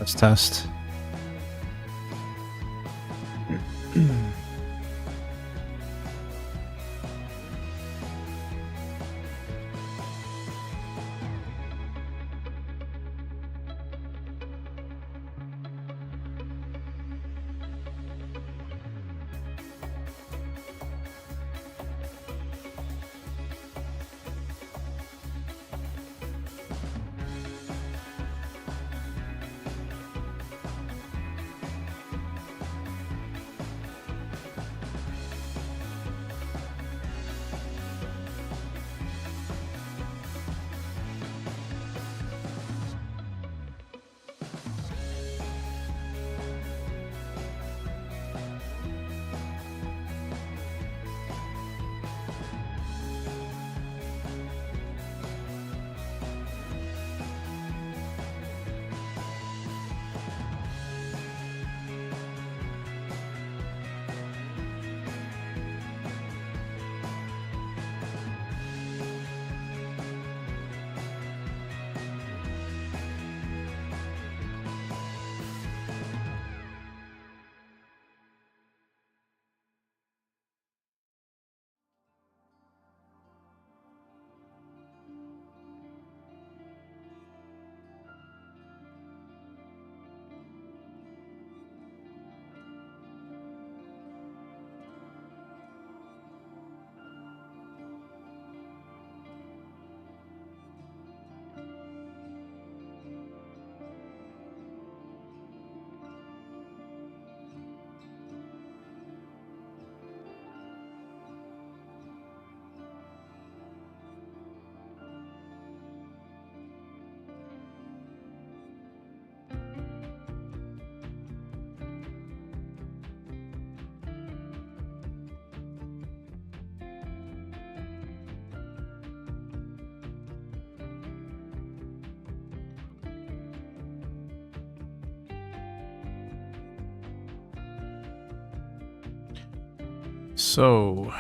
Let's test. So,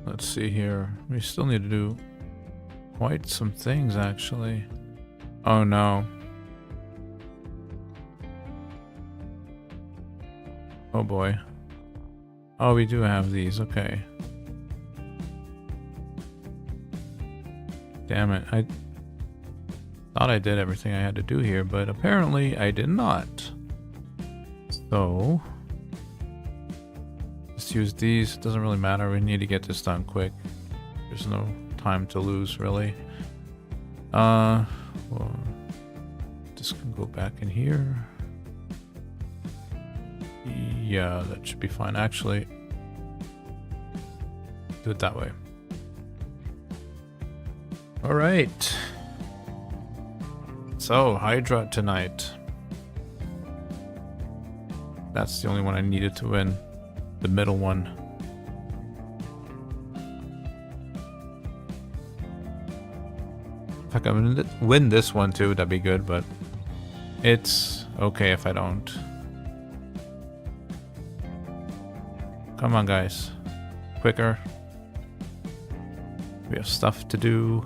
let's see here. We still need to do quite some things, actually. Oh no. Oh boy. Oh, we do have these. Okay. Damn it. I thought I did everything I had to do here, but apparently I did not. So, let's use these. It doesn't really matter. We need to get this done quick. There's no time to lose, really. Well, this can go back in here. Yeah, that should be fine. Actually, do it that way. All right. So, Hydra tonight. That's the only one I needed to win. The middle one. If I can win this one too, that'd be good, but it's okay if I don't. Come on, guys. Quicker. We have stuff to do.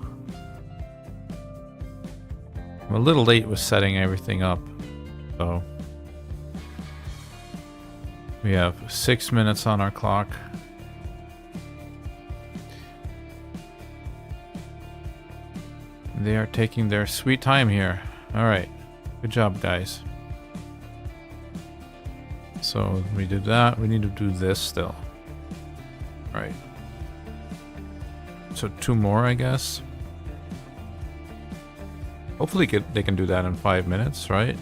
I'm a little late with setting everything up, so we have 6 minutes on our clock. They are taking their sweet time here. Alright. Good job, guys. So we did that. We need to do this still. Alright. So 2 more, I guess. Hopefully they can do that in 5 minutes, right?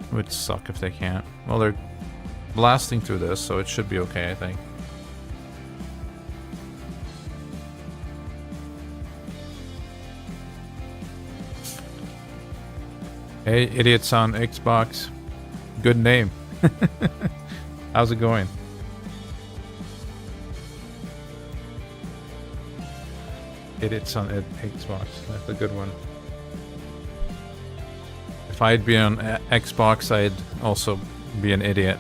It would suck if they can't. Well, they're blasting through this, so it should be okay, I think. Hey, idiots on Xbox. Good name. How's it going? Idiots on Xbox. That's a good one. If I'd be on Xbox, I'd also be an idiot.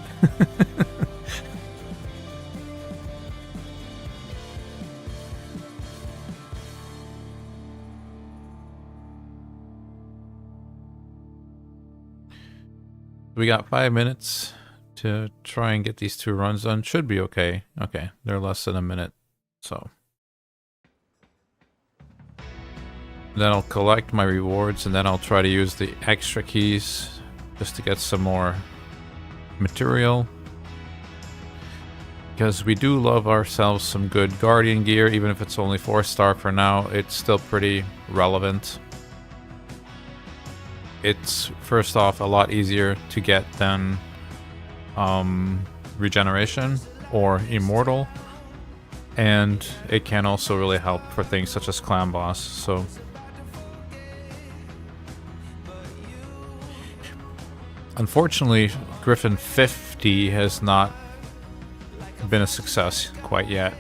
we got 5 minutes to try and get these 2 runs done. Should be okay. Okay, they're less than a minute, so. Then I'll collect my rewards, and then I'll try to use the extra keys just to get some more material. Because we do love ourselves some good Guardian gear, even if it's only 4-star for now, it's still pretty relevant. It's, first off, a lot easier to get than Regeneration or Immortal. And it can also really help for things such as Clan Boss, so... Unfortunately, Griffin 50 has not been a success quite yet.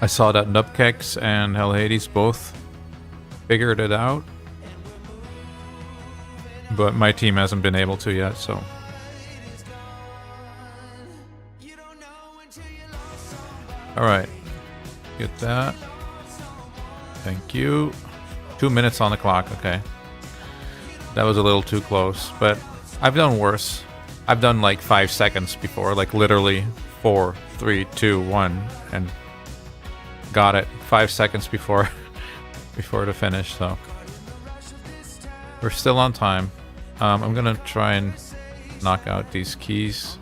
I saw that Nubkex and Hell Hades both figured it out, but my team hasn't been able to yet, so. Alright, get that. Thank you. 2 minutes on the clock, okay. That was a little too close, but I've done worse. I've done like 5 seconds before, like literally 4, 3, 2, 1, and got it 5 seconds before before to finish, so. We're still on time. I'm gonna try and knock out these keys.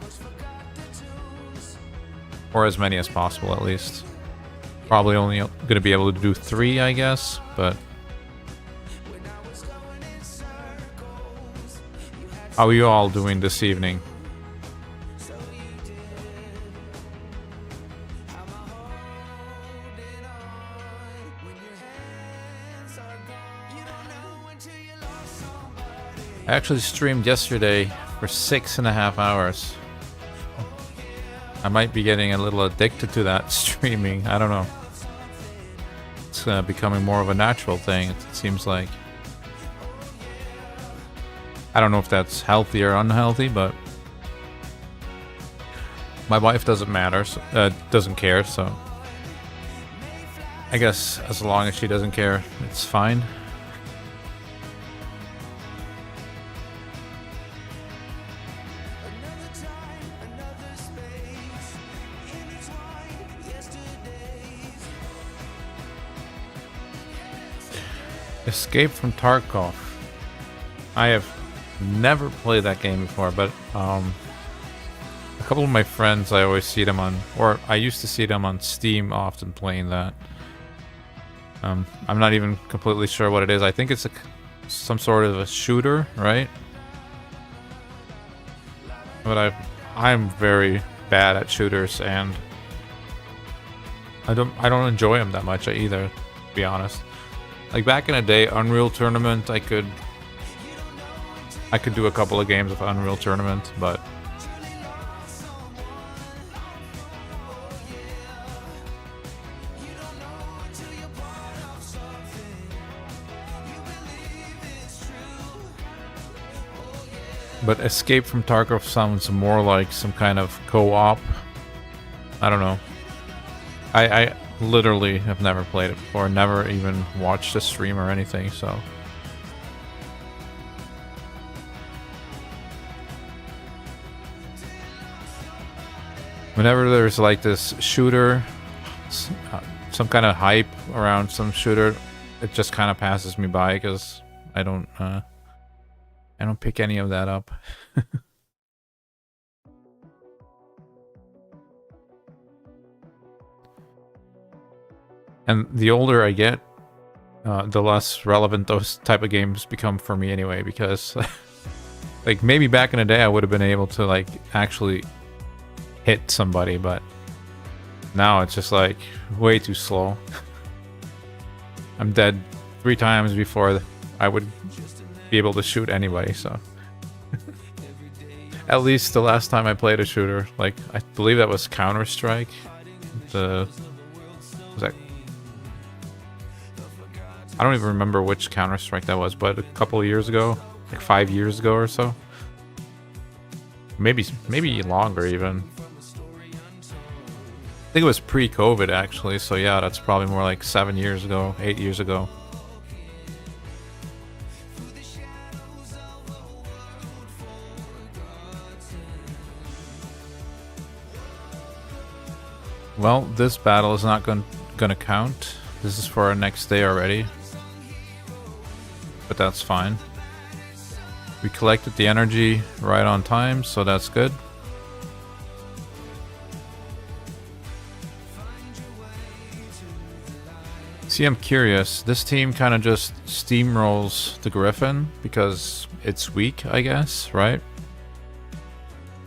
Or as many as possible, at least. Probably only gonna be able to do 3, I guess, but... How are you all doing this evening? I actually streamed yesterday for 6.5 hours. I might be getting a little addicted to that streaming. I don't know. It's becoming more of a natural thing, it seems like. I don't know if that's healthy or unhealthy, but my wife doesn't care, so I guess as long as she doesn't care, it's fine. Escape from Tarkov. I have never played that game before, but a couple of my friends, I always see them on, or I used to see them on Steam often playing that. I'm not even completely sure what it is. I think it's some sort of a shooter, right? But I'm very bad at shooters, and I don't enjoy them that much either, to be honest. Like back in the day, Unreal Tournament, I could do a couple of games of Unreal Tournament, but Escape from Tarkov sounds more like some kind of co-op. I don't know. I literally have never played it before, never even watched a stream or anything, so. Whenever there's like this shooter, some kind of hype around some shooter, it just kind of passes me by because I don't pick any of that up. And the older I get, the less relevant those type of games become for me anyway, because like maybe back in the day I would have been able to like actually hit somebody, but now it's just like way too slow. I'm dead 3 times before I would be able to shoot anybody, so. At least the last time I played a shooter, like I believe that was Counter-Strike. Was that? I don't even remember which Counter-Strike that was, but a couple of years ago, like 5 years ago or so. Maybe longer even. I think it was pre-COVID actually, so yeah, that's probably more like 7 years ago, 8 years ago. Well, this battle is not gonna count. This is for our next day already. But that's fine. We collected the energy right on time, so that's good. See, I'm curious. This team kind of just steamrolls the Griffin because it's weak, I guess, right?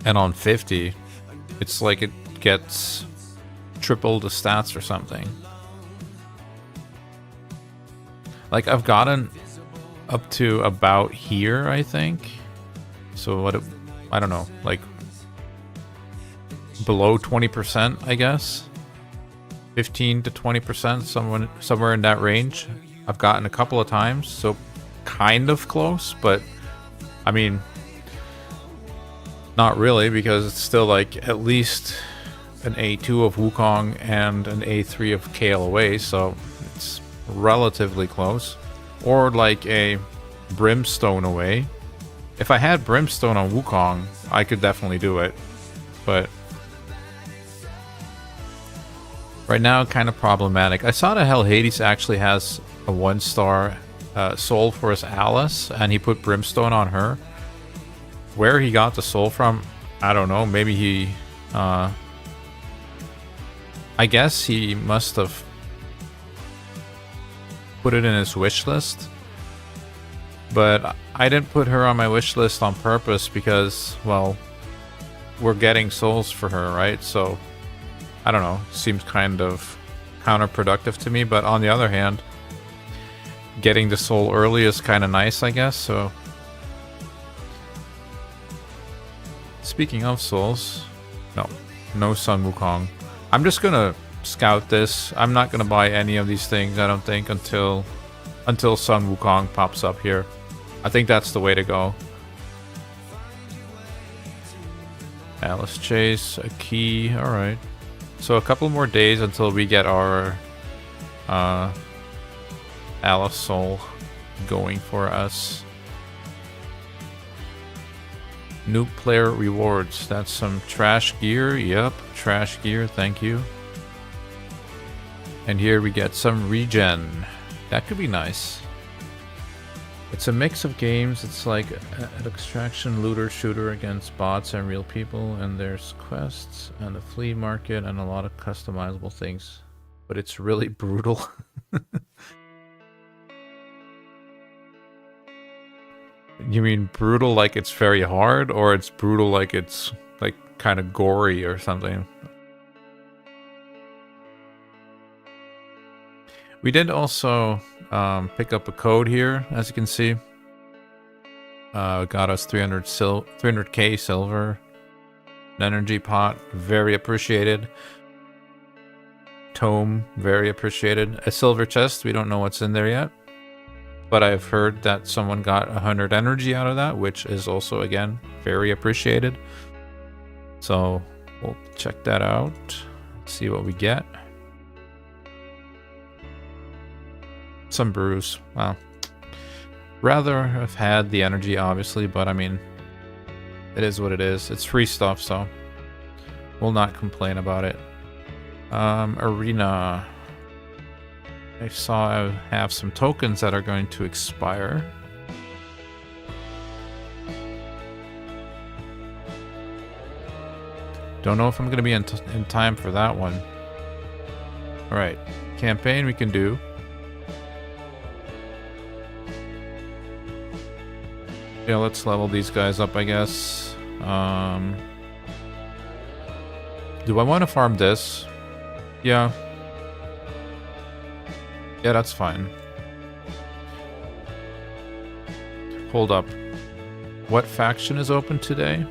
And on 50, it's like it gets triple the stats or something. Like, I've gotten up to about here, I think. So what? I don't know, like below 20%, I guess. 15 to 20%, somewhere in that range. I've gotten a couple of times, so kind of close, but I mean, not really, because it's still like at least an A2 of Wukong and an A3 of Kale away, so it's relatively close. Or like a Brimstone away. If I had Brimstone on Wukong, I could definitely do it, but right now, kind of problematic. I saw that Hell Hades actually has a 1-star soul for his Alice, and he put Brimstone on her. Where he got the soul from, I don't know. Maybe he... I guess he must have put it in his wish list. But I didn't put her on my wish list on purpose because, well, we're getting souls for her, right? So... I don't know, seems kind of counterproductive to me, but on the other hand, getting the soul early is kind of nice, I guess, so... Speaking of souls... No Sun Wukong. I'm just gonna scout this. I'm not gonna buy any of these things, I don't think, until Sun Wukong pops up here. I think that's the way to go. Alice Chase, a key, alright. So a couple more days until we get our Alice Soul going for us. New player rewards. That's some trash gear. Yep, trash gear. Thank you. And here we get some regen. That could be nice. It's a mix of games. It's like an extraction looter shooter against bots and real people, and there's quests and a flea market and a lot of customizable things, but it's really brutal. You mean brutal like it's very hard, or it's brutal like it's like kind of gory or something? We did also pick up a code here, as you can see. Got us 300k silver. An energy pot, very appreciated. Tome, very appreciated. A silver chest, we don't know what's in there yet. But I've heard that someone got 100 energy out of that, which is also, again, very appreciated. So we'll check that out, see what we get. Some brews. Well, rather have had the energy, obviously, but I mean, it is what it is. It's free stuff, so we'll not complain about it. Arena. I saw I have some tokens that are going to expire. Don't know if I'm going to be in time for that one. Alright, campaign we can do. Yeah, let's level these guys up, I guess. Do I want to farm this? Yeah. Yeah, that's fine. Hold up. What faction is open today?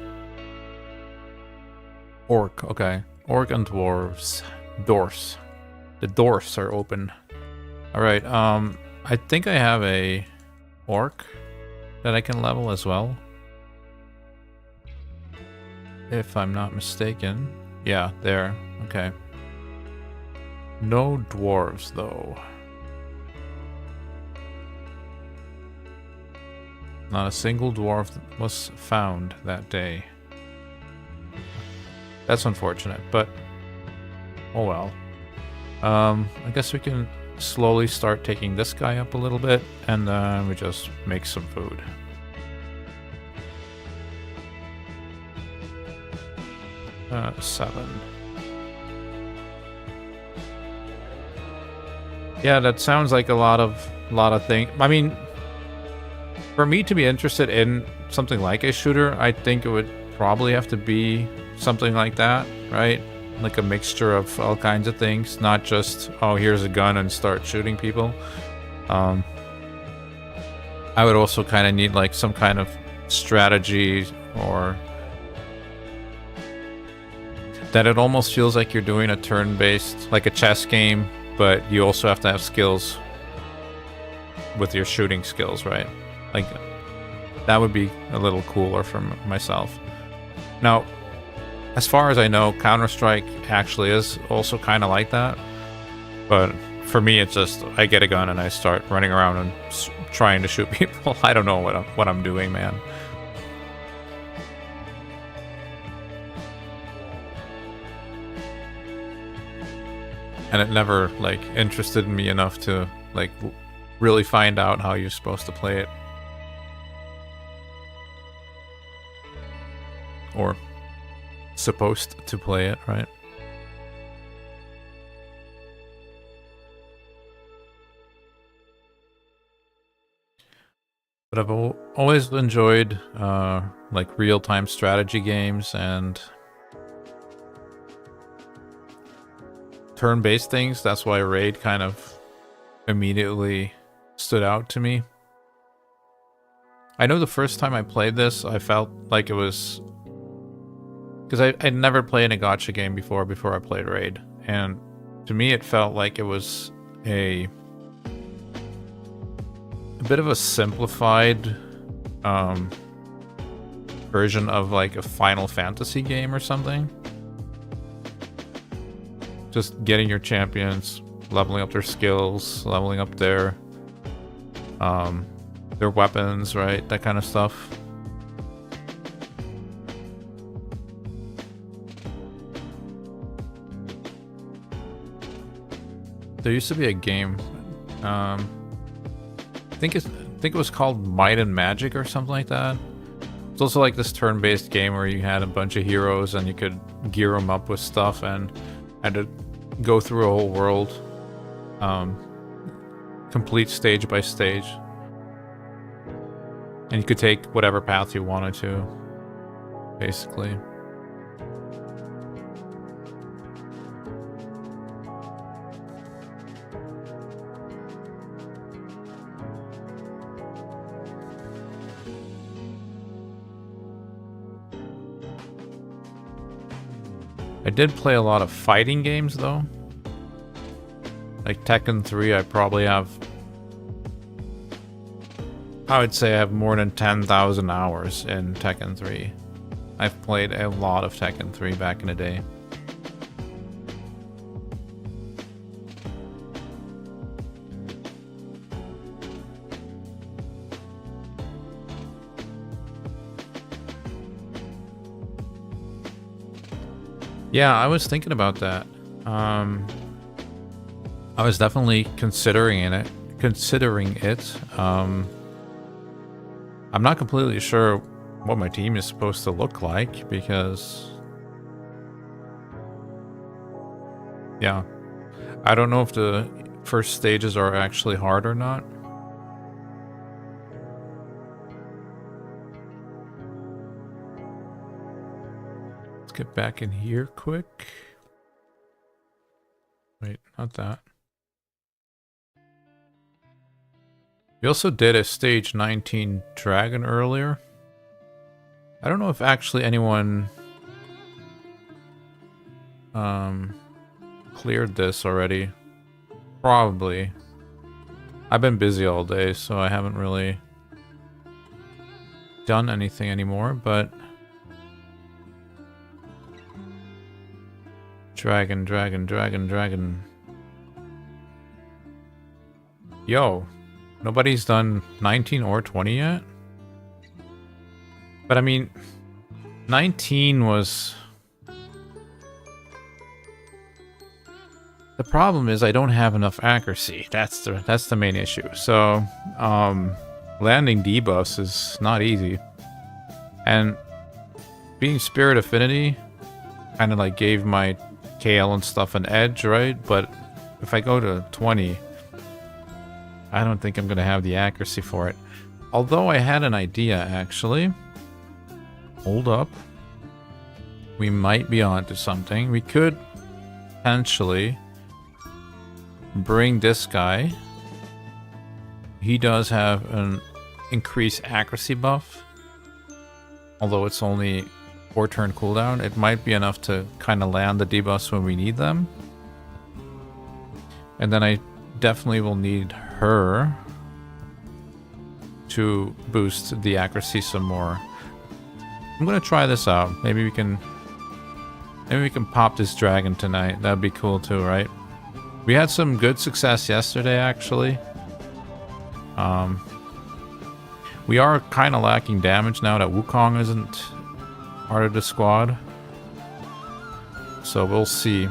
Orc, okay. Orc and dwarves. Dwarfs. The dwarfs are open. Alright, I think I have a orc that I can level as well. If I'm not mistaken. Yeah, there. Okay. No dwarves, though. Not a single dwarf was found that day. That's unfortunate, but Oh well. I guess we can slowly start taking this guy up a little bit, and then we just make some food. Seven. Yeah, that sounds like a lot of things. I mean, for me to be interested in something like a shooter, I think it would probably have to be something like that, right? Like a mixture of all kinds of things, not just, oh, here's a gun and start shooting people. I would also kind of need like some kind of strategy, or that it almost feels like you're doing a turn-based, like a chess game, but you also have to have skills with your shooting skills, right? Like, that would be a little cooler for myself. Now, as far as I know, Counter-Strike actually is also kind of like that. But for me, it's just, I get a gun and I start running around and trying to shoot people. I don't know what I'm doing, man. And it never, like, interested me enough to, like, really find out how you're supposed to play it. Or supposed to play it, right? But I've always enjoyed like real-time strategy games and turn-based things. That's why Raid kind of immediately stood out to me. I know the first time I played this, I felt like it was... Because I'd never played a gacha game before I played Raid. And to me, it felt like it was a bit of a simplified version of like a Final Fantasy game or something. Just getting your champions, leveling up their skills, leveling up their weapons, right? That kind of stuff. There used to be a game, I think it was called Might and Magic or something like that. It's also like this turn-based game where you had a bunch of heroes and you could gear them up with stuff and had to go through a whole world, complete stage by stage. And you could take whatever path you wanted to, basically. I did play a lot of fighting games, though. Like Tekken 3, I probably have... I would say I have more than 10,000 hours in Tekken 3. I've played a lot of Tekken 3 back in the day. Yeah, I was thinking about that. I was definitely considering it. I'm not completely sure what my team is supposed to look like because, yeah, I don't know if the first stages are actually hard or not. Get back in here quick. Wait, not that. We also did a stage 19 dragon earlier. I don't know if actually anyone cleared this already. Probably. I've been busy all day, so I haven't really done anything anymore, but Dragon. Yo, nobody's done 19 or 20 yet? But I mean, 19 was... The problem is I don't have enough accuracy. That's the main issue. So, landing debuffs is not easy. And being Spirit Affinity kind of like gave my KL and stuff an edge, right? But if I go to 20, I don't think I'm going to have the accuracy for it. Although I had an idea, actually. Hold up. We might be onto something. We could potentially bring this guy. He does have an increased accuracy buff. Although it's only 4-turn cooldown. It might be enough to kind of land the debuffs when we need them. And then I definitely will need her to boost the accuracy some more. I'm gonna try this out. Maybe we can pop this dragon tonight. That'd be cool too, right? We had some good success yesterday, actually. We are kind of lacking damage now that Wukong isn't part of the squad. So we'll see.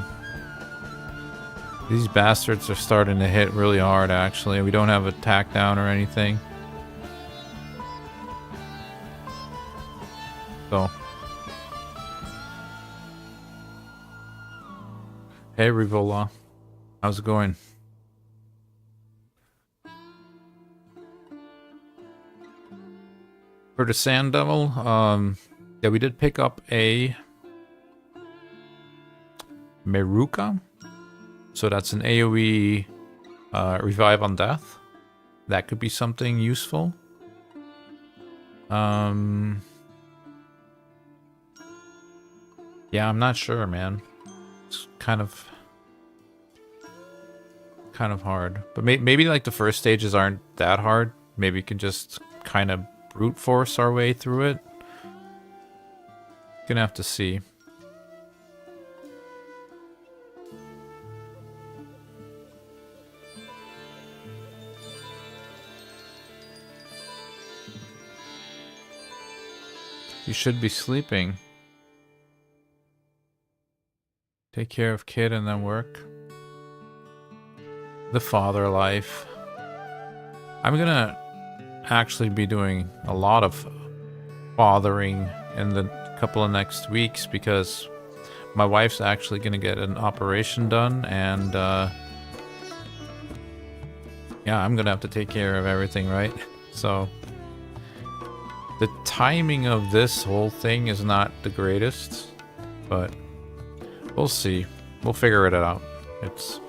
These bastards are starting to hit really hard, actually. We don't have attack down or anything. So. Hey, Rivola. How's it going? For the Sand Devil, yeah, we did pick up a Meruka. So that's an AoE revive on death. That could be something useful. Yeah, I'm not sure, man. It's kind of hard. But maybe like the first stages aren't that hard. Maybe we can just kind of brute force our way through it. Gonna have to see. You should be sleeping. Take care of kid and then work. The father life. I'm gonna actually be doing a lot of fathering in the couple of next weeks because my wife's actually gonna get an operation done, and yeah, I'm gonna have to take care of everything, right? So the timing of this whole thing is not the greatest, but we'll see. We'll figure it out. It's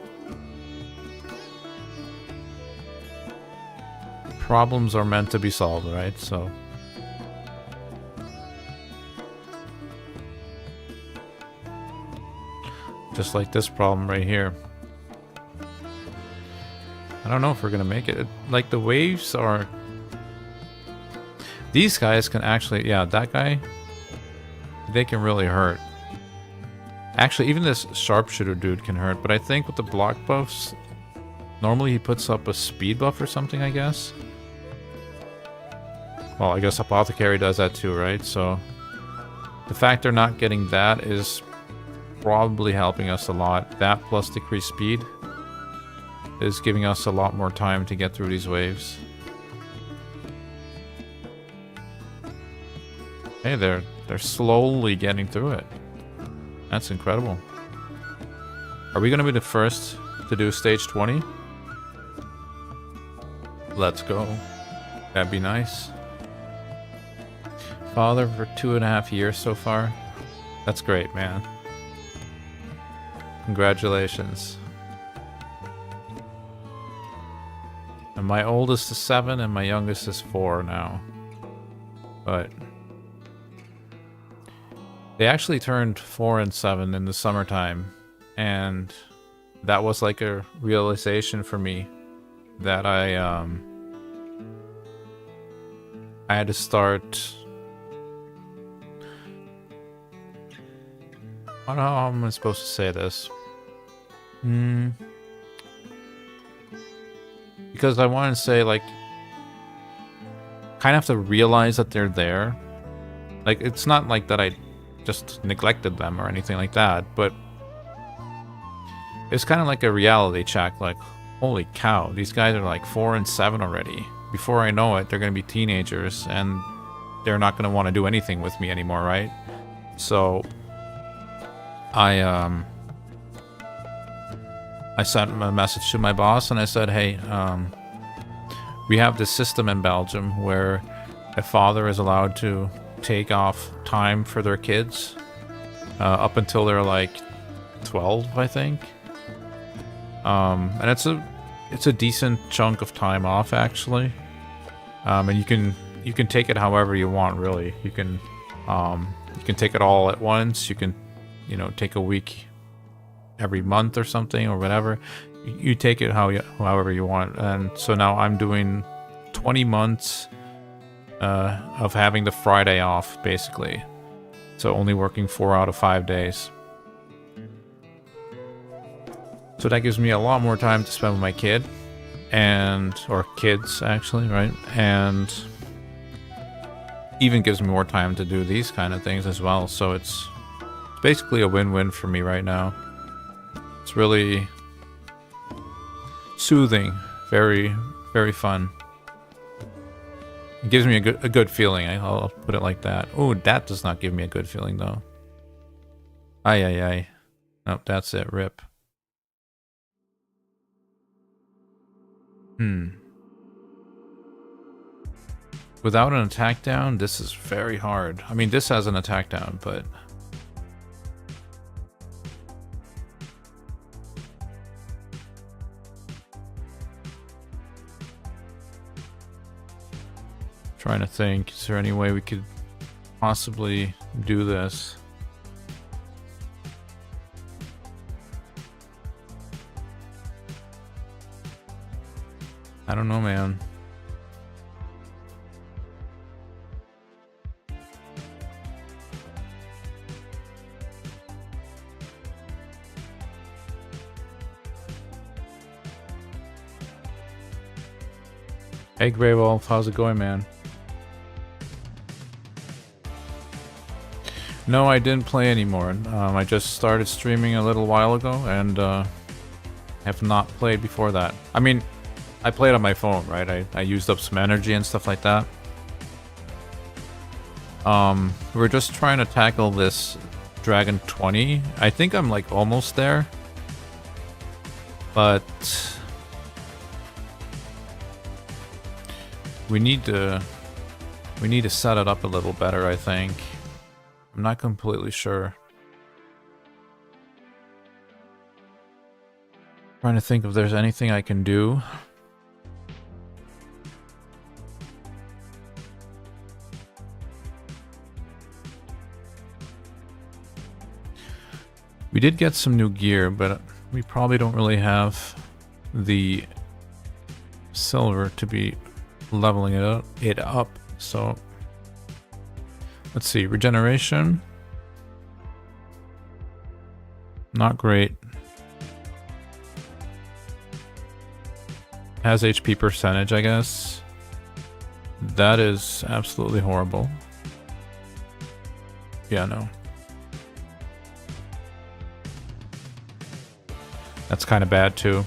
problems are meant to be solved, right? So just like this problem right here. I don't know if we're gonna make it. Like the waves are... These guys can actually... Yeah, that guy, they can really hurt. Actually, even this sharpshooter dude can hurt, but I think with the block buffs, normally he puts up a speed buff or something, I guess. Well, I guess Apothecary does that too, right? So the fact they're not getting that is probably helping us a lot. That plus decreased speed is giving us a lot more time to get through these waves. Hey, they're slowly getting through it. That's incredible. Are we going to be the first to do stage 20? Let's go. That'd be nice. Father for 2.5 years so far. That's great, man. Congratulations. And my oldest is 7 and my youngest is 4 now. But they actually turned 4 and 7 in the summertime, and that was like a realization for me that I had to start... I don't know how am I supposed to say this. Because I want to say, like, kind of have to realize that they're there. Like, it's not like that I just neglected them or anything like that, but It's kind of like a reality check, like, holy cow, these guys are like 4 and 7 already. Before I know it, they're going to be teenagers, and they're not going to want to do anything with me anymore, right? So, I sent a message to my boss, and I said, hey, we have this system in Belgium where a father is allowed to take off time for their kids up until they're like 12, I think. And it's a decent chunk of time off, actually. And you can take it however you want, really. You can take it all at once. You can, take a week every month or something or whatever. You take it however you want. And so now I'm doing 20 months of having the Friday off, basically. So only working 4 out of 5 days. So that gives me a lot more time to spend with my kid, or kids actually, right? And even gives me more time to do these kind of things as well. So it's basically a win-win for me right now. It's really soothing, very, very fun. It gives me a good feeling. I'll put it like that. Oh, that does not give me a good feeling though. Ay. Nope, that's it. Rip. Without an attack down, this is very hard. I mean, this has an attack down, but... Trying to think, is there any way we could possibly do this? I don't know, man. Hey, Grey Wolf, how's it going, man? No, I didn't play anymore. I just started streaming a little while ago, and have not played before that. I mean, I played on my phone, right? I used up some energy and stuff like that. We're just trying to tackle this Dragon 20. I think I'm like almost there. But we need to set it up a little better, I think. I'm not completely sure. Trying to think if there's anything I can do. We did get some new gear, but we probably don't really have the silver to be leveling it up. So let's see, regeneration. Not great. Has HP percentage, I guess. That is absolutely horrible. Yeah, no. That's kind of bad too.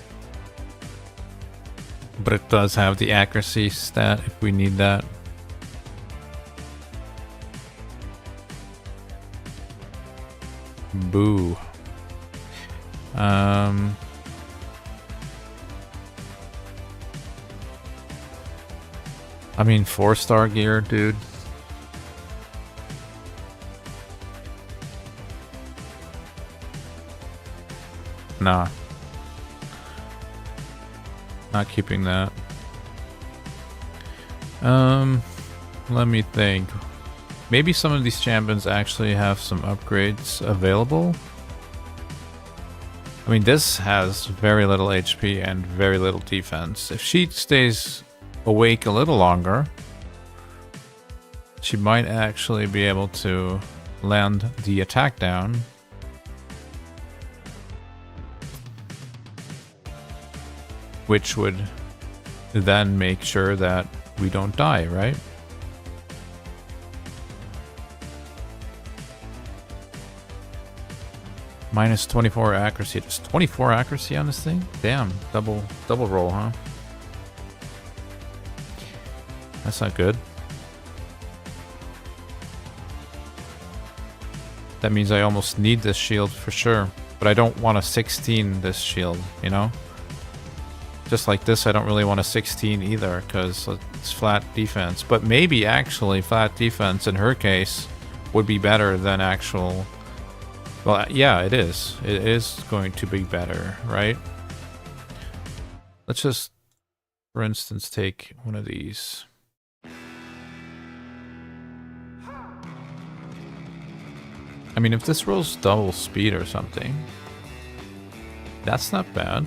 But it does have the accuracy stat if we need that. Boo. I mean, 4-star gear, dude. Nah. Not keeping that. Let me think. Maybe some of these champions actually have some upgrades available. I mean, this has very little HP and very little defense. If she stays awake a little longer, she might actually be able to land the attack down. Which would then make sure that we don't die, right? Minus 24 accuracy. There's 24 accuracy on this thing? Damn, double roll, huh? That's not good. That means I almost need this shield for sure. But I don't want a 16 this shield, you know? Just like this, I don't really want a 16 either, because it's flat defense. But maybe actually flat defense in her case would be better than actual... Well, yeah, it is. It is going to be better, right? Let's just, for instance, take one of these. I mean, if this rolls double speed or something, that's not bad.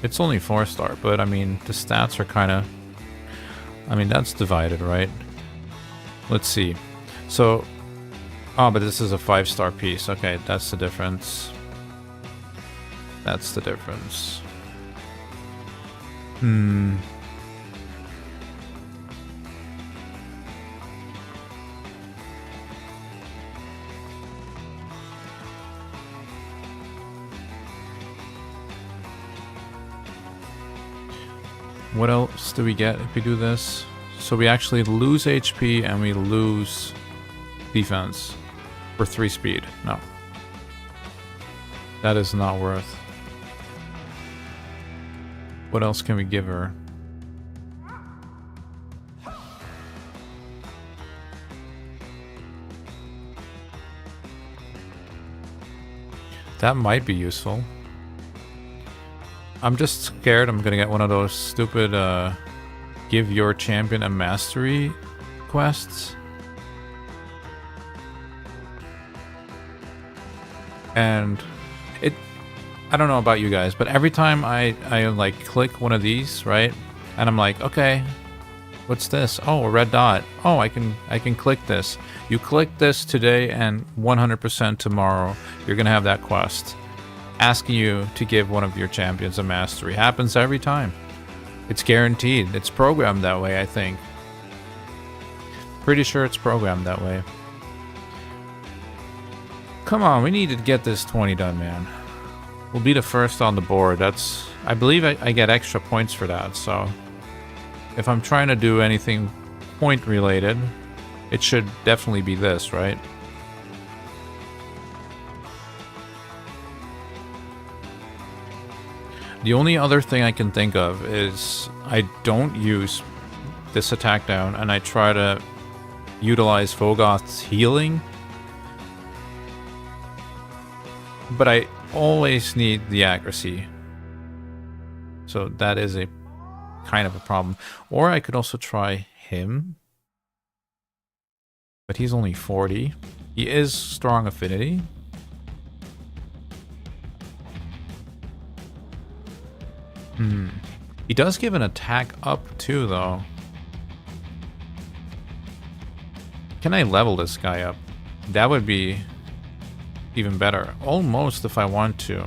It's only 4-star, but I mean, the stats are kind of... I mean, that's divided, right? Let's see. So... Oh, but this is a 5-star piece. Okay, that's the difference. That's the difference. What else do we get if we do this? So we actually lose HP and we lose defense for 3 speed. No. That is not worth. What else can we give her? That might be useful. I'm just scared I'm gonna get one of those stupid give your champion a mastery quests. And I don't know about you guys, but every time I like click one of these, right? And I'm like, okay, what's this? Oh, a red dot. Oh, I can click this. You click this today and 100% tomorrow you're gonna have that quest. Asking you to give one of your champions a mastery. Happens every time. It's guaranteed. It's programmed that way, I think. Pretty sure it's programmed that way. Come on, we need to get this 20 done, man. We'll be the first on the board. That's... I believe I get extra points for that, so... If I'm trying to do anything point related, it should definitely be this, right? The only other thing I can think of is I don't use this attack down and I try to utilize Vogoth's healing. But I always need the accuracy. So that is a kind of a problem. Or I could also try him. But he's only 40. He is strong affinity. He does give an attack up too, though. Can I level this guy up? That would be even better. Almost if I want to.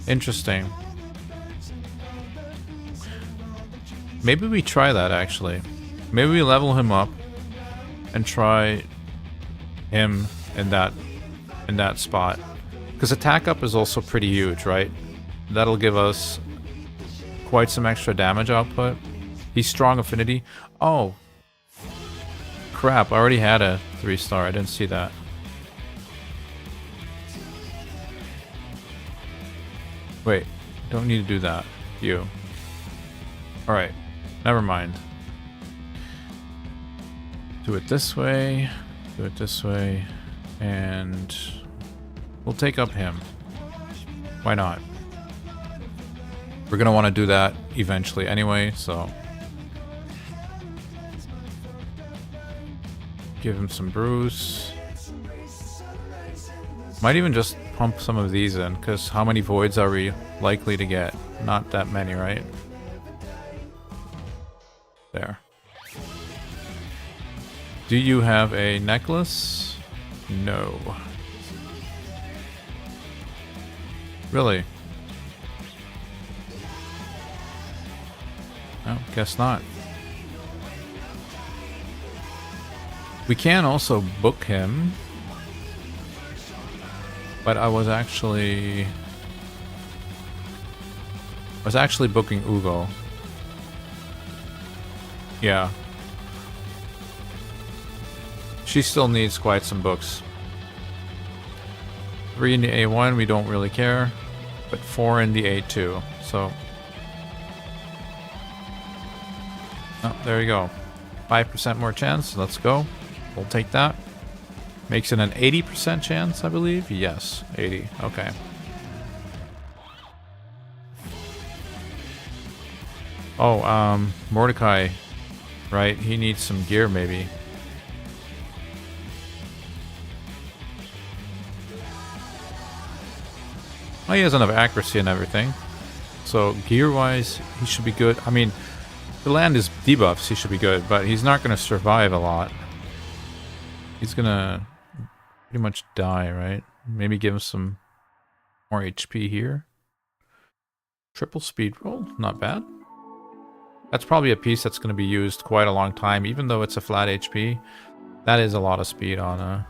Interesting. Maybe we try that, actually. Maybe we level him up and try him in that spot. Because attack up is also pretty huge, right? That'll give us quite some extra damage output. He's strong affinity. Oh. Crap, I already had a 3-star. I didn't see that. Wait, don't need to do that. You. Alright, never mind. Do it this way, do it this way, and we'll take up him. Why not? We're gonna want to do that eventually anyway, so... Give him some brews. Might even just pump some of these in, because how many voids are we likely to get? Not that many, right? There. Do you have a necklace? No. Really? Oh, guess not. We can also book him. But I was actually booking Ugo. Yeah. She still needs quite some books. 3 in the A1, we don't really care. But 4 in the A2, so... Oh, there you go. 5% more chance, let's go. We'll take that. Makes it an 80% chance, I believe? Yes, 80, okay. Oh, Mordecai, right? He needs some gear, maybe. Oh, he has enough accuracy and everything. So, gear-wise, he should be good. I mean, the land is debuffs, he should be good, but he's not going to survive a lot. He's going to pretty much die, right? Maybe give him some more HP here. Triple speed roll, not bad. That's probably a piece that's going to be used quite a long time, even though it's a flat HP. That is a lot of speed on a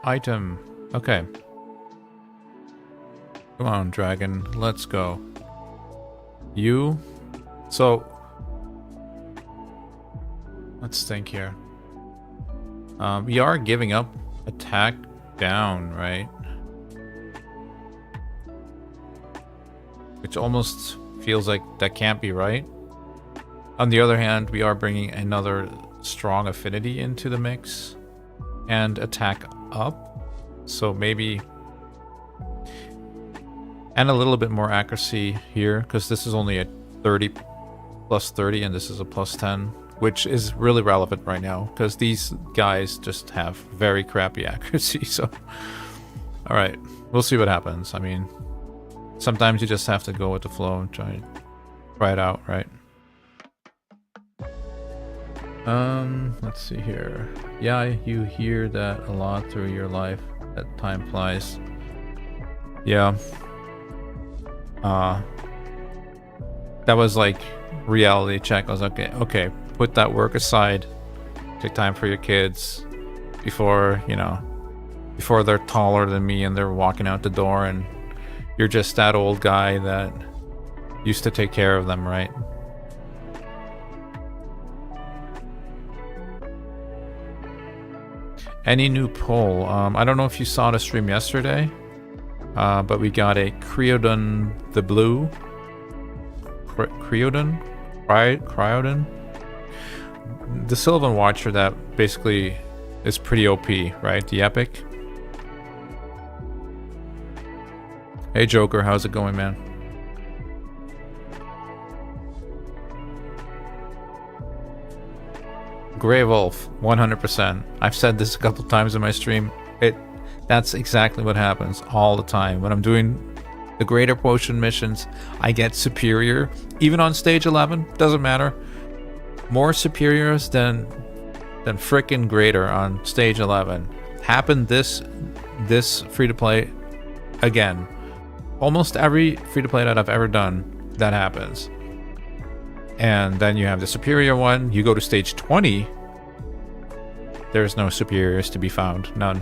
item. Okay. Come on, dragon. Let's go. You. So, let's think here. We are giving up attack down, right? Which almost feels like that can't be right. On the other hand, we are bringing another strong affinity into the mix. And attack up. So maybe... And a little bit more accuracy here, because this is only a 30 plus 30 and this is a plus 10, which is really relevant right now, because these guys just have very crappy accuracy, so... Alright, we'll see what happens. I mean, sometimes you just have to go with the flow and try it out, right? Let's see here. Yeah, you hear that a lot through your life. That time flies. Yeah. That was like reality check. I was like, okay, put that work aside. Take time for your kids before, you know, before they're taller than me and they're walking out the door and you're just that old guy that used to take care of them, right? Any new poll? I don't know if you saw the stream yesterday, but we got a Creodon the Blue. Creodon? Creodon? The Sylvan Watcher that basically is pretty OP, right? The Epic. Hey Joker, how's it going, man? Grey Wolf, 100%. I've said this a couple times in my stream. That's exactly what happens all the time. When I'm doing the Greater Potion missions, I get superior. Even on stage 11, doesn't matter. More superiors than frickin' greater on stage 11. Happened this free-to-play again. Almost every free-to-play that I've ever done, that happens. And then you have the superior one. You go to stage 20. There's no superiors to be found. None.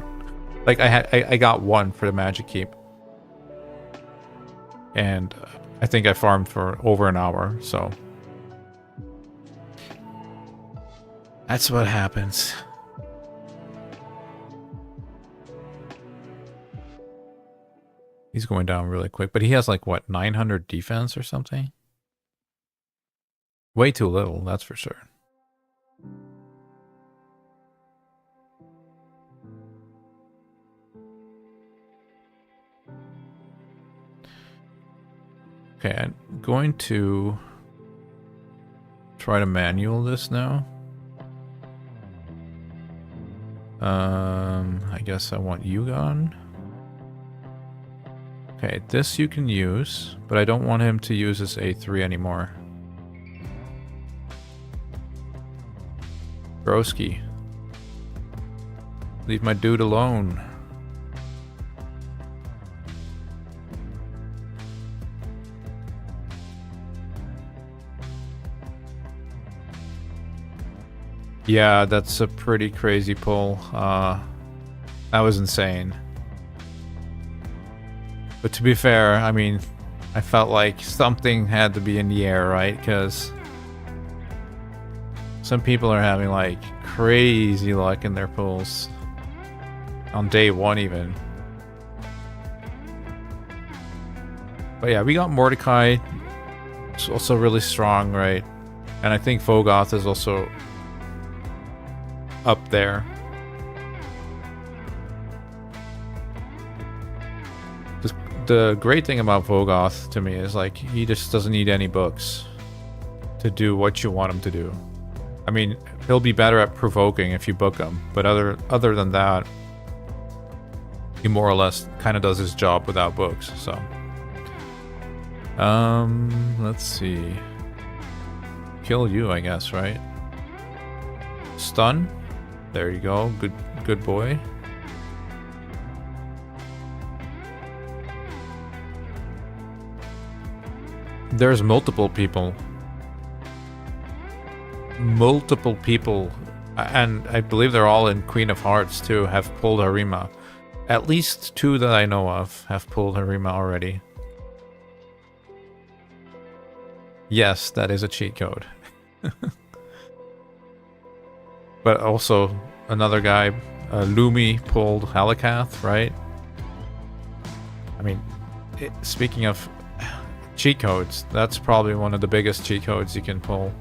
Like I got one for the Magic Keep. And I think I farmed for over an hour, so. That's what happens. He's going down really quick, but he has like what, 900 defense or something? Way too little, that's for sure. Okay, I'm going to try to manual this now. I guess I want Yugon. Okay, this you can use, but I don't want him to use his A3 anymore. Broski. Leave my dude alone. Yeah, that's a pretty crazy pull. That was insane. But to be fair, I mean, I felt like something had to be in the air, right? Because some people are having like crazy luck in their pulls. On day 1 even. But yeah, we got Mordecai. It's also really strong, right? And I think Vogoth is also up there. The great thing about Vogoth to me is like he just doesn't need any books to do what you want him to do. I mean, he'll be better at provoking if you book him, but other than that, he more or less kind of does his job without books. So, let's see. Kill you, I guess, right? Stun. There you go. Good boy. There's multiple people, and I believe they're all in Queen of Hearts too, have pulled Harima. At least 2 that I know of have pulled Harima already. Yes, that is a cheat code. But also, another guy, Lumi, pulled Halakath, right? I mean, speaking of cheat codes, that's probably one of the biggest cheat codes you can pull.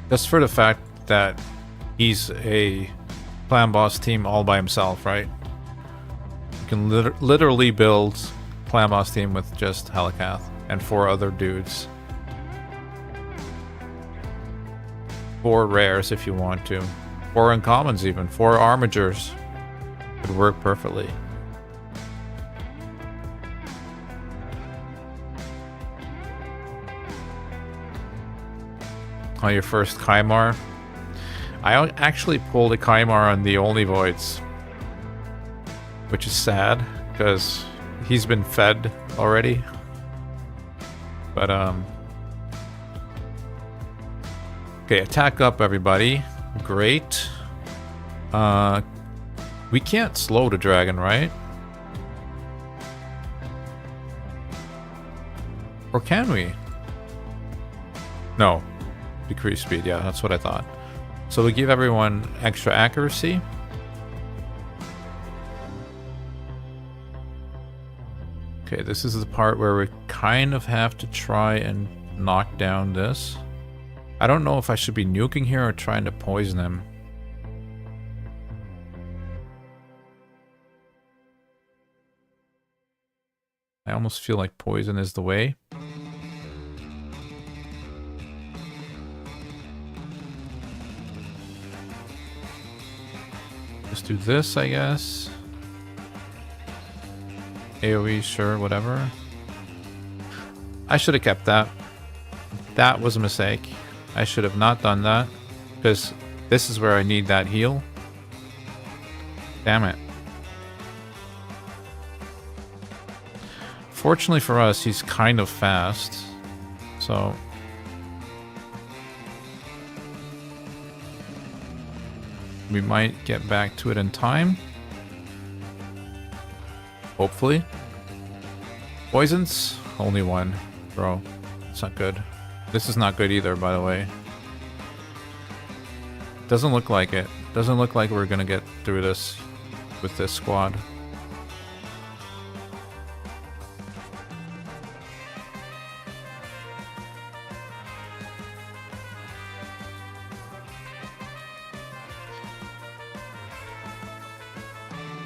Just for the fact that he's a clan boss team all by himself, right? You can literally build clan boss team with just Halakath and 4 other dudes. 4 rares if you want to. 4 uncommons even. 4 armigers. Could work perfectly. Oh, your first Kaimar? I actually pulled a Kaimar on the Only Voids, which is sad because he's been fed already. But okay, attack up, everybody. Great. We can't slow the dragon, right? Or can we? No. Decrease speed, yeah, that's what I thought. So we give everyone extra accuracy. Okay, this is the part where we kind of have to try and knock down this. I don't know if I should be nuking here or trying to poison him. I almost feel like poison is the way. Just do this, I guess. AoE, sure, whatever. I should have kept that. That was a mistake. I should have not done that, because this is where I need that heal. Damn it. Fortunately for us, he's kind of fast, so... we might get back to it in time. Hopefully. Poisons? Only 1. Bro, it's not good. This is not good either, by the way. Doesn't look like it. Doesn't look like we're gonna get through this with this squad.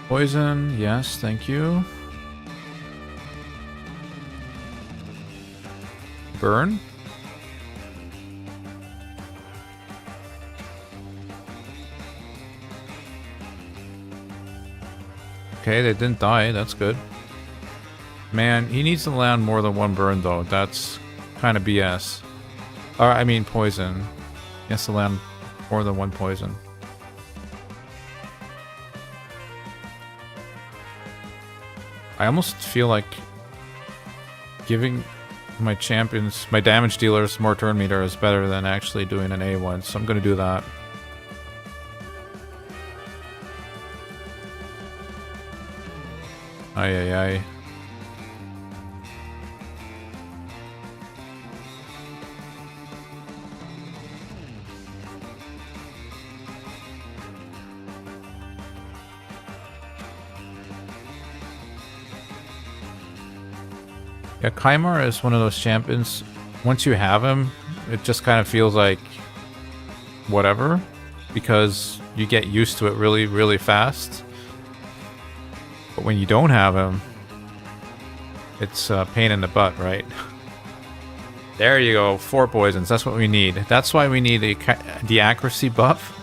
Poison, yes, thank you. Burn. Okay, they didn't die, that's good. Man, he needs to land more than 1 burn though, that's kind of BS. Or, I mean poison. He has to land more than 1 poison. I almost feel like giving my champions, my damage dealers, more turn meter is better than actually doing an A1, so I'm gonna do that. Ay ay ay. Yeah, Kaimar is one of those champions. Once you have him, it just kind of feels like whatever, because you get used to it really, really fast. But when you don't have him, it's a pain in the butt, right? There you go, 4 poisons. That's what we need. That's why we need the accuracy buff.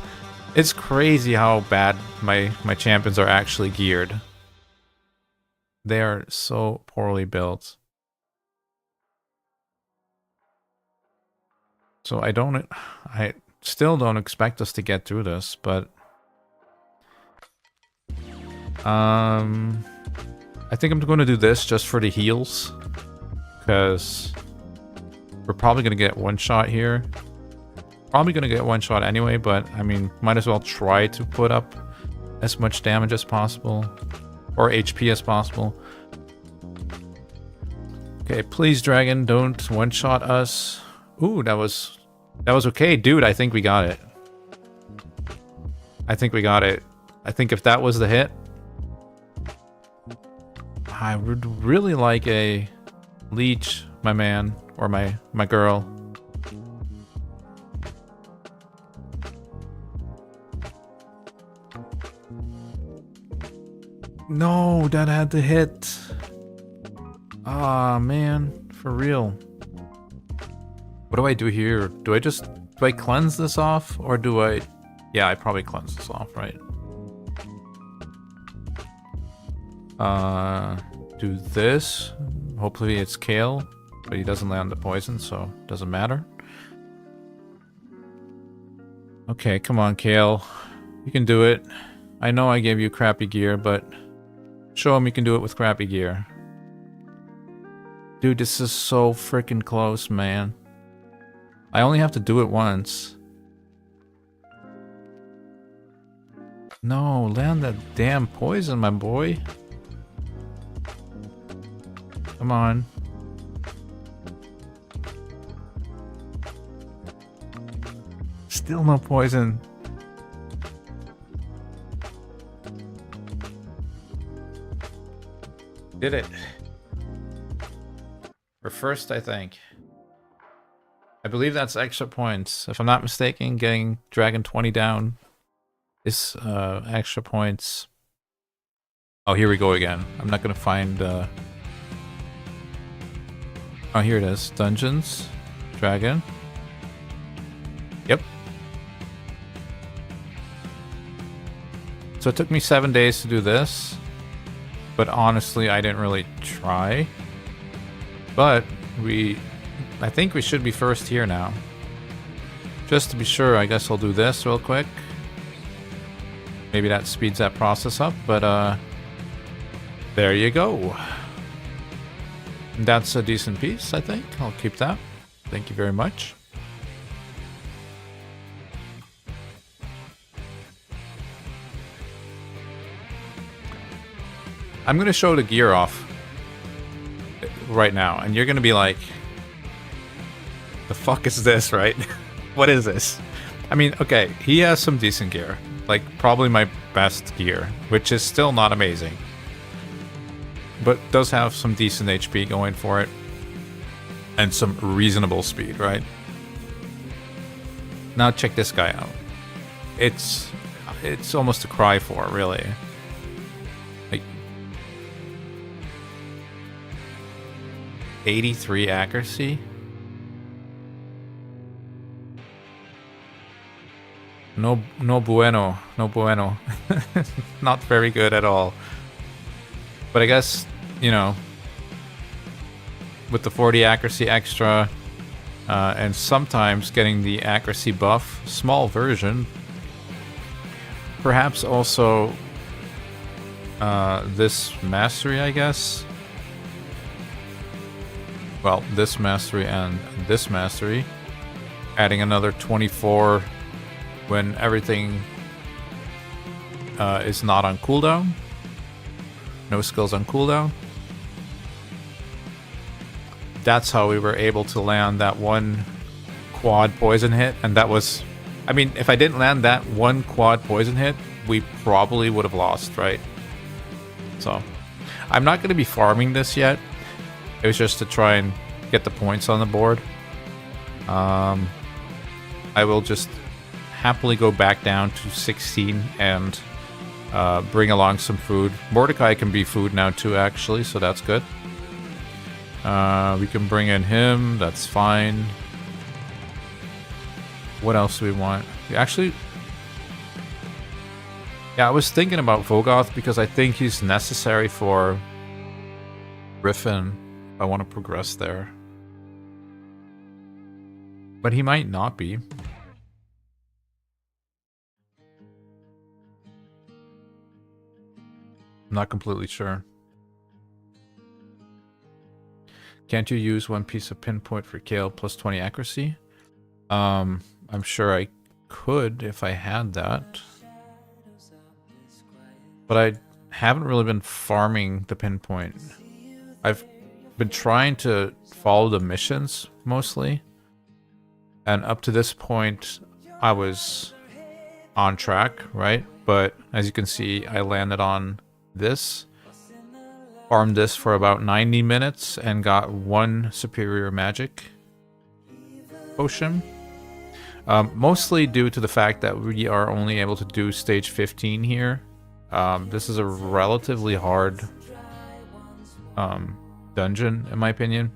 It's crazy how bad my champions are actually geared. They are so poorly built. So I still don't expect us to get through this, but I think I'm going to do this just for the heals, because we're probably going to get one shot here. Probably going to get one shot anyway, but I mean, might as well try to put up as much damage as possible, or HP as possible. Okay, please, dragon, don't one-shot us. Ooh, that was okay. Dude, I think we got it. I think we got it. I think if that was the hit, I would really like a leech, my man, or my girl. No, that had to hit. Ah, man, for real. What do I do here? Do I cleanse this off, or do I... Yeah, I probably cleanse this off, right? Do this. Hopefully it's Kale, but he doesn't land the poison, so it doesn't matter. Okay, come on, Kale. You can do it. I know I gave you crappy gear, but show him you can do it with crappy gear. Dude, this is so freaking close, man. I only have to do it once. No, land that damn poison, my boy. Come on. Still no poison. Did it. We're first, I think. I believe that's extra points. If I'm not mistaken, getting Dragon 20 down is extra points. Oh, here we go again. I'm not going to find... Oh, here it is. Dungeons. Dragon. Yep. So it took me 7 days to do this. But honestly, I didn't really try. But I think we should be first here now. Just to be sure, I guess I'll do this real quick. Maybe that speeds that process up, but there you go. That's a decent piece, I think. I'll keep that. Thank you very much. I'm going to show the gear off right now, and you're going to be like, the fuck is this, right? What is this? I mean, okay, he has some decent gear. Like, probably my best gear, which is still not amazing. But does have some decent HP going for it. And some reasonable speed, right? Now check this guy out. It's almost a cry for, really. Like, 83 accuracy. No bueno. No bueno. Not very good at all. But I guess, you know, with the 40 accuracy extra, and sometimes getting the accuracy buff, small version, perhaps also this mastery, I guess. well, this mastery and this mastery. Adding another 24 when everything is not on cooldown. No skills on cooldown. That's how we were able to land that one quad poison hit, and that was... I mean, if I didn't land that one quad poison hit, we probably would have lost, right? So, I'm not going to be farming this yet. It was just to try and get the points on the board. I will just happily go back down to 16 and bring along some food. Mordecai can be food now too, actually, so that's good. We can bring in him, that's fine. What else do we want? Actually, yeah, I was thinking about Vogoth because I think he's necessary for Griffin if I want to progress there. But he might not be. I'm not completely sure. Can't you use one piece of pinpoint for Kale plus 20 accuracy? I'm sure I could if I had that. But I haven't really been farming the pinpoint. I've been trying to follow the missions mostly. And up to this point, I was on track, right? But as you can see, I landed on this. Farmed this for about 90 minutes and got one superior magic potion. Mostly due to the fact that we are only able to do stage 15 here. This is a relatively hard dungeon, in my opinion.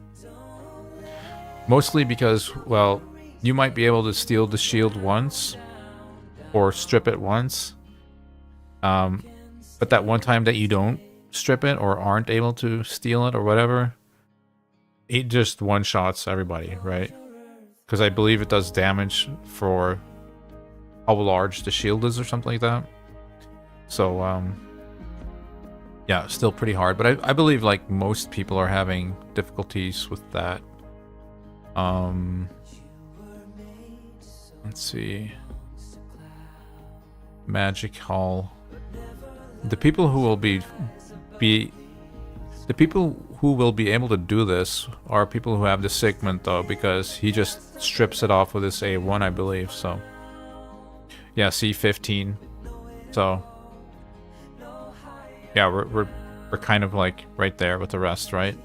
Mostly because, well, you might be able to steal the shield once or strip it once. But that one time that you don't strip it or aren't able to steal it or whatever, it just one-shots everybody, right? Because I believe it does damage for how large the shield is or something like that. So, yeah, still pretty hard. But I believe, like, most people are having difficulties with that. Let's see. Magic Hall. The people who will be able to do this are people who have the Sigmund, though, because he just strips it off with his A1, I believe. So, yeah, C15. So, yeah, we're kind of like right there with the rest, right?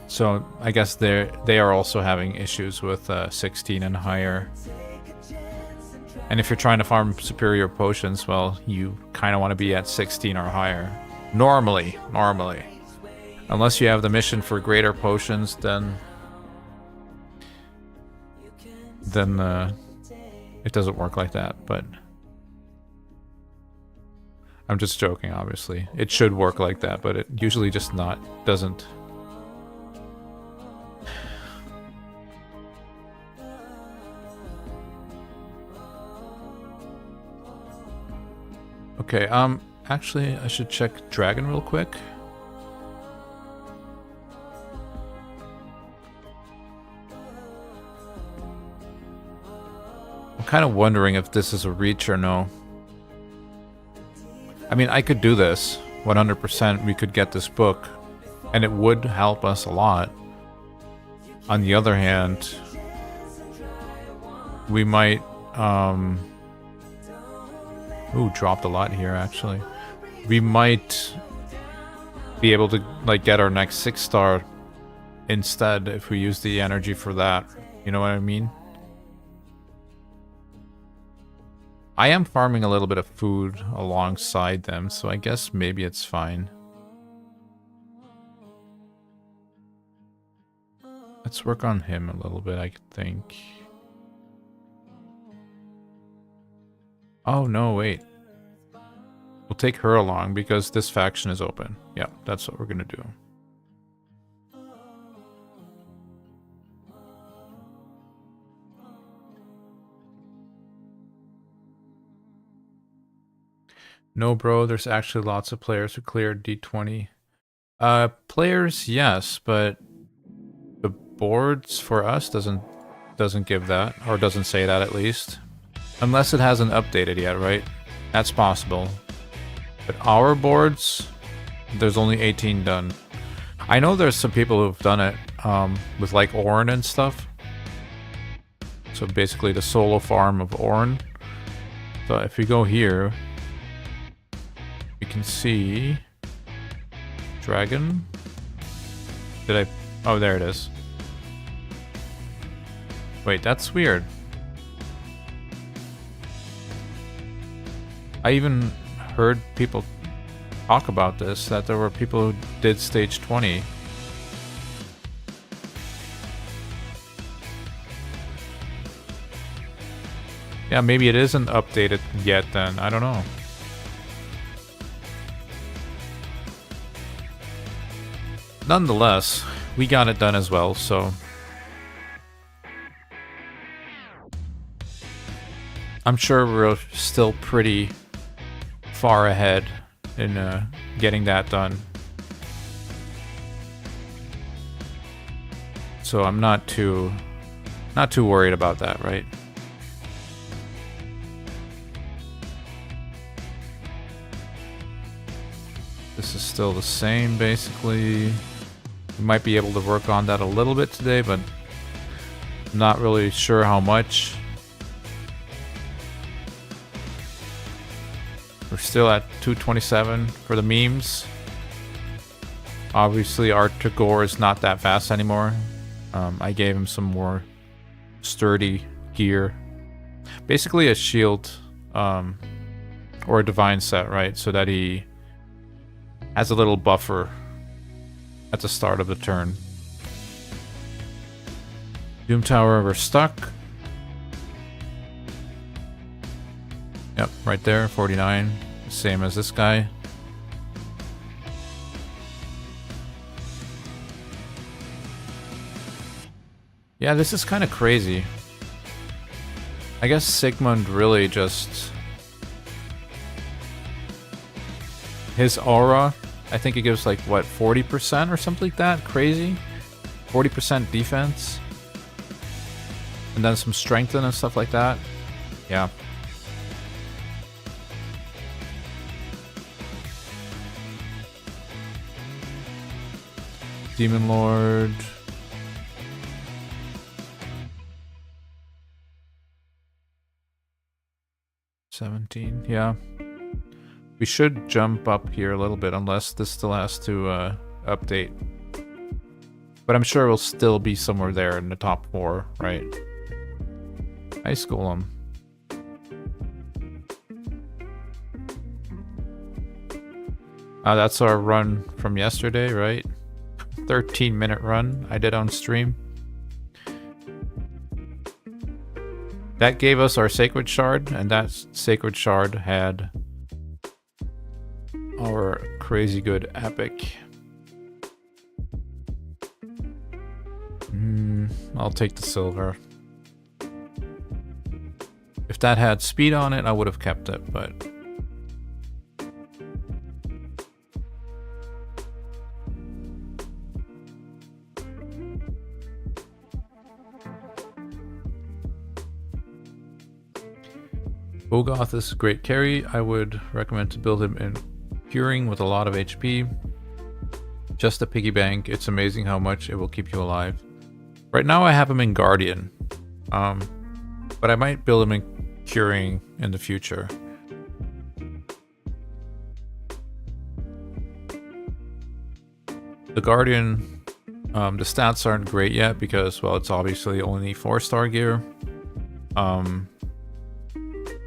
So I guess they are also having issues with 16 and higher. And if you're trying to farm superior potions, well, you kind of want to be at 16 or higher. Normally. Unless you have the mission for greater potions, then it doesn't work like that, but I'm just joking, obviously. It should work like that, but it usually just doesn't. Okay, actually, I should check Dragon real quick. I'm kind of wondering if this is a reach or no. I mean, I could do this 100%. We could get this book, and it would help us a lot. On the other hand, we might, ooh, dropped a lot here, actually. We might be able to, like, get our next 6-star instead if we use the energy for that. You know what I mean? I am farming a little bit of food alongside them, so I guess maybe it's fine. Let's work on him a little bit, I think. Oh, no, wait. We'll take her along because this faction is open. Yeah, that's what we're gonna do. No, bro, there's actually lots of players who cleared D20 Players, yes, but the boards for us doesn't give that, or doesn't say that at least. Unless it hasn't updated yet, right? That's possible. But our boards, there's only 18 done. I know there's some people who've done it with like Ornn and stuff. So basically the solo farm of Ornn. So if we go here, you can see Dragon. Did I? Oh, there it is. Wait, that's weird. I even heard people talk about this, that there were people who did stage 20. Yeah, maybe it isn't updated yet then. I don't know. Nonetheless, we got it done as well, so... I'm sure we're still pretty far ahead in getting that done. So I'm not too worried about that, right? This is still the same, basically. We might be able to work on that a little bit today, but not really sure how much. We're still at 227 for the memes. Obviously, our Tagore is not that fast anymore. I gave him some more sturdy gear. Basically a shield or a divine set, right? So that he has a little buffer at the start of the turn. Doom Tower, we're stuck. Yep, right there, 49. Same as this guy. Yeah, this is kind of crazy. I guess Sigmund really just... His aura, I think it gives like, what, 40% or something like that? Crazy? 40% defense? And then some strengthen and stuff like that? Yeah. Demon Lord. $17, yeah. We should jump up here a little bit, unless this still has to update. But I'm sure we'll still be somewhere there in the top 4, right? Ice Golem. That's our run from yesterday, right? 13-minute run I did on stream. That gave us our Sacred Shard, and that Sacred Shard had our crazy good epic. I'll take the silver. If that had speed on it, I would have kept it, but... Bogoth is a great carry. I would recommend to build him in Curing with a lot of HP. Just a piggy bank. It's amazing how much it will keep you alive. Right now I have him in Guardian. But I might build him in Curing in the future. The Guardian, the stats aren't great yet because, well, it's obviously only 4-star gear.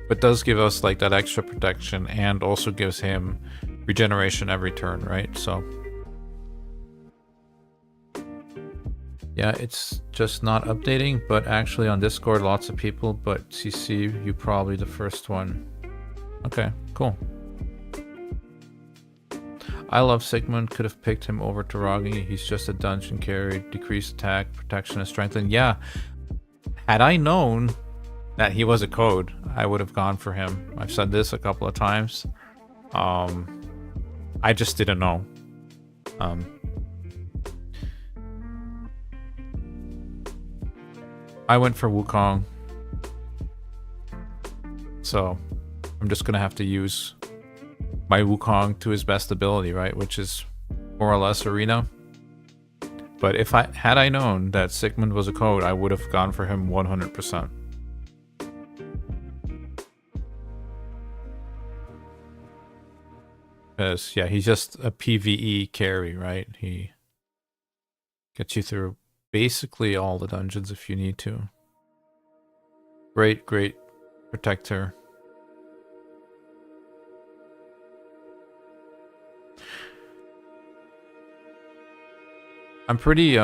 But does give us like that extra protection and also gives him regeneration every turn, right? So yeah, it's just not updating, but actually on Discord lots of people, but CC, you probably the first one. Okay, cool. I love Sigmund, could have picked him over Taragi. He's just a dungeon carry, decreased attack, protection and strengthen. Yeah, had I known that he was a code, I would have gone for him. I've said this a couple of times. I just didn't know. I went for Wukong, so I'm just gonna have to use my Wukong to his best ability, right? Which is more or less Arena. But if had I known that Sigmund was a code, I would have gone for him 100%. Because, yeah, he's just a PvE carry, right? He gets you through basically all the dungeons if you need to. Great, great protector. I'm pretty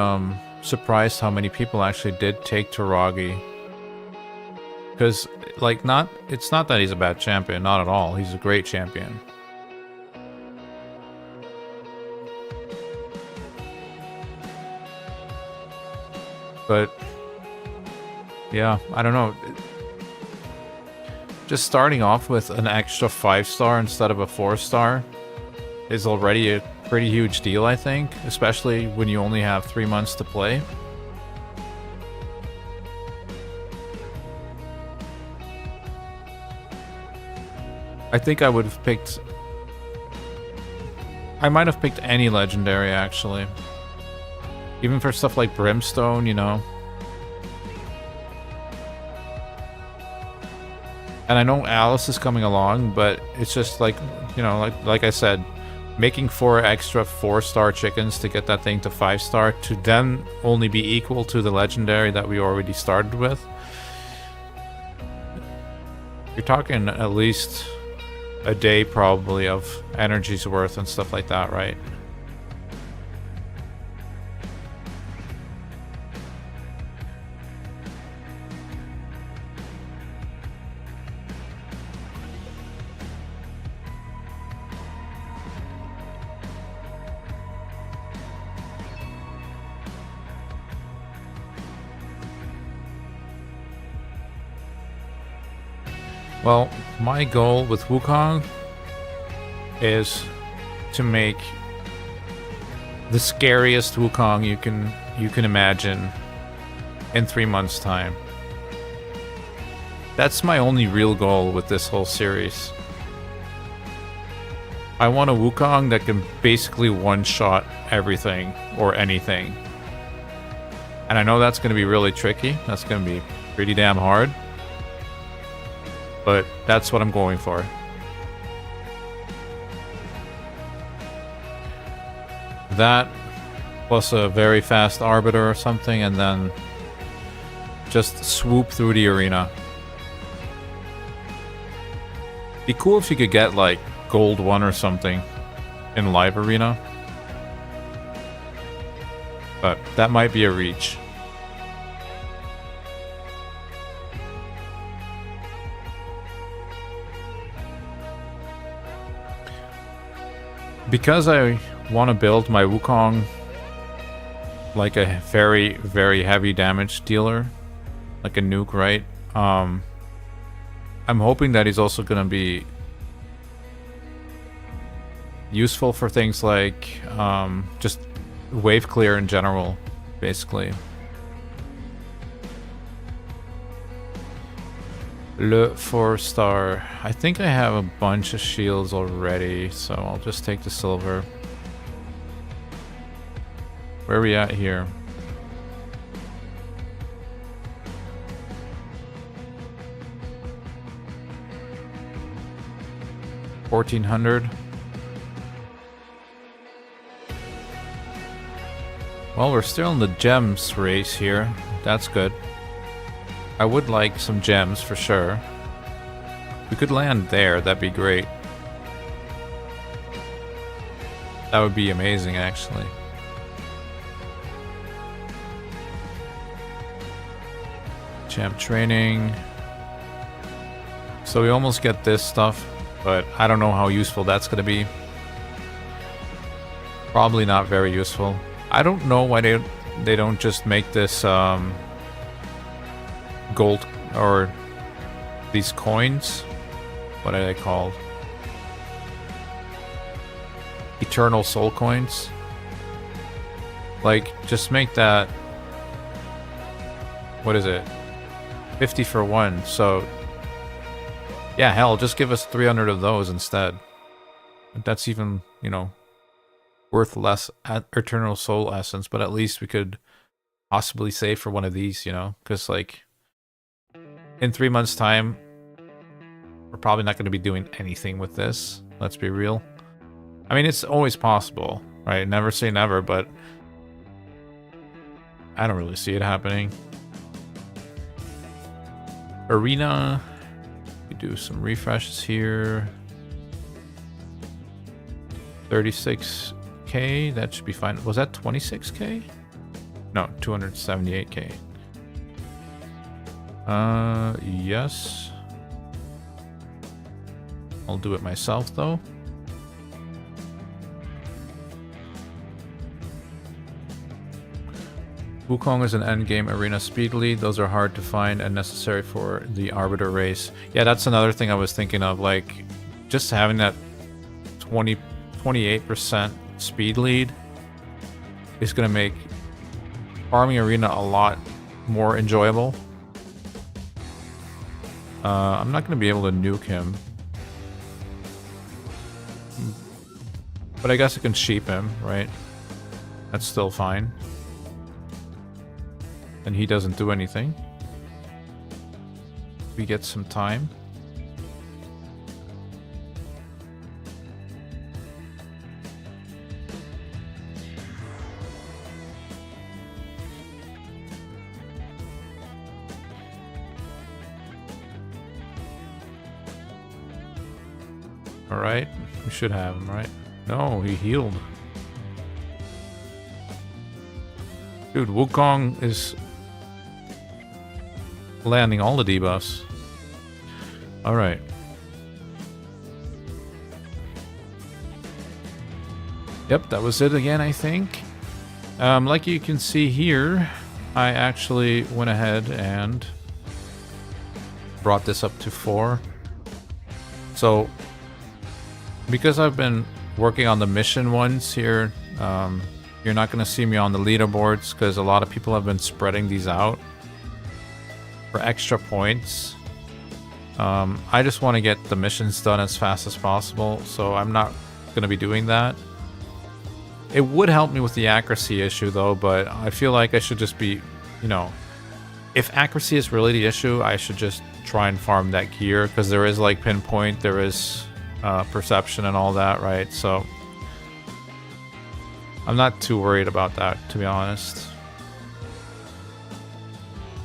surprised how many people actually did take Taragi. Because, like, it's not that he's a bad champion, not at all. He's a great champion. But, yeah, I don't know. Just starting off with an extra 5-star instead of a 4-star is already a pretty huge deal, I think. Especially when you only have 3 months to play. I think I would have picked... I might have picked any legendary, actually. Even for stuff like Brimstone, you know. And I know Alice is coming along, but it's just like, you know, like I said, making 4 extra 4-star chickens to get that thing to 5-star to then only be equal to the legendary that we already started with. You're talking at least a day probably of energy's worth and stuff like that, right? Well, my goal with Wukong is to make the scariest Wukong you can imagine in 3 months' time. That's my only real goal with this whole series. I want a Wukong that can basically one-shot everything or anything. And I know that's going to be really tricky. That's going to be pretty damn hard. But that's what I'm going for. That plus a very fast Arbiter or something, and then just swoop through the arena. Be cool if you could get like Gold 1 or something in Live Arena. But that might be a reach. Because I want to build my Wukong like a very, very heavy damage dealer, like a nuke, right? I'm hoping that he's also going to be useful for things like just wave clear in general, basically. Le 4-star. I think I have a bunch of shields already, so I'll just take the silver. Where are we at here? $1,400. Well, we're still in the gems race here. That's good. I would like some gems for sure. If we could land there, that'd be great. That would be amazing, actually. Champ training. So we almost get this stuff, but I don't know how useful that's going to be. Probably not very useful. I don't know why they don't just make this gold or these coins. What are they called? Eternal soul coins. Like, just make that... What is it? 50 for 1, so... Yeah, hell, just give us 300 of those instead. That's even, you know, worth less Eternal Soul Essence, but at least we could possibly save for one of these, you know? Because, like, in 3 months' time, we're probably not going to be doing anything with this. Let's be real. I mean, it's always possible, right? Never say never, but I don't really see it happening. Arena. We do some refreshes here. 36k. That should be fine. Was that 26k? No, 278k. Yes. I'll do it myself though. Wukong is an endgame arena speed lead. Those are hard to find and necessary for the Arbiter race. Yeah, that's another thing I was thinking of. Like, just having that 28% speed lead is going to make farming arena a lot more enjoyable. I'm not going to be able to nuke him. But I guess I can sheep him, right? That's still fine. And he doesn't do anything. We get some time. All right, we should have him, right? No, he healed. Dude, Wukong is landing all the debuffs. Alright. Yep, that was it again, I think. Like you can see here, I actually went ahead and brought this up to 4. So, because I've been working on the mission ones here, you're not going to see me on the leaderboards because a lot of people have been spreading these out for extra points. I just want to get the missions done as fast as possible, so I'm not going to be doing that. It would help me with the accuracy issue though, but I feel like I should just be, you know, if accuracy is really the issue, I should just try and farm that gear because there is like pinpoint, there is perception and all that, right? So I'm not too worried about that, to be honest.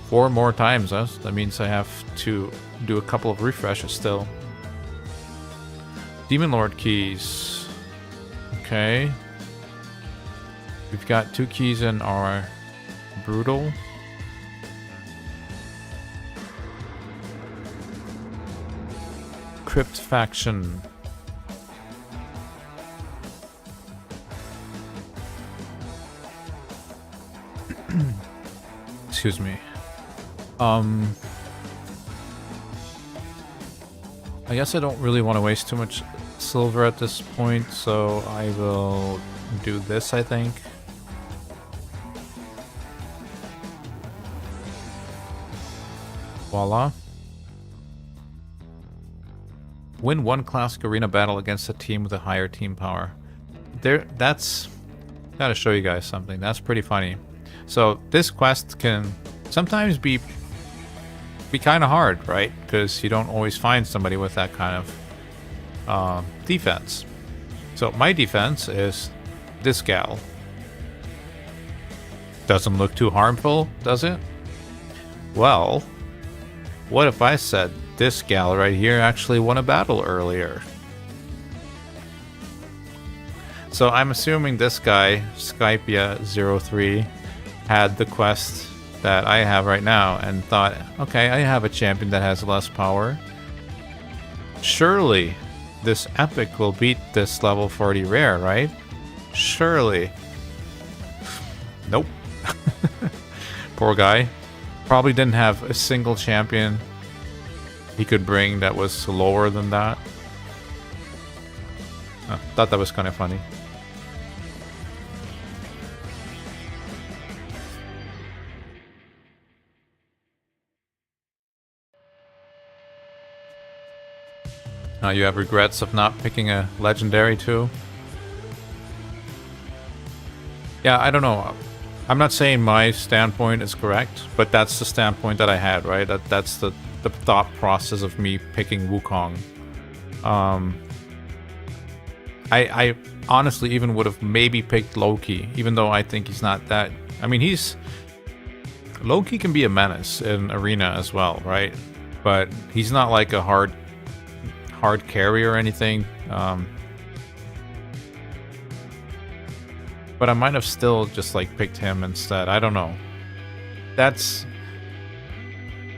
4 more times, huh? That means I have to do a couple of refreshes still. Demon Lord keys. Okay. We've got 2 keys in our Brutal. Crypt Faction. Excuse me. I guess I don't really want to waste too much silver at this point, so I will do this, I think. Voila. Win 1 classic arena battle against a team with a higher team power. That's... Gotta show you guys something. That's pretty funny. So this quest can sometimes be kind of hard, right? Because you don't always find somebody with that kind of defense. So my defense is this gal. Doesn't look too harmful, does it? Well, what if I said this gal right here actually won a battle earlier? So I'm assuming this guy, Skypia03, had the quest that I have right now and thought, okay, I have a champion that has less power. Surely this epic will beat this level 40 rare, right? Surely. Nope. Poor guy. Probably didn't have a single champion he could bring that was lower than that. Thought that was kind of funny. You have regrets of not picking a legendary too? Yeah, I don't know. I'm not saying my standpoint is correct, but that's the standpoint that I had, right? That's the thought process of me picking Wukong. I honestly even would have maybe picked Loki, even though I think he's not that. I mean, Loki can be a menace in Arena as well, right? But he's not like a hard carry or anything. But I might have still just like picked him instead. I don't know.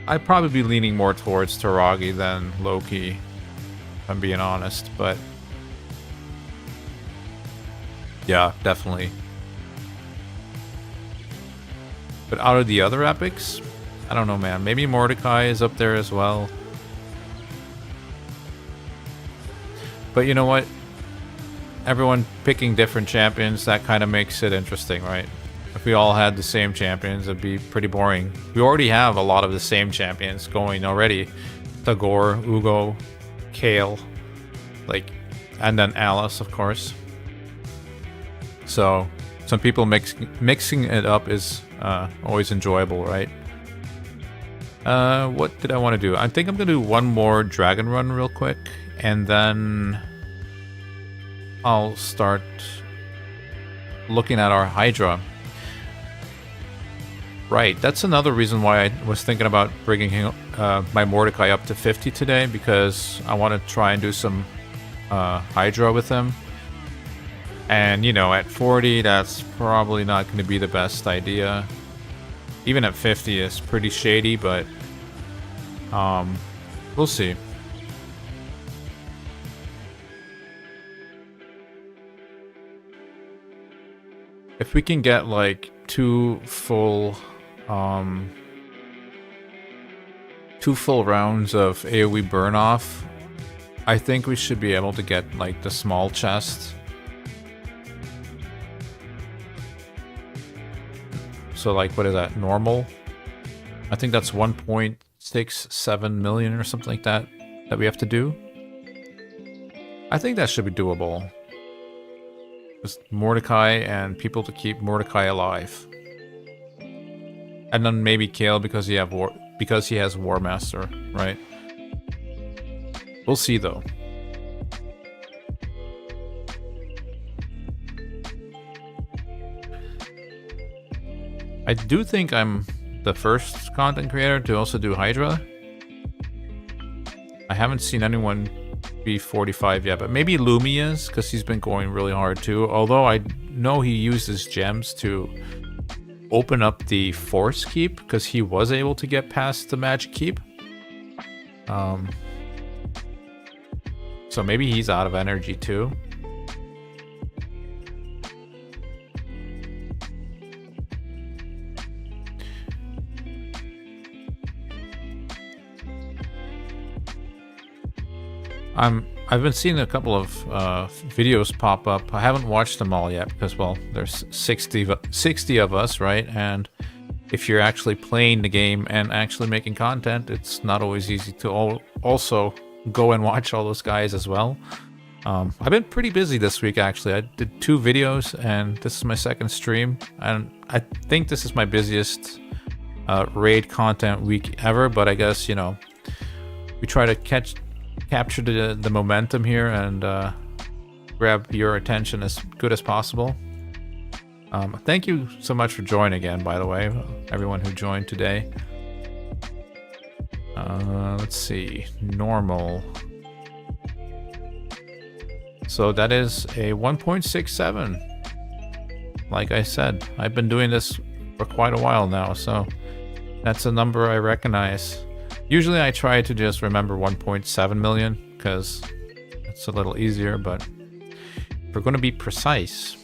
I'd probably be leaning more towards Taragi than Loki, if I'm being honest. But yeah, definitely. But out of the other epics, I don't know, man. Maybe Mordecai is up there as well. But you know what? Everyone picking different champions, that kind of makes it interesting, right? If we all had the same champions, it'd be pretty boring. We already have a lot of the same champions going already. Tagore, Ugo, Kale, and then Alice, of course. So, some people mixing it up is always enjoyable, right? What did I want to do? I think I'm going to do one more Dragon Run real quick, and then I'll start looking at our Hydra. Right, that's another reason why I was thinking about bringing my Mordecai up to 50 today, because I want to try and do some Hydra with him. And, you know, at 40, that's probably not going to be the best idea. Even at 50 is pretty shady, but we'll see. If we can get like two full rounds of AoE burn off, I think we should be able to get like the small chest. So like, what is that, normal? I think that's 1.67 million or something like that we have to do. I think that should be doable. Just Mordecai and people to keep Mordecai alive. And then maybe Kale because he has War Master, right? We'll see though. I do think I'm the first content creator to also do Hydra. I haven't seen anyone be 45 yet, but maybe Lumi is, because he's been going really hard too. Although I know he uses gems to open up the Force Keep, because he was able to get past the Magic Keep. So maybe he's out of energy too. I've been seeing a couple of videos pop up. I haven't watched them all yet because, well, there's 60 of us, right? And if you're actually playing the game and actually making content, it's not always easy to also go and watch all those guys as well. I've been pretty busy this week, actually. I did 2 videos, and this is my second stream. And I think this is my busiest raid content week ever, but I guess, you know, we try to capture the momentum here and grab your attention as good as possible. Thank you so much for joining again, by the way, everyone who joined today. Let's see, normal. So that is a 1.67. Like I said, I've been doing this for quite a while now, so that's a number I recognize. Usually I try to just remember 1.7 million because it's a little easier, but we're going to be precise.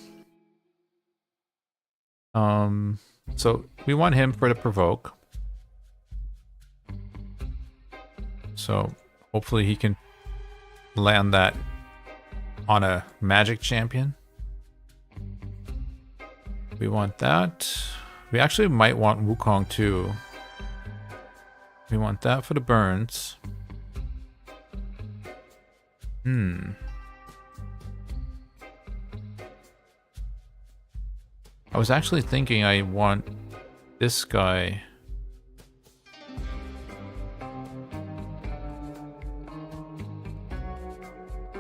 So we want him for the provoke. So hopefully he can land that on a magic champion. We want that. We actually might want Wukong too. We want that for the burns. I was actually thinking I want this guy.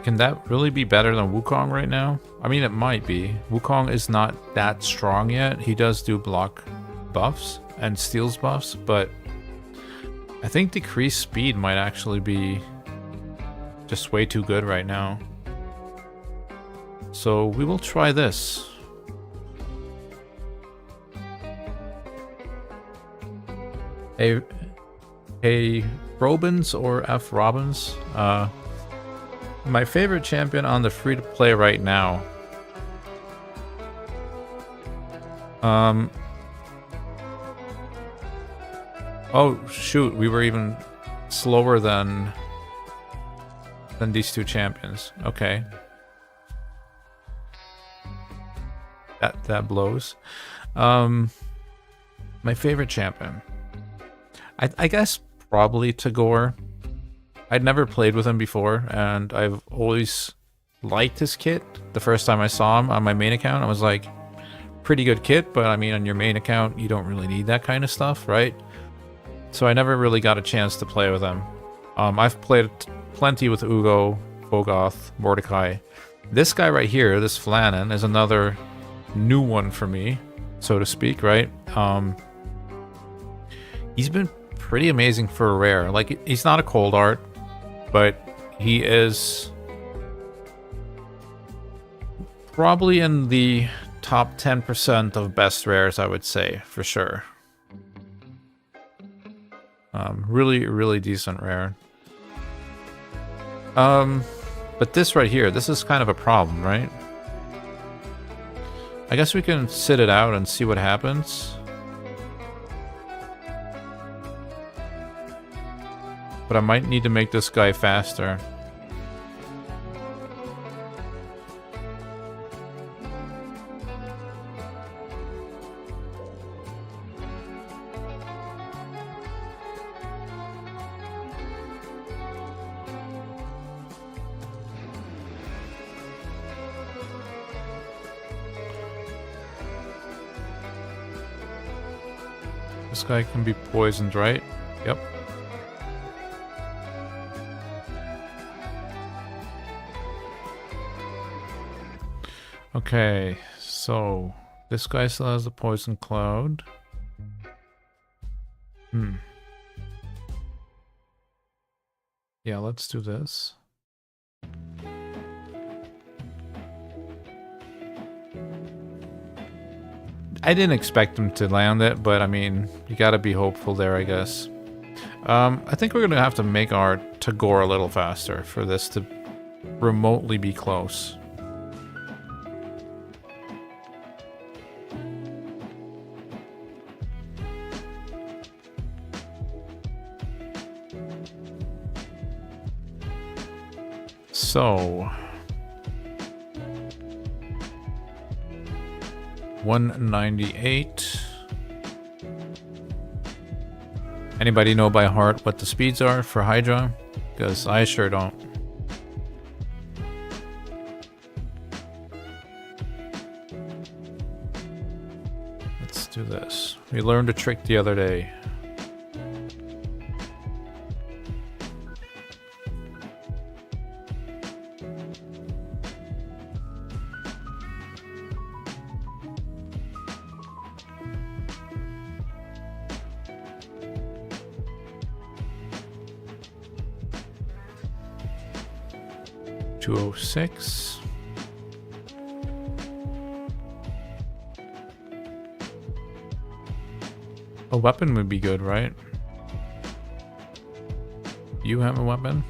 Can that really be better than Wukong right now? I mean, it might be. Wukong is not that strong yet. He does do block buffs and steals buffs, but I think decreased speed might actually be just way too good right now. So we will try this. Hey, Robins or F. Robins? My favorite champion on the free-to-play right now. Oh shoot, we were even slower than these two champions. Okay. That blows. My favorite champion. I guess probably Tagore. I'd never played with him before, and I've always liked his kit. The first time I saw him on my main account, I was like, pretty good kit, but I mean, on your main account, you don't really need that kind of stuff, right? So I never really got a chance to play with him. I've played plenty with Ugo, Fogoth, Mordecai. This guy right here, this Flannan, is another new one for me, so to speak, right? He's been pretty amazing for a rare. Like, he's not a cold art, but he is probably in the top 10% of best rares, I would say, for sure. Really, really decent rare. But this right here, this is kind of a problem, right? I guess we can sit it out and see what happens. But I might need to make this guy faster. This guy can be poisoned, right? Yep. Okay, so this guy still has the poison cloud. Yeah, let's do this. I didn't expect him to land it, but I mean, you gotta be hopeful there, I guess. I think we're gonna have to make our Tagore a little faster for this to remotely be close. So 198. Anybody know by heart what the speeds are for Hydra? Because I sure don't. Let's do this. We learned a trick the other day. $206. A weapon would be good, right? You have a weapon?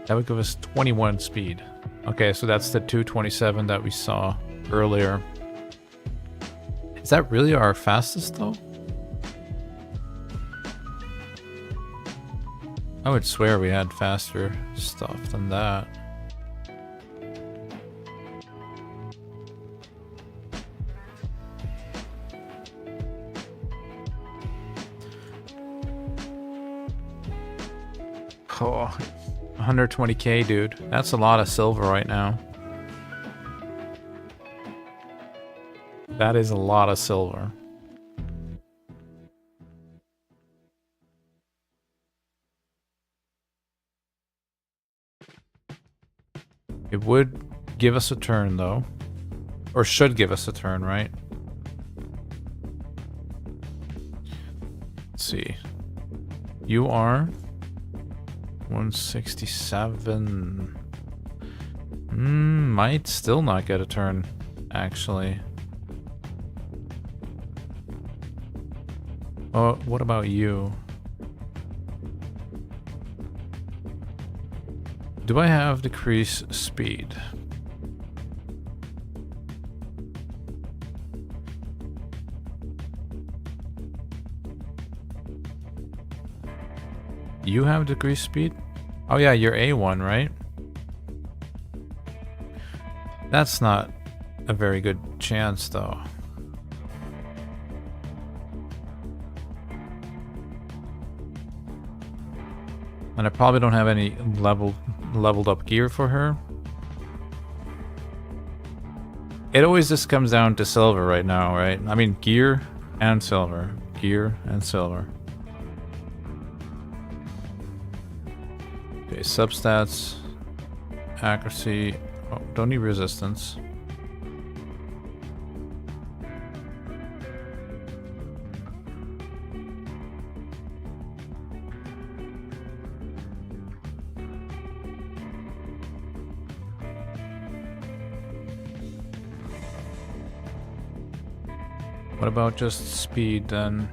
That would give us 21 speed. Okay, so that's the 227 that we saw earlier. Is that really our fastest, though? I would swear we had faster stuff than that. Oh, 120k, dude. That's a lot of silver right now. That is a lot of silver. It would give us a turn, though. Or should give us a turn, right? Let's see. You are 167. Might still not get a turn, actually. Oh, what about you? Do I have decrease speed? You have decrease speed? Oh yeah, you're A1, right? That's not a very good chance, though. And I probably don't have any leveled up gear for her. It always just comes down to silver right now, right? I mean, gear and silver. Gear and silver. Okay, substats. Accuracy. Oh, don't need resistance. What about just speed then?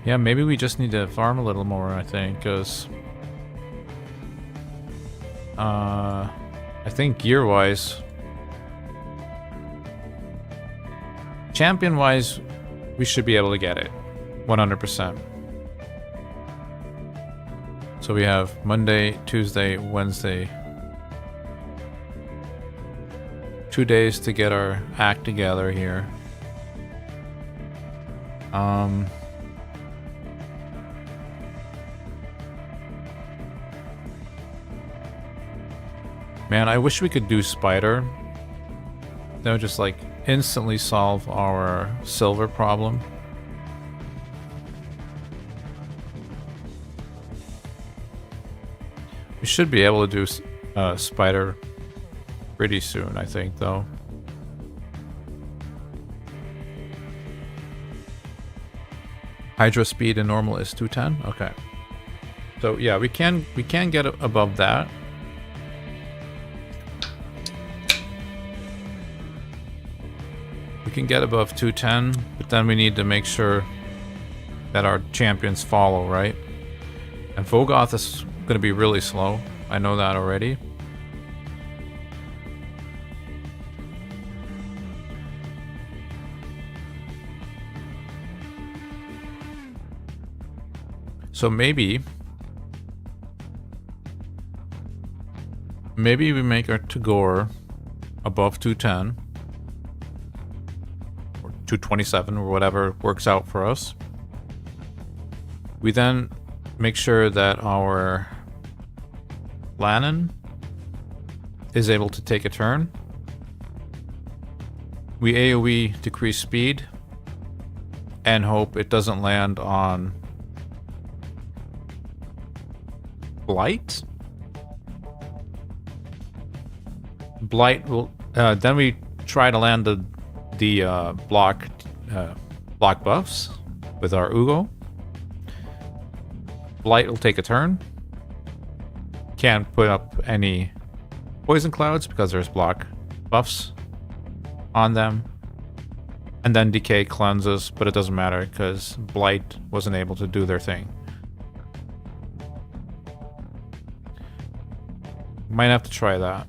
Yeah, maybe we just need to farm a little more, I think, because I think gear-wise, champion-wise, we should be able to get it 100%. So we have Monday, Tuesday, Wednesday. 2 days to get our act together here. Man, I wish we could do Spider. That would just like instantly solve our silver problem. We should be able to do Spider pretty soon, I think, though. Hydra speed and normal is 210. Okay. So yeah, we can get above that. We can get above 210, but then we need to make sure that our champions follow, right? And Vogoth is going to be really slow. I know that already. So maybe we make our Tagore above 210 or 227 or whatever works out for us. We then make sure that our Lannon is able to take a turn. We AoE decrease speed and hope it doesn't land on Blight. Blight will then we try to land the block buffs with our Ugo. Blight will take a turn. Can't put up any poison clouds because there's block buffs on them. And then Decay cleanses, but it doesn't matter because Blight wasn't able to do their thing. Might have to try that.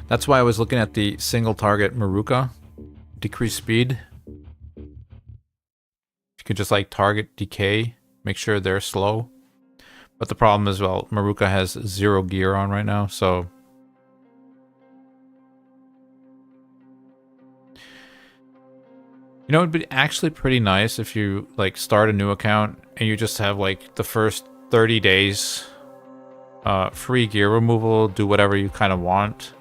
That's why I was looking at the single target Maruka. Decrease speed. You could just like target Decay make sure they're slow. But the problem is, well, Maruka has 0 gear on right now, so... You know, it'd be actually pretty nice if you, like, start a new account and you just have, like, the first 30 days free gear removal, do whatever you kind of want.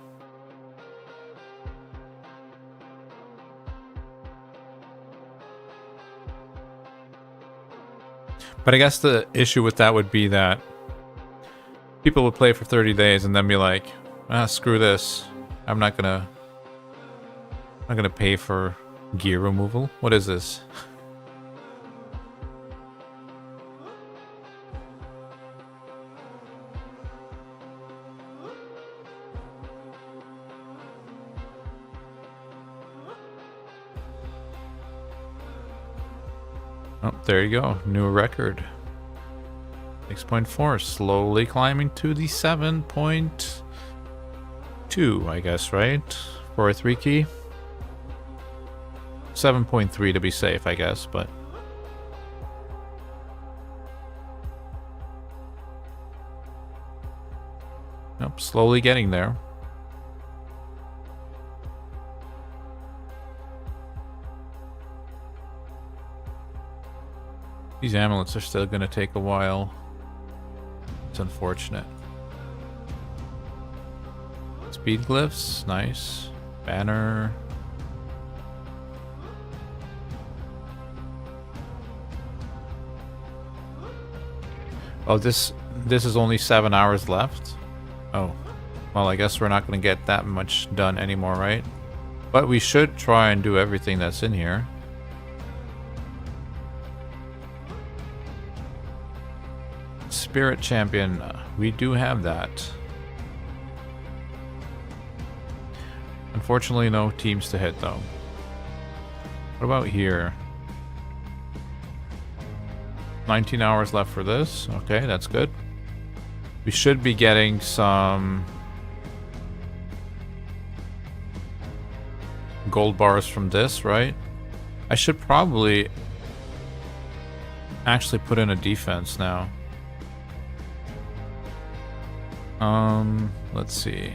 But I guess the issue with that would be that people would play for 30 days and then be like, ah, screw this. I'm not gonna pay for gear removal. What is this? Oh, there you go. New record. 6.4. Slowly climbing to the 7.2, I guess, right? For a 3 key. 7.3 to be safe, I guess, but... Nope, slowly getting there. These amulets are still going to take a while. It's unfortunate. Speed glyphs, nice. Banner. Oh, this is only 7 hours left? Oh. Well, I guess we're not going to get that much done anymore, right? But we should try and do everything that's in here. Spirit Champion, we do have that. Unfortunately, no teams to hit, though. What about here? 19 hours left for this. Okay, that's good. We should be getting some gold bars from this, right? I should probably actually put in a defense now. Let's see.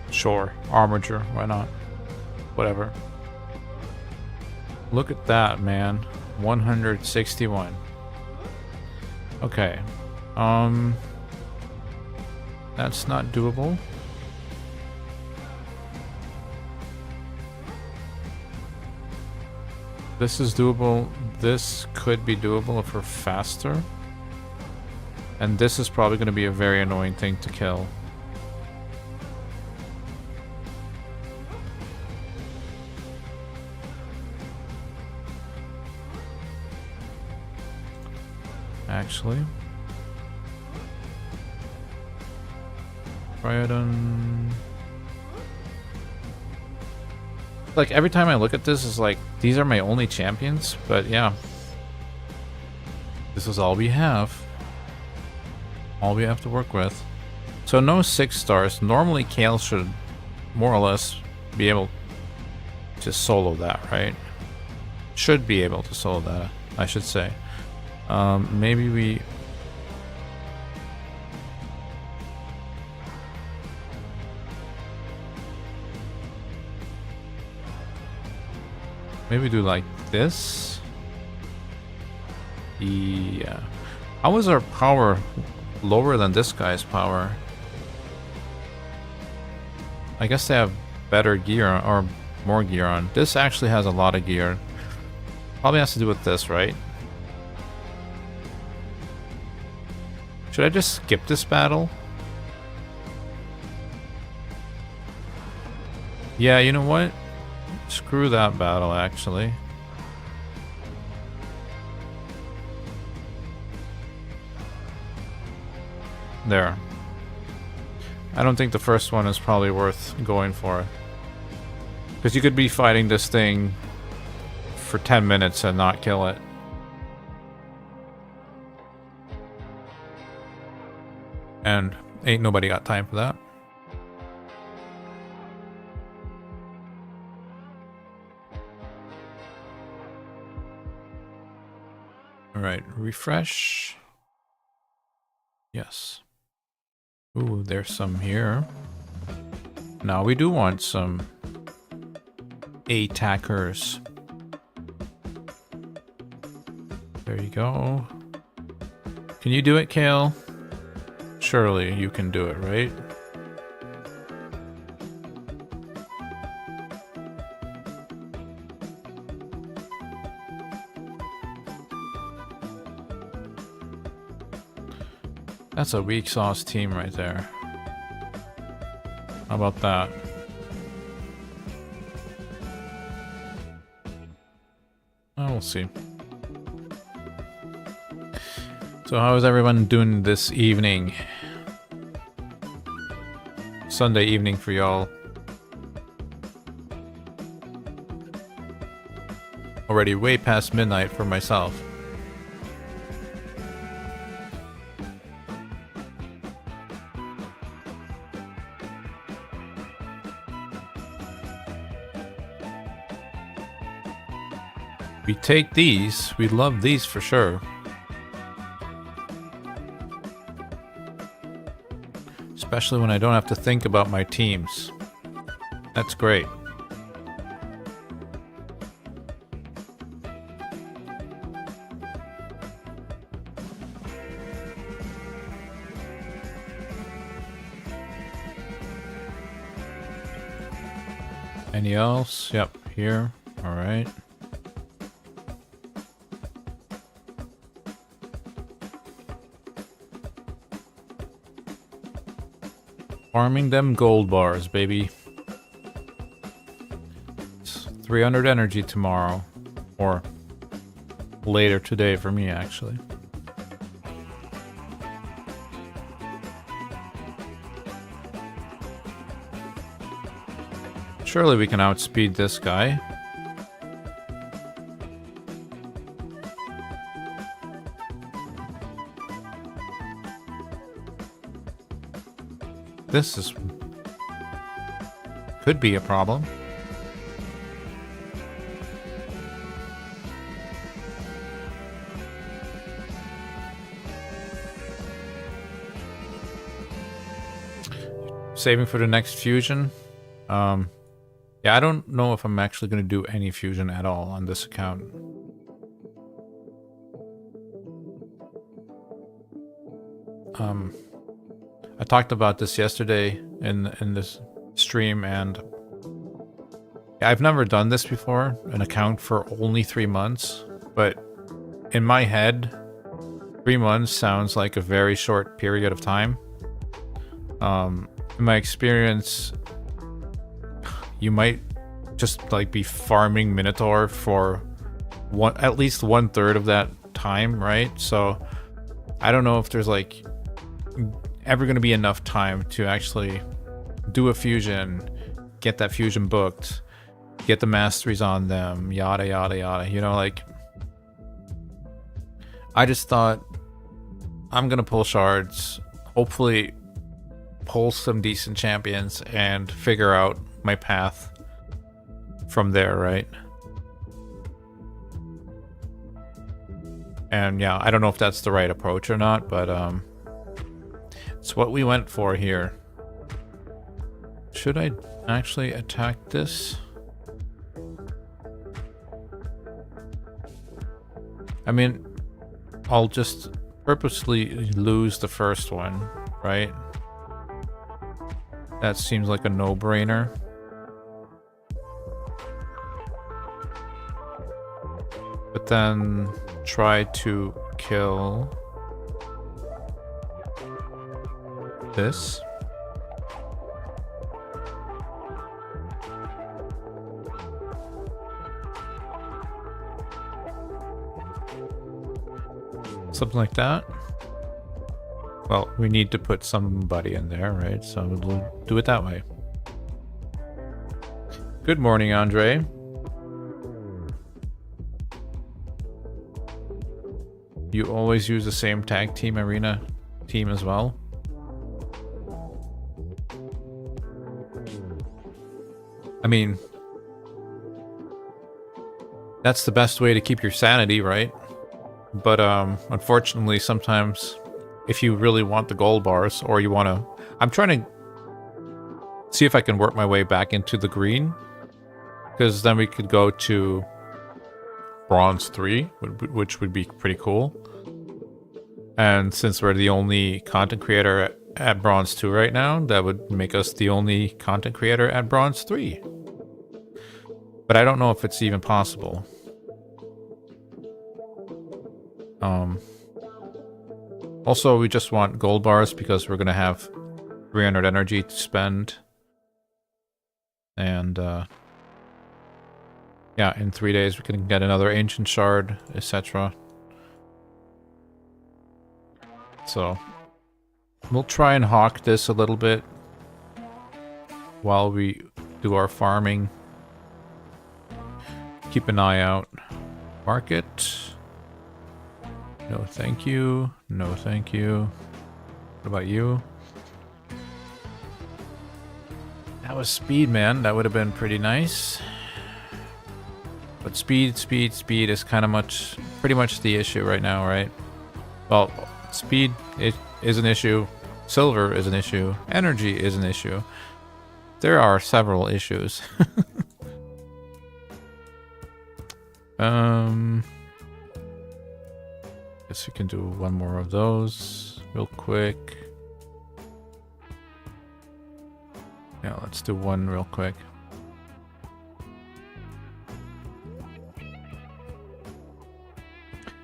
Sure, armature, why not? Whatever. Look at that, man. 161. Okay. That's not doable. This is doable. This could be doable if we're faster. And this is probably going to be a very annoying thing to kill. Actually, Triodon. Like every time I look at this, is like these are my only champions. But yeah, this is all we have. All we have to work with. So no 6 stars. Normally, Kale should more or less be able to solo that, right? Should be able to solo that, I should say. Maybe we... Maybe do like this? Yeah. How is our power lower than this guy's power? I guess they have better gear or more gear on. This actually has a lot of gear. Probably has to do with this, right? Should I just skip this battle? Yeah, you know what? Screw that battle, actually. there. I don't think the first one is probably worth going for. Because you could be fighting this thing for 10 minutes and not kill it. And ain't nobody got time for that. Alright, refresh. Yes. Ooh, there's some here. Now we do want some attackers. There you go. Can you do it, Kale? Surely you can do it, right? That's a weak sauce team right there. How about that? Oh, we'll see. So how is everyone doing this evening? Sunday evening for y'all. Already way past midnight for myself. We take these. We love these for sure. Especially when I don't have to think about my teams. That's great. Any else? Yep, here. All right. Farming them gold bars, baby. It's 300 energy tomorrow. Or later today for me, actually. Surely we can outspeed this guy. This is... could be a problem. Saving for the next fusion. Yeah, I don't know if I'm actually going to do any fusion at all on this account. I talked about this yesterday in this stream, and I've never done this before, an account for only 3 months, but in my head, 3 months sounds like a very short period of time. In my experience, you might just like be farming Minotaur for at least 1/3 of that time, right? So I don't know if there's like ever going to be enough time to actually do a fusion, get that fusion booked, get the masteries on them, yada yada yada. You know, like, I just thought I'm gonna pull shards, hopefully pull some decent champions, and figure out my path from there, right? And yeah, I don't know if that's the right approach or not, but it's what we went for here. Should I actually attack this? I mean, I'll just purposely lose the first one, right? That seems like a no-brainer. But then try to kill this. Something like that. Well, we need to put somebody in there, right? So we'll do it that way. Good morning, Andre. You always use the same tag team arena team as well? I mean, that's the best way to keep your sanity, right? But unfortunately, sometimes if you really want the gold bars, or you want to... I'm trying to see if I can work my way back into the green, because then we could go to bronze 3, which would be pretty cool. And since we're the only content creator at bronze 2 right now, that would make us the only content creator at bronze 3. But I don't know if it's even possible. Also, we just want gold bars because we're going to have 300 energy to spend. And, yeah, in 3 days we can get another ancient shard, etc. So, we'll try and hawk this a little bit while we do our farming. Keep an eye out. Market. No, thank you. No, thank you. What about you? That was speed, man. That would have been pretty nice. But speed is kind of pretty much the issue right now, right? Well, speed is an issue. Silver is an issue. Energy is an issue. There are several issues. Guess we can do one more of those real quick. Yeah, let's do one real quick.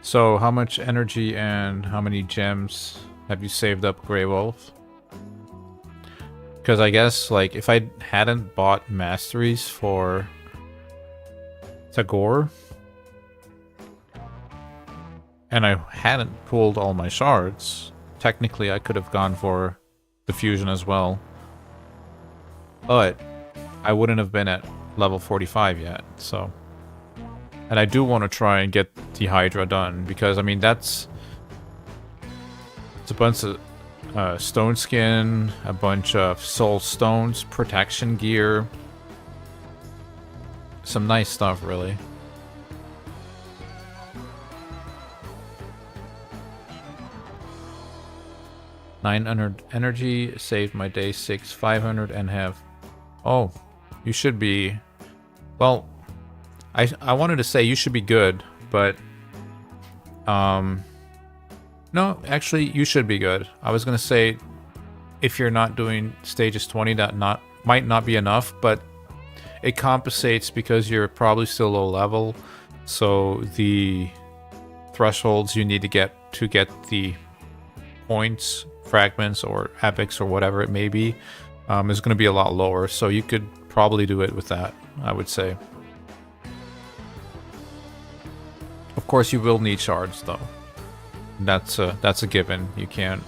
So, how much energy and how many gems have you saved up, Grey Wolf? Because I guess, like, if I hadn't bought masteries for Tagore, and I hadn't pulled all my shards, technically I could have gone for the fusion as well. But I wouldn't have been at level 45 yet, so... And I do want to try and get the Hydra done, because, I mean, it's a bunch of stone skin, a bunch of soul stones, protection gear. Some nice stuff, really. $900 energy, saved my day 6, 500, and have... Oh, you should be... Well, I wanted to say you should be good, but... No, actually, you should be good. I was going to say, if you're not doing stages 20, that might not be enough, but it compensates because you're probably still low level, so the thresholds you need to get the points, fragments, or epics, or whatever it may be, is going to be a lot lower, so you could probably do it with that, I would say. Of course, you will need shards, though. That's a given. You can't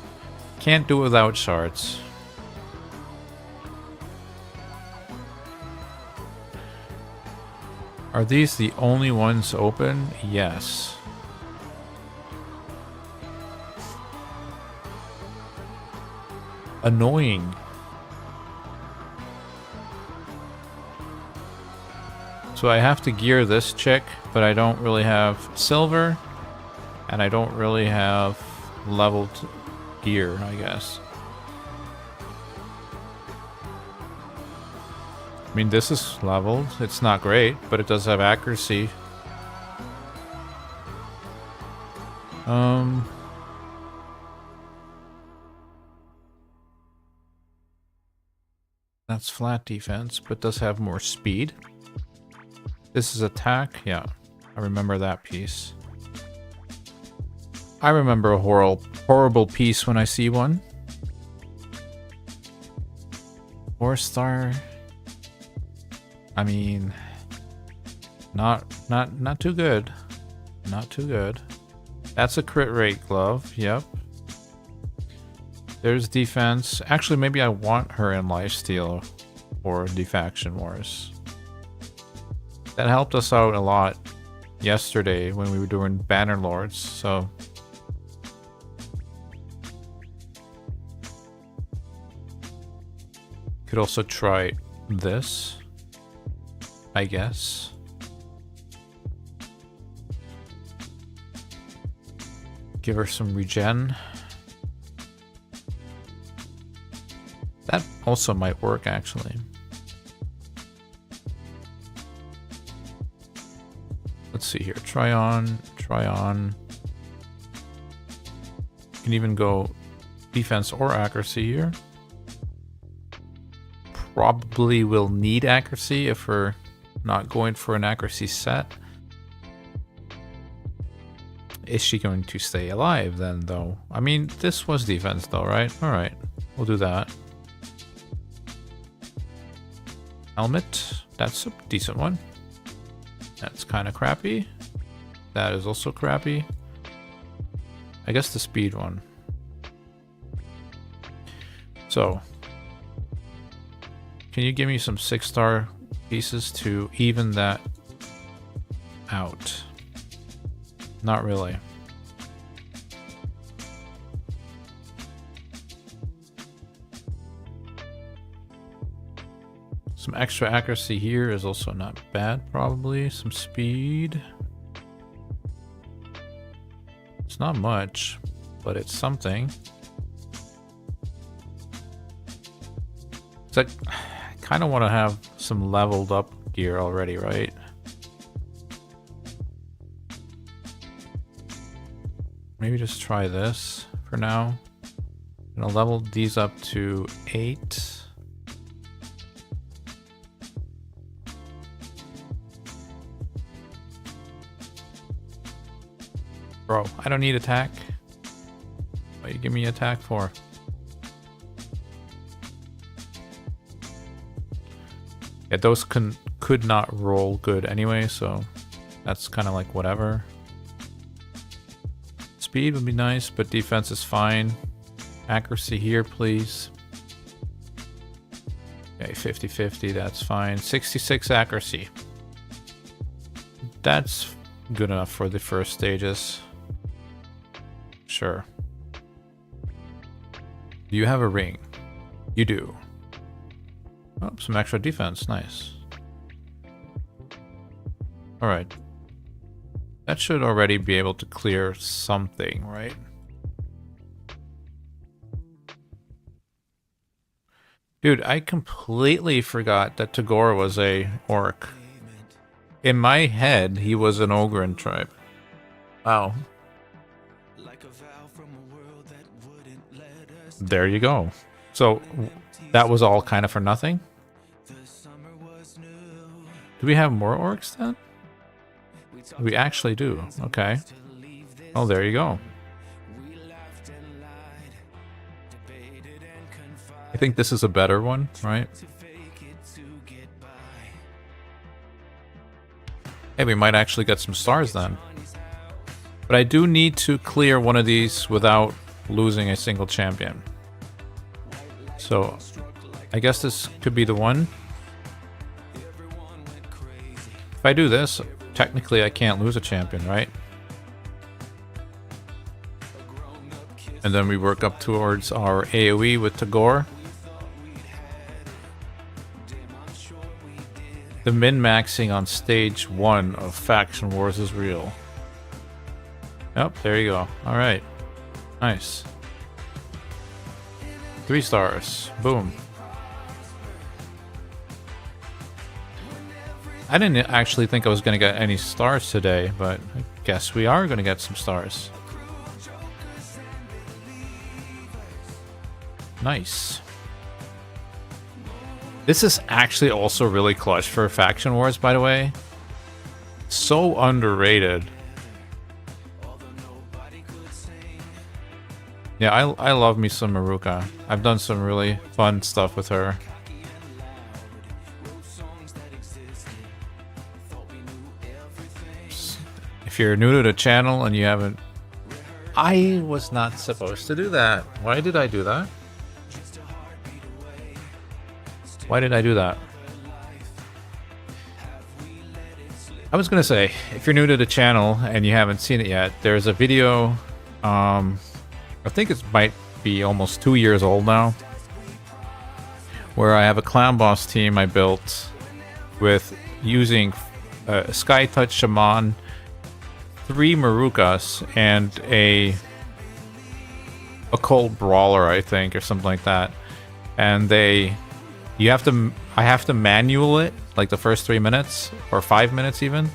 do it without shards. Are these the only ones open? Yes. Annoying. So I have to gear this chick, but I don't really have silver, and I don't really have leveled gear, I guess. I mean, this is leveled. It's not great, but it does have accuracy. That's flat defense, but does have more speed. This is attack. Yeah, I remember that piece. I remember a horrible piece when I see one. 4-star. I mean, not too good. Not too good. That's a crit rate glove. Yep. There's defense. Actually, maybe I want her in lifesteal or Defaction Wars. That helped us out a lot yesterday when we were doing Banner Lords, so... Could also try this, I guess. Give her some regen. That also might work, actually. Let's see here. Try on. You can even go defense or accuracy here. Probably will need accuracy if we're not going for an accuracy set. Is she going to stay alive then, though? I mean, this was defense, though, right? Alright, we'll do that. Helmet, that's a decent one. That's kind of crappy. That is also crappy. I guess the speed one. So, can you give me some 6-star pieces to even that out? Not really. Some extra accuracy here is also not bad, probably. Some speed. It's not much, but it's something. It's like, I kind of want to have some leveled up gear already, right? Maybe just try this for now. I'm gonna level these up to 8. Bro, I don't need attack. What you give me attack for? Yeah, those could not roll good anyway, so that's kind of like whatever. Speed would be nice, but defense is fine. Accuracy here, please. Okay, 50-50, that's fine. 66 accuracy. That's good enough for the first stages. Sure. Do you have a ring? You do. Oh, some extra defense, nice. Alright. That should already be able to clear something, right? Dude, I completely forgot that Tagore was a orc. In my head, he was an Ogren tribe. Wow. There you go. So, that was all kind of for nothing? Do we have more orcs then? We actually do. Okay. Oh, there you go. I think this is a better one, right? Hey, we might actually get some stars then. But I do need to clear one of these without losing a single champion. So, I guess this could be the one. If I do this, technically I can't lose a champion, right? And then we work up towards our AoE with Tagore. The min-maxing on stage 1 of Faction Wars is real. Yep, there you go. Alright. Nice. 3 stars. Boom. I didn't actually think I was going to get any stars today, but I guess we are going to get some stars. Nice. This is actually also really clutch for Faction Wars, by the way. So underrated. Yeah, I love me some Maruka. I've done some really fun stuff with her. If you're new to the channel and you haven't I was not supposed to do that. Why did I do that? Why did I do that? I was gonna say, if you're new to the channel and you haven't seen it yet, there's a video, I think it might be almost 2 years old now, where I have a clan boss team I built with using Sky Touch Shaman, 3 Marukas, and a Occult Brawler, I think, or something like that. And I have to manual it, like the first 3 minutes, or 5 minutes even.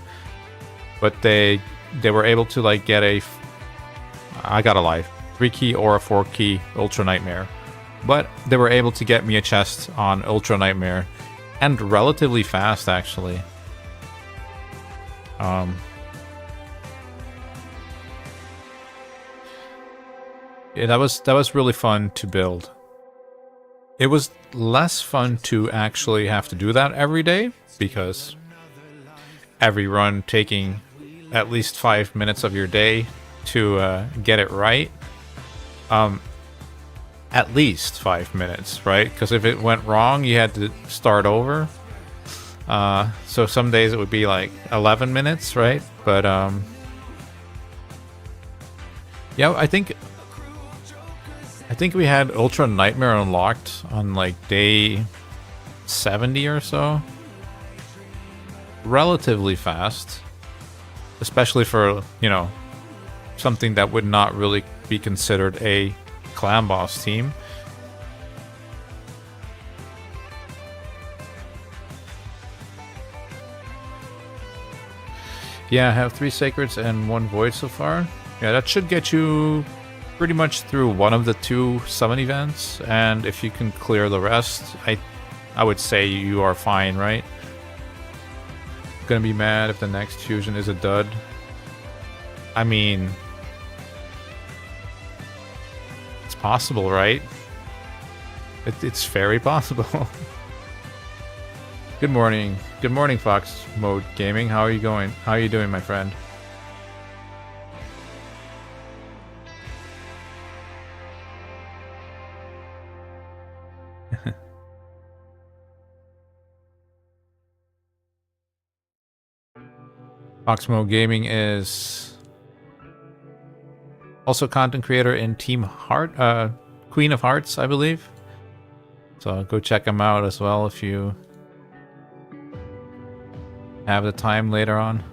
But they were able to like get I got a life, 3-key or a 4-key Ultra Nightmare. But they were able to get me a chest on Ultra Nightmare, and relatively fast actually. Yeah, that was really fun to build. It was less fun to actually have to do that every day, because every run taking at least 5 minutes of your day to get it right. At least 5 minutes, right? Because if it went wrong, you had to start over. So some days it would be like 11 minutes, right? But yeah, I think we had Ultra Nightmare unlocked on like day 70 or so. Relatively fast. Especially for, you know, something that would not really be considered a clan boss team. Yeah, I have 3 Sacreds and 1 Void so far. Yeah, that should get you pretty much through one of the 2 summon events, and if you can clear the rest, I would say you are fine, right? Gonna be mad if the next fusion is a dud. I mean, it's possible, right? It's very possible. Good morning. Good morning, Fox Mode Gaming. How are you going? How are you doing, my friend? Fox Mode Gaming is also content creator in Team Heart, Queen of Hearts, I believe. So go check him out as well if you have the time later on.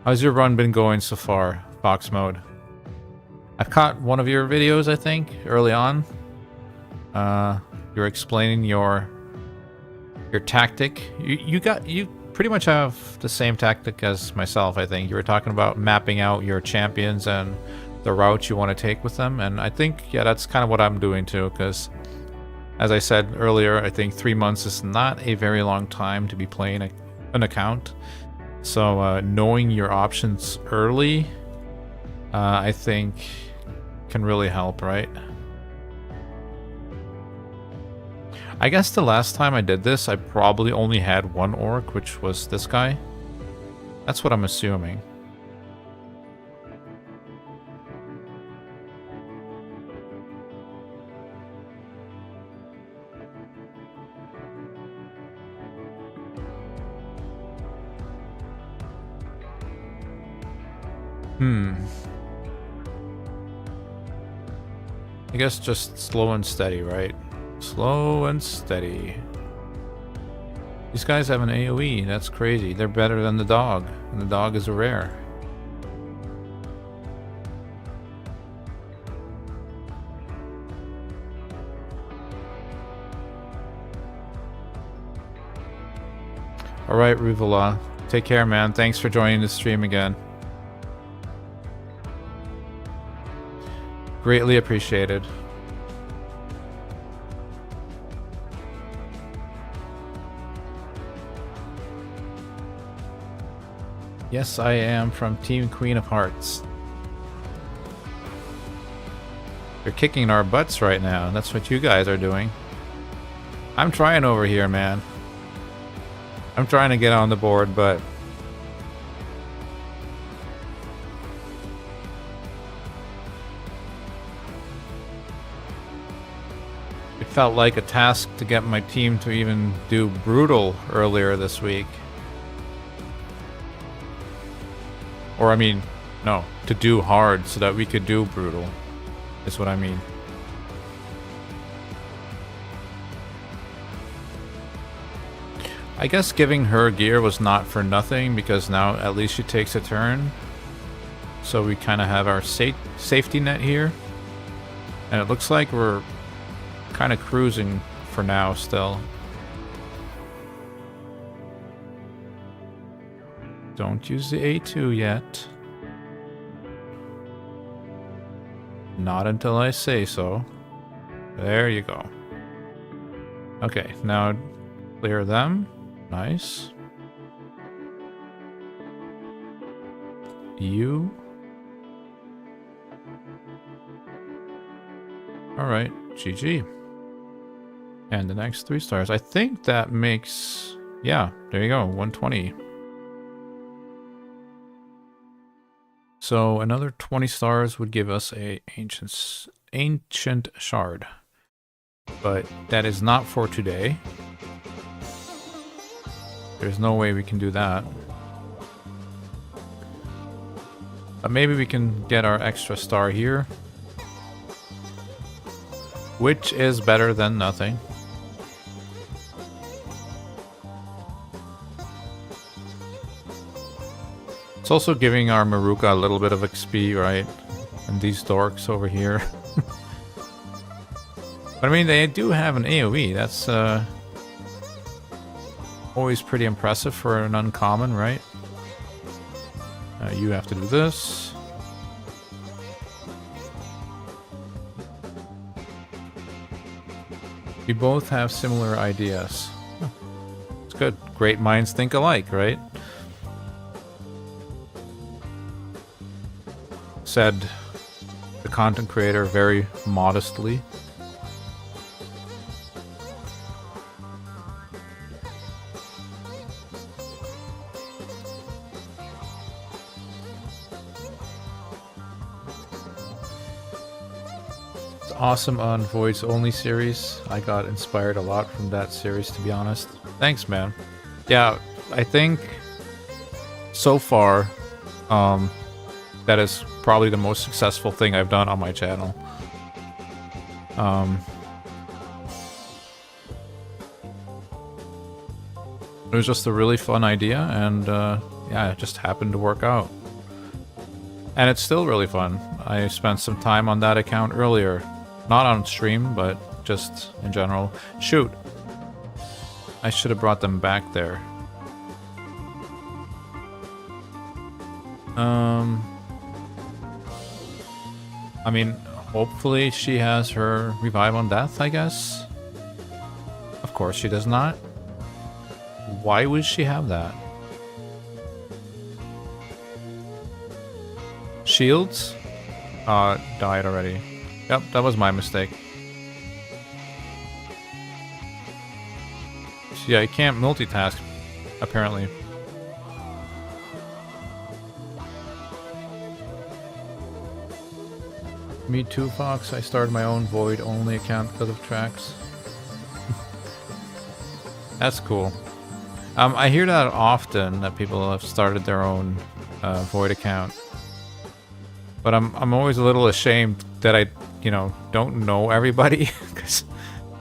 How's your run been going so far, Fox Mode? I've caught one of your videos, I think, early on. You're explaining your tactic. You pretty much have the same tactic as myself, I think. You were talking about mapping out your champions and the route you want to take with them, and I think, yeah, that's kind of what I'm doing too, because as I said earlier, I think 3 months is not a very long time to be playing an account. So knowing your options early, I think, can really help, right? I guess the last time I did this, I probably only had 1 orc, which was this guy. That's what I'm assuming. I guess just slow and steady, right? Slow and steady. These guys have an AoE, that's crazy. They're better than the dog, and the dog is a rare. Alright, Ruvula. Take care, man. Thanks for joining the stream again. Greatly appreciated. Yes, I am from Team Queen of Hearts. You're kicking our butts right now. That's what you guys are doing. I'm trying over here, man. I'm trying to get on the board, but felt like a task to get my team to even do brutal earlier this week. Or I mean, no, to do hard so that we could do brutal, is what I mean. I guess giving her gear was not for nothing, because now at least she takes a turn. So we kind of have our safety net here. And it looks like we're kind of cruising for now still. Don't use the A2 yet. Not until I say so. There you go. Okay, now clear them. Nice. You. Alright, GG. And the next 3 stars. I think that makes... Yeah, there you go, 120. So another 20 stars would give us a ancient shard. But that is not for today. There's no way we can do that. But maybe we can get our extra star here. Which is better than nothing. It's also giving our Maruka a little bit of XP, right? And these dorks over here. But I mean, they do have an AoE. That's always pretty impressive for an uncommon, right? You have to do this. We both have similar ideas. It's good. Great minds think alike, right? Said the content creator very modestly. Awesome on Voids Only series. I got inspired a lot from that series, to be honest. Thanks, man. Yeah, I think so far that is probably the most successful thing I've done on my channel. It was just a really fun idea, and yeah, it just happened to work out. And it's still really fun. I spent some time on that account earlier. Not on stream, but just in general. Shoot. I should have brought them back there. I mean, hopefully she has her Revive on Death, I guess. Of course she does not. Why would she have that? Shields? Died already. Yep, that was my mistake. So yeah, you can't multitask, apparently. Me too, Fox. I started my own Void only account because of tracks. That's cool. I hear that often, that people have started their own Void account. But I'm always a little ashamed that I, you know, don't know everybody. Because,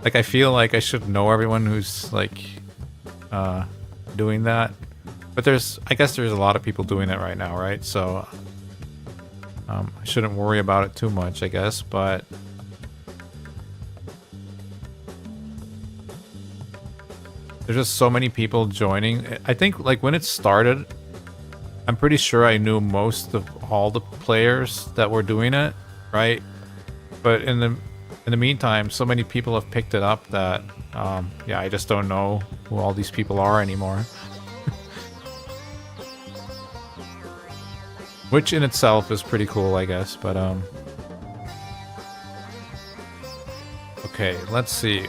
like, I feel like I should know everyone who's, like, doing that. But I guess there's a lot of people doing it right now, right? So, I shouldn't worry about it too much, I guess, but... There's just so many people joining. I think, like, when it started, I'm pretty sure I knew most of all the players that were doing it, right? But in the meantime, so many people have picked it up that, yeah, I just don't know who all these people are anymore. Which in itself is pretty cool, I guess, but, okay, let's see,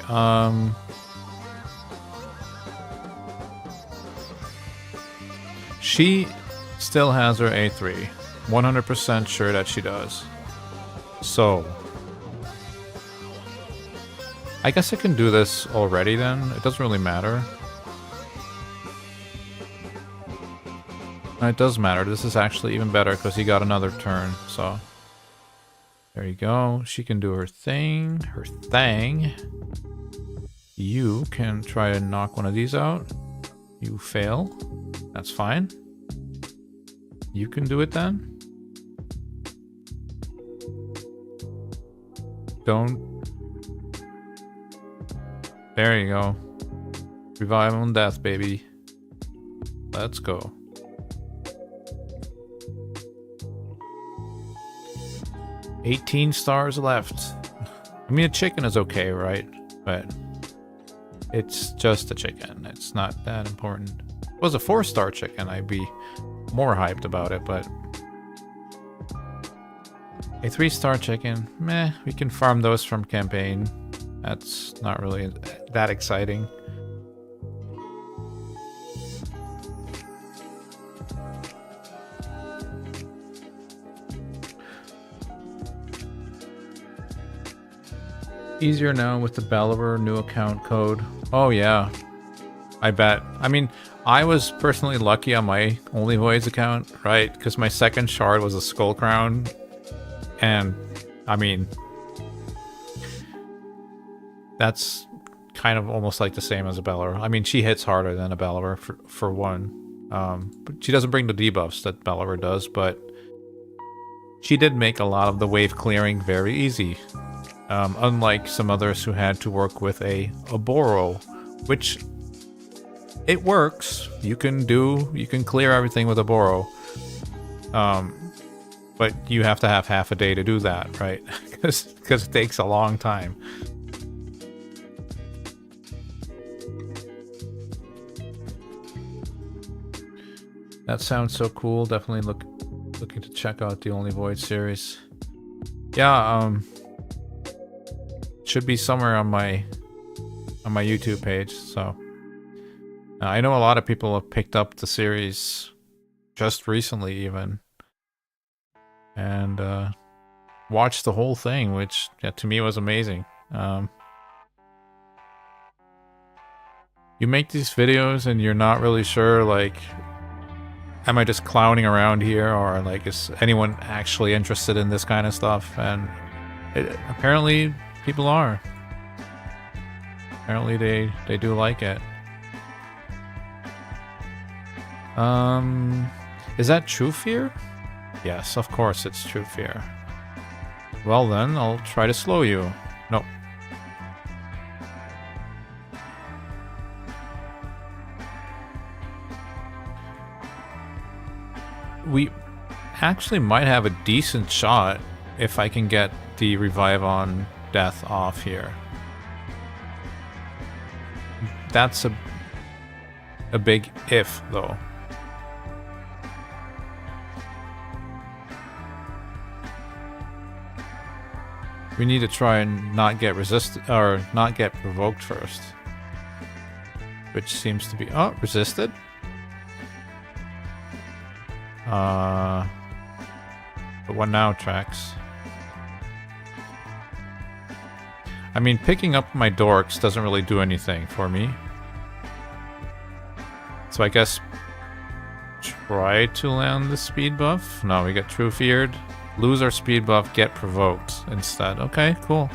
she still has her A3. 100% sure that she does. So, I guess I can do this already then. It doesn't really matter. It does matter. This is actually even better because he got another turn, so... There you go. She can do her thing. Her thing. You can try to knock one of these out. You fail. That's fine. You can do it then. Don't... There you go. Revive on death, baby. Let's go. $18 stars left. I mean, a chicken is okay, right? But it's just a chicken. It's not that important. If it was a 4-star chicken, I'd be more hyped about it, but a 3-star chicken, meh, we can farm those from campaign. That's not really that exciting. Easier now with the Belliver new account code. Oh yeah, I bet. I mean, I was personally lucky on my Only Voids account, right? Because my second shard was a Skull Crown. And, I mean, that's kind of almost like the same as a Belliver. I mean, she hits harder than a Belliver for one. But she doesn't bring the debuffs that Belliver does, but she did make a lot of the wave clearing very easy. Unlike some others who had to work with a Boro, which it works. You can clear everything with a Boro. But you have to have half a day to do that, right? Because it takes a long time. That sounds so cool. Definitely looking to check out the Only Void series. Yeah, should be somewhere on my YouTube page. So I know a lot of people have picked up the series just recently, even, and watched the whole thing, which to me was amazing. You make these videos and you're not really sure, like, am I just clowning around here, or like, is anyone actually interested in this kind of stuff? And apparently people are. Apparently they do like it. Is that True Fear? Yes, of course it's True Fear. Well then, I'll try to slow you. Nope. We actually might have a decent shot if I can get the revive on death off here. That's a big if, though. We need to try and not get resisted, or not get provoked first. Which seems to be... Oh, resisted? But what now, Trax? I mean, picking up my dorks doesn't really do anything for me. So I guess try to land the speed buff. No, we get True Feared. Lose our speed buff, get provoked instead. Okay, cool.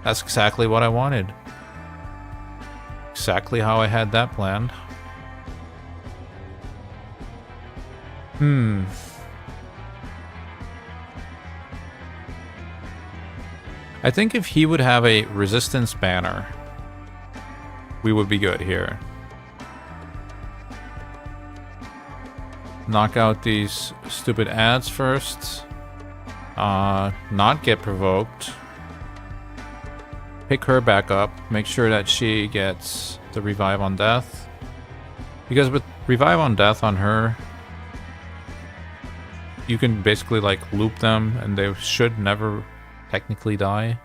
That's exactly what I wanted. Exactly how I had that planned. I think if he would have a resistance banner, we would be good here. Knock out these stupid ads first. Not get provoked. Pick her back up. Make sure that she gets the revive on death. Because with revive on death on her, you can basically like loop them and they should never technically die.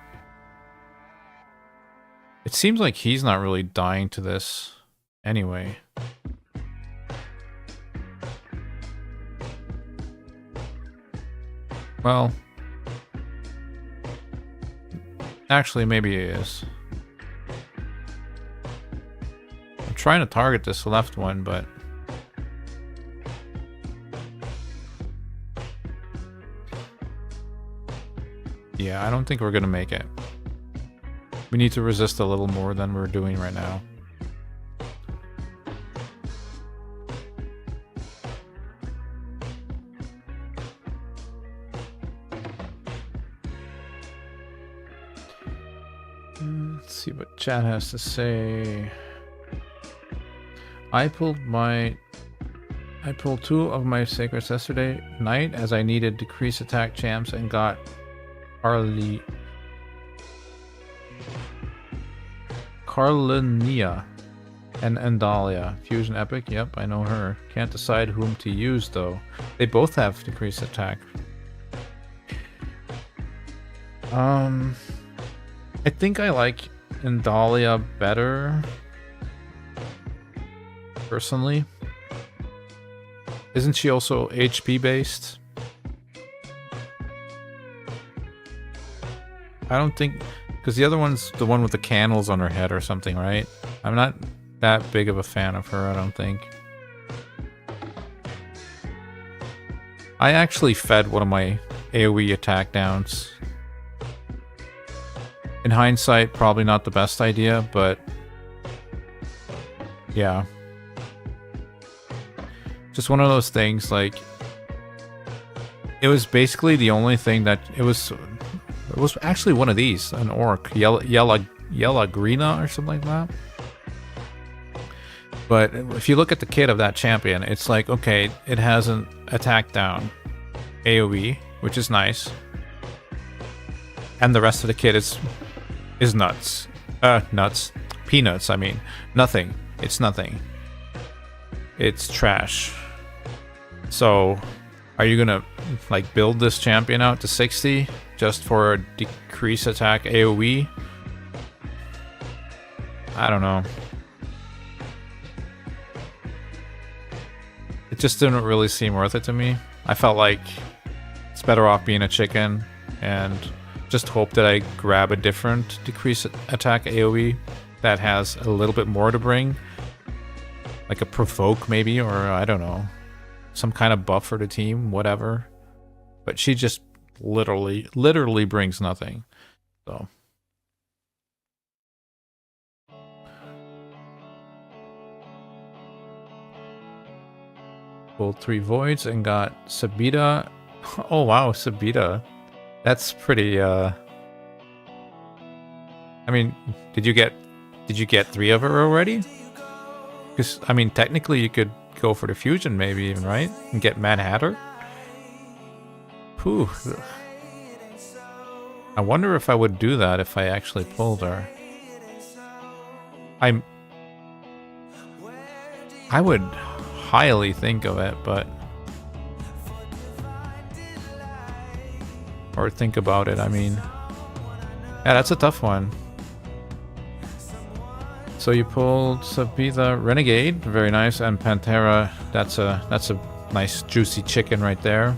It seems like he's not really dying to this anyway. Well, actually maybe he is. trying to target this left one, but yeah, I don't think we're gonna make it. We need to resist a little more than we're doing right now. Let's see what chat has to say. I pulled two of my sacreds yesterday night as I needed decrease attack champs and got Carlinia and Andalia. Fusion Epic, yep, I know her. Can't decide whom to use though. They both have decreased attack. I think I like Andalia better. Personally. Isn't she also HP based? I don't think, because the other one's the one with the candles on her head or something, right? I'm not that big of a fan of her, I don't think. I actually fed one of my AoE attack downs. In hindsight, probably not the best idea, but yeah. Just one of those things, like, it was basically the only thing that, it was actually one of these, an orc, yellow greena or something like that. But if you look at the kit of that champion, it's like, okay, it has an attack down AoE, which is nice. And the rest of the kit is nuts. Peanuts, I mean. Nothing. It's nothing. It's trash. So, are you gonna, like, build this champion out to 60 just for a decrease attack AoE? I don't know. It just didn't really seem worth it to me. I felt like it's better off being a chicken and just hope that I grab a different decrease attack AoE that has a little bit more to bring. Like a provoke maybe, or I don't know. Some kind of buff for the team, whatever. But she just literally brings nothing. So. Pulled 3 voids and got Sabita. Oh wow, Sabita. That's pretty, I mean, did you get 3 of her already? Because, I mean, technically you could go for the fusion maybe even, right? And get Mad Hatter? Whew. I wonder if I would do that if I actually pulled her. I would highly think of it, but... Or think about it, I mean. Yeah, that's a tough one. So you pulled Sabitha Renegade, very nice, and Pantera, that's a nice juicy chicken right there.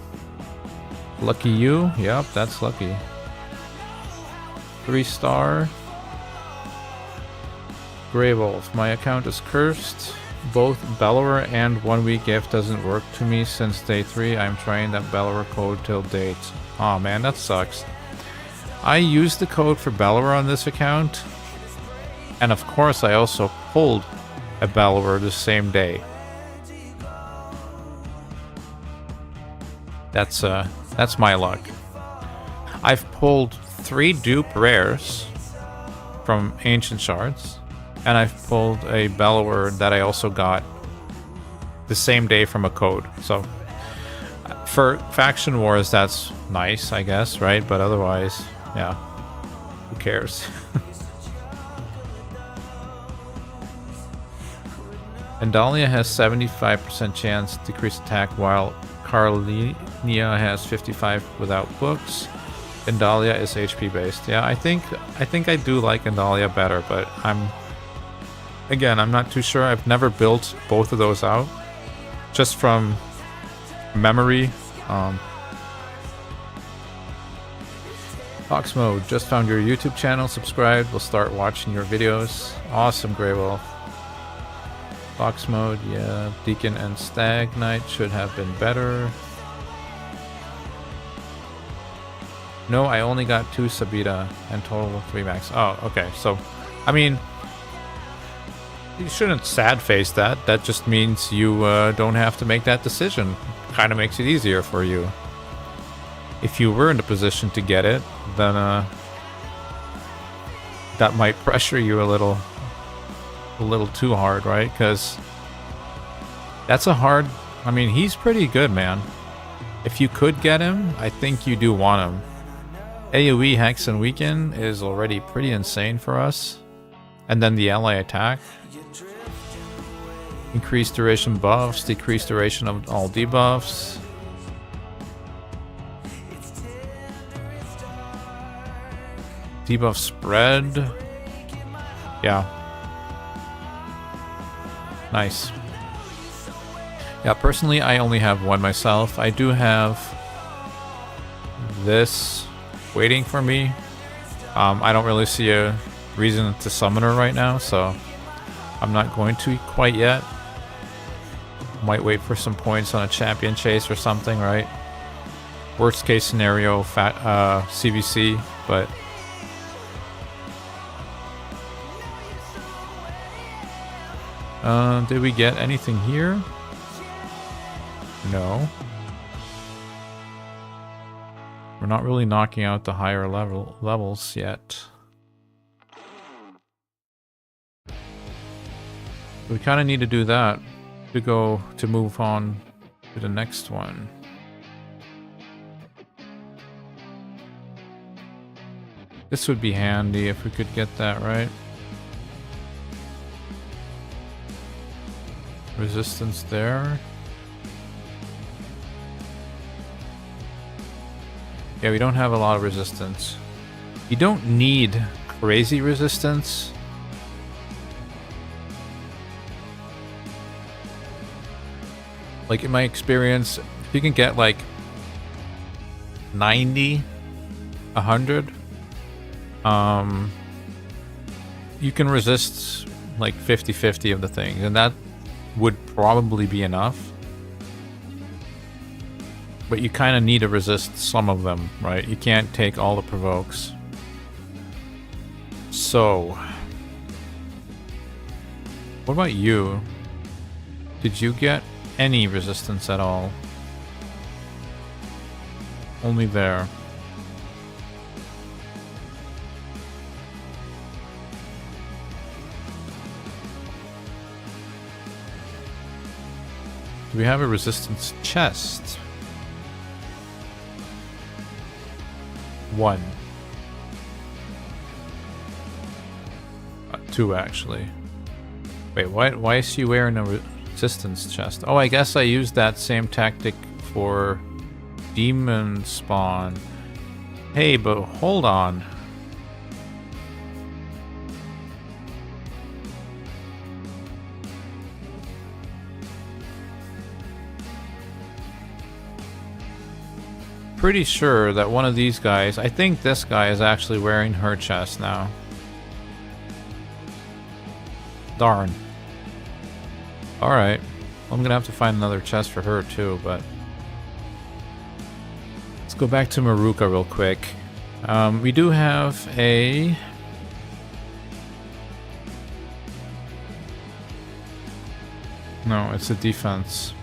Lucky you, yep, that's lucky. 3-star. Grey Wolf, my account is cursed. Both Bellower and 1 week gift doesn't work to me since day 3. I'm trying that Bellower code till date. Aw, man, that sucks. I used the code for Bellower on this account. And of course I also pulled a Bellower the same day. That's my luck. I've pulled 3 dupe rares from Ancient Shards. And I've pulled a Bellower that I also got the same day from a code. So for Faction Wars, that's nice, I guess, right? But otherwise, yeah, who cares? Andalia has 75% chance to decrease attack, while Carlinia has 55 without books. Andalia is HP based. Yeah, I think I do like Andalia better, but I'm not too sure. I've never built both of those out. Just from memory. Fox Mode, just found your YouTube channel, subscribed, will start watching your videos. Awesome, Grey Wolf. Box mode, yeah. Deacon and Stag Knight should have been better. No, I only got 2 Sabita and total of 3 max. Oh, okay. So, I mean, you shouldn't sad face that. That just means you don't have to make that decision. Kind of makes it easier for you. If you were in the position to get it, then that might pressure you a little too hard, right? Because that's a hard... I mean, he's pretty good, man. If you could get him, I think you do want him. AoE Hex and Weaken is already pretty insane for us. And then the ally attack. Increased duration buffs, decreased duration of all debuffs. Debuff spread. Yeah. Nice. Yeah, personally, I only have one myself. I do have this waiting for me. I don't really see a reason to summon her right now, so I'm not going to quite yet. Might wait for some points on a champion chase or something, right? Worst case scenario, CVC, but... did we get anything here? No. We're not really knocking out the higher levels yet. We kind of need to do that to move on to the next one. This would be handy if we could get that, right? Resistance there. Yeah, we don't have a lot of resistance. You don't need crazy resistance. Like in my experience, if you can get like 90, 100, you can resist like 50-50 of the things, and that would probably be enough. But you kind of need to resist some of them, right? You can't take all the provokes. So, what about you? Did you get any resistance at all? Only there. Do we have a resistance chest? 1. 2 actually. Wait, why is she wearing a resistance chest? Oh, I guess I used that same tactic for demon spawn. Hey, but hold on. Pretty sure that one of these guys, I think this guy is actually wearing her chest now. Darn. Alright. I'm gonna have to find another chest for her too, but... Let's go back to Maruka real quick. We do have a... No, it's a defense.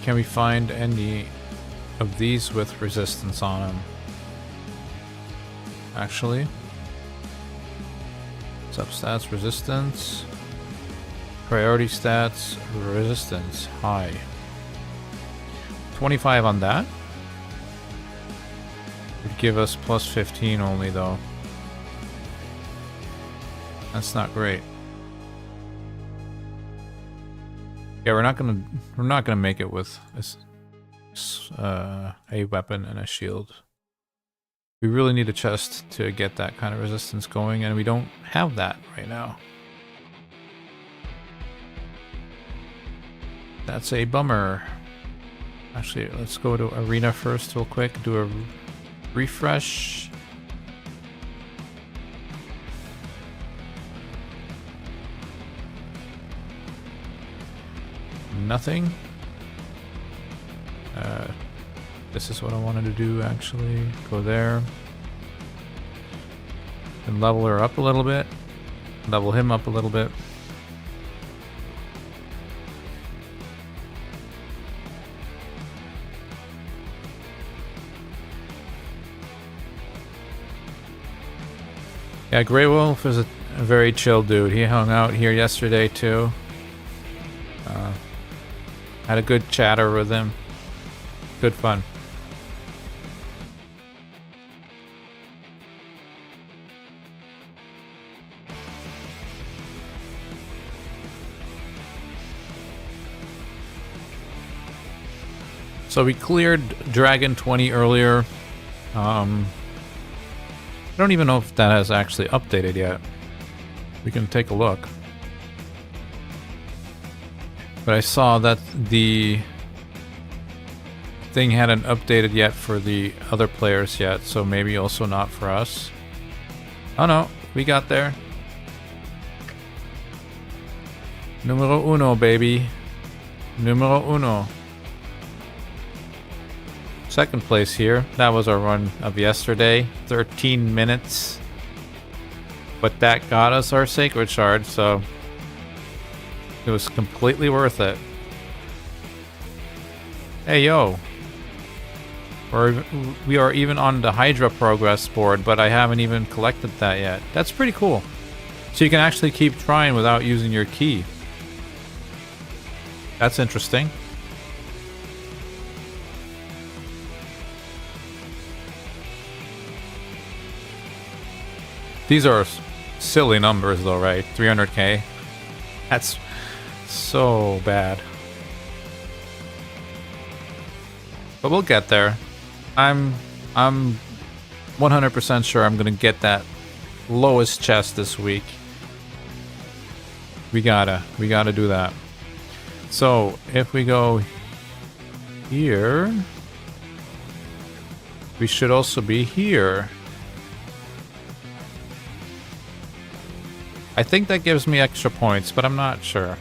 Can we find any of these with resistance on them? Actually. Substats, resistance. Priority stats, resistance, high. 25 on that. Would give us plus 15 only though. That's not great. Yeah, we're not gonna make it with a weapon and a shield. We really need a chest to get that kind of resistance going, and we don't have that right now. That's a bummer. Actually, let's go to Arena first real quick. Do a refresh. Nothing. This is what I wanted to do, actually. Go there. And level her up a little bit. Level him up a little bit. Yeah, Grey Wolf is a very chill dude. He hung out here yesterday too. Had a good chatter with him. Good fun. So we cleared Dragon 20 earlier. I don't even know if that has actually updated yet. We can take a look. But I saw that the thing hadn't updated yet for the other players yet, so maybe also not for us. Oh no, we got there. Numero uno, baby. Numero uno. Second place here. That was our run of yesterday. 13 minutes. But that got us our Sacred Shard, so it was completely worth it. Hey, yo. We are even on the Hydra progress board, but I haven't even collected that yet. That's pretty cool. So you can actually keep trying without using your key. That's interesting. These are silly numbers though, right? 300k. That's so bad. But we'll get there. I'm 100% sure I'm gonna get that lowest chest this week. We gotta do that. So if we go here, we should also be here. I think that gives me extra points, but I'm not sure.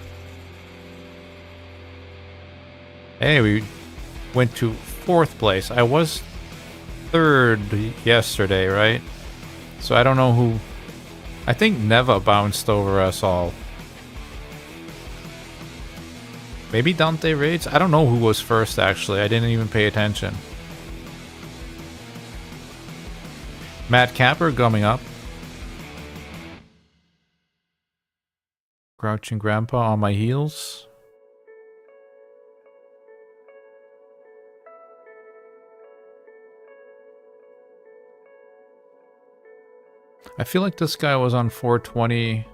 Hey, we went to 4th place. I was 3rd yesterday, right? So I don't know who... I think Neva bounced over us all. Maybe Dante Raids? I don't know who was first, actually. I didn't even pay attention. Mad Capper coming up. Crouching Grandpa on my heels. I feel like this guy was on 420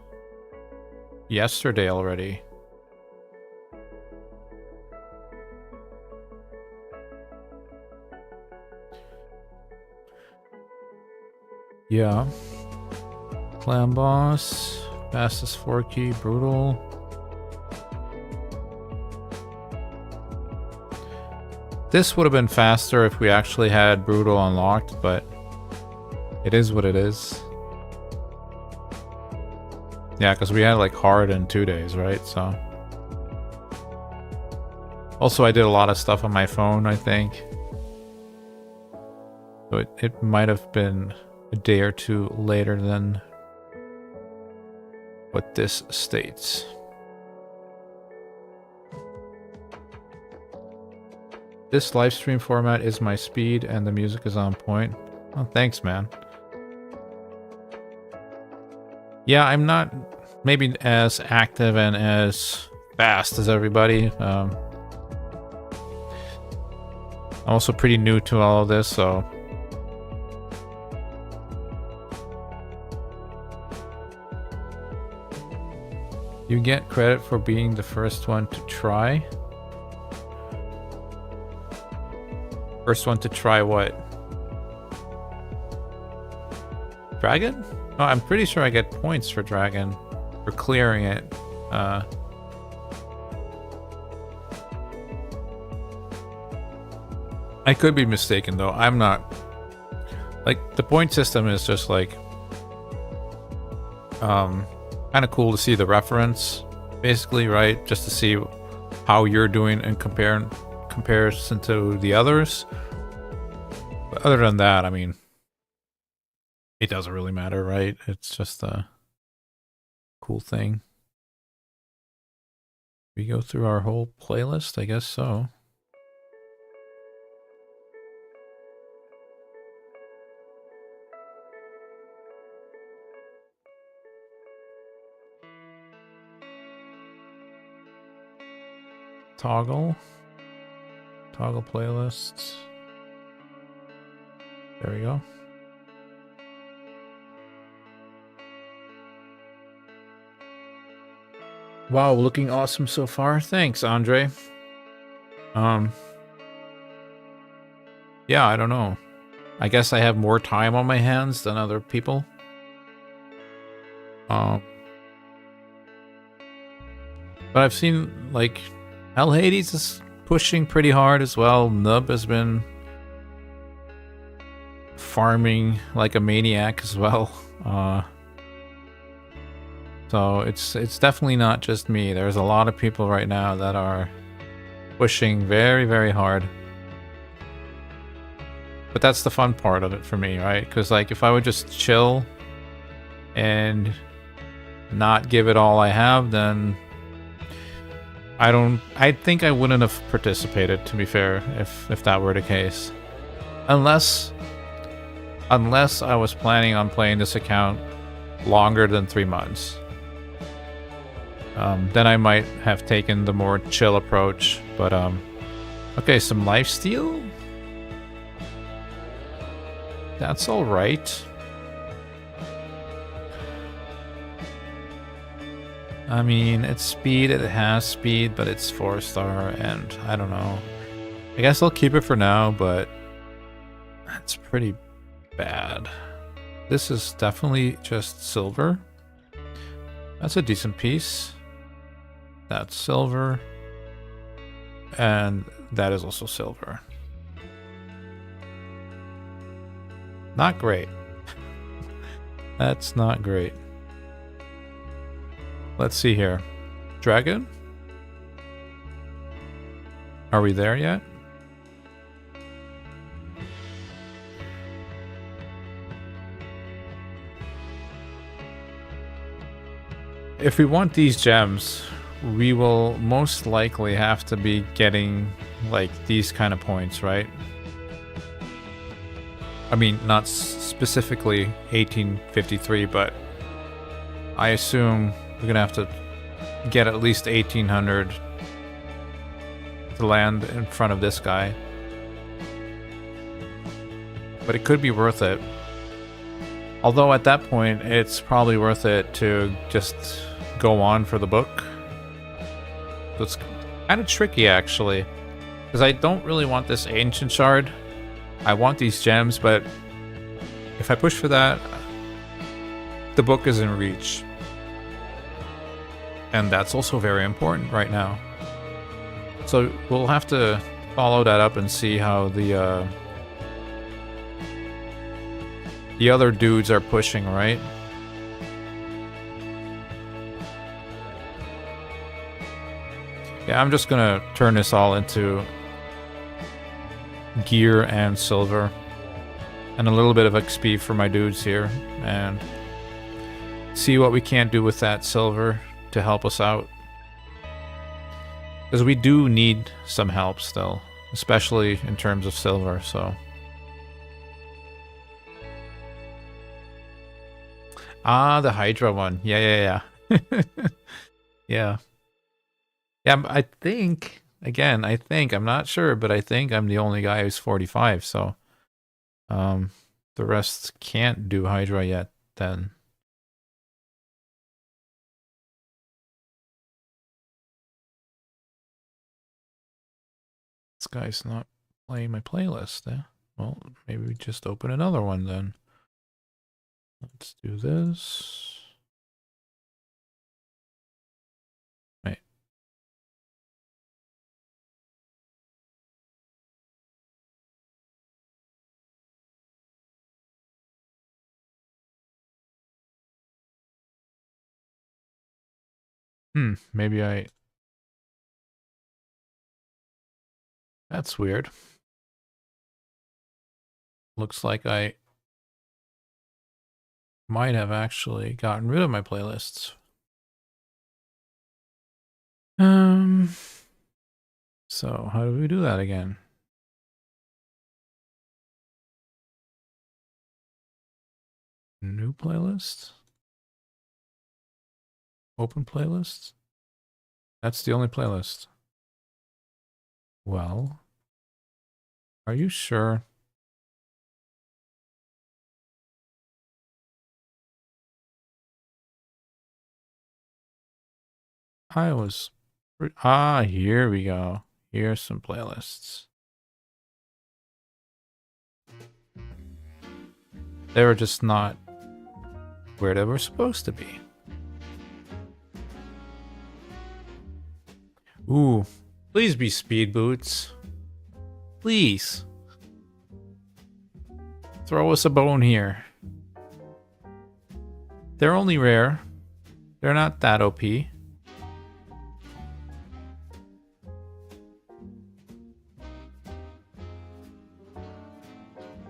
yesterday already. Yeah. Clan Boss. Fastest 4 key, brutal. This would have been faster if we actually had brutal unlocked, but it is what it is. Yeah, because we had like hard in 2 days, right? So. Also, I did a lot of stuff on my phone, I think. So it might have been a day or two later than what this states. This live stream format is my speed and the music is on point. Oh, thanks, man. Yeah, I'm not maybe as active and as fast as everybody. I'm also pretty new to all of this, so... You get credit for being the first one to try. First one to try what? Dragon? Oh, I'm pretty sure I get points for Dragon for clearing it. I could be mistaken though. I'm not. Like, the point system is just like kind of cool to see the reference, basically, right? Just to see how you're doing in comparison to the others. But other than that, I mean, it doesn't really matter, right? It's just a cool thing. We go through our whole playlist, I guess so. Toggle playlists. There we go. Wow, looking awesome so far. Thanks, Andre. Yeah, I don't know. I guess I have more time on my hands than other people. But I've seen, like, Hell Hades is pushing pretty hard as well. Nub has been farming like a maniac as well. So it's definitely not just me. There's a lot of people right now that are pushing very, very hard. But that's the fun part of it for me, right? Because, like, if I would just chill and not give it all I have, then I think I wouldn't have participated, to be fair, if that were the case. Unless I was planning on playing this account longer than 3 months. Then I might have taken the more chill approach. But, okay, some lifesteal? That's alright. I mean, it's speed, it has speed, but it's 4-star, and I don't know. I guess I'll keep it for now, but that's pretty bad. This is definitely just silver. That's a decent piece. That's silver. And that is also silver. Not great. That's not great. Let's see here. Dragon? Are we there yet? If we want these gems, we will most likely have to be getting like these kind of points, right? I mean, not specifically 1853, but I assume we're gonna have to get at least 1800 to land in front of this guy. But it could be worth it. Although at that point, it's probably worth it to just go on for the book. So it's kind of tricky, actually. Because I don't really want this ancient shard. I want these gems, but if I push for that, the book is in reach. And that's also very important right now. So we'll have to follow that up and see how the other dudes are pushing, right? Yeah, I'm just gonna turn this all into gear and silver. And a little bit of XP for my dudes here. And see what we can't do with that silver to help us out. Because we do need some help still. Especially in terms of silver, so... Ah, the Hydra one. Yeah. Yeah. Yeah, I think... Again, I'm not sure, but I think I'm the only guy who's 45, so... the rest can't do Hydra yet, then. This guy's not playing my playlist, eh? Well, maybe we just open another one then. Let's do this. Wait. Maybe I... That's weird. Looks like I might have actually gotten rid of my playlists. So how do we do that again? New playlist? Open playlist? That's the only playlist. Well, are you sure? I was... here we go. Here's some playlists. They were just not where they were supposed to be. Ooh, please be speed boots. Please. Throw us a bone here. They're only rare. They're not that OP.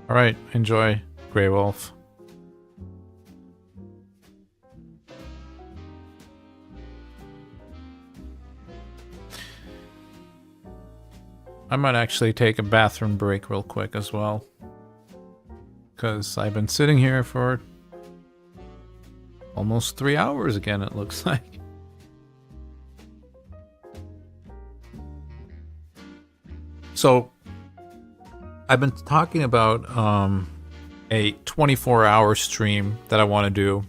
Alright, enjoy, Grey Wolf. I might actually take a bathroom break real quick as well. Because I've been sitting here for almost 3 hours again, it looks like. So, I've been talking about a 24-hour stream that I want to do.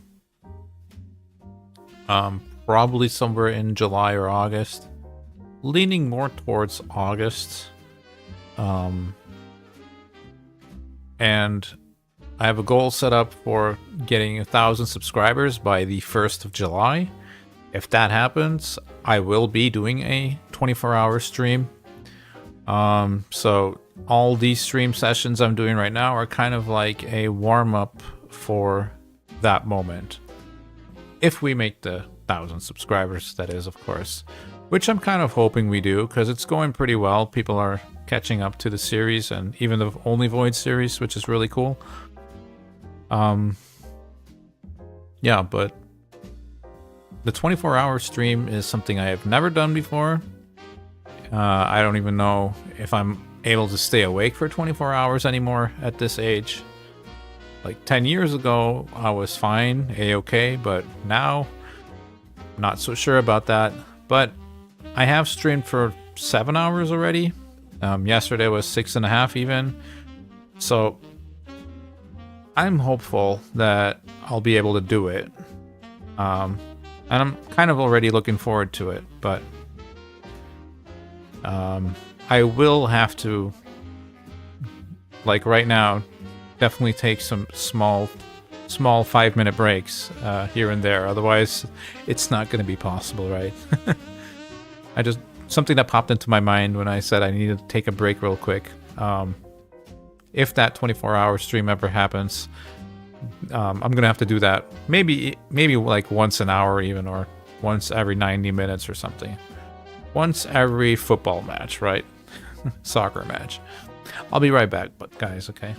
Probably somewhere in July or August. Leaning more towards August. And I have a goal set up for getting 1,000 subscribers by the 1st of July. If that happens, I will be doing a 24-hour stream. So all these stream sessions I'm doing right now are kind of like a warm-up for that moment. If we make the 1,000 subscribers, that is, of course. Which I'm kind of hoping we do, because it's going pretty well. People are catching up to the series, and even the Only Void series, which is really cool. Yeah, but the 24-hour stream is something I have never done before. I don't even know if I'm able to stay awake for 24 hours anymore at this age. Like 10 years ago, I was fine, a-okay, but now, not so sure about that. But I have streamed for 7 hours already. Yesterday was 6.5 even. So I'm hopeful that I'll be able to do it. And I'm kind of already looking forward to it, but I will have to, like right now, definitely take some small 5-minute breaks here and there. Otherwise, it's not going to be possible, right? Something that popped into my mind when I said I needed to take a break real quick. If that 24-hour stream ever happens, I'm going to have to do that. Maybe like once an hour even, or once every 90 minutes or something. Once every football match, right? Soccer match. I'll be right back, but guys, okay?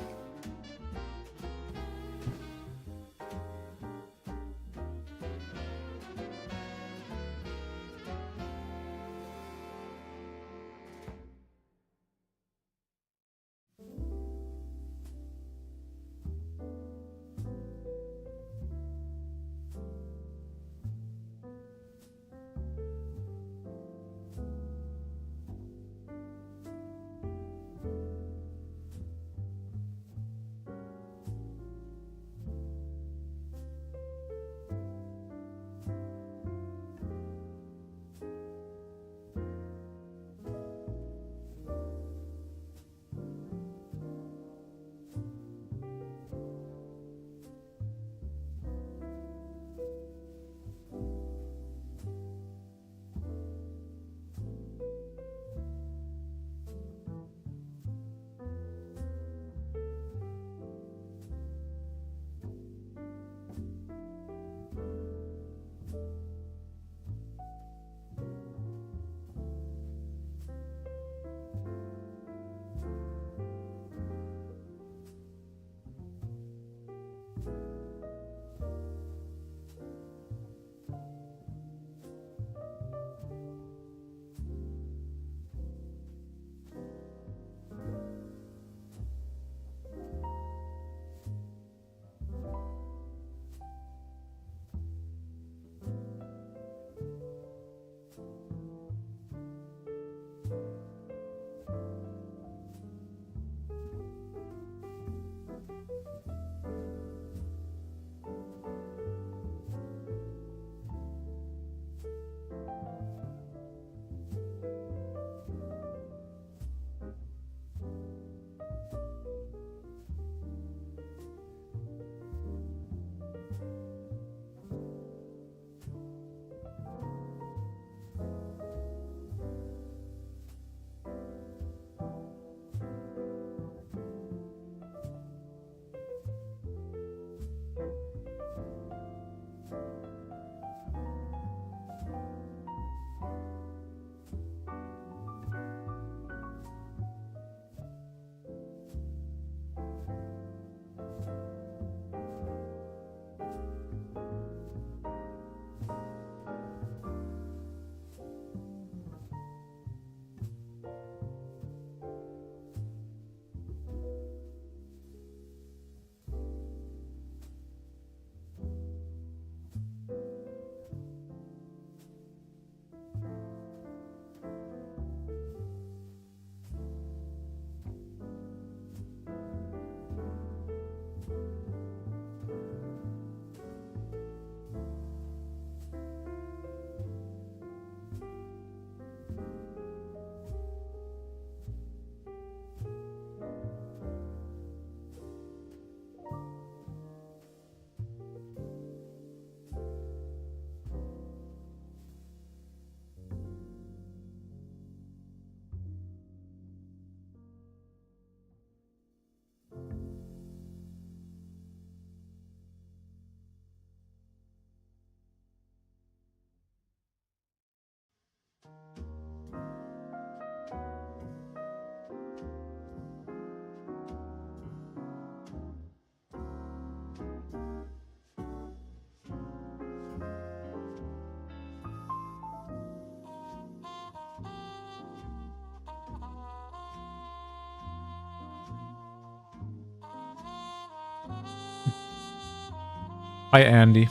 Hi, Andy.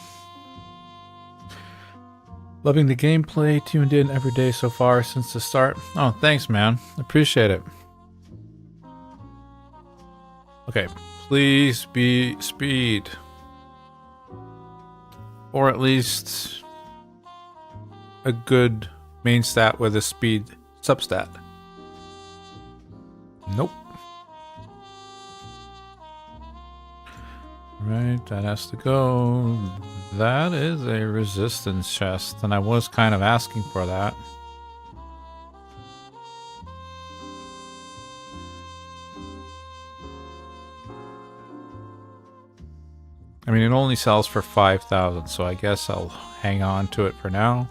Loving the gameplay, tuned in every day so far since the start. Oh, thanks, man. Appreciate it. Okay, please be speed. Or at least a good main stat with a speed substat. Nope. Right, that has to go. That is a resistance chest, and I was kind of asking for that. I mean, it only sells for 5,000, so I guess I'll hang on to it for now.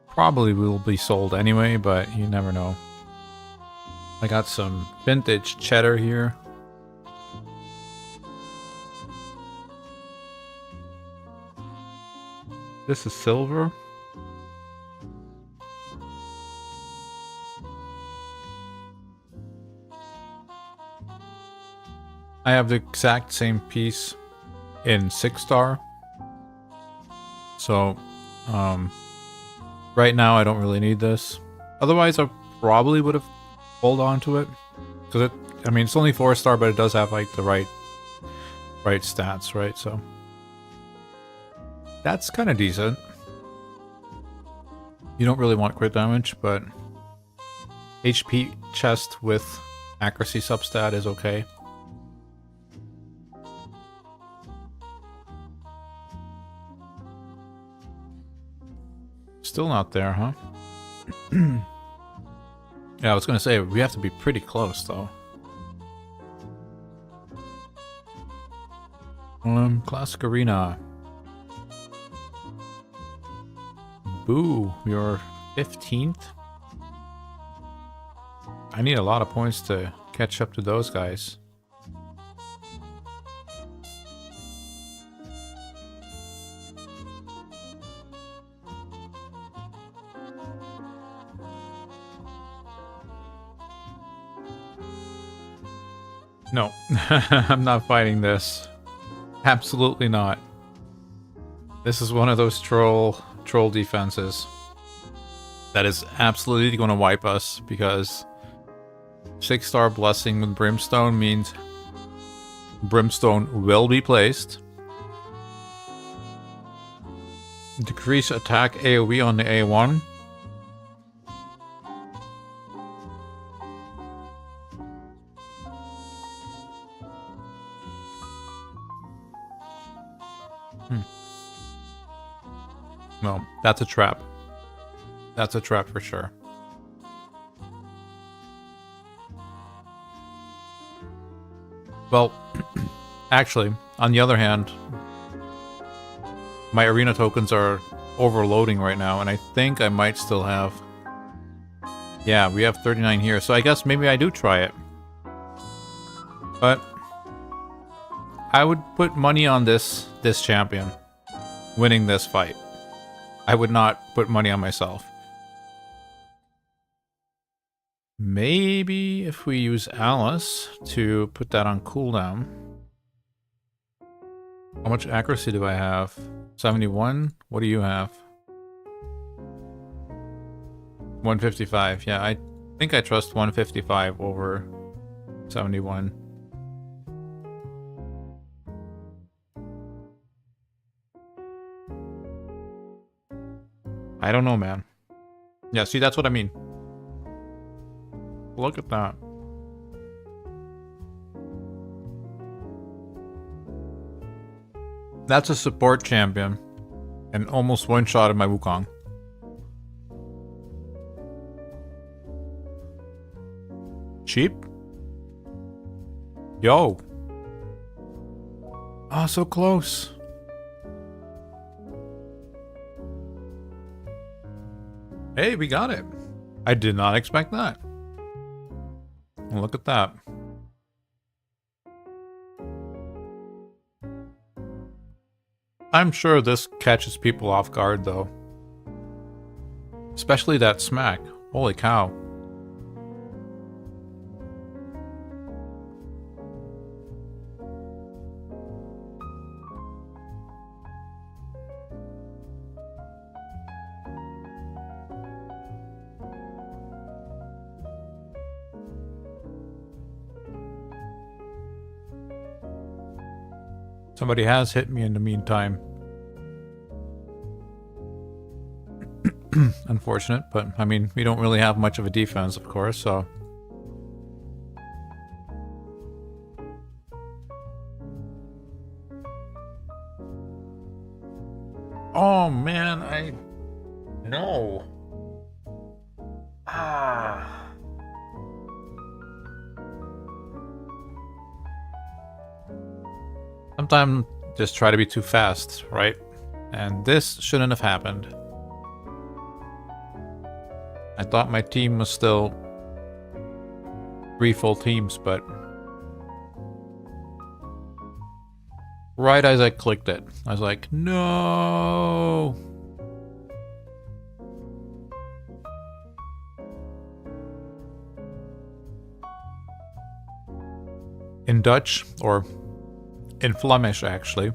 Probably will be sold anyway, but you never know. I got some vintage cheddar here. This is silver. I have the exact same piece in 6-star. So, right now I don't really need this. Otherwise, I probably would have hold on to it, because I mean, it's only 4-star, but it does have like the right stats, right? So that's kind of decent. You don't really want crit damage, but HP chest with accuracy substat is okay. Still not there, huh? Yeah, I was gonna say, we have to be pretty close, though. Classic Arena. Boo, you're 15th? I need a lot of points to catch up to those guys. No, I'm not fighting this. Absolutely not. This is one of those troll defenses that is absolutely going to wipe us, because 6-star blessing with brimstone means brimstone will be placed. Decrease attack AoE on the A1. No, that's a trap. That's a trap for sure. Well, actually, on the other hand, my arena tokens are overloading right now, and I think I might still have... Yeah, we have 39 here, so I guess maybe I do try it. But I would put money on this champion winning this fight. I would not put money on myself. Maybe if we use Alice to put that on cooldown. How much accuracy do I have? 71? What do you have? 155. Yeah, I think I trust 155 over 71. I don't know, man. Yeah, see, that's what I mean. Look at that. That's a support champion. And almost one shot of my Wukong. Cheap? Yo. Oh, so close. Hey, we got it. I did not expect that. Look at that. I'm sure this catches people off guard, though. Especially that smack. Holy cow. Somebody has hit me in the meantime. Unfortunate, but I mean, we don't really have much of a defense, of course, so... Oh man, I... No. Ah. Sometimes just try to be too fast, right? And this shouldn't have happened. I thought my team was still 3 full teams, but... Right as I clicked it, I was like, no! In Dutch, or in Flemish actually,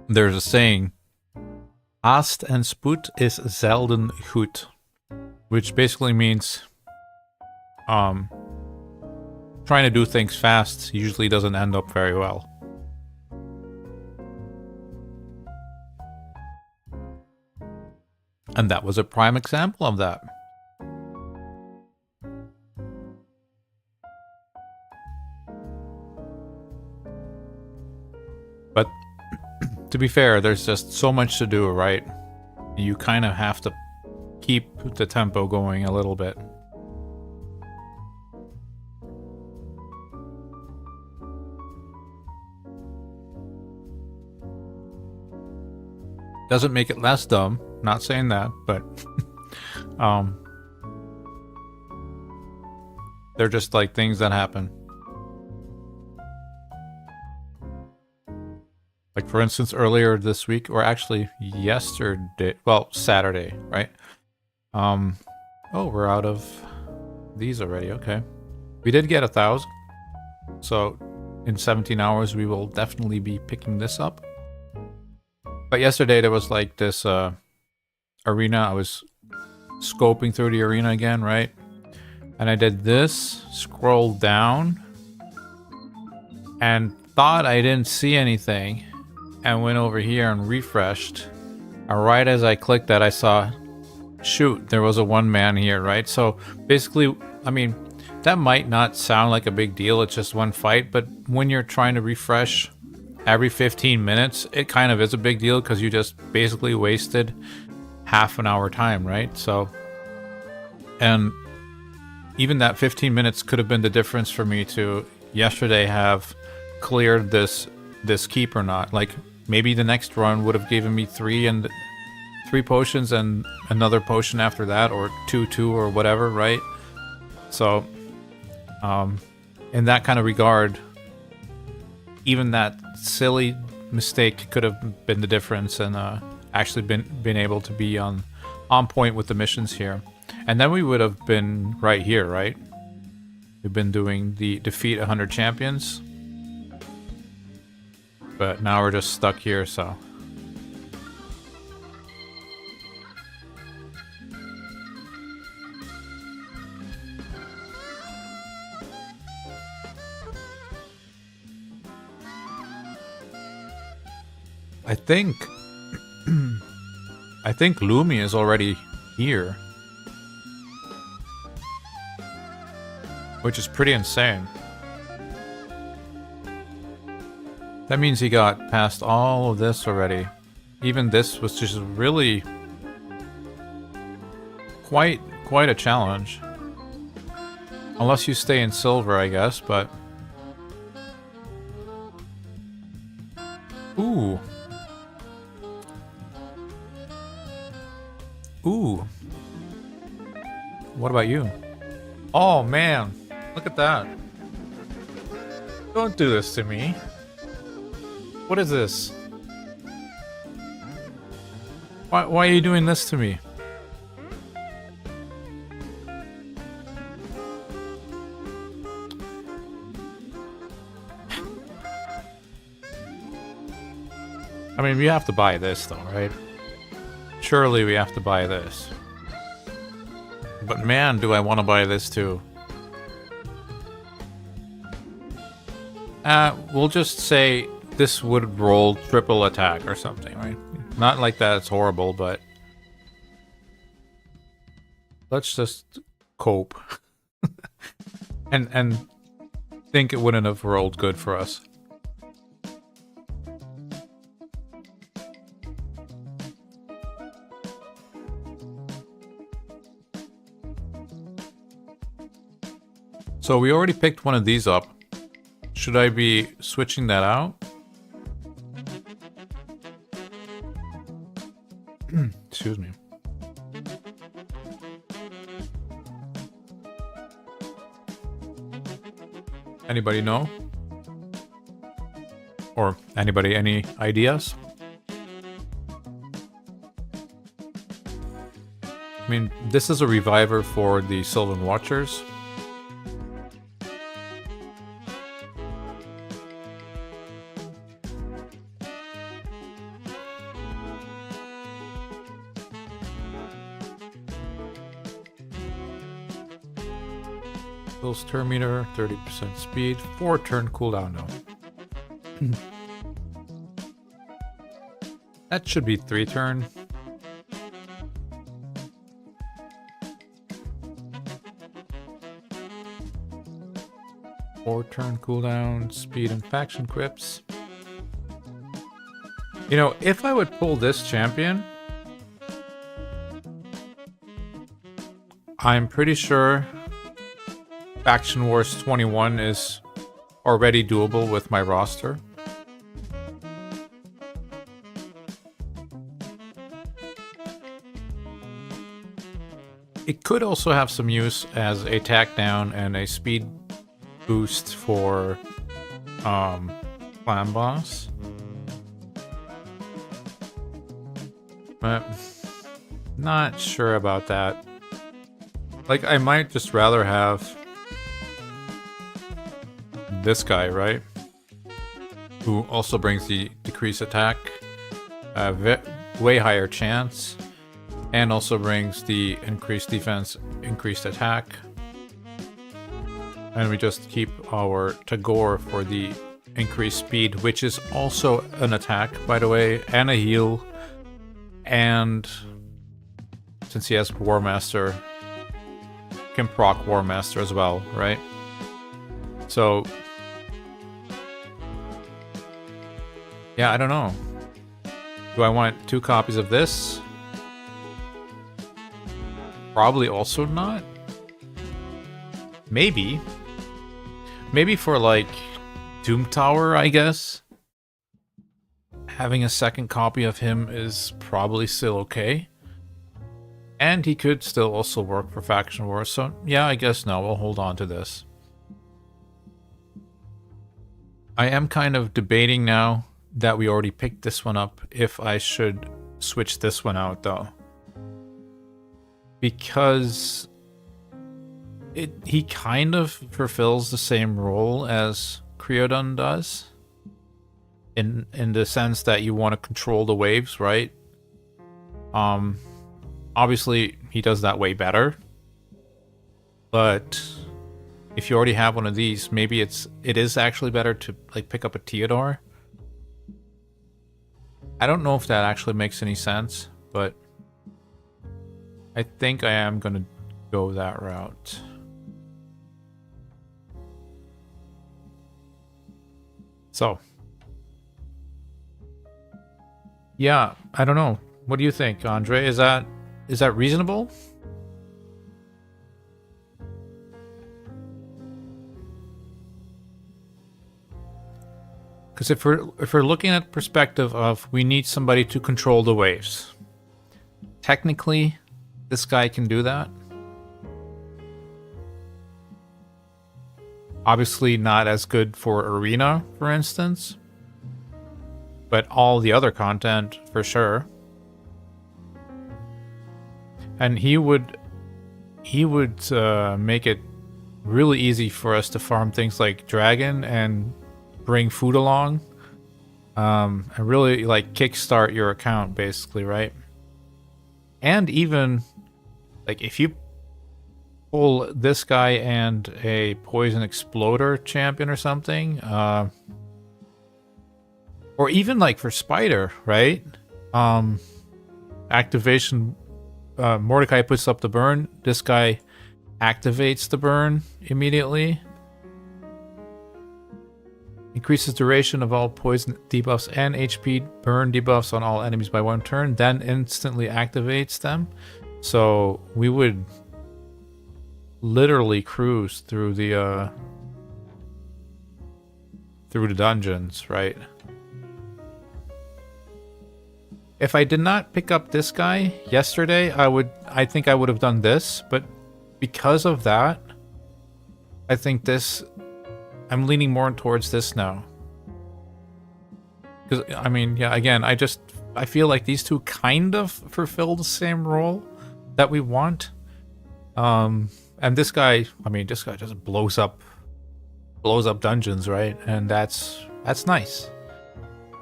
there's a saying, haast en spoed is zelden goed, which basically means trying to do things fast usually doesn't end up very well. And that was a prime example of that. But to be fair, there's just so much to do, right? You kind of have to keep the tempo going a little bit. Doesn't make it less dumb, not saying that, but they're just like things that happen. Like for instance, earlier this week, or actually yesterday, well, Saturday, right? Oh, we're out of these already, okay. We did get 1,000, so in 17 hours we will definitely be picking this up. But yesterday there was like this arena. I was scoping through the arena again, right? And I did this, scrolled down, and thought I didn't see anything, and went over here and refreshed. And right as I clicked that, I saw, shoot, there was a one man here, right? So basically, I mean, that might not sound like a big deal. It's just one fight, but when you're trying to refresh every 15 minutes, it kind of is a big deal because you just basically wasted half an hour time, right? So, and even that 15 minutes could have been the difference for me to yesterday have cleared this keep or not. Like maybe the next run would have given me 3 potions and another potion after that, or 2 or whatever, right? So, in that kind of regard, even that silly mistake could have been the difference, and actually been able to be on point with the missions here. And then we would have been right here, right? We've been doing the defeat 100 champions. But now we're just stuck here, so... I think... I think Lumi is already here. Which is pretty insane. That means he got past all of this already. Even this was just really... quite a challenge. Unless you stay in silver, I guess, but... Ooh. Ooh. What about you? Oh, man. Look at that. Don't do this to me. What is this? Why are you doing this to me? I mean, we have to buy this though, right? Surely we have to buy this. But man, do I want to buy this too. We'll just say this would roll triple attack or something, right? Not like that it's horrible, but let's just cope. and think it wouldn't have rolled good for us. So we already picked one of these up. Should I be switching that out? Excuse me. Anybody know? Or anybody, any ideas? I mean, this is a reviver for the Sylvan Watchers. Turn meter, 30% speed, 4 turn cooldown now. That should be 3 turn. Four turn cooldown, speed and faction quips. You know, if I would pull this champion, I'm pretty sure Faction Wars 21 is already doable with my roster. It could also have some use as a tack down and a speed boost for Clan Boss. But not sure about that. Like, I might just rather have this guy, right? Who also brings the decreased attack, way higher chance, and also brings the increased defense, increased attack. And we just keep our Tagore for the increased speed, which is also an attack, by the way, and a heal. And since he has War Master, can proc War Master as well, right? So yeah, I don't know. Do I want 2 copies of this? Probably also not. Maybe. Maybe for like Doom Tower, I guess. Having a second copy of him is probably still okay. And he could still also work for Faction Wars, so yeah, I guess no, we'll hold on to this. I am kind of debating now that we already picked this one up if I should switch this one out though. Because he kind of fulfills the same role as Creodon does. In the sense that you want to control the waves, right? Obviously he does that way better. But if you already have one of these, maybe it is actually better to like pick up a Theodore. I don't know if that actually makes any sense, but I think I am gonna go that route. So yeah, I don't know. What do you think, Andre? Is that reasonable? Because if we're looking at perspective of we need somebody to control the waves, technically this guy can do that. Obviously not as good for Arena, for instance, but all the other content for sure. And he would make it really easy for us to farm things like Dragon and bring food along, and really like kickstart your account basically, right? And even like if you pull this guy and a poison exploder champion or something. Or even like for Spider, right? Activation, Mordecai puts up the burn. This guy activates the burn immediately. Increases duration of all poison debuffs and HP burn debuffs on all enemies by 1 turn, then instantly activates them. So we would literally cruise through the dungeons, right? If I did not pick up this guy yesterday, I think I would have done this, but because of that, I think I'm leaning more towards this now. Because, I mean, yeah, again, I feel like these two kind of fulfill the same role that we want. And this guy, I mean, this guy just blows up dungeons, right? And that's nice.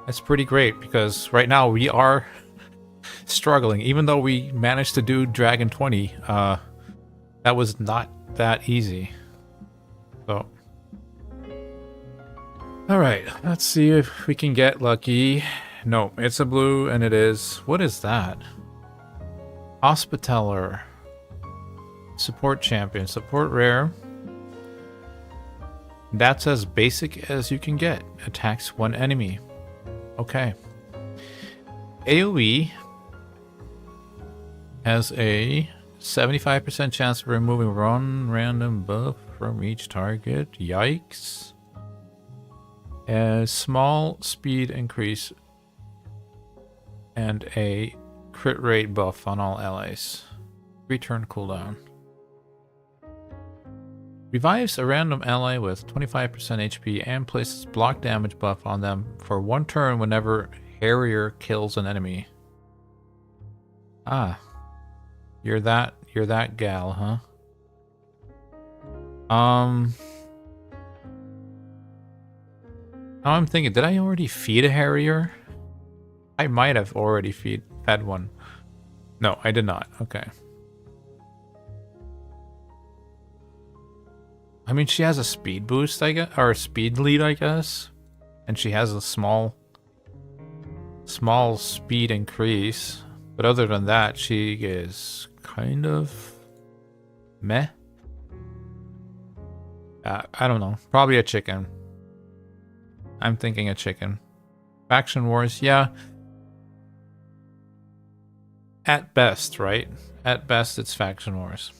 That's pretty great, because right now we are struggling. Even though we managed to do Dragon 20, that was not that easy. So, alright, let's see if we can get lucky. No, it's a blue, and it is... What is that? Hospitaller. Support champion. Support rare. That's as basic as you can get. Attacks 1 enemy. Okay. AoE has a 75% chance of removing one random buff from each target. Yikes. A small speed increase and a crit rate buff on all allies. Return cooldown. Revives a random ally with 25% HP and places block damage buff on them for 1 turn whenever Harrier kills an enemy. Ah. You're that gal, huh? Now I'm thinking, did I already feed a Harrier? I might have already fed one. No, I did not. Okay. I mean, she has a speed boost, I guess, or a speed lead, I guess. And she has a small speed increase. But other than that, she is kind of meh. I don't know. Probably a chicken. I'm thinking a chicken. Faction Wars, yeah. At best, right? At best, it's Faction Wars.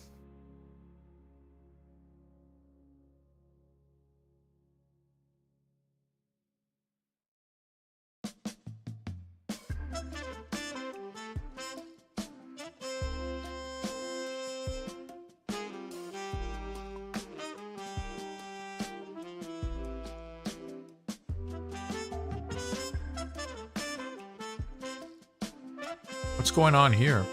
What's going on here?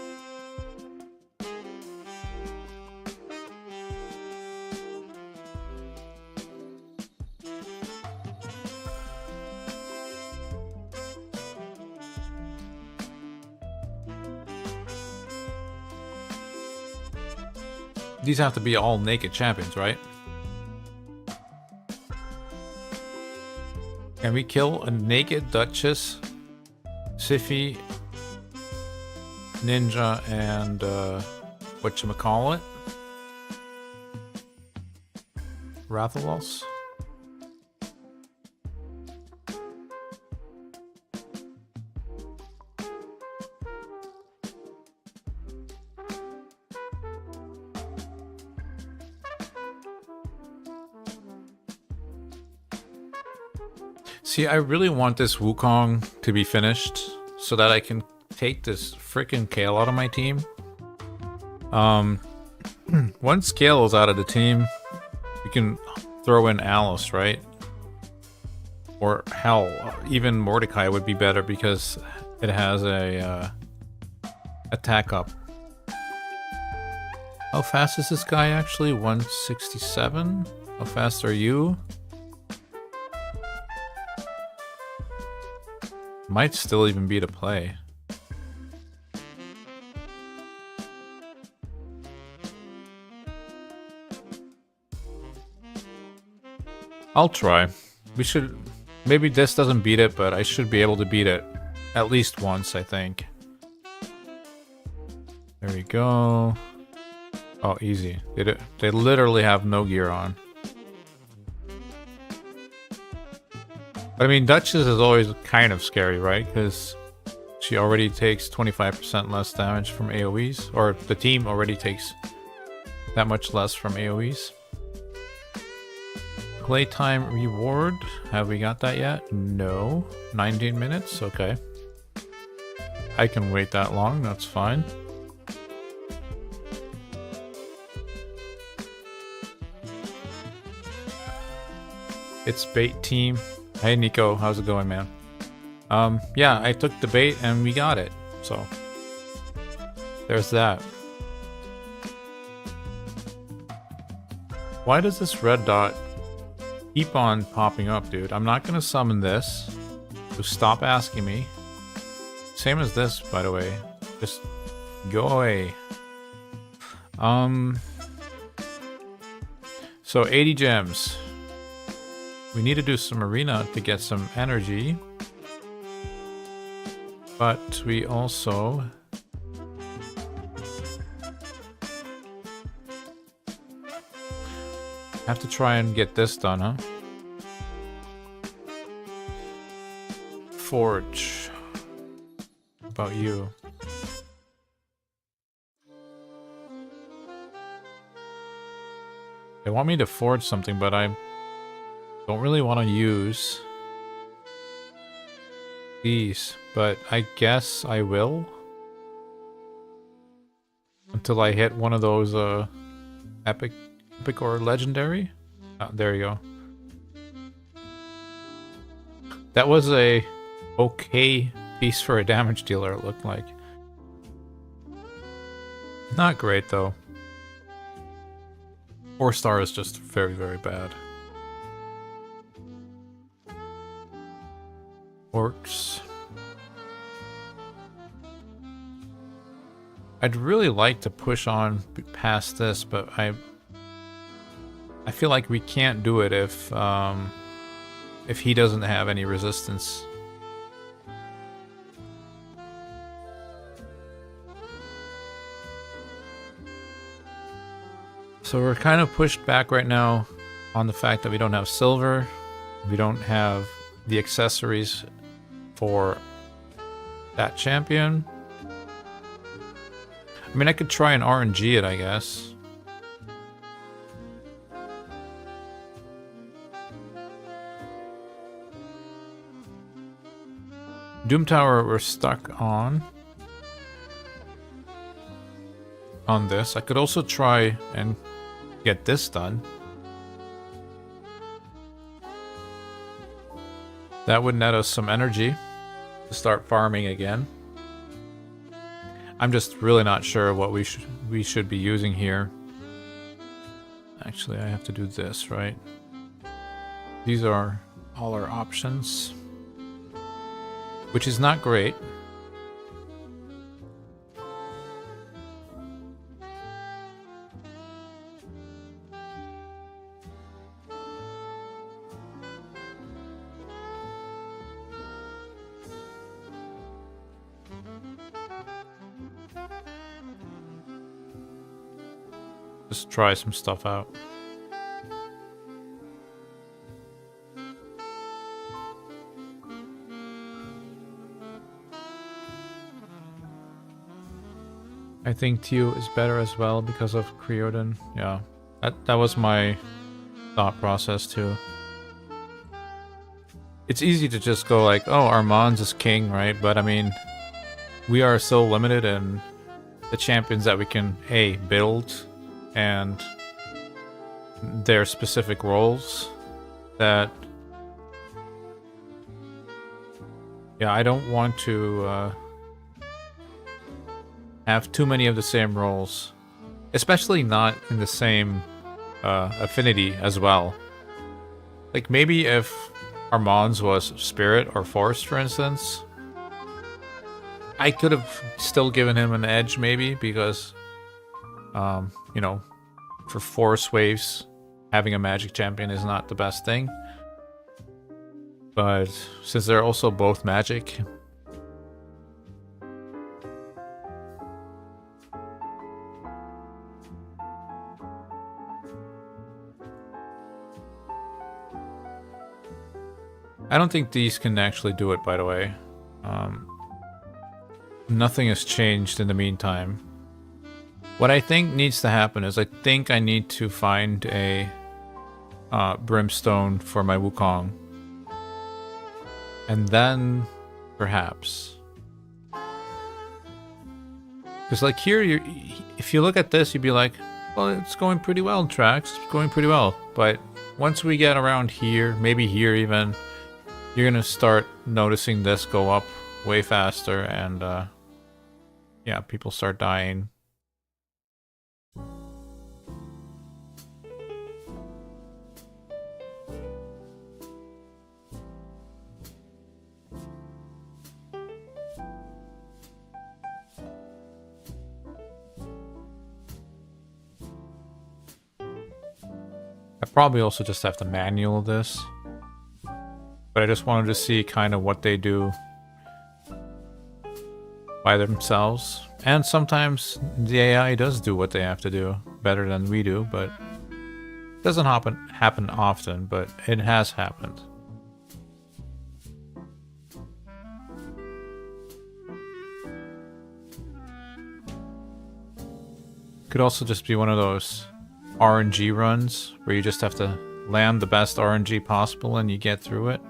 These have to be all naked champions, right? Can we kill a naked Duchess, Siphi, Ninja, and whatchamacallit? Rathalos? See, I really want this Wukong to be finished so that I can take this freaking Kale out of my team. Once Kale is out of the team, we can throw in Alice, right? Or hell, even Mordecai would be better because it has a attack up. How fast is this guy actually? 167? How fast are you? Might still even be to play. I'll try. We should... Maybe this doesn't beat it, but I should be able to beat it at least once, I think. There we go. Oh, easy. They literally have no gear on. But I mean, Duchess is always kind of scary, right? Because she already takes 25% less damage from AoEs. Or the team already takes that much less from AoEs. Playtime reward. Have we got that yet? No. 19 minutes? Okay. I can wait that long. That's fine. It's bait team. Hey Nico, how's it going, man? Yeah, I took the bait and we got it. So there's that. Why does this red dot keep on popping up, dude? I'm not gonna summon this. So stop asking me. Same as this, by the way. Just go away. So 80 gems. We need to do some arena to get some energy. But we also have to try and get this done, huh? Forge. What about you? They want me to forge something, but I don't really want to use these, but I guess I will until I hit one of those epic or legendary. Oh, there you go. That was a okay piece for a damage dealer, it looked like. Not great though. 4-star is just very, very bad. Orcs. I'd really like to push on past this, but I feel like we can't do it if he doesn't have any resistance. So we're kind of pushed back right now on the fact that we don't have silver, we don't have the accessories for that champion. I mean, I could try and RNG it, I guess. Doom Tower we're stuck on this. I could also try and get this done. That would net us some energy to start farming again. I'm just really not sure what we should be using here. Actually, I have to do this, right? These are all our options, which is not great. Just try some stuff out. I think Teal is better as well because of Creodon. Yeah, that was my thought process too. It's easy to just go like, oh, Armand's is king, right? But I mean, we are so limited in the champions that we can build and their specific roles that I don't want to have too many of the same roles, especially not in the same affinity as well. Like maybe if Armand's was Spirit or Force, for instance, I could have still given him an edge maybe because you know, for Force waves having a magic champion is not the best thing. But since they're also both magic, I don't think these can actually do it, by the way. Nothing has changed in the meantime. What I think needs to happen is I think I need to find a brimstone for my Wukong. And then, perhaps. Because like here, if you look at this, you'd be like, well, it's going pretty well, Trax. It's going pretty well. But once we get around here, maybe here even, you're going to start noticing this go up way faster. And yeah, people start dying. I probably also just have to manual this. But I just wanted to see kind of what they do by themselves. And sometimes the AI does do what they have to do better than we do, but it doesn't happen often, but it has happened. Could also just be one of those RNG runs where you just have to land the best RNG possible and you get through it.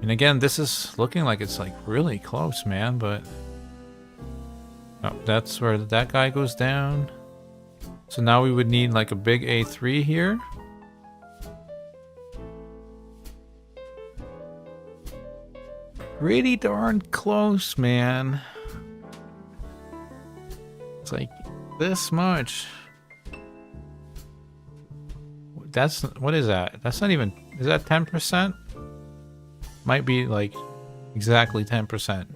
And again, this is looking like it's like really close, man, but oh, that's where that guy goes down. So now we would need like a big A3 here. Pretty darn close, man. It's like this much. That's, what is that? That's not even, is that 10%? Might be like exactly 10%.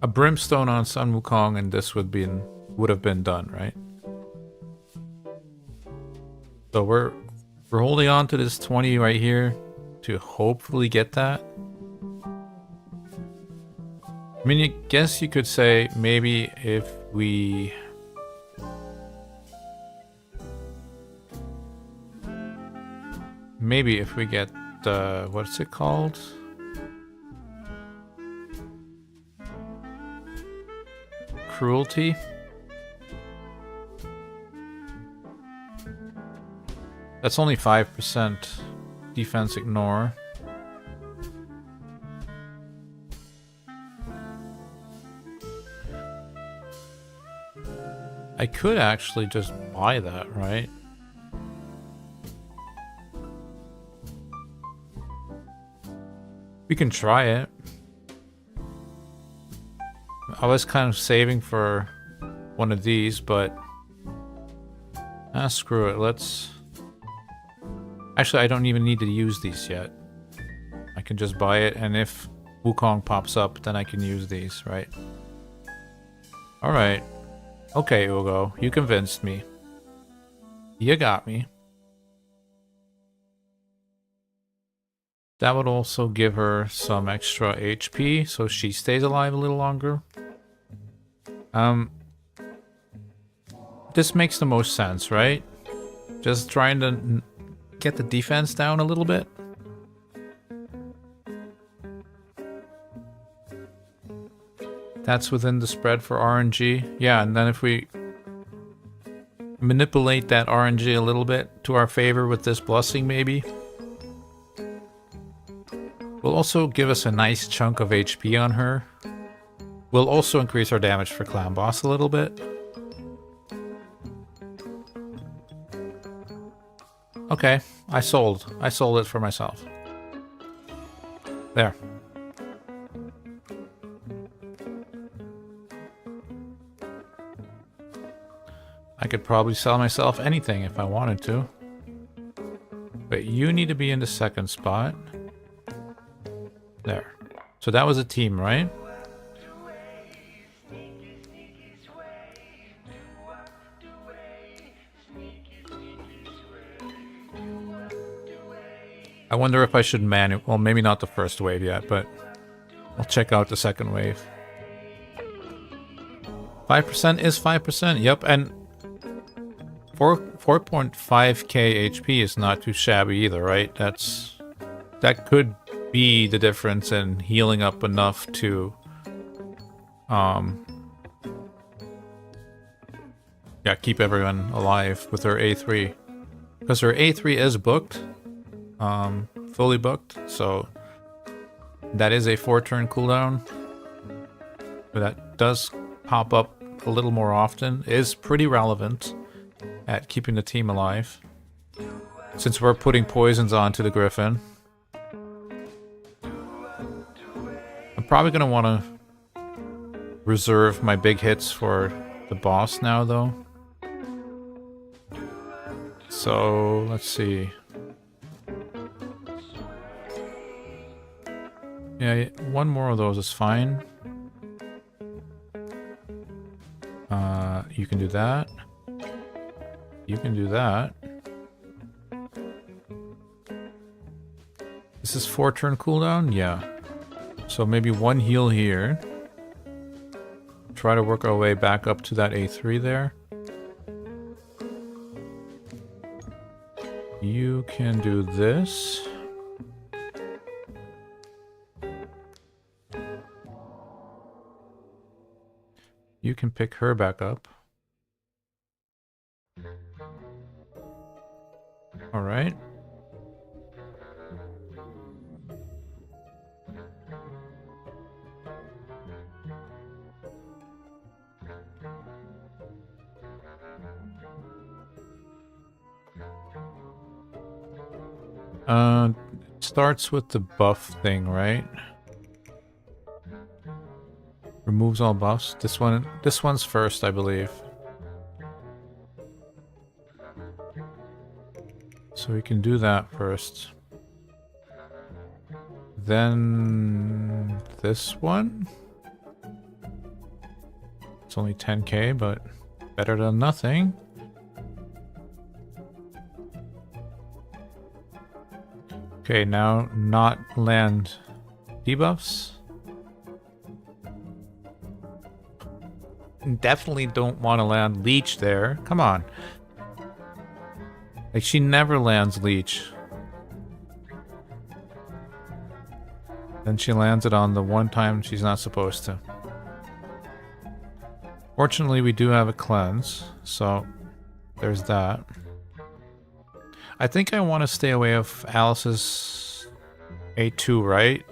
A brimstone on Sun Wukong and this would have been done, right? So we're holding on to this 20 right here to hopefully get that. I mean, I guess you could say maybe if we get what's it called? Cruelty. That's only 5% defense ignore. I could actually just buy that, right? We can try it. I was kind of saving for one of these, but screw it. Let's... Actually, I don't even need to use these yet. I can just buy it, and if Wukong pops up, then I can use these, right? Alright. Okay, Ugo. You convinced me. You got me. That would also give her some extra HP, so she stays alive a little longer. This makes the most sense, right? Just trying to get the defense down a little bit. That's within the spread for RNG. Yeah, and then if we manipulate that RNG a little bit to our favor with this blessing, maybe. Will also give us a nice chunk of HP on her. Will also increase our damage for Clown Boss a little bit. Okay, I sold it for myself. There. I could probably sell myself anything if I wanted to. But you need to be in the second spot. There. So that was a team, right? I wonder if I should well, maybe not the first wave yet, but I'll check out the second wave. 5% is 5%, yep, and 4.5k HP is not too shabby either, right? That could be the difference in healing up enough to yeah, keep everyone alive with her A3. Because her A3 is booked. Fully booked, so that is a 4-turn cooldown. But that does pop up a little more often. Is pretty relevant at keeping the team alive. Since we're putting poisons onto the Griffin. I'm probably going to want to reserve my big hits for the boss now, though. So, let's see. Yeah, one more of those is fine. You can do that. You can do that. This is 4-turn cooldown? Yeah. So maybe one heal here. Try to work our way back up to that A3 there. You can do this. You can pick her back up. All right. It starts with the buff thing, right? Removes all buffs. This one's first, I believe. So we can do that first. Then this one. It's only 10k, but better than nothing. Okay, now not land debuffs. Definitely don't want to land Leech there. Come on. Like, she never lands Leech. Then she lands it on the one time she's not supposed to. Fortunately, we do have a cleanse, so there's that. I think I want to stay away of Alice's A2, right?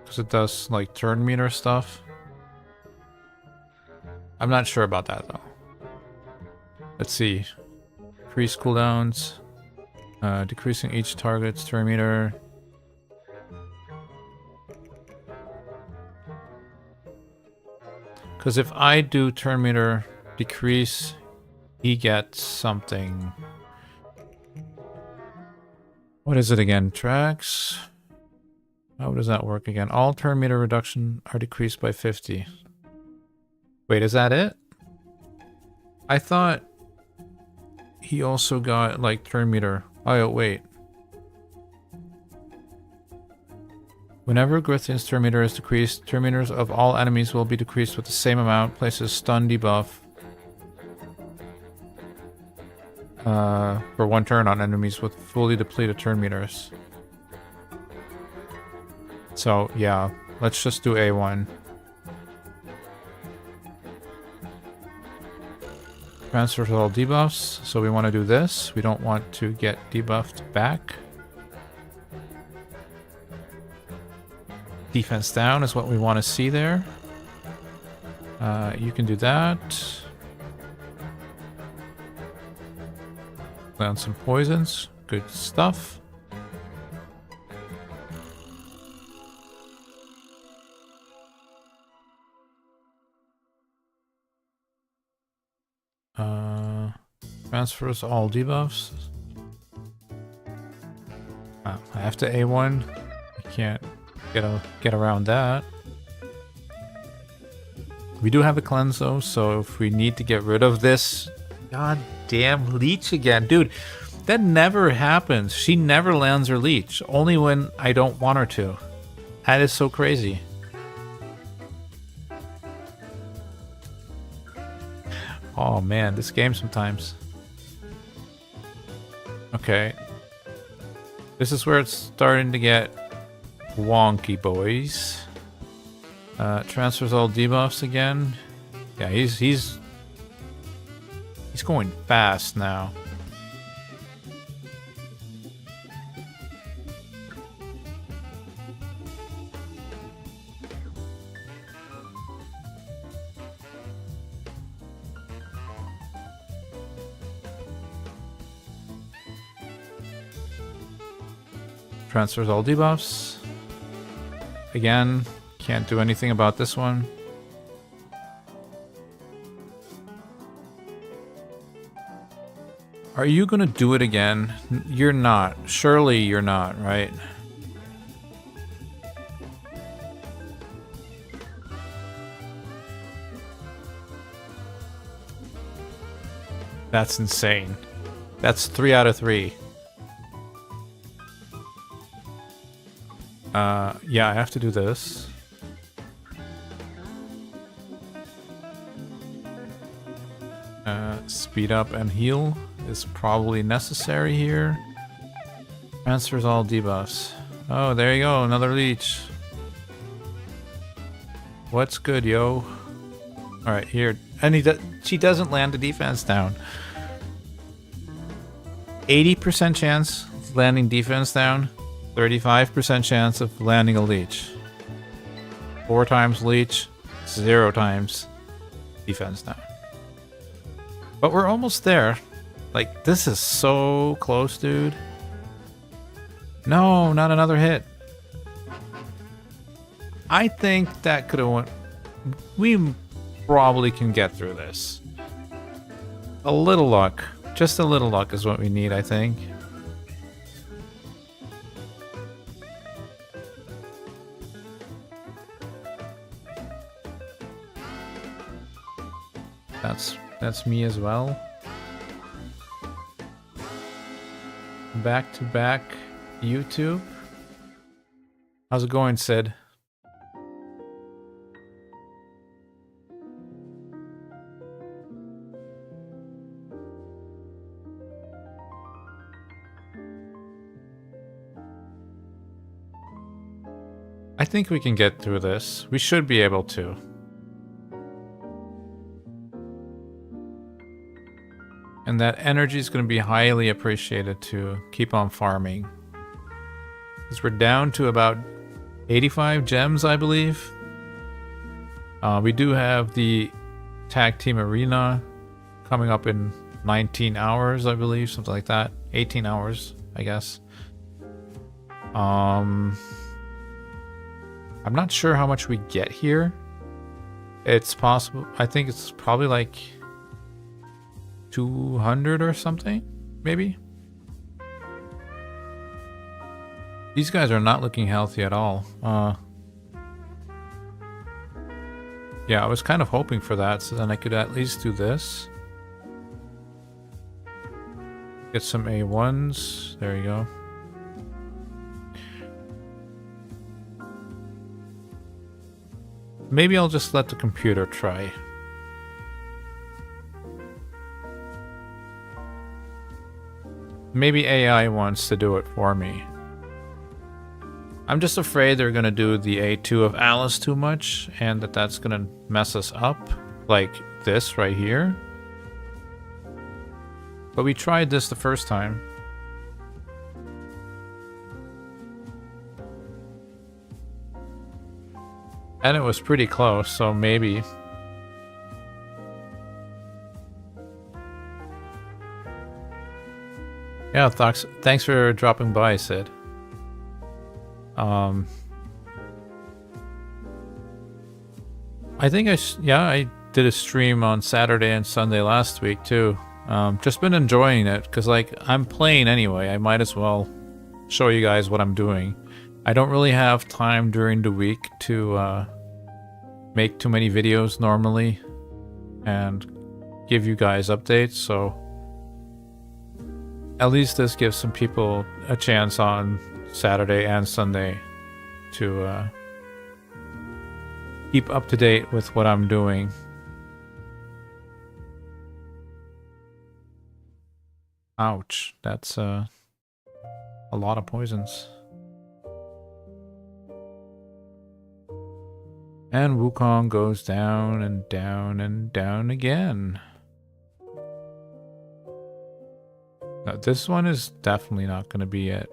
Because it does, like, turn meter stuff. I'm not sure about that, though. Let's see. Increase cooldowns. Decreasing each target's turn meter. Because if I do turn meter decrease, he gets something. What is it again? Tracks? How does that work again? All turn meter reduction are decreased by 50. Wait, is that it? I thought he also got, like, turn meter. Oh, wait. Whenever Grithian's turn meter is decreased, turn meters of all enemies will be decreased with the same amount. Places stun debuff for 1 turn on enemies with fully depleted turn meters. So, yeah. Let's just do A1. Transfer to all debuffs. So we want to do this. We don't want to get debuffed back. Defense down is what we want to see there. You can do that. Down some poisons. Good stuff. Transfers all debuffs. I have to A1. I can't get around that. We do have a cleanse though, so if we need to get rid of this goddamn leech again, dude, that never happens. She never lands her leech, only when I don't want her to. That is so crazy. Oh man, this game sometimes. Okay. This is where it's starting to get wonky, boys. Transfers all debuffs again. Yeah, he's going fast now. Transfers all debuffs. Again, can't do anything about this one. Are you gonna do it again? You're not. Surely you're not, right? That's insane. That's 3 out of 3. Yeah, I have to do this. Speed up and heal is probably necessary here. Transfers all debuffs. Oh, there you go, another leech. What's good, yo? Alright, here. And she doesn't land the defense down. 80% chance of landing defense down. 35% chance of landing a leech. 4 times leech, 0 times defense down. But we're almost there. Like, this is so close, dude. No, not another hit. I think that could have went... We probably can get through this. A little luck. Just a little luck is what we need, I think. That's me as well. Back to back YouTube. How's it going, Sid? I think we can get through this. We should be able to. And that energy is going to be highly appreciated to keep on farming. Because we're down to about 85 gems, I believe. We do have the Tag Team Arena coming up in 19 hours, I believe. Something like that. 18 hours, I guess. I'm not sure how much we get here. It's possible. I think it's probably like 200 or something, maybe. These guys are not looking healthy at all. Yeah, I was kind of hoping for that, so then I could at least do this. Get some A1s. There you go. Maybe I'll just let the computer try. Maybe AI wants to do it for me. I'm just afraid they're gonna do the A2 of Alice too much, and that's gonna mess us up, like this right here. But we tried this the first time. And it was pretty close, so maybe. Yeah, thanks for dropping by, Sid. I think I did a stream on Saturday and Sunday last week too. Just been enjoying it because like I'm playing anyway. I might as well show you guys what I'm doing. I don't really have time during the week to make too many videos normally and give you guys updates, so at least this gives some people a chance on Saturday and Sunday to keep up to date with what I'm doing. Ouch, that's a lot of poisons. And Wukong goes down and down and down again. Now, this one is definitely not going to be it.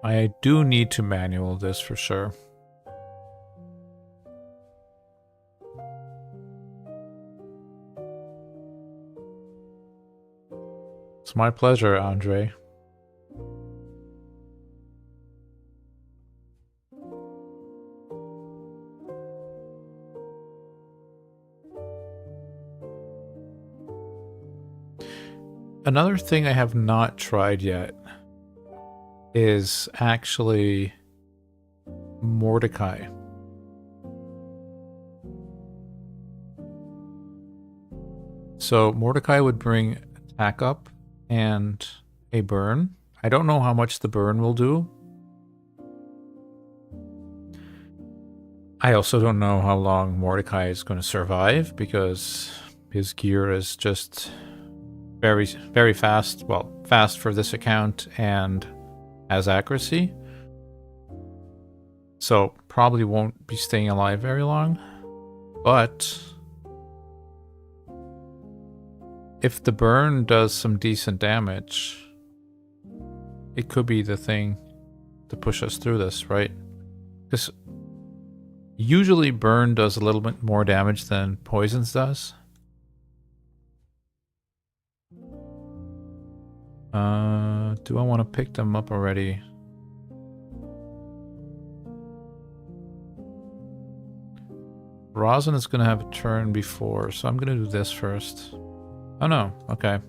I do need to manual this for sure. It's my pleasure, Andre. Another thing I have not tried yet is actually Mordecai. So Mordecai would bring attack up and a burn. I don't know how much the burn will do. I also don't know how long Mordecai is going to survive because his gear is just very, very fast. Well, fast for this account and has accuracy. So probably won't be staying alive very long. But if the burn does some decent damage, it could be the thing to push us through this, right? Because usually burn does a little bit more damage than poisons does. Do I want to pick them up already? Rosin is going to have a turn before, so I'm going to do this first. Oh no, okay.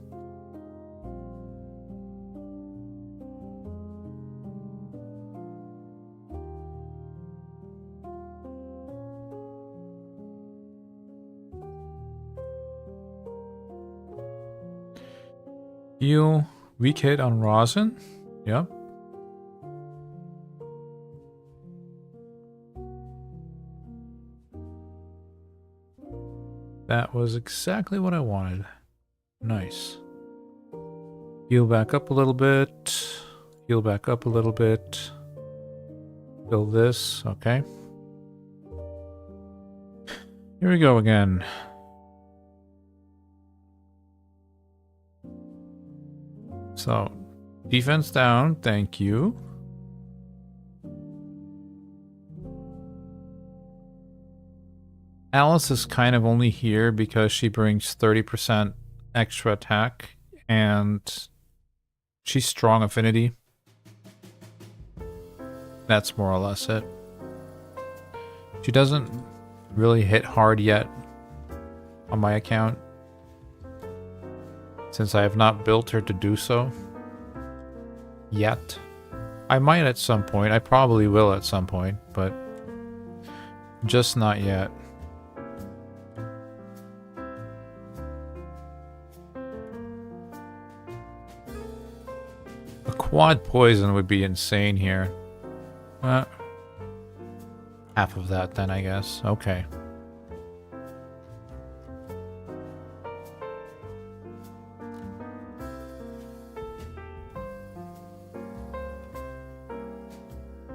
Heal weak hit on Rosin. Yep. That was exactly what I wanted. Nice. Heal back up a little bit. Heal back up a little bit. Fill this. Okay. Here we go again. So, defense down, thank you. Alice is kind of only here because she brings 30% extra attack and she's strong affinity. That's more or less it. She doesn't really hit hard yet on my account, since I have not built her to do so yet. I might at some point. I probably will at some point, but just not yet. A quad poison would be insane here. Half of that then, I guess. Okay.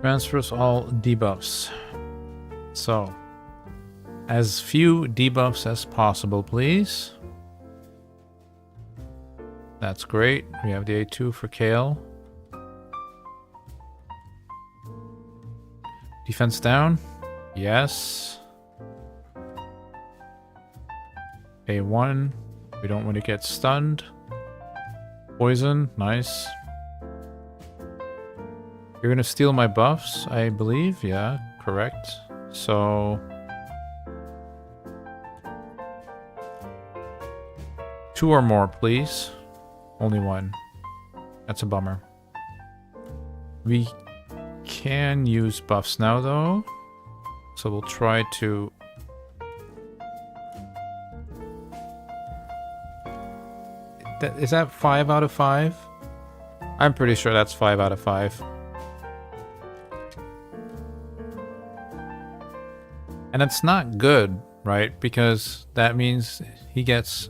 Transfers all debuffs. So, as few debuffs as possible, please. That's great. We have the A2 for Kale. Defense down. Yes. A1. We don't want to get stunned. Poison. Nice. You're gonna steal my buffs, I believe. Yeah, correct. So 2 or more, please. Only 1. That's a bummer. We can use buffs now, though. So we'll try to... Is that 5 out of 5? I'm pretty sure that's 5 out of 5. And it's not good, right? Because that means he gets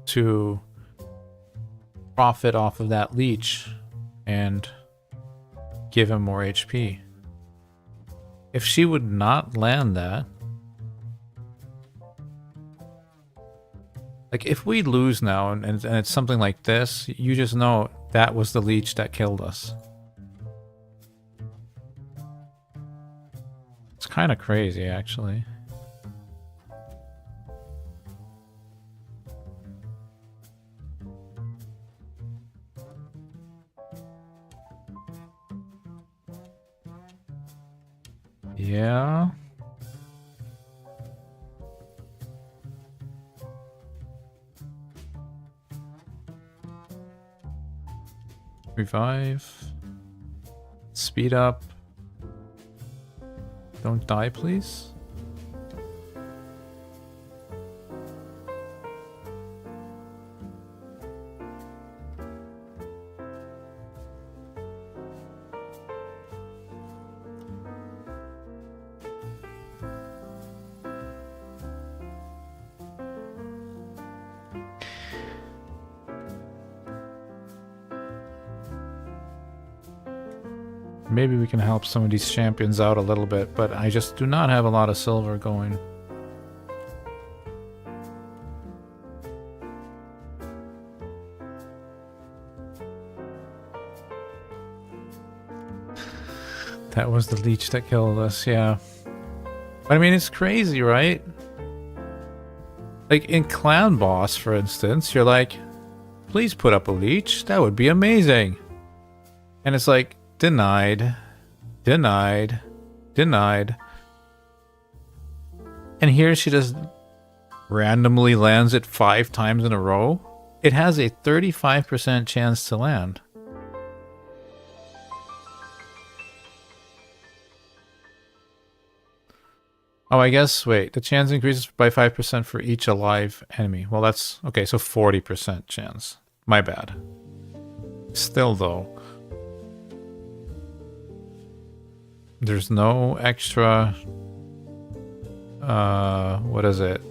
to profit off of that leech and give him more HP. If she would not land that, like if we lose now and it's something like this, you just know that was the leech that killed us. It's kind of crazy, actually. Yeah. Revive. Speed up. Don't die, please. Maybe we can help some of these champions out a little bit, but I just do not have a lot of silver going. That was the leech that killed us, yeah. But I mean, it's crazy, right? Like in Clan Boss, for instance, you're like, please put up a leech. That would be amazing. And it's like, denied, denied, denied. And here she just randomly lands it 5 times in a row. It has a 35% chance to land. Oh, I guess, wait, the chance increases by 5% for each alive enemy. Well, that's, okay, so 40% chance. My bad. Still, though. There's no extra, what is it?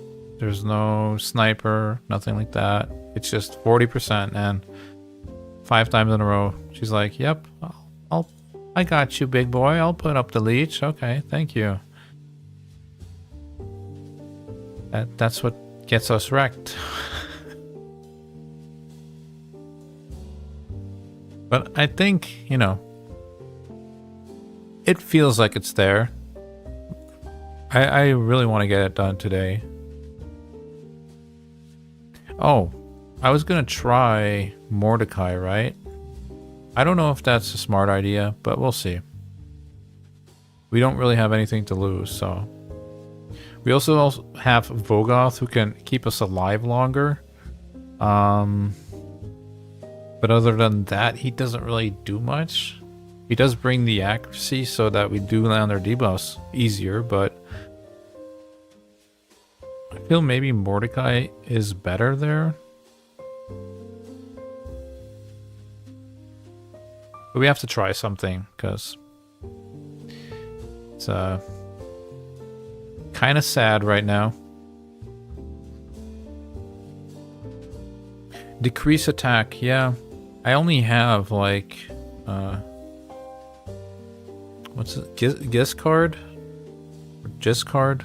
There's no sniper, nothing like that. It's just 40% and 5 times in a row. She's like, yep, I got you, big boy. I'll put up the leech. Okay, thank you. That's what gets us wrecked. But I think, you know, it feels like it's there. I really want to get it done today. Oh, I was going to try Mordecai, right? I don't know if that's a smart idea, but we'll see. We don't really have anything to lose, so... We also have Vogoth, who can keep us alive longer. But other than that, he doesn't really do much. He does bring the accuracy so that we do land our debuffs easier, but... I feel maybe Mordecai is better there. But we have to try something, because... It's, kind of sad right now. Decrease attack, yeah. I only have like what's it? Giscard? Or Giscard?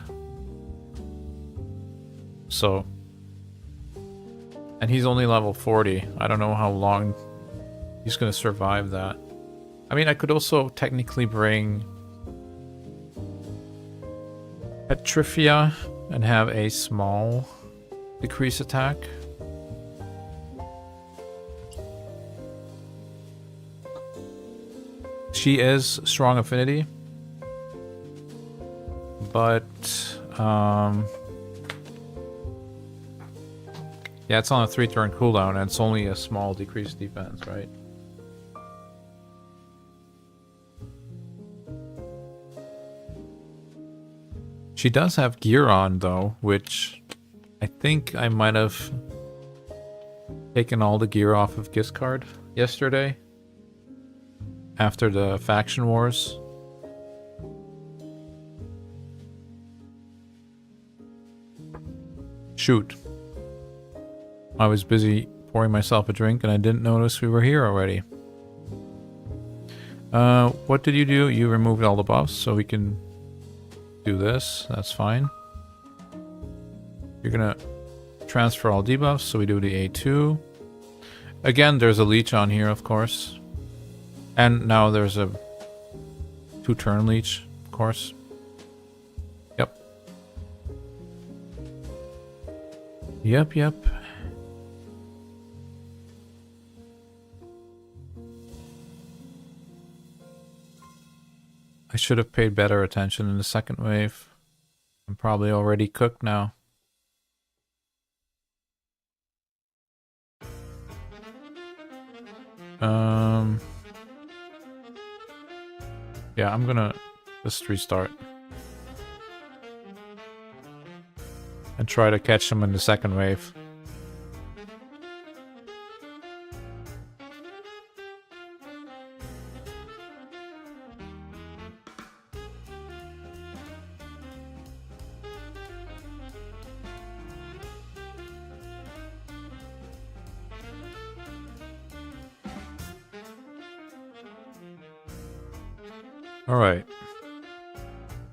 So, and he's only level 40. I don't know how long he's gonna survive that. I mean, I could also technically bring Petrifia and have a small decrease attack. She is strong affinity, but Yeah, it's on a 3-turn cooldown, and it's only a small decreased defense, right? She does have gear on, though, which I think I might have taken all the gear off of Giscard yesterday after the faction wars. Shoot. I was busy pouring myself a drink and I didn't notice we were here already. What did you do? You removed all the buffs, so we can do this. That's fine. You're gonna transfer all debuffs, so we do the A2. Again, there's a leech on here, of course. And now there's a 2-turn leech, of course. Yep. Yep. I should have paid better attention in the second wave. I'm probably already cooked now. Yeah, I'm gonna just restart. And try to catch them in the second wave. Alright.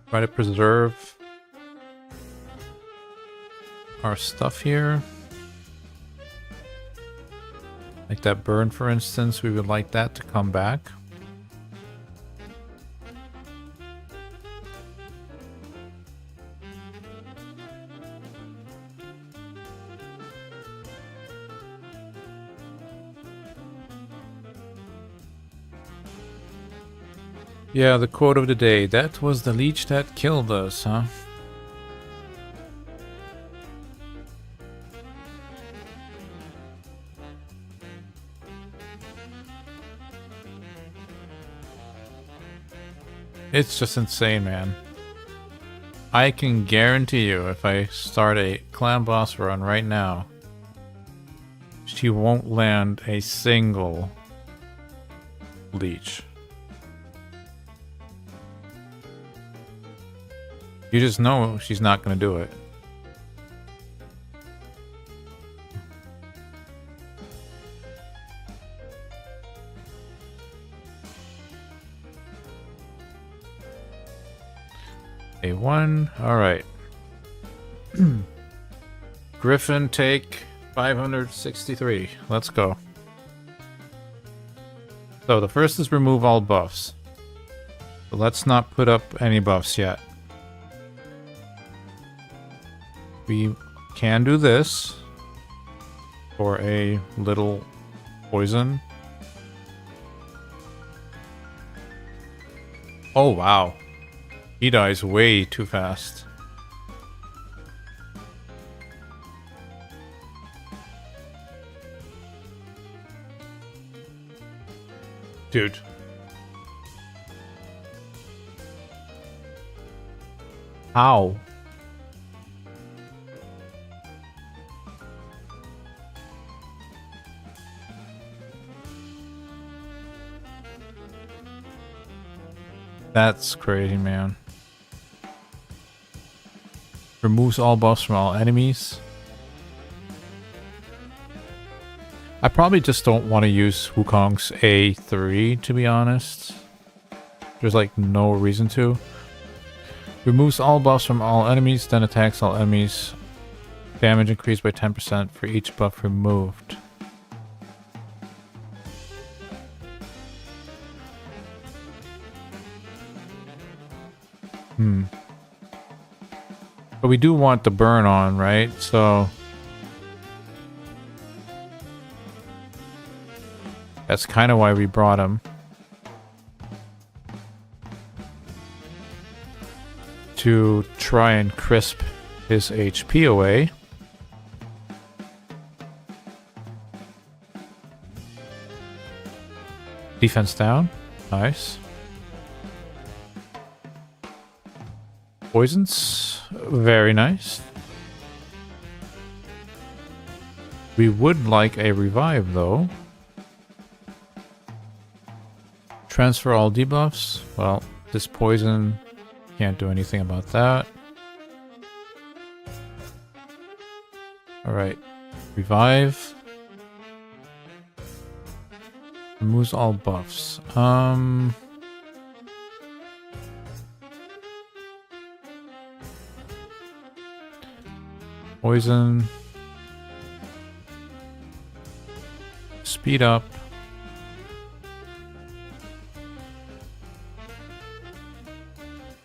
Try to preserve our stuff here. Like that burn, for instance, we would like that to come back. Yeah, the quote of the day. That was the leech that killed us, huh? It's just insane, man. I can guarantee you, if I start a clan boss run right now, she won't land a single leech. You just know she's not going to do it. A1, alright. Griffin, take 563. Let's go. So the first is remove all buffs. So let's not put up any buffs yet. We can do this for a little poison. Oh wow. He dies way too fast. Dude. How? That's crazy, man. Removes all buffs from all enemies. I probably just don't want to use Wukong's A3, to be honest. There's like no reason to. Removes all buffs from all enemies, then attacks all enemies. Damage increased by 10% for each buff removed. But we do want the burn on, right? So that's kind of why we brought him. To try and crisp his HP away. Defense down. Nice. Poisons. Very nice. We would like a revive, though. Transfer all debuffs. Well, this poison, can't do anything about that. Alright. Revive. Removes all buffs. Poison. Speed up.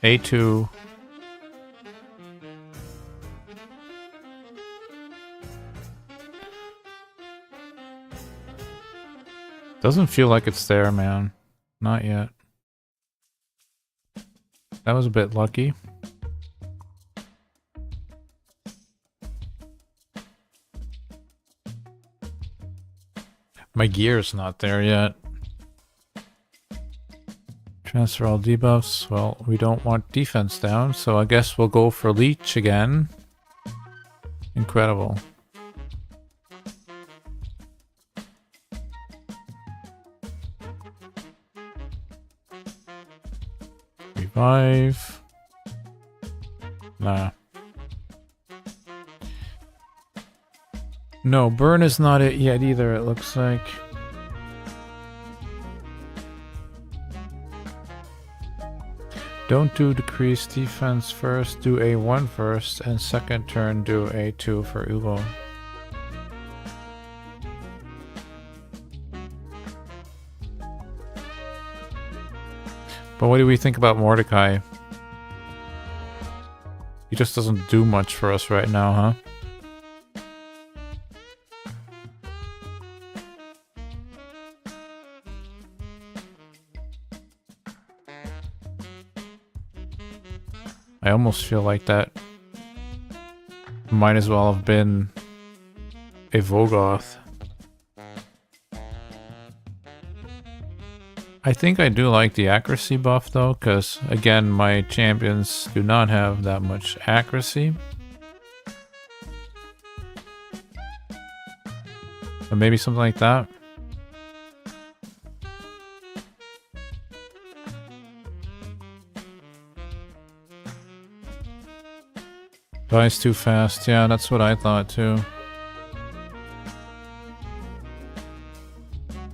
A2. Doesn't feel like it's there, man. Not yet. That was a bit lucky. My gear's not there yet. Transfer all debuffs. Well, we don't want defense down, so I guess we'll go for leech again. Incredible. Revive. Nah. No, burn is not it yet either, it looks like. Don't do decrease defense first, do A1 first, and second turn do A2 for Uvo. But what do we think about Mordecai? He just doesn't do much for us right now, huh? I almost feel like that might as well have been a Vogoth. I think I do like the accuracy buff though, because again, my champions do not have that much accuracy. But maybe something like that. Dies too fast. Yeah, that's what I thought too.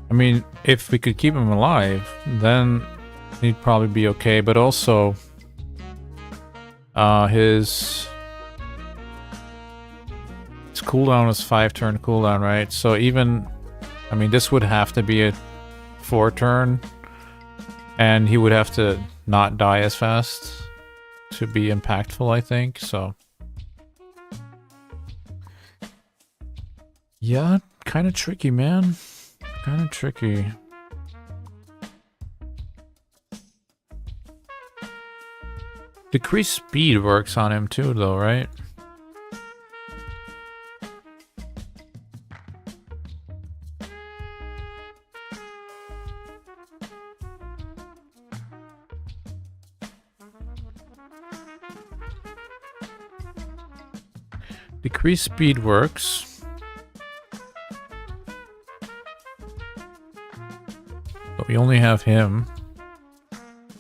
I mean, if we could keep him alive, then he'd probably be okay. But also, his cooldown is 5-turn cooldown, right? So even, I mean, this would have to be a 4-turn, and he would have to not die as fast to be impactful, I think. So. Yeah, kind of tricky, man. Kind of tricky. Decreased speed works on him too, though, right? Decreased speed works. But we only have him,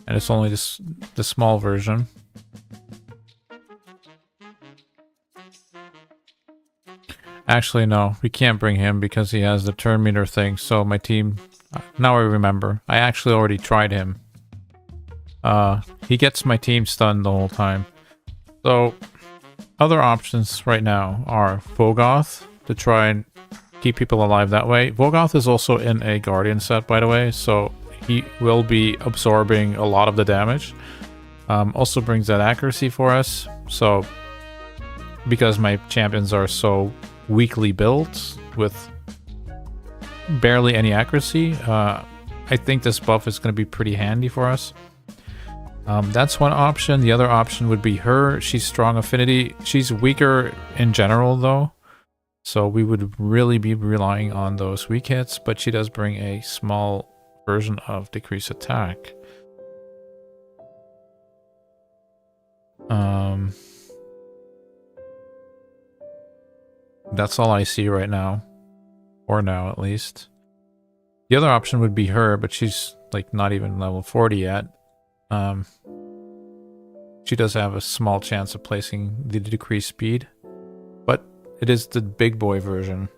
and it's only the small version. Actually, no, we can't bring him because he has the turn meter thing. So my team, now I remember, I actually already tried him. He gets my team stunned the whole time. So other options right now are Vogoth to try and keep people alive that way. Vogoth is also in a Guardian set, by the way, so he will be absorbing a lot of the damage. Also brings that accuracy for us, so because my champions are so weakly built with barely any accuracy, I think this buff is going to be pretty handy for us. That's one option. The other option would be her. She's strong affinity. She's weaker in general, though. So we would really be relying on those weak hits, but she does bring a small version of decrease attack. That's all I see right now. Or now, at least. The other option would be her, but she's, like, not even level 40 yet. She does have a small chance of placing the decreased speed. But it is the big boy version.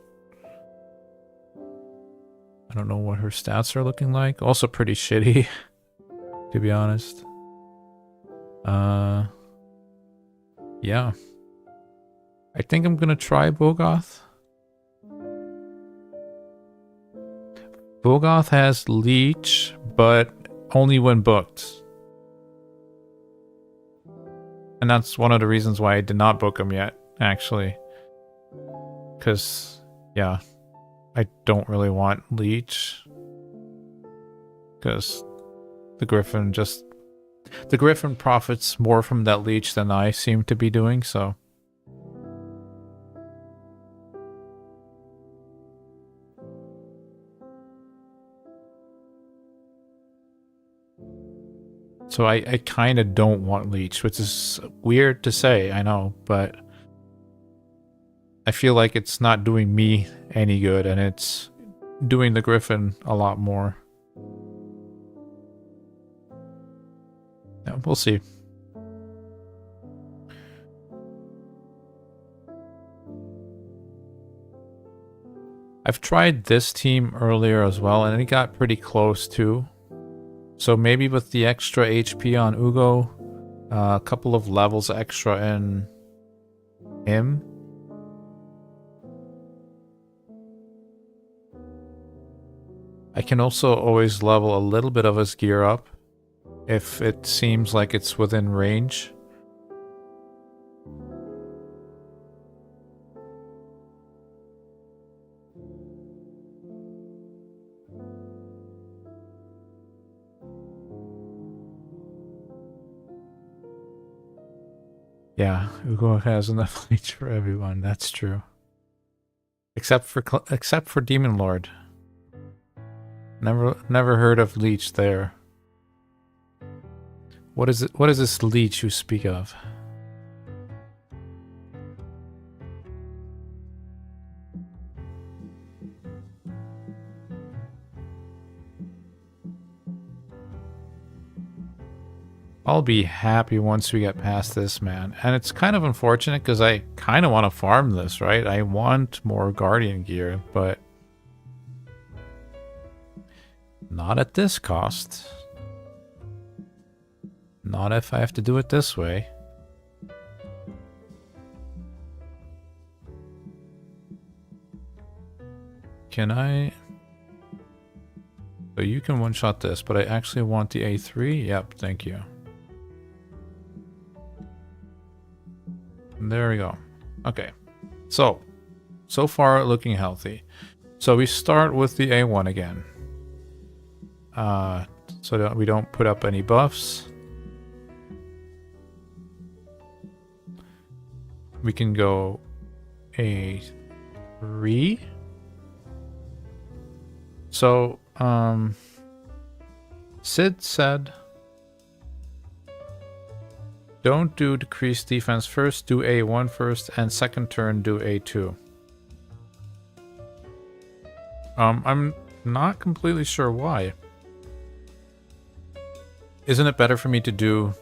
I don't know what her stats are looking like. Also pretty shitty, to be honest. Yeah. I think I'm gonna try Bogoth. Bogoth has Leech, but only when booked. And that's one of the reasons why I did not book him yet, actually. Because, yeah, I don't really want Leech. Because the Griffin profits more from that Leech than I seem to be doing, so. So I kind of don't want Leech, which is weird to say, I know, but I feel like it's not doing me any good, and it's doing the Griffin a lot more. Yeah, we'll see. I've tried this team earlier as well, and it got pretty close too. So maybe with the extra HP on Ugo, a couple of levels extra in him. I can also always level a little bit of his gear up if it seems like it's within range. Yeah, Ugo has enough leech for everyone. That's true. Except for Demon Lord. Never heard of leech there. What is it? What is this leech you speak of? I'll be happy once we get past this, man. And it's kind of unfortunate because I kind of want to farm this, right? I want more Guardian gear, but not at this cost. Not if I have to do it this way. Can I... So you can one-shot this, but I actually want the A3? Yep, thank you. There we go. Okay. So far looking healthy. So we start with the A1 again. So that we don't put up any buffs. We can go A3. So, Sid said, don't do decreased defense first, do A1 first, and second turn do A2. I'm not completely sure why. Isn't it better for me to do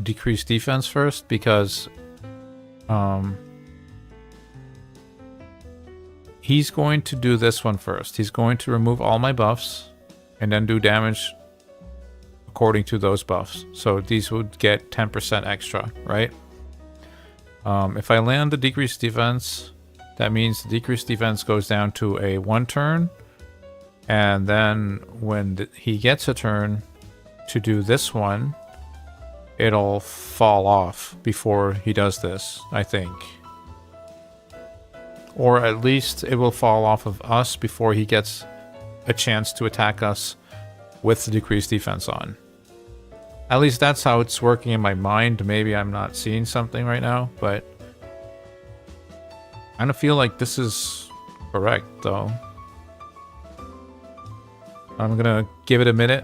decreased defense first? Because, he's going to do this one first. He's going to remove all my buffs and then do damage according to those buffs. So these would get 10% extra, right? If I land the decreased defense, that means the decreased defense goes down to a 1 turn. And then when he gets a turn to do this one, it'll fall off before he does this, I think. Or at least it will fall off of us before he gets a chance to attack us with the decreased defense on. At least that's how it's working in my mind. Maybe I'm not seeing something right now, but I kind of feel like this is correct, though. I'm gonna give it a minute.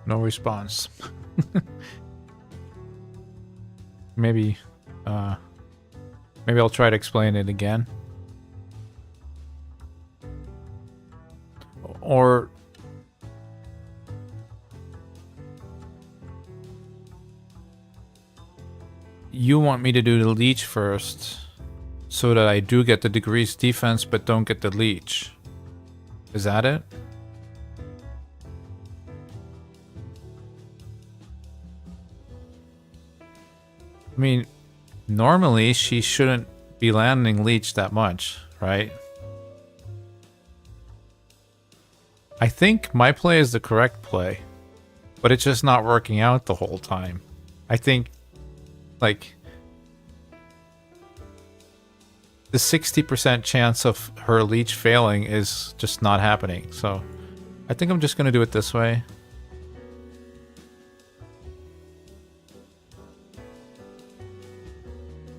No response. Maybe I'll try to explain it again. Or you want me to do the leech first so that I do get the degrees defense but don't get the leech. Is that it? I mean, normally she shouldn't be landing leech that much, right? I think my play is the correct play, but it's just not working out the whole time. I think, like, the 60% chance of her leech failing is just not happening. So I think I'm just going to do it this way.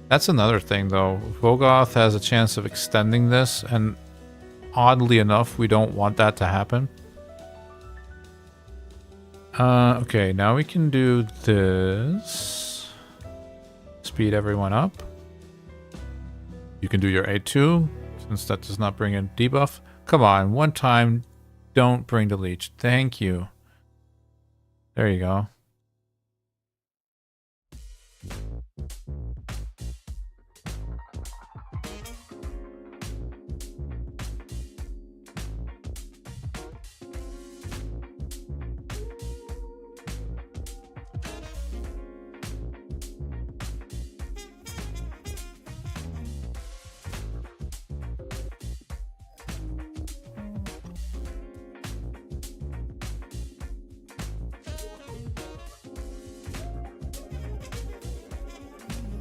That's another thing, though. Vogoth has a chance of extending this, and oddly enough, we don't want that to happen. Okay, now we can do this. Speed everyone up. You can do your A2, since that does not bring in debuff. Come on, one time, don't bring the leech. Thank you. There you go.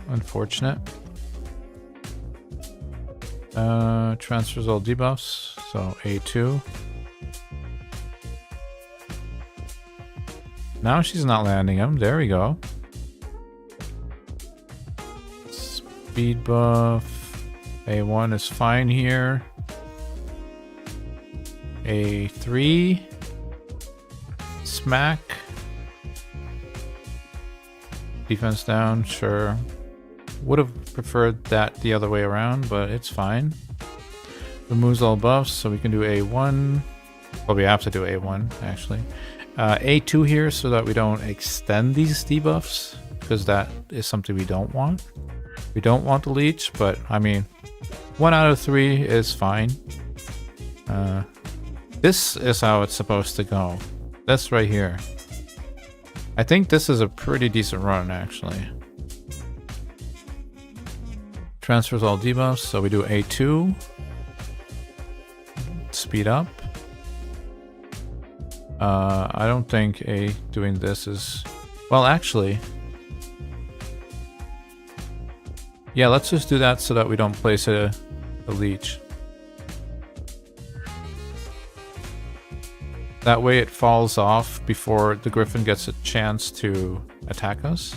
Unfortunate. Transfers all debuffs, so A2. Now she's not landing them. There we go. Speed buff. A1 is fine here. A3. Smack. Defense down, sure. Would have preferred that the other way around, but it's fine. Removes all buffs, so we can do A1. Well, we have to do A1, actually. A2 here, so that we don't extend these debuffs, because that is something we don't want. We don't want the leech, but, I mean, 1 out of 3 is fine. This is how it's supposed to go. This right here. I think this is a pretty decent run, actually. Transfers all debuffs, so we do A2. Speed up. I don't think doing this is... Well, actually... Yeah, let's just do that so that we don't place a leech. That way it falls off before the Griffin gets a chance to attack us.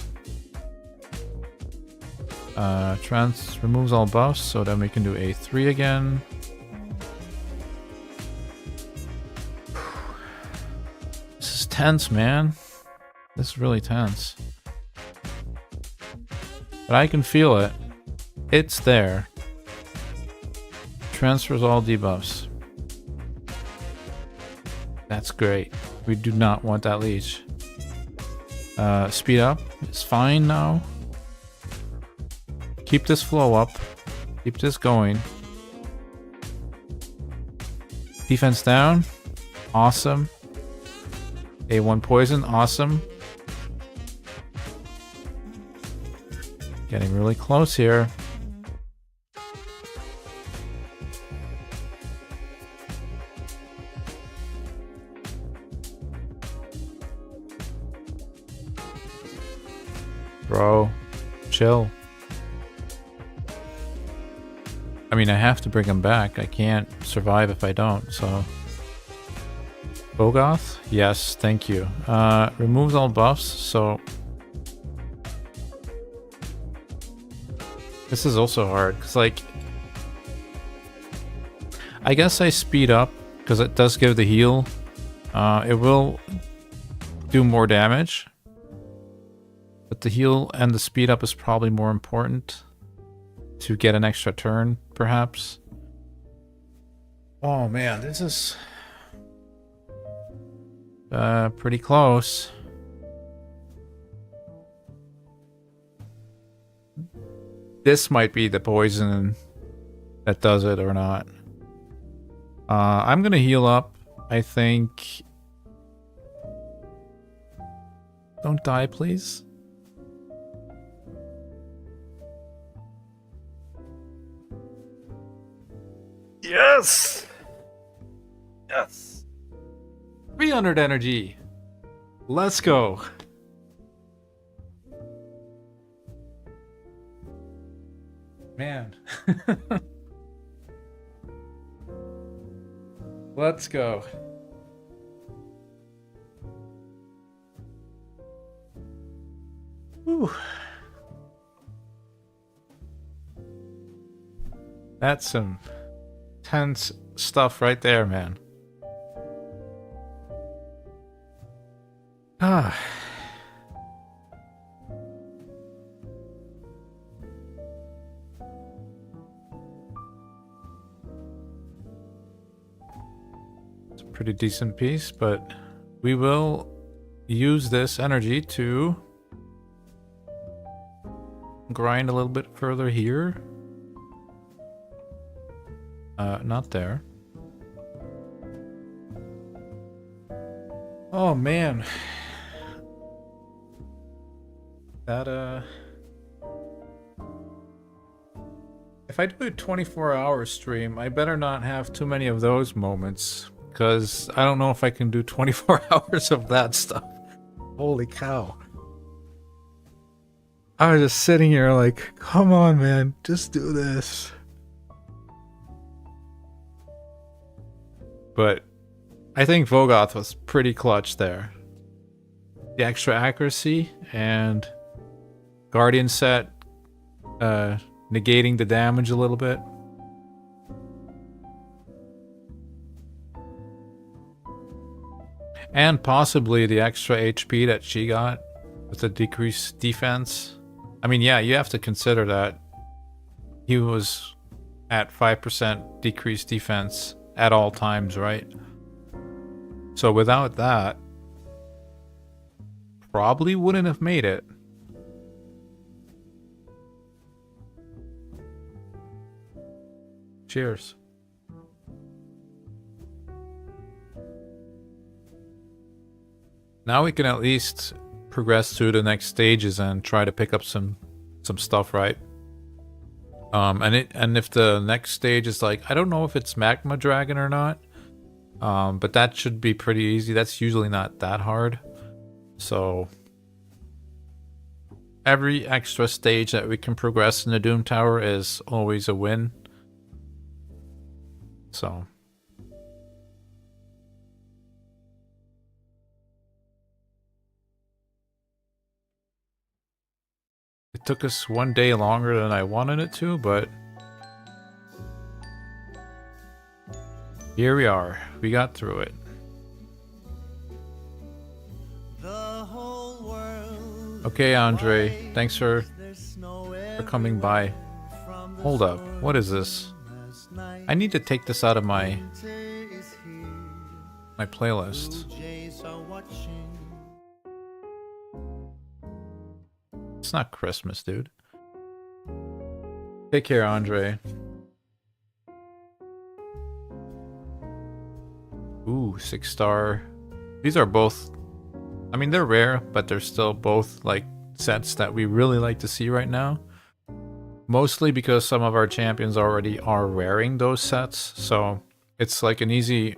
Removes all buffs, so then we can do A3 again. This is tense, man. This is really tense. But I can feel it. It's there. Transfers all debuffs. That's great. We do not want that leech. Speed up is fine now. Keep this flow up. Keep this going. Defense down. Awesome. A1 poison. Awesome. Getting really close here. Bro, chill. I mean, I have to bring him back. I can't survive if I don't, so... Bogoth? Yes, thank you. Removes all buffs, so... This is also hard, because, like... I guess I speed up, because it does give the heal. It will do more damage. But the heal and the speed up is probably more important. To get an extra turn, perhaps. Oh man, this is... pretty close. This might be the poison that does it or not. I'm gonna heal up, I think. Don't die, please. Yes! Yes! 300 energy. Let's go. Man. Let's go. Whew. That's some tense stuff right there, man. Ah. It's a pretty decent piece, but we will use this energy to grind a little bit further here. Not there. Oh man. That if I do a 24-hour stream, I better not have too many of those moments, because I don't know if I can do 24 hours of that stuff. Holy cow. I was just sitting here like, come on man, just do this. But I think Vogoth was pretty clutch there. The extra accuracy and Guardian set negating the damage a little bit. And possibly the extra HP that she got with the decreased defense. I mean, yeah, you have to consider that he was at 5% decreased defense at all times, right? So without that, probably wouldn't have made it. Cheers. Now we can at least progress to the next stages and try to pick up some stuff, right? And if the next stage is like, I don't know if it's Magma Dragon or not, but that should be pretty easy. That's usually not that hard. So every extra stage that we can progress in the Doom Tower is always a win. So it took us one day longer than I wanted it to, but here we are. We got through it. Okay, Andre, thanks for coming by. Hold up, what is this? I need to take this out of my playlist. It's not Christmas, dude. Take care, Andre. Ooh, 6-star. These are both... I mean, they're rare, but they're still both, like, sets that we really like to see right now. Mostly because some of our champions already are wearing those sets, so it's like an easy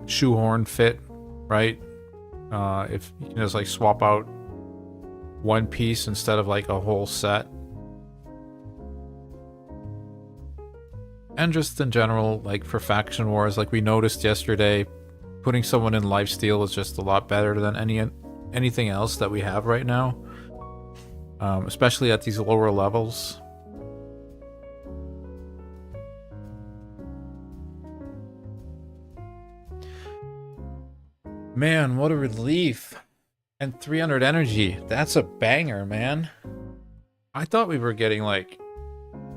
shoehorn fit, right? If you can just, like, swap out one piece instead of like a whole set. And just in general, like for faction wars, like we noticed yesterday, putting someone in lifesteal is just a lot better than anything else that we have right now. Especially at these lower levels. Man, what a relief. And 300 energy. That's a banger, man. I thought we were getting like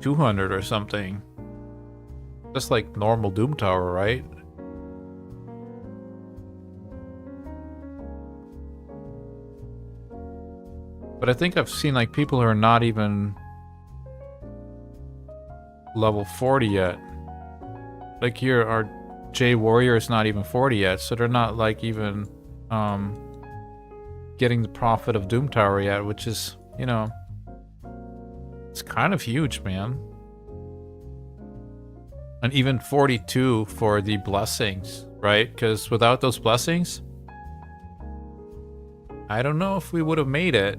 200 or something. Just like normal Doom Tower, right? But I think I've seen like people who are not even level 40 yet. Like here, our J Warrior is not even 40 yet, so they're not like even getting the profit of Doom Tower yet, which is, you know, it's kind of huge, man. And even 42 for the blessings, right? Because without those blessings, I don't know if we would have made it.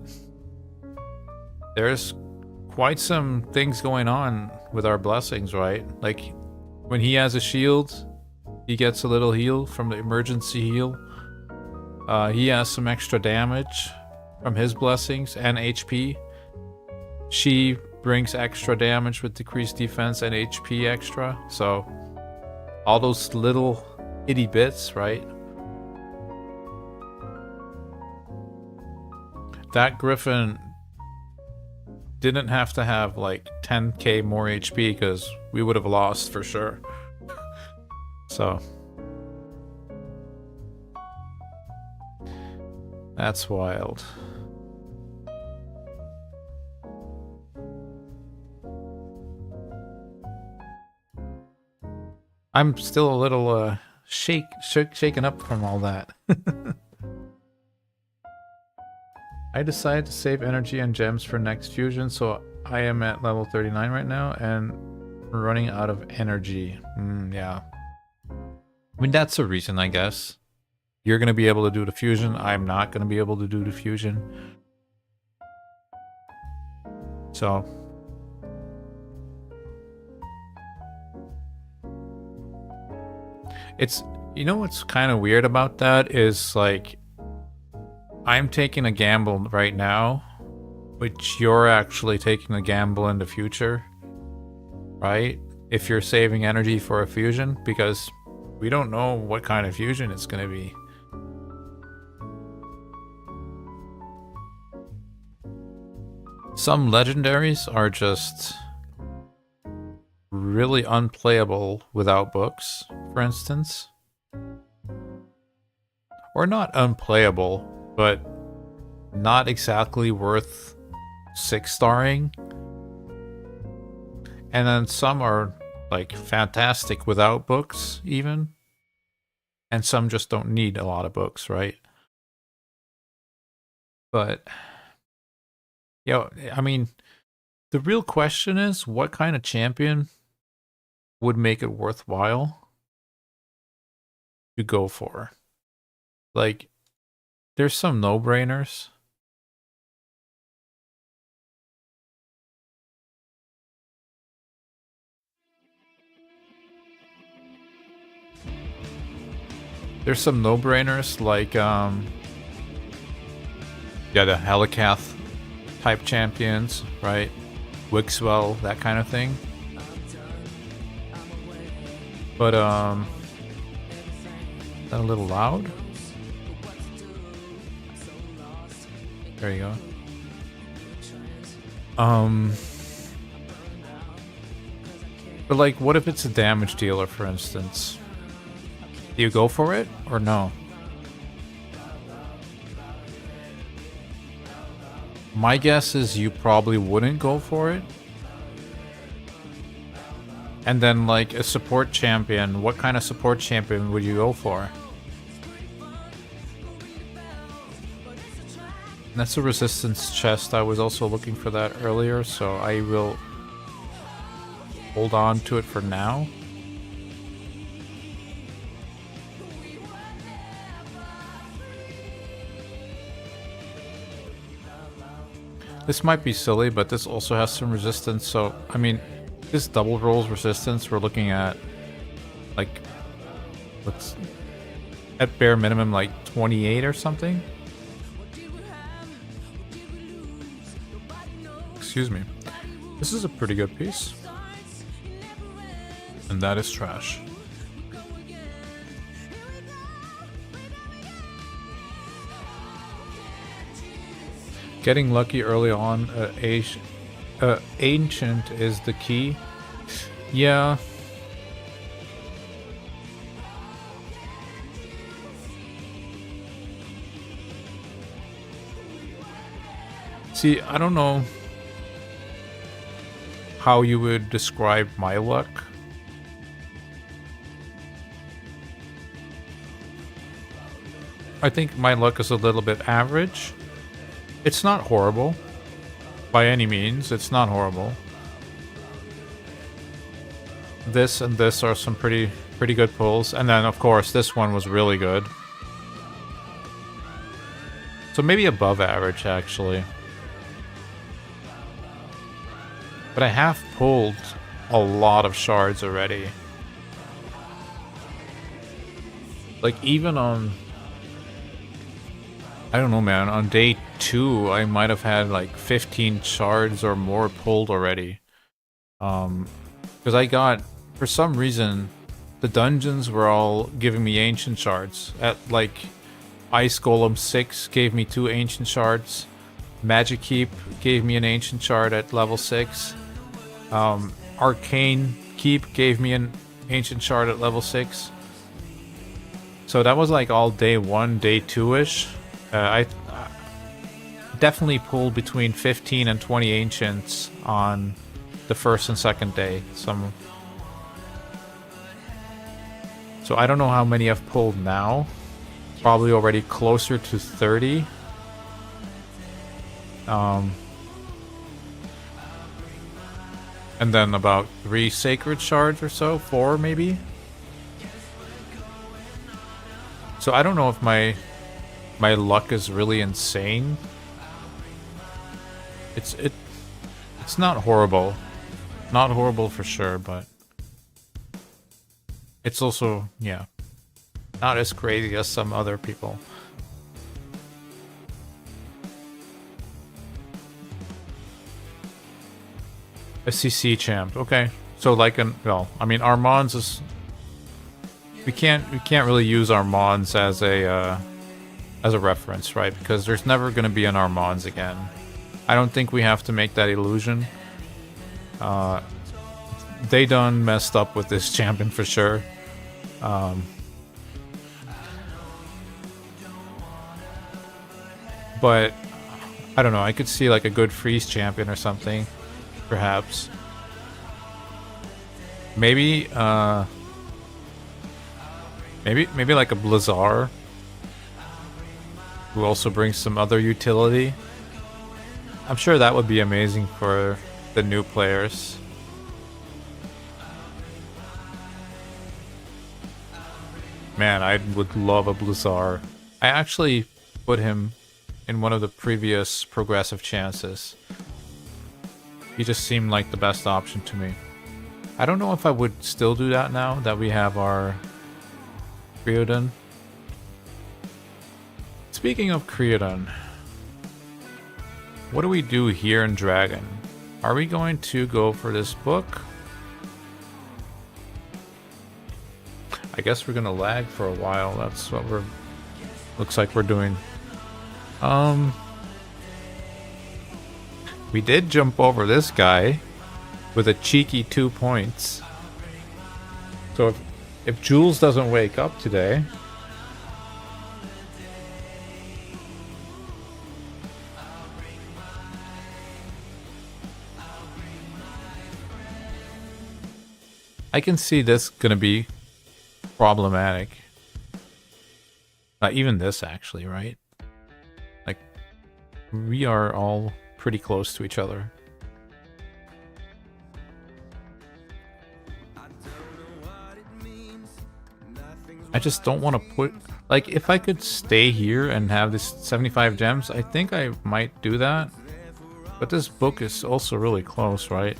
There's quite some things going on with our blessings, right? Like when he has a shield, he gets a little heal from the emergency heal. He has some extra damage from his blessings and HP. She brings extra damage with decreased defense and HP extra. So all those little itty bits, right? That Griffin didn't have to have like 10k more HP because we would have lost for sure. So that's wild. I'm still a little shaken up from all that. I decided to save energy and gems for next fusion, so I am at level 39 right now and running out of energy. Yeah. I mean, that's a reason, I guess. You're going to be able to do the fusion. I'm not going to be able to do the fusion. So. It's, you know what's kind of weird about that is like, I'm taking a gamble right now, which you're actually taking a gamble in the future, right? If you're saving energy for a fusion, because we don't know what kind of fusion it's going to be. Some legendaries are just really unplayable without books, for instance. Or not unplayable, but not exactly worth 6-starring. And then some are like fantastic without books even. And some just don't need a lot of books, right? But yeah, I mean, the real question is what kind of champion would make it worthwhile to go for? Like, there's some no-brainers. There's some no-brainers like, yeah, the Helicath type champions, right? Wixwell, that kind of thing. But, is that a little loud? There you go. But like, what if it's a damage dealer, for instance? Do you go for it, or no? My guess is you probably wouldn't go for it. And then, like, a support champion, what kind of support champion would you go for? That's a resistance chest. I was also looking for that earlier, so I will hold on to it for now. This might be silly, but this also has some resistance. So, I mean, this double rolls resistance, we're looking at like, let's at bare minimum like 28 or something. Excuse me. This is a pretty good piece. And that is trash. Getting lucky early on, ancient is the key. Yeah. See, I don't know how you would describe my luck. I think my luck is a little bit average. It's not horrible. By any means, it's not horrible. This and this are some pretty good pulls. And then, of course, this one was really good. So maybe above average, actually. But I have pulled a lot of shards already. Like, even on... I don't know, man. On day 2, I might have had like 15 shards or more pulled already. Because I got, for some reason, the dungeons were all giving me ancient shards. At like, Ice Golem 6 gave me 2 ancient shards. Magic Keep gave me an ancient shard at level 6. Arcane Keep gave me an ancient shard at level 6. So that was like all day 1, day 2-ish. I definitely pulled between 15 and 20 ancients on the first and second day. So I don't know how many I've pulled now. Probably already closer to 30. And then about 3 sacred shards or so, 4 maybe. So I don't know if my luck is really insane. It's not horrible. Not horrible for sure, but it's also, yeah, not as crazy as some other people. SCC champ. Okay. So like well, I mean Armand's is we can't really use Armand's as a reference, right? Because there's never going to be an Armand's again. I don't think we have to make that illusion. They done messed up with this champion for sure. But I don't know, I could see like a good freeze champion or something, perhaps. Maybe maybe like a Blizzard, who also brings some other utility. I'm sure that would be amazing for the new players. Man, I would love a Blizzard. I actually put him in one of the previous progressive chances. He just seemed like the best option to me. I don't know if I would still do that now that we have our Creodon. Speaking of Creodon, what do we do here in Dragon? Are we going to go for this book? I guess we're gonna lag for a while. That's what looks like we're doing. We did jump over this guy with a cheeky 2 points. So if Jules doesn't wake up today, I can see this gonna be problematic. Even this actually, right? Like, we are all pretty close to each other. I just don't want to put... Like, if I could stay here and have this 75 gems, I think I might do that. But this book is also really close, right?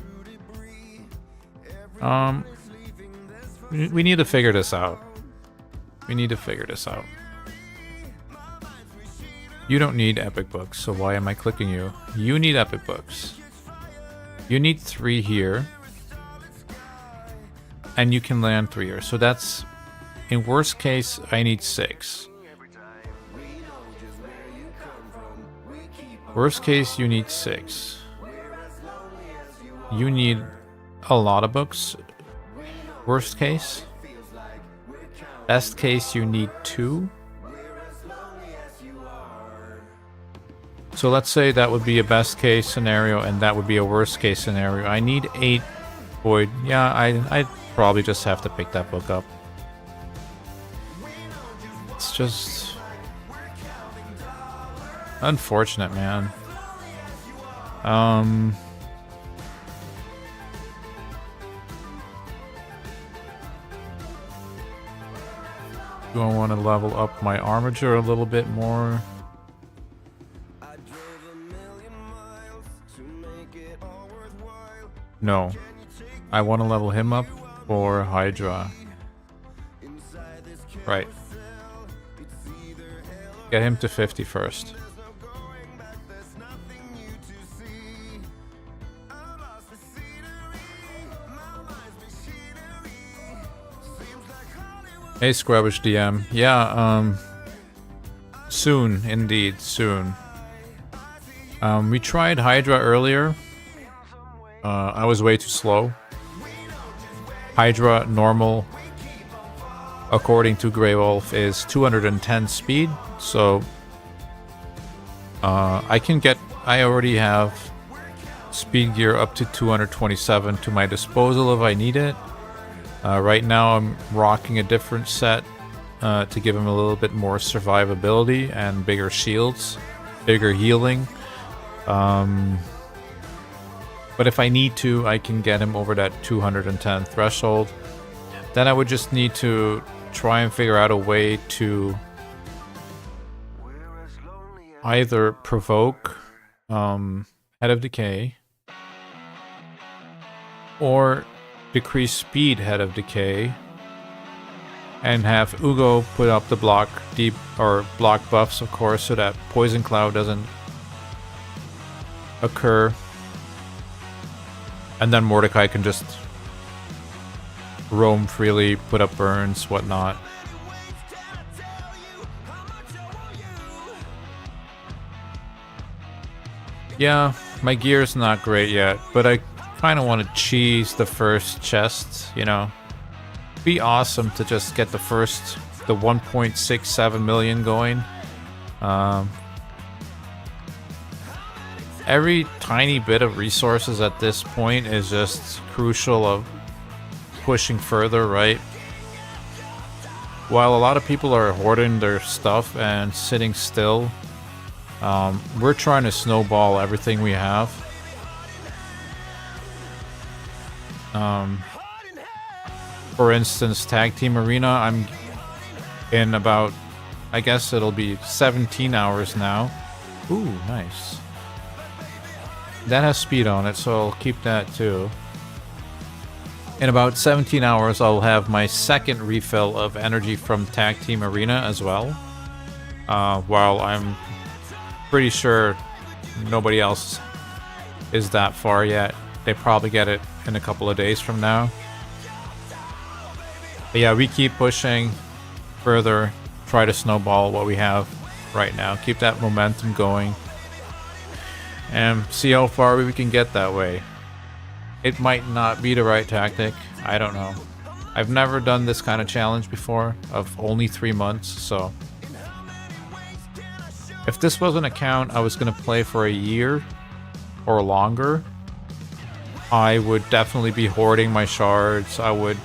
We need to figure this out. We need to figure this out. You don't need epic books, so why am I clicking you? You need epic books. You need 3 here. And you can land 3 here. So that's, in worst case, I need 6. Worst case, you need 6. You need a lot of books. Worst case. Best case, you need 2. So let's say that would be a best case scenario and that would be a worst case scenario. I need 8 void. Yeah, I'd probably just have to pick that book up. It's just unfortunate, man. Do I want to level up my armature a little bit more? No. I want to level him up for Hydra. Right. Get him to 50 first. Hey, Scrubbish DM. Yeah, soon, indeed, soon. We tried Hydra earlier. I was way too slow. Hydra normal, according to Grey Wolf, is 210 speed. So I already have speed gear up to 227 to my disposal if I need it. Right now I'm rocking a different set to give him a little bit more survivability and bigger shields, bigger healing. But if I need to, I can get him over that 210 threshold. Then I would just need to try and figure out a way to either provoke Head of Decay or decrease speed Head of Decay and have Ugo put up the block buffs, of course, so that Poison Cloud doesn't occur. And then Mordecai can just roam freely, put up burns, whatnot. Yeah, my gear's not great yet, but I kind of want to cheese the first chest, you know. Be awesome to just get the 1.67 million going. Every tiny bit of resources at this point is just crucial of pushing further, right? While a lot of people are hoarding their stuff and sitting still, we're trying to snowball everything we have. For instance, Tag Team Arena, I'm in about, I guess it'll be 17 hours now. Ooh, nice. That has speed on it, so I'll keep that too. In about 17 hours, I'll have my second refill of energy from Tag Team Arena as well. While I'm pretty sure nobody else is that far yet. They probably get it in a couple of days from now. But yeah, we keep pushing further, try to snowball what we have right now. Keep that momentum going. And see how far we can get that way. It might not be the right tactic. I don't know. I've never done this kind of challenge before of only 3 months, so if this was an account I was going to play for a year or longer, I would definitely be hoarding my shards. I would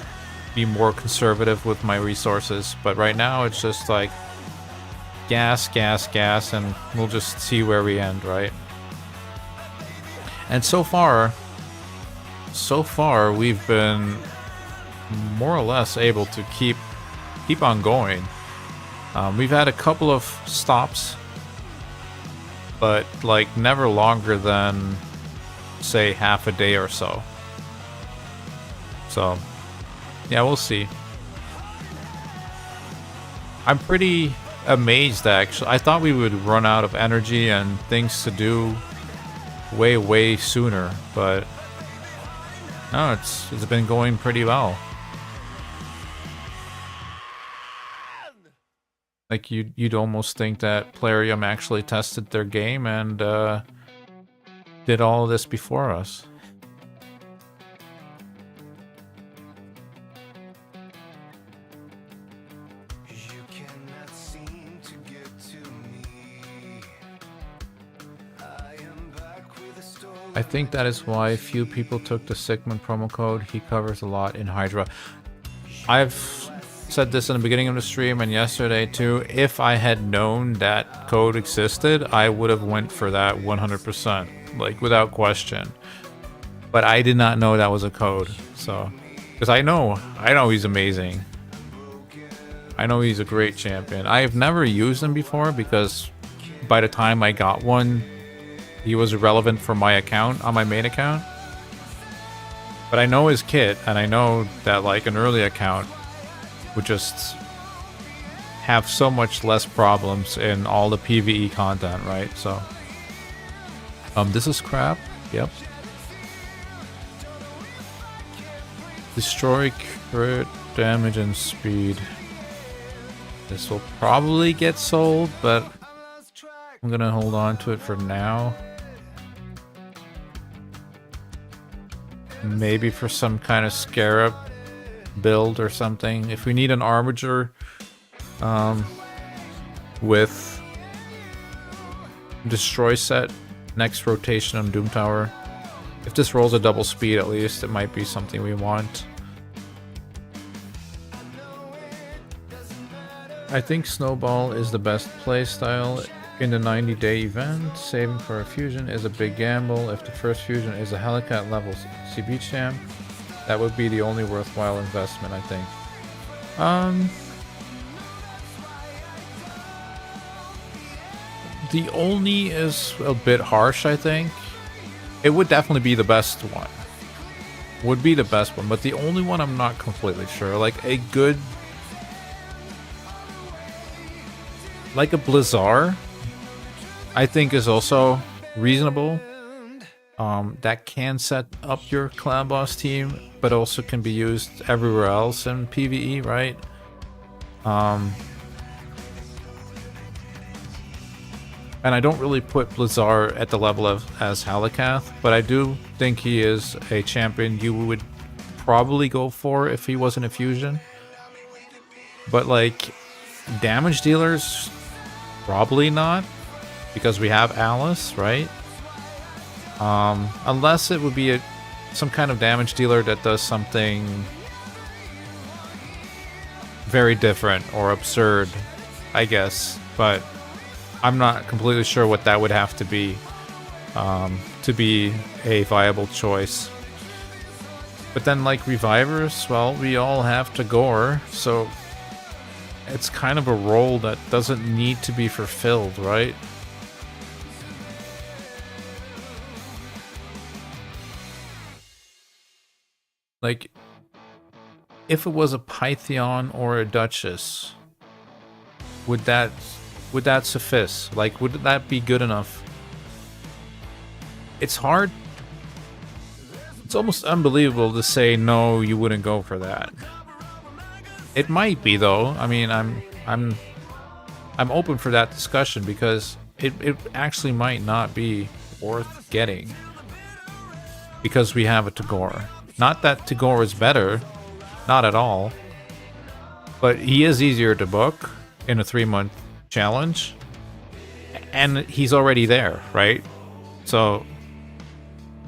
be more conservative with my resources. But right now it's just like gas, gas, gas, and we'll just see where we end, right? And so far we've been more or less able to keep on going. We've had a couple of stops but like never longer than, say, half a day or so. So, yeah, we'll see. I'm pretty amazed, actually. I thought we would run out of energy and things to do way sooner, but no, it's been going pretty well. Like you'd almost think that Plarium actually tested their game and did all of this before us. I think that is why few people took the Sigmund promo code. He covers a lot in Hydra. I've said this in the beginning of the stream and yesterday too. If I had known that code existed, I would have went for that 100%, like without question. But I did not know that was a code, so because I know he's amazing. I know he's a great champion. I have never used him before because by the time I got one, he was irrelevant for my account, on my main account. But I know his kit, and I know that like an early account would just have so much less problems in all the PvE content, right? So, this is crap. Yep. Destroy, crit, damage, and speed. This will probably get sold, but I'm gonna hold on to it for now. Maybe for some kind of scarab build or something. If we need an armature with destroy set next rotation on Doom Tower. If this rolls a double speed at least, it might be something we want. I think Snowball is the best playstyle in the 90-day event. Saving for a fusion is a big gamble. If the first fusion is a Helicat level CB champ, that would be the only worthwhile investment, I think. The only is a bit harsh, I think. It would definitely be the best one. Would be the best one, but the only one I'm not completely sure. Like a good... like a Blizzard, I think is also reasonable. That can set up your clan boss team, but also can be used everywhere else in PvE, right? And I don't really put Blizzard at the level of as Halikath, but I do think he is a champion you would probably go for if he wasn't a fusion. But like damage dealers, probably not, because we have Alice, right? Unless it would be some kind of damage dealer that does something very different or absurd, I guess. But I'm not completely sure what that would have to be a viable choice. But then, like Revivers, well, we all have to gore, so it's kind of a role that doesn't need to be fulfilled, right? Like, if it was a Pythion or a Duchess, would that suffice? Like, would that be good enough? It's hard. It's almost unbelievable to say no, you wouldn't go for that. It might be though. I mean, I'm open for that discussion because it actually might not be worth getting because we have a Tagore. Not that Tagore is better, not at all. But he is easier to book in a 3-month challenge, and he's already there, right? So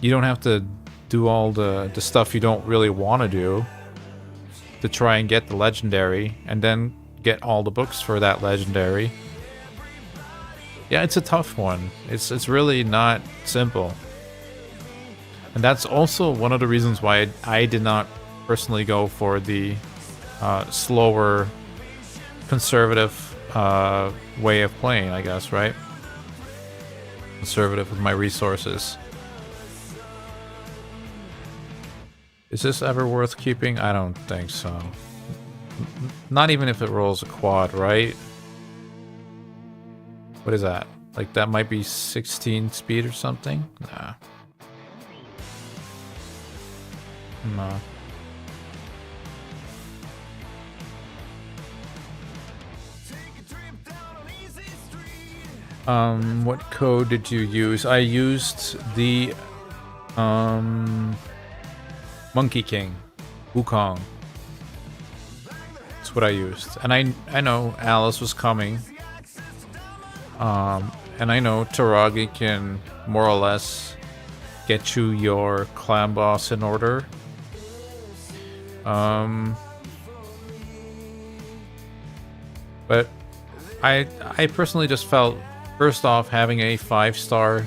you don't have to do all the stuff you don't really want to do to try and get the legendary and then get all the books for that legendary. Yeah, it's a tough one. It's really not simple. And that's also one of the reasons why I did not personally go for the slower, conservative way of playing, I guess, right? conservative with my resources. Is this ever worth keeping? I don't think so. Not even if it rolls a quad, right? What is that? Like, that might be 16 speed or something? Nah. No. What code did you use? I used the Monkey King, Wukong. That's what I used. And I know Alice was coming. And I know Taragi can more or less get you your clan boss in order. But I personally just felt, first off, having a 5-star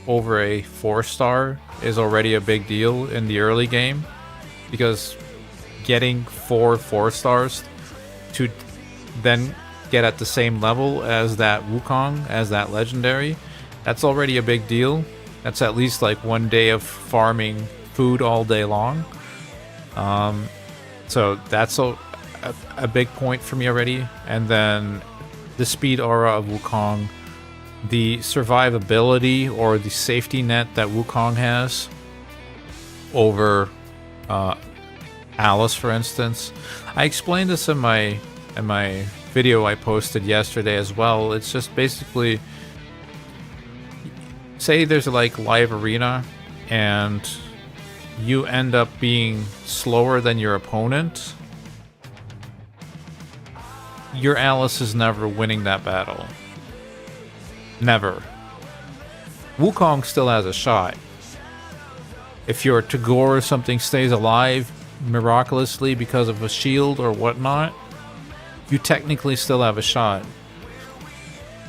over a 4-star is already a big deal in the early game, because getting 4-4-stars to then get at the same level as that Wukong, as that legendary, that's already a big deal. That's at least like 1 day of farming food all day long. So that's a big point for me already. And then the speed aura of Wukong, the survivability or the safety net that Wukong has over Alice, for instance. I explained this in my video I posted yesterday as well. It's just basically, say there's a like live arena and you end up being slower than your opponent. Your Alice is never winning that battle. Never. Wukong still has a shot. If your Tagore or something stays alive miraculously because of a shield or whatnot, you technically still have a shot.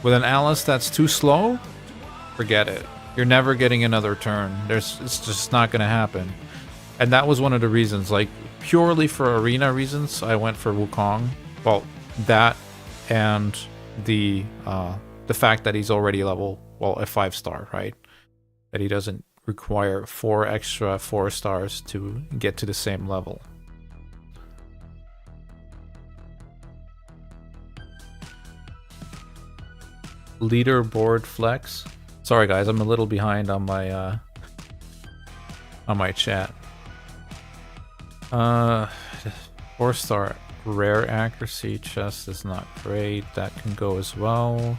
With an Alice that's too slow, forget it. You're never getting another turn. It's just not going to happen. And that was one of the reasons, like purely for arena reasons, I went for Wukong. Well, that and the fact that he's already level, well, a 5-star, right? That he doesn't require 4 extra 4-stars to get to the same level. Leaderboard flex. Sorry guys, I'm a little behind on my chat. 4-star rare accuracy chest is not great. That can go as well.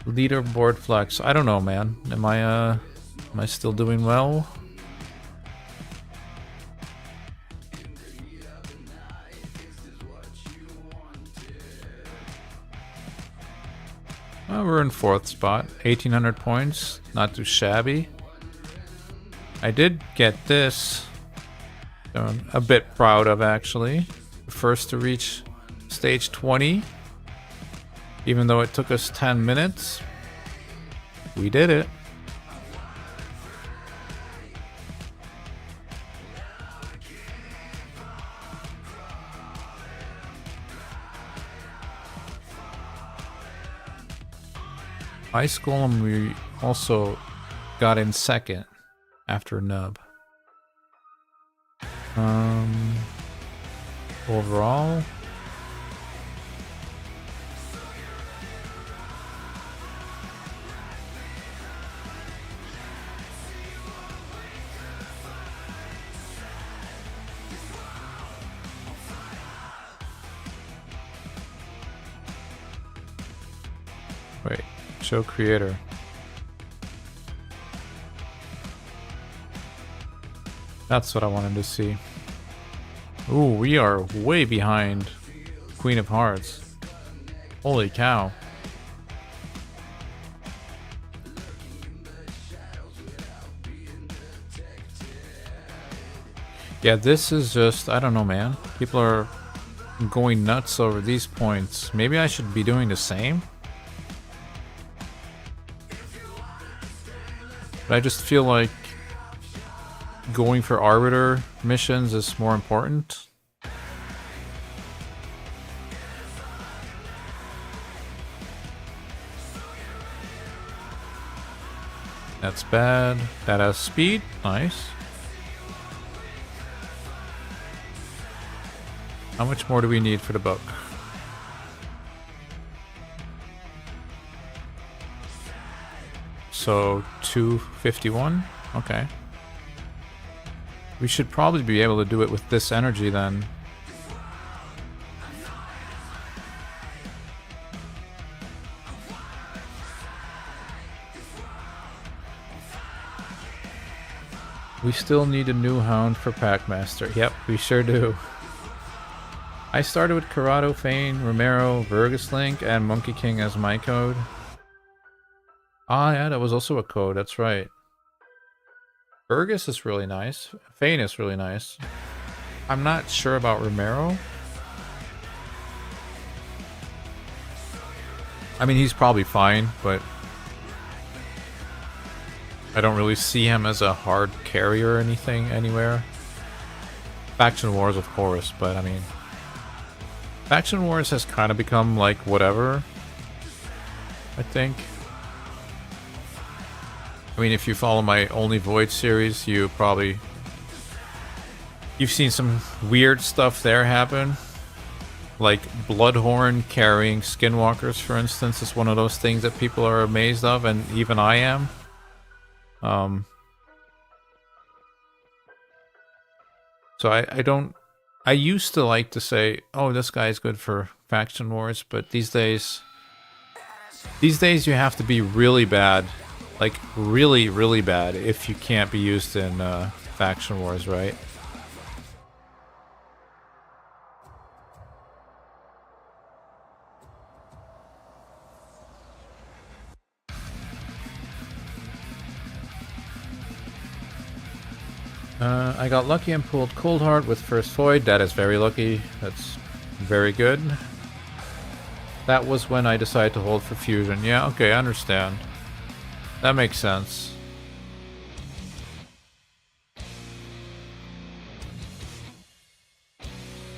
Leaderboard flex. I don't know, man. Am I still doing well? Well, we're in 4th spot. 1800 points. Not too shabby. I did get this. I'm a bit proud of, actually. First to reach stage 20. Even though it took us 10 minutes. We did it. Ice Golem we also got in 2nd after Nub. Overall, wait, show creator. That's what I wanted to see. Ooh, we are way behind Queen of Hearts. Holy cow. Yeah, this is just, I don't know, man. People are going nuts over these points. Maybe I should be doing the same? But I just feel like going for Arbiter missions is more important. That's bad. That has speed. Nice. How much more do we need for the book? So 251. Okay. We should probably be able to do it with this energy then. We still need a new hound for Packmaster. Yep, we sure do. I started with Corrado, Fane, Romero, Vergus Link, and Monkey King as my code. Ah, yeah, that was also a code. That's right. Vergus is really nice. Fane is really nice. I'm not sure about Romero. I mean, he's probably fine, but I don't really see him as a hard carrier or anything anywhere. Faction Wars, of course, but I mean, Faction Wars has kind of become like whatever, I think. I mean, if you follow my Only Void series, you've seen some weird stuff there happen. Like Bloodhorn carrying Skinwalkers, for instance, is one of those things that people are amazed of, and even I am. So I used to like to say, oh, this guy's good for Faction Wars, but these days you have to be really bad. Like, really, really bad if you can't be used in Faction Wars, right? I got lucky and pulled Cold Heart with First Void. That is very lucky. That's very good. That was when I decided to hold for Fusion. Yeah, okay, I understand. That makes sense.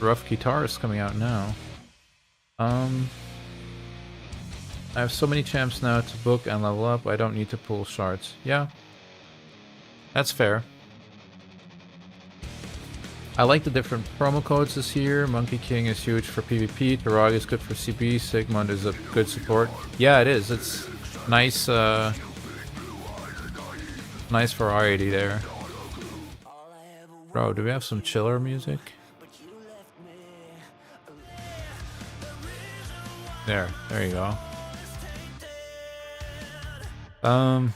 Rough Guitar is coming out now. I have so many champs now to book and level up, I don't need to pull shards. Yeah. That's fair. I like the different promo codes this year. Monkey King is huge for PvP, Tarag is good for CP, Sigmund is a good support. Yeah, it is. It's nice, nice variety there. Bro, do we have some chiller music? There you go.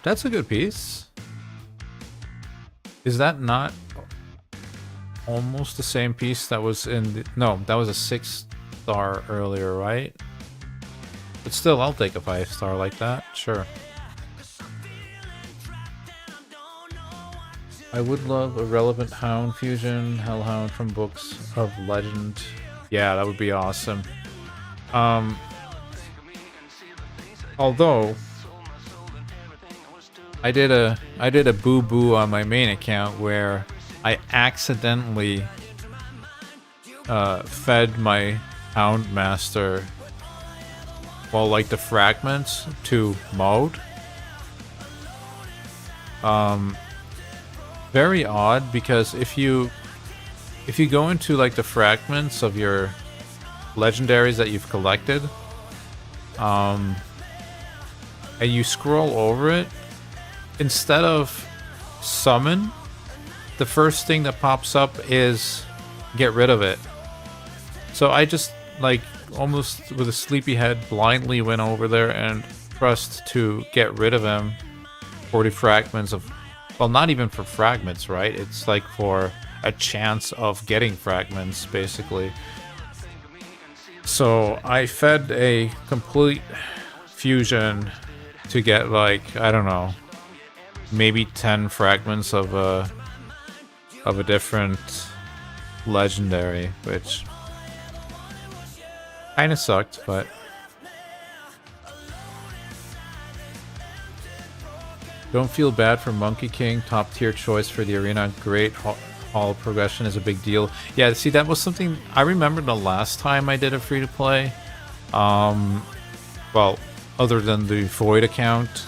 That's a good piece. Is that not almost the same piece that was in the... No, that was a 6-star earlier, right? But still, I'll take a 5-star like that, sure. I would love a relevant Hound fusion, Hellhound from Books of Legend. Yeah, that would be awesome. Although I did a boo-boo on my main account where I accidentally fed my Hound Master, well, like the fragments to mode. Very odd, because if you go into like the fragments of your legendaries that you've collected, and you scroll over it, instead of summon, the first thing that pops up is get rid of it. So I just, like, almost with a sleepy head, blindly went over there and pressed to get rid of him for the fragments of... Well, not even for fragments, right? It's like for a chance of getting fragments, basically. So I fed a complete fusion to get, like, I don't know, maybe 10 fragments of a different legendary, which kind of sucked, but don't feel bad for Monkey King, top tier choice for the arena. Great hall progression is a big deal. Yeah, see, that was something I remember the last time I did a free to play. Well, other than the Void account,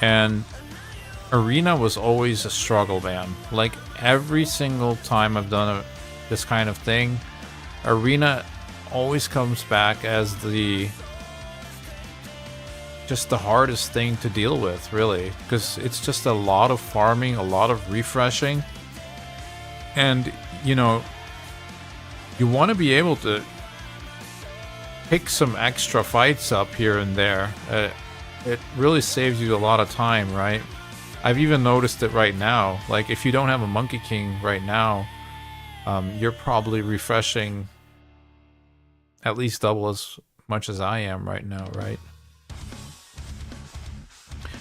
and Arena was always a struggle, man. Like, every single time I've done this kind of thing, Arena always comes back as just the hardest thing to deal with, really. Because it's just a lot of farming, a lot of refreshing. And, you know, you want to be able to pick some extra fights up here and there. It really saves you a lot of time, right? I've even noticed it right now. Like, if you don't have a Monkey King right now, you're probably refreshing at least double as much as I am right now, right?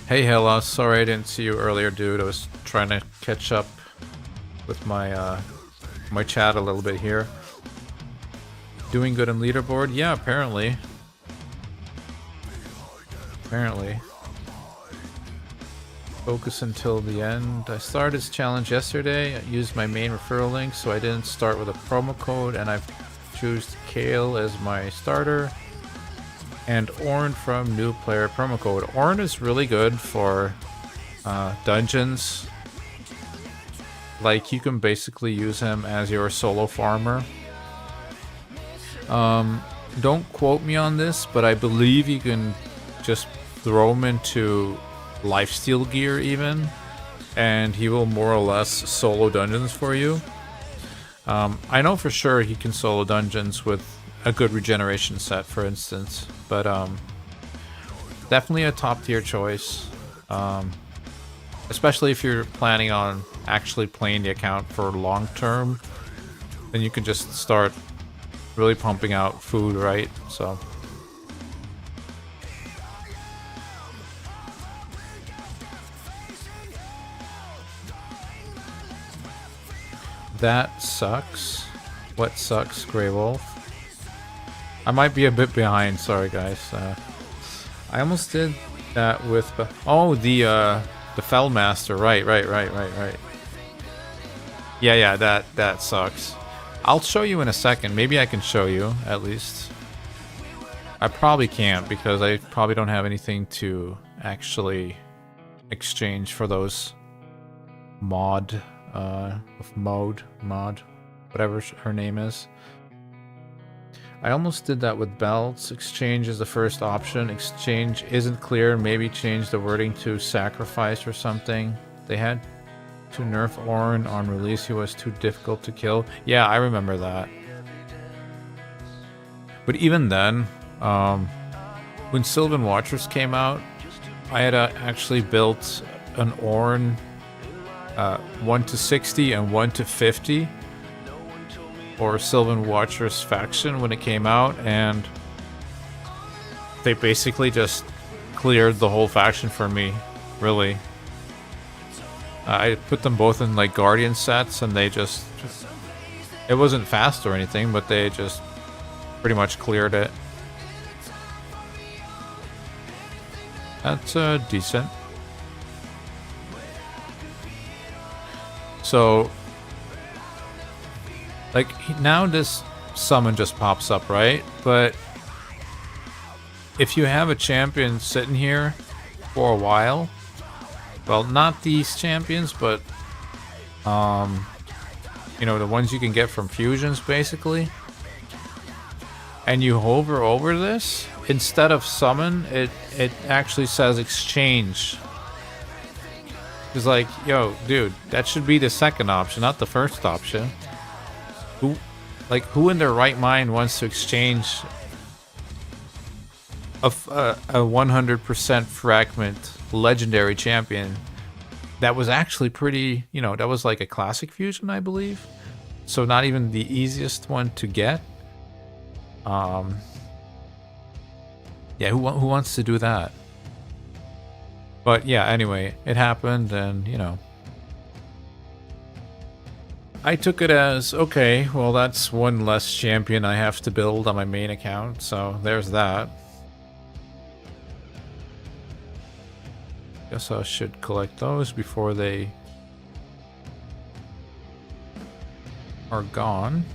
Hey, Hella. Sorry I didn't see you earlier, dude. I was trying to catch up with my my chat a little bit here. Doing good on leaderboard? Yeah, apparently. Apparently. Focus until the end. I started this challenge yesterday. I used my main referral link, so I didn't start with a promo code, and I've chosen Kale as my starter. And Orn from new player promo code. Orn is really good for dungeons. Like, you can basically use him as your solo farmer. Don't quote me on this, but I believe you can just throw him into lifesteal gear even, and he will more or less solo dungeons for you. I know for sure he can solo dungeons with a good regeneration set, for instance, but definitely a top tier choice, especially if you're planning on actually playing the account for long term. Then you can just start really pumping out food, right? So that sucks. What sucks, Grey Wolf? I might be a bit behind, sorry guys. I almost did that with the Fellmaster, right. Yeah, that sucks. I'll show you in a second. Maybe I can show you, at least. I probably can't, because I probably don't have anything to actually exchange for those mod, whatever her name is. I almost did that with belts. Exchange is the first option. Exchange isn't clear. Maybe change the wording to sacrifice or something. They had to nerf Orn on release. He was too difficult to kill. Yeah, I remember that. But even then, when Sylvan Watchers came out, I had actually built an Orn 1 to 60 and 1 to 50 or Sylvan Watchers faction when it came out, and they basically just cleared the whole faction for me, really. I put them both in like Guardian sets, and they just it wasn't fast or anything, but they just pretty much cleared it. That's decent. So like, now this summon just pops up, right? But if you have a champion sitting here for a while, well, not these champions, but you know, the ones you can get from fusions, basically, and you hover over this, instead of summon, it actually says exchange. It's like, yo, dude, that should be the second option, not the first option. Who in their right mind wants to exchange a 100% fragment legendary champion that was actually pretty, you know, that was like a classic fusion, I believe. So not even the easiest one to get. Yeah, who wants to do that? But yeah, anyway, it happened, and you know, I took it as, okay, well, that's one less champion I have to build on my main account, so there's that. Guess I should collect those before they are gone.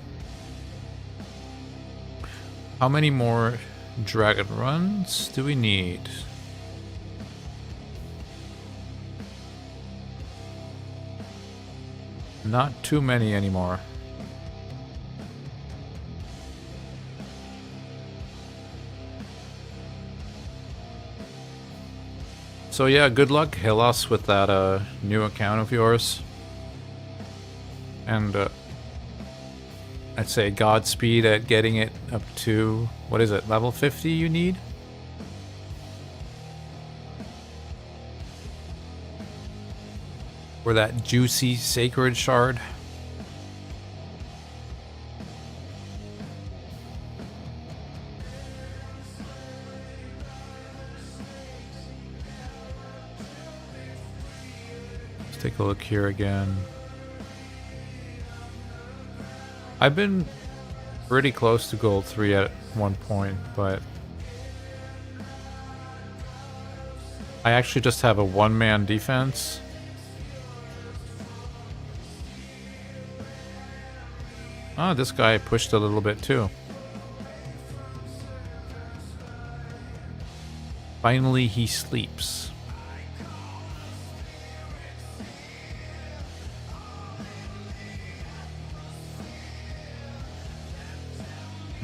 How many more dragon runs do we need? Not too many anymore. So yeah, good luck, Hillas, with that new account of yours. And I'd say Godspeed at getting it up to, what is it, level 50 you need? For that juicy sacred shard. Let's take a look here again. I've been pretty close to gold 3 at one point, but I actually just have a one-man defense. Oh, this guy pushed a little bit too. Finally, he sleeps.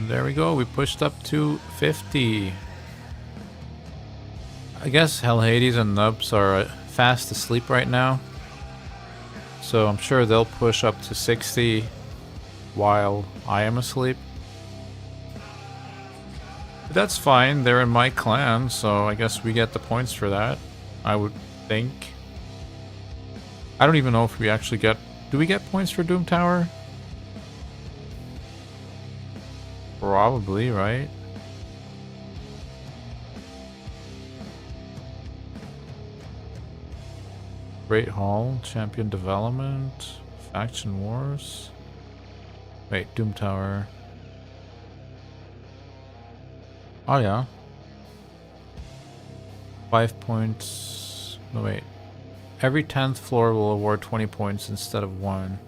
There we go, we pushed up to 50. I guess Hell Hades and Nubs are fast asleep right now. So I'm sure they'll push up to 60 while I am asleep. But that's fine, they're in my clan, so I guess we get the points for that, I would think. I don't even know if we actually get... Do we get points for Doom Tower? Probably, right? Great Hall, Champion Development, Faction Wars. Wait, Doom Tower. Oh yeah. 5 points. No, wait. Every 10th floor will award 20 points instead of 1.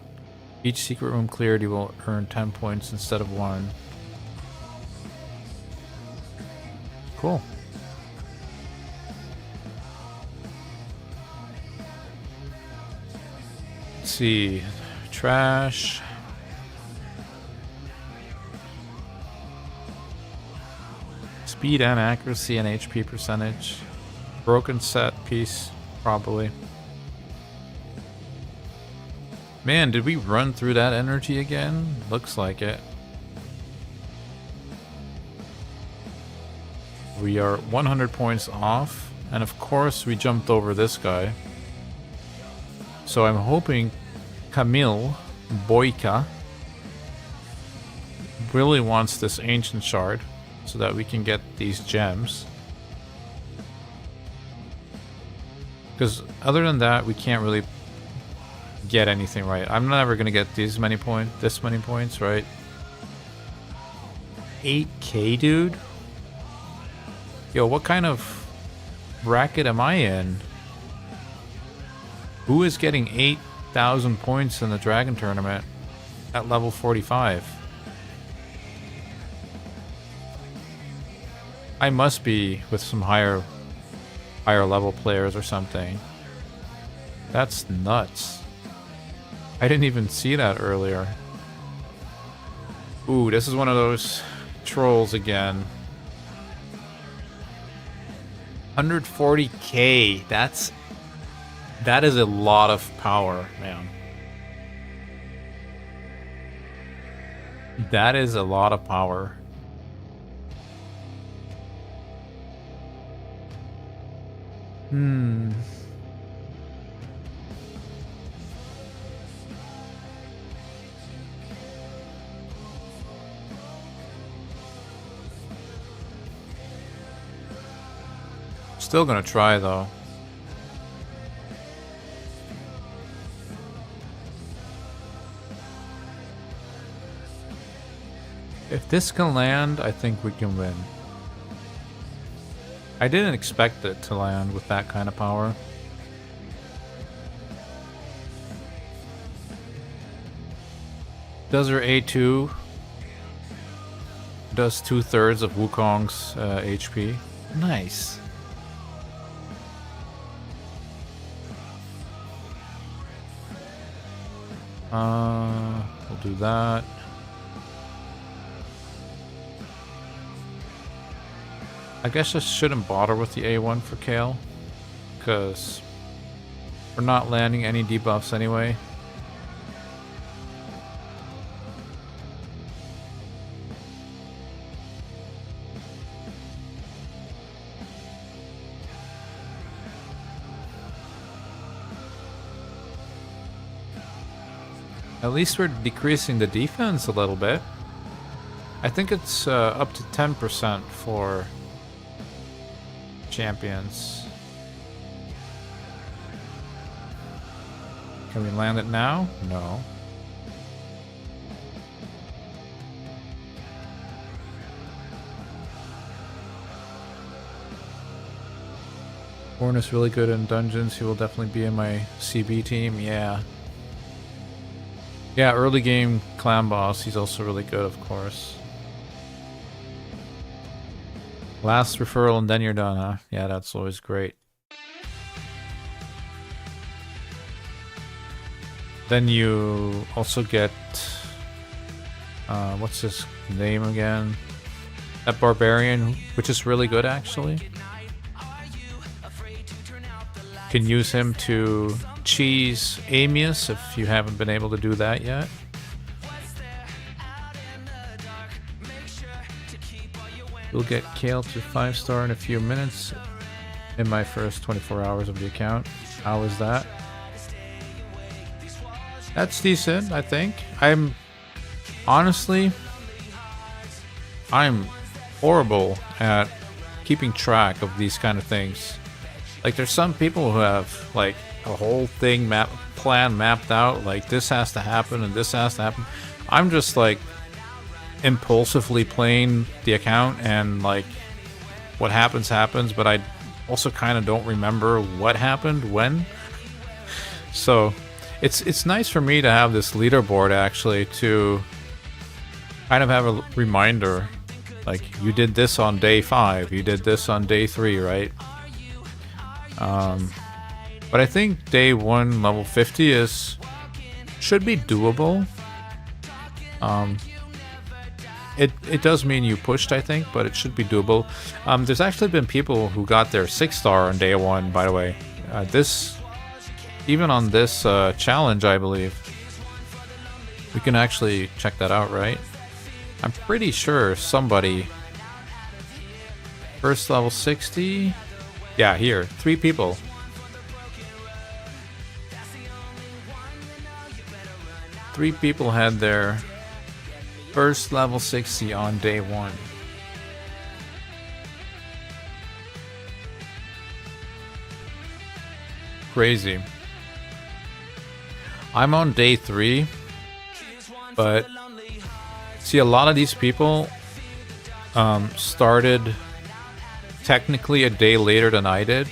Each secret room cleared, you will earn 10 points instead of 1. Cool. Let's see. Trash. Speed and accuracy and HP percentage. Broken set piece, probably. Man, did we run through that energy again? Looks like it. We are 100 points off, and of course we jumped over this guy. So I'm hoping Camille Boyka really wants this ancient shard so that we can get these gems. Because other than that, we can't really get anything right. I'm never gonna get this many points, right? 8K, dude? Yo, what kind of bracket am I in? Who is getting 8,000 points in the Dragon Tournament at level 45? I must be with some higher level players or something. That's nuts. I didn't even see that earlier. Ooh, this is one of those trolls again. 140k. That is a lot of power, man. That is a lot of power. Still gonna try though. If this can land, I think we can win. I didn't expect it to land with that kind of power. Does her A2 does 2/3 of Wukong's HP. Nice. We'll do that. I guess I shouldn't bother with the A1 for Kale, because we're not landing any debuffs anyway. At least we're decreasing the defense a little bit. I think it's up to 10% for champions. Can we land it now? No. Horn is really good in dungeons. He will definitely be in my CB team. Yeah. Yeah, early game clan boss. He's also really good, of course. Last referral and then you're done, huh? Yeah, that's always great. Then you also get... what's his name again? That barbarian, which is really good actually. You can use him to cheese Amius if you haven't been able to do that yet. We'll get Kale to 5-star in a few minutes in my first 24 hours of the account. How is that? That's decent, I think. I'm horrible at keeping track of these kind of things. Like, there's some people who have like a whole thing plan mapped out, like this has to happen and this has to happen. I'm just like impulsively playing the account, and like what happens, but I also kind of don't remember what happened when. So it's nice for me to have this leaderboard actually to kind of have a reminder, like you did this on day 5, you did this on day 3, right? But I think day 1 level 50 should be doable. It does mean you pushed, I think, but it should be doable. There's actually been people who got their 6-star on day 1, by the way. Even on this challenge, I believe. We can actually check that out, right? I'm pretty sure somebody... First level 60... Yeah, here. 3 people. Three people had their first level 60 on day 1. Crazy. I'm on day 3, but see, a lot of these people started technically a day later than I did,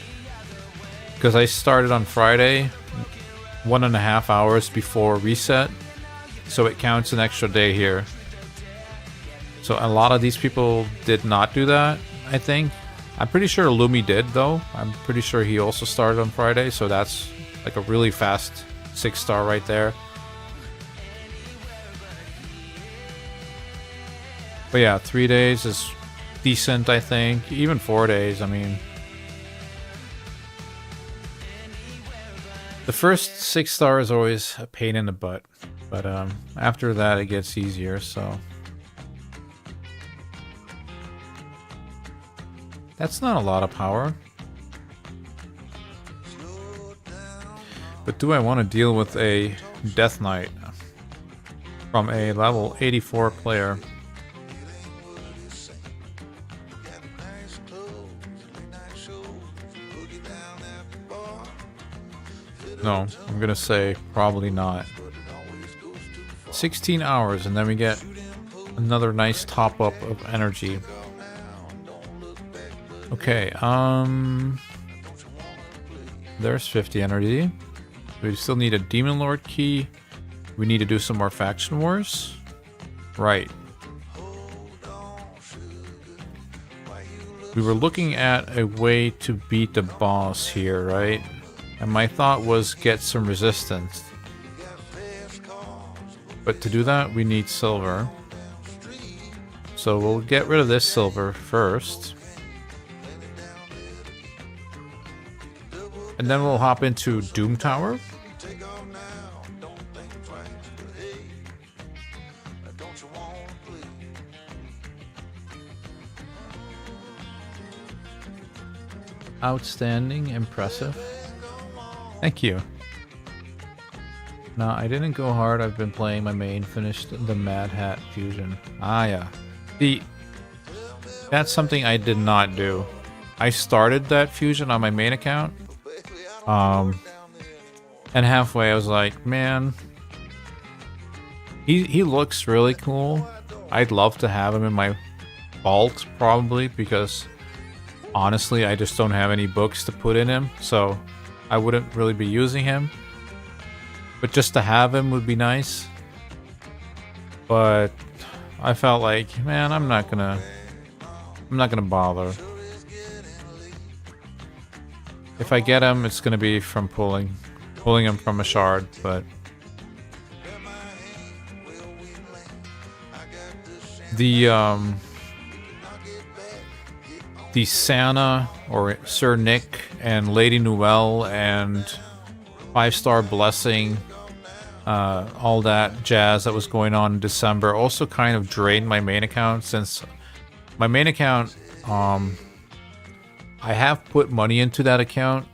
because I started on Friday 1.5 hours before reset, so it counts an extra day here. So a lot of these people did not do that, I think. I'm pretty sure Lumi did, though. I'm pretty sure he also started on Friday, so that's like a really fast 6-star right there. But yeah, 3 days is decent, I think. Even 4 days, I mean. The first 6-star is always a pain in the butt, but after that it gets easier, so. That's not a lot of power. But do I want to deal with a Death Knight from a level 84 player? No, I'm gonna say probably not. 16 hours and then we get another nice top up of energy. Okay, there's 50 energy. We still need a Demon Lord key. We need to do some more faction wars. Right. We were looking at a way to beat the boss here, right? And my thought was get some resistance. But to do that, we need silver. So we'll get rid of this silver first. And then we'll hop into Doom Tower. Outstanding, impressive. Thank you. No, I didn't go hard. I've been playing my main, finished the Mad Hat Fusion. Ah, yeah. That's something I did not do. I started that fusion on my main account. And halfway I was like, man, he looks really cool. I'd love to have him in my vault, probably, because honestly, I just don't have any books to put in him, so I wouldn't really be using him. But just to have him would be nice. But I felt like, man, I'm not gonna bother. If I get him, it's gonna be from pulling him from a shard, but the Santa or Sir Nick and Lady Noelle and 5-Star Blessing, all that jazz that was going on in December also kind of drained my main account, since my main account, I have put money into that account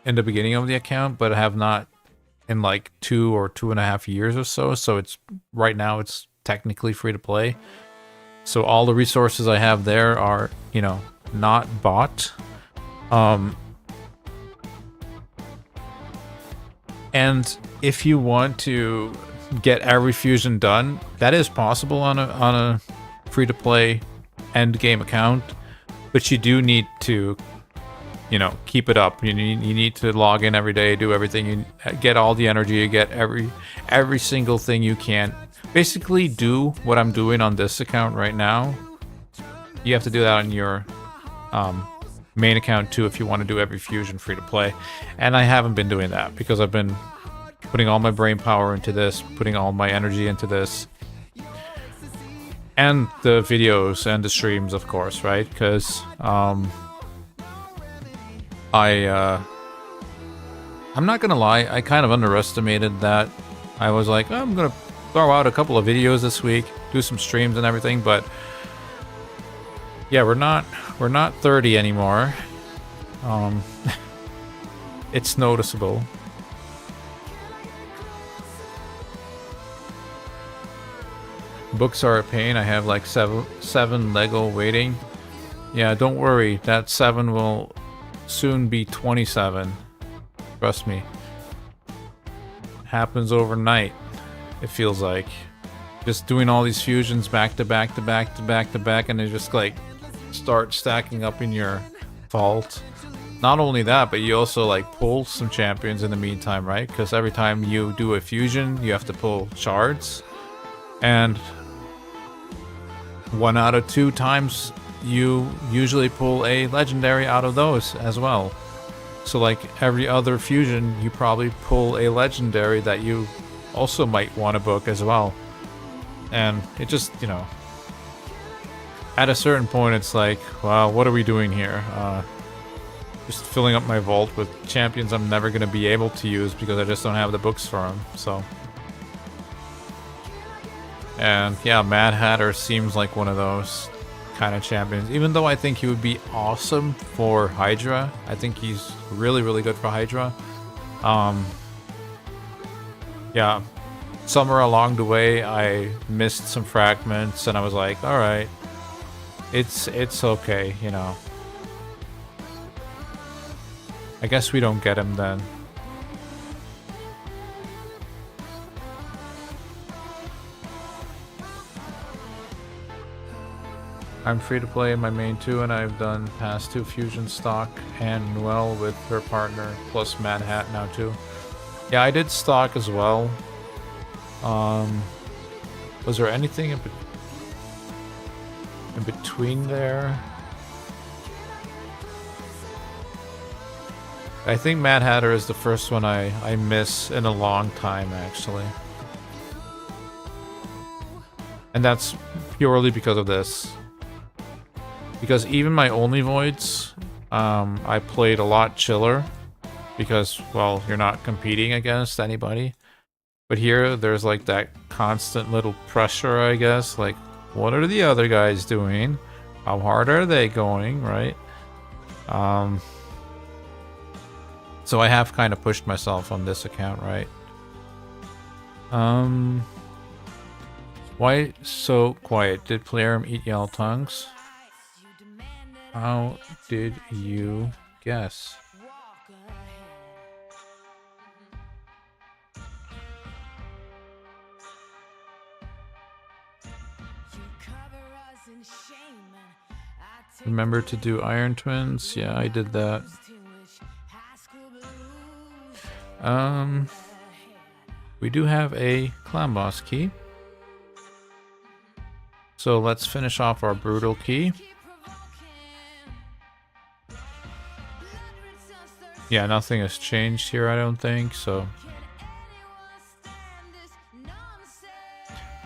in the beginning of the account, but I have not in like 2 or 2.5 years or so. So it's right now it's technically free to play. So all the resources I have there are, you know, not bought. And if you want to get every fusion done, that is possible on a free-to-play end game account, but you do need to, you know, keep it up. You need to log in every day, do everything, you get all the energy, you get every single thing you can. Basically do what I'm doing on this account right now. You have to do that on your main account too if you want to do every fusion free to play. And I haven't been doing that because I've been putting all my brain power into this, putting all my energy into this, and the videos and the streams, of course, right? Because I'm not gonna lie, I kind of underestimated that. I was like, oh, I'm gonna throw out a couple of videos this week, do some streams and everything, but yeah, we're not 30 anymore. It's noticeable. Books are a pain. I have like seven Lego waiting. Yeah, don't worry. That 7 will soon be 27. Trust me. Happens overnight, it feels like. Just doing all these fusions back to back to back to back to back, and they just like start stacking up in your vault. Not only that, but you also like pull some champions in the meantime, right? Because every time you do a fusion, you have to pull shards. And 1 out of 2 times you usually pull a legendary out of those as well. So like every other fusion, you probably pull a legendary that you also might want to book as well. And it just, you know, at a certain point it's like, wow, what are we doing here? Just filling up my vault with champions I'm never going to be able to use because I just don't have the books for them, so. And yeah, Mad Hatter seems like one of those kind of champions. Even though I think he would be awesome for Hydra. I think he's really, really good for Hydra. Yeah, somewhere along the way I missed some fragments and I was like, alright, it's okay, you know. I guess we don't get him then. I'm free to play in my main too, and I've done past 2 fusion stock and Noelle with her partner, plus Mad Hat now too. Yeah, I did stock as well. Was there anything in between there? I think Mad Hatter is the first one I miss in a long time, actually. And that's purely because of this. Because even my only voids, I played a lot chiller. Because, well, you're not competing against anybody. But here, there's like that constant little pressure, I guess. Like, what are the other guys doing? How hard are they going, right? So I have kind of pushed myself on this account, right? Why so quiet? Did Playerm eat yellow tongues? How did you guess? Remember to do Iron Twins? Yeah, I did that. We do have a clan boss key. So let's finish off our brutal key. Yeah, nothing has changed here, I don't think, so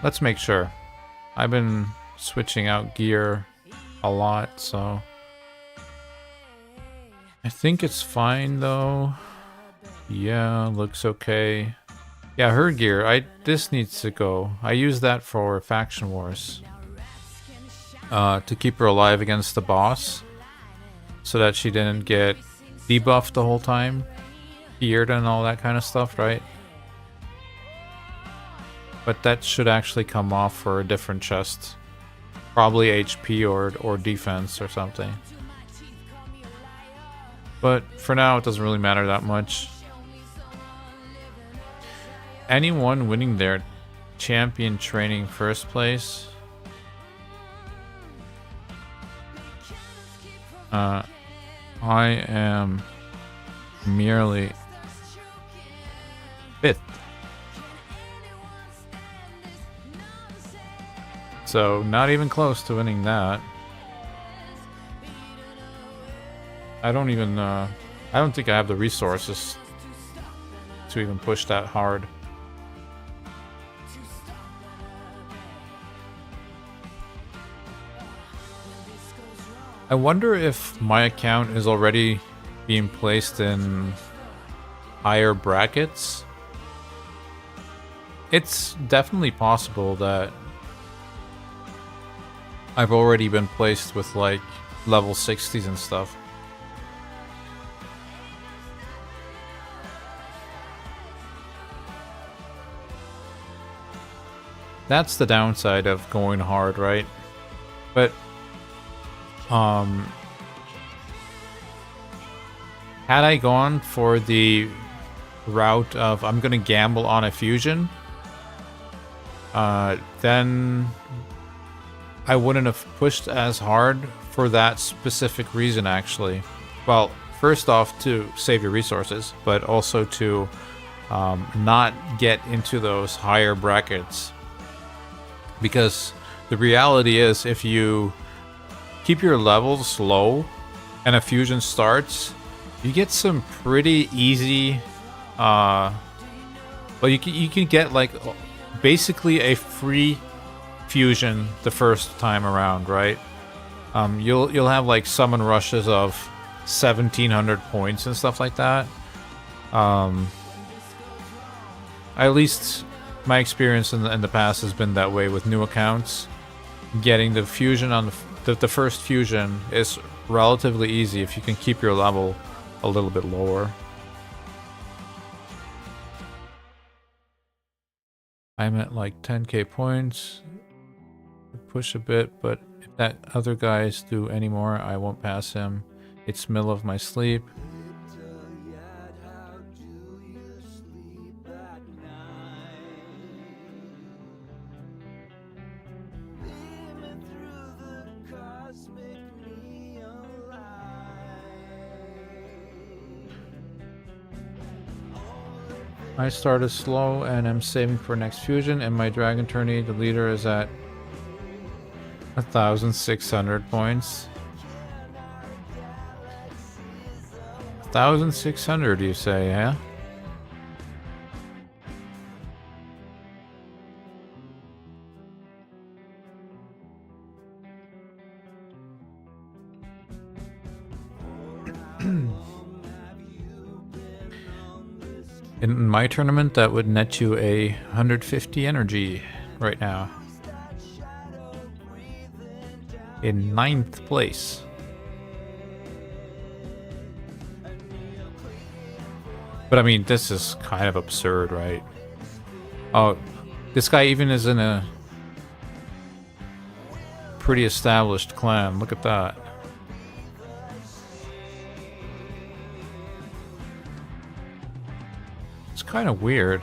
let's make sure. I've been switching out gear a lot, so I think it's fine though. Yeah, looks okay. Yeah, her gear, this needs to go. I use that for Faction Wars. To keep her alive against the boss. So that she didn't get debuffed the whole time. Geared and all that kind of stuff, right? But that should actually come off for a different chest. Probably HP or defense or something. But for now, it doesn't really matter that much. Anyone winning their champion training first place? I am merely 5th. So not even close to winning that. I don't even I don't think I have the resources to even push that hard. I wonder if my account is already being placed in higher brackets. It's definitely possible that I've already been placed with like level 60s and stuff. That's the downside of going hard, right? But had I gone for the route of I'm gonna gamble on a fusion, then I wouldn't have pushed as hard for that specific reason, actually. Well, first off, to save your resources, but also to not get into those higher brackets. Because the reality is, if you keep your levels low and a fusion starts, you get some pretty easy well, you can get like basically a free fusion the first time around, right? You'll have like summon rushes of 1700 points and stuff like that. At least my experience in the past has been that way with new accounts. Getting the fusion on the first fusion is relatively easy if you can keep your level a little bit lower. I'm at like 10k points. Push a bit, but if that other guys do any more, I won't pass him. It's middle of my sleep. I started slow and I'm saving for next fusion, and my dragon tourney, the leader is at 1,600 points. 1,600, you say, yeah? In my tournament, that would net you a 150 energy right now. In 9th place. But I mean, this is kind of absurd, right? Oh, this guy even is in a pretty established clan. Look at that. It's kind of weird.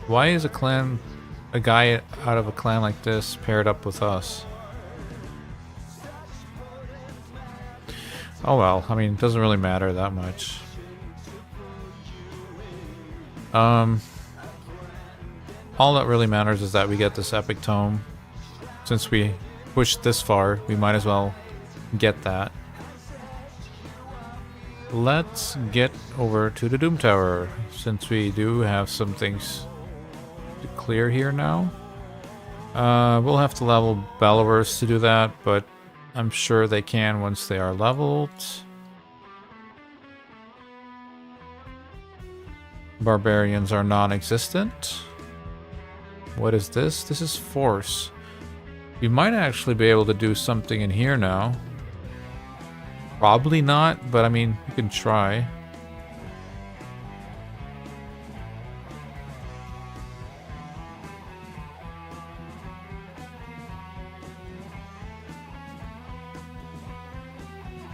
Why is a guy out of a clan like this paired up with us? Oh well, I mean, it doesn't really matter that much. All that really matters is that we get this epic tome. Since we pushed this far, we might as well get that. Let's get over to the Doom Tower, since we do have some things to clear here now. We'll have to level Bellowers to do that, but I'm sure they can once they are leveled. Barbarians are non-existent. What is this? This is Force. We might actually be able to do something in here now. Probably not, but I mean, you can try.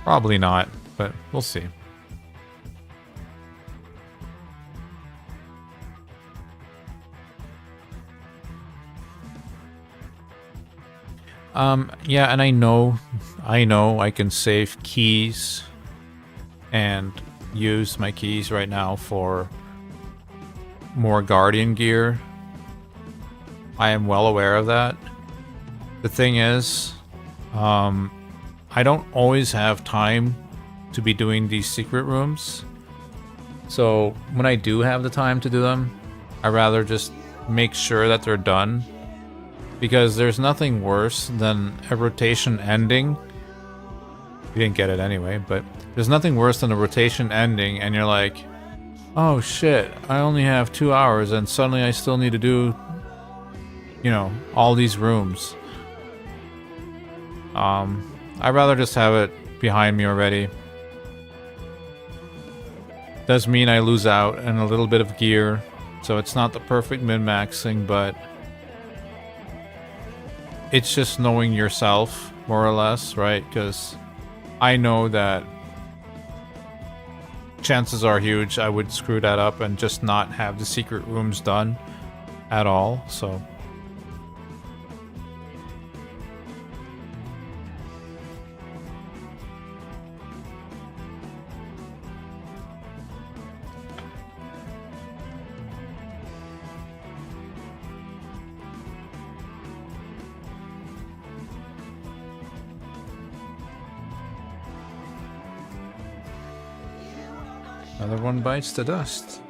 Probably not, but we'll see. Yeah, and I know I can save keys and use my keys right now for more Guardian gear. I am well aware of that. The thing is, I don't always have time to be doing these secret rooms. So when I do have the time to do them, I'd rather just make sure that they're done. Because there's nothing worse than a rotation ending. You didn't get it anyway, but there's nothing worse than a rotation ending and you're like, oh shit, I only have 2 hours and suddenly I still need to do, you know, all these rooms. I'd rather just have it behind me already. Does mean I lose out in a little bit of gear, so it's not the perfect min-maxing, but it's just knowing yourself, more or less, right? Because I know that chances are huge I would screw that up and just not have the secret rooms done at all, so... Another one bites the dust.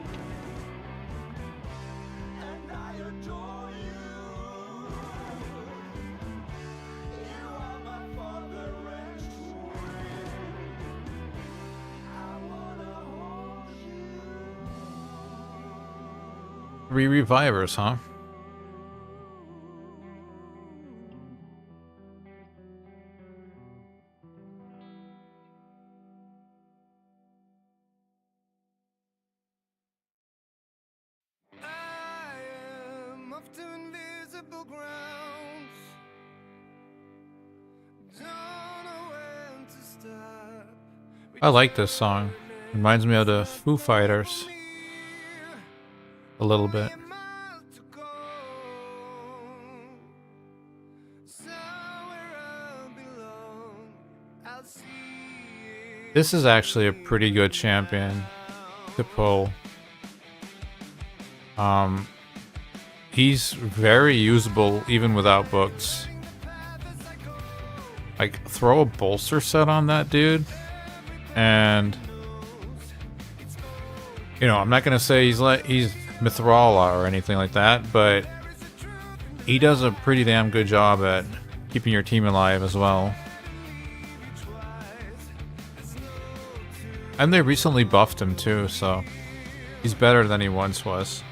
Three revivers, huh? I like this song. Reminds me of the Foo Fighters. A little bit. This is actually a pretty good champion to pull. He's very usable even without books. Like, throw a bolster set on that dude, and you know, I'm not gonna say he's Mithrala or anything like that, but he does a pretty damn good job at keeping your team alive as well. And they recently buffed him too, so He's better than he once was.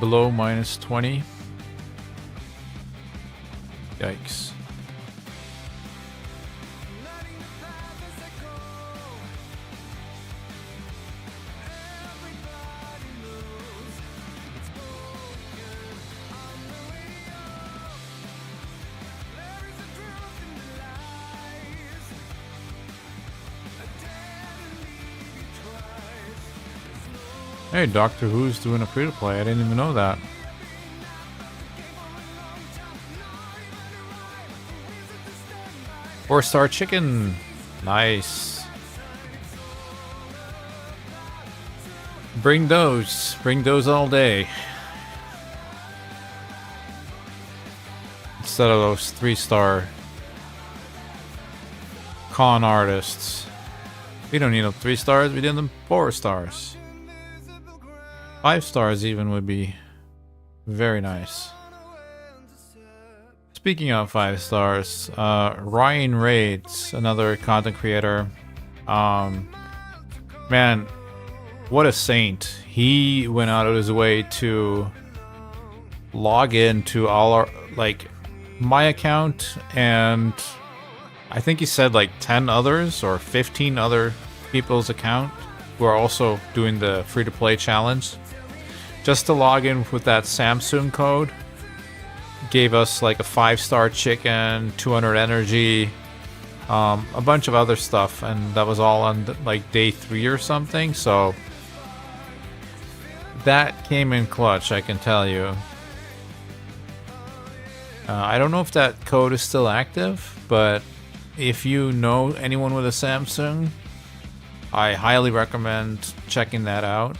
Below -20. Yikes. Hey, Doctor Who's doing a free-to-play. I didn't even know that. Four-star chicken. Nice. Bring those. Bring those all day. Instead of those 3-star con artists. We don't need them 3 stars. We need them 4 stars. 5 stars even would be very nice. Speaking of 5 stars, Ryan Raids, another content creator. Man, what a saint. He went out of his way to log into all our, like, my account, and I think he said like 10 others or 15 other people's account who are also doing the free-to-play challenge. Just to log in with that Samsung code, gave us like a 5-star chicken, 200 energy, a bunch of other stuff, and that was all on like day 3 or something. So that came in clutch, I can tell you. I don't know if that code is still active, but if you know anyone with a Samsung, I highly recommend checking that out.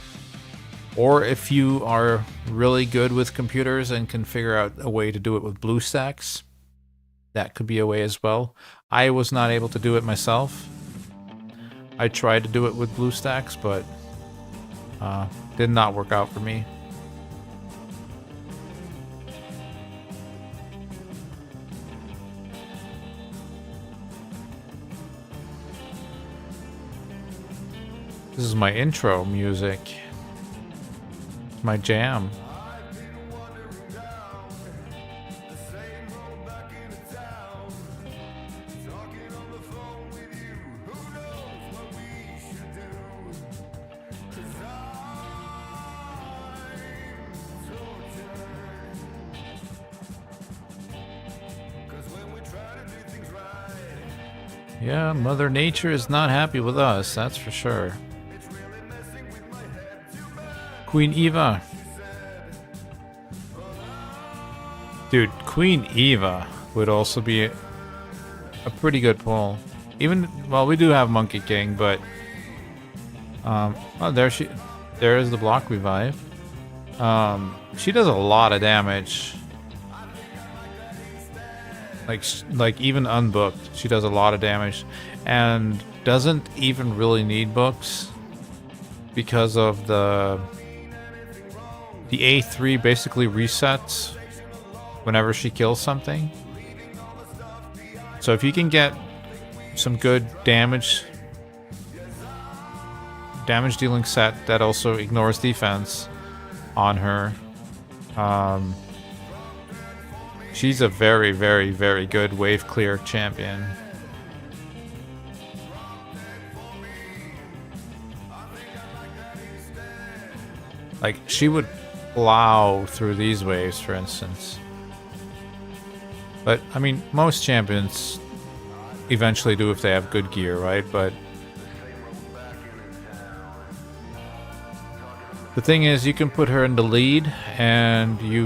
Or if you are really good with computers and can figure out a way to do it with BlueStacks, that could be a way as well. I was not able to do it myself. I tried to do it with BlueStacks, but did not work out for me. This is my intro music. My jam. Yeah, Mother Nature is not happy with us, that's for sure. Queen Eva. Dude, Queen Eva would also be a pretty good pull. Even, well, we do have Monkey King, but oh, there is the block revive. She does a lot of damage. Like even unbooked, she does a lot of damage, and doesn't even really need books because of the A3 basically resets whenever she kills something. So if you can get some good damage dealing set that also ignores defense on her, she's a very, very, very good wave clear champion. Like, she would plow through these waves, for instance. But, I mean, most champions eventually do if they have good gear, right? But the thing is, you can put her in the lead, and you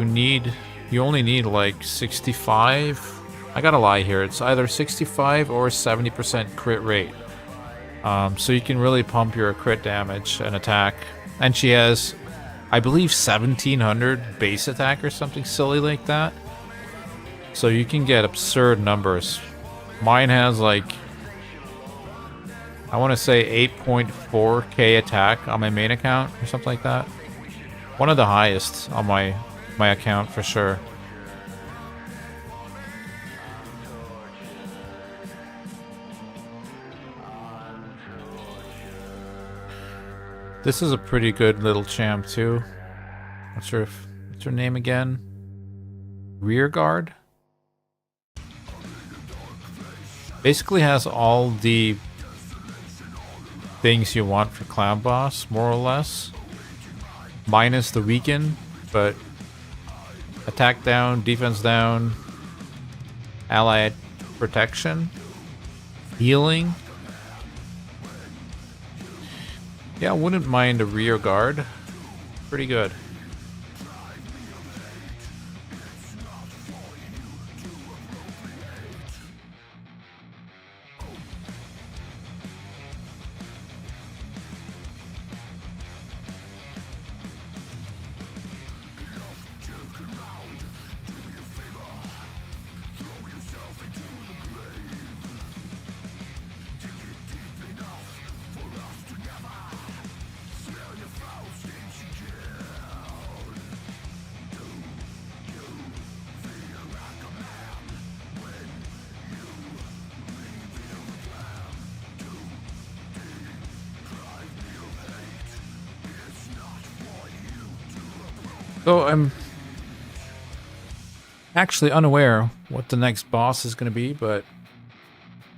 only need like 65. I gotta lie here, it's either 65 or 70% crit rate. So you can really pump your crit damage and attack. And she has, I believe, 1700 base attack or something silly like that. So you can get absurd numbers. Mine has like, I want to say 8.4k attack on my main account or something like that. One of the highest on my account for sure. This is a pretty good little champ too. What's her name again? Rearguard? Basically has all the things you want for Clown Boss, more or less. Minus the weaken, but attack down, defense down, ally protection, healing. Yeah, I wouldn't mind a rear guard. Pretty good. So I'm actually unaware what the next boss is going to be, but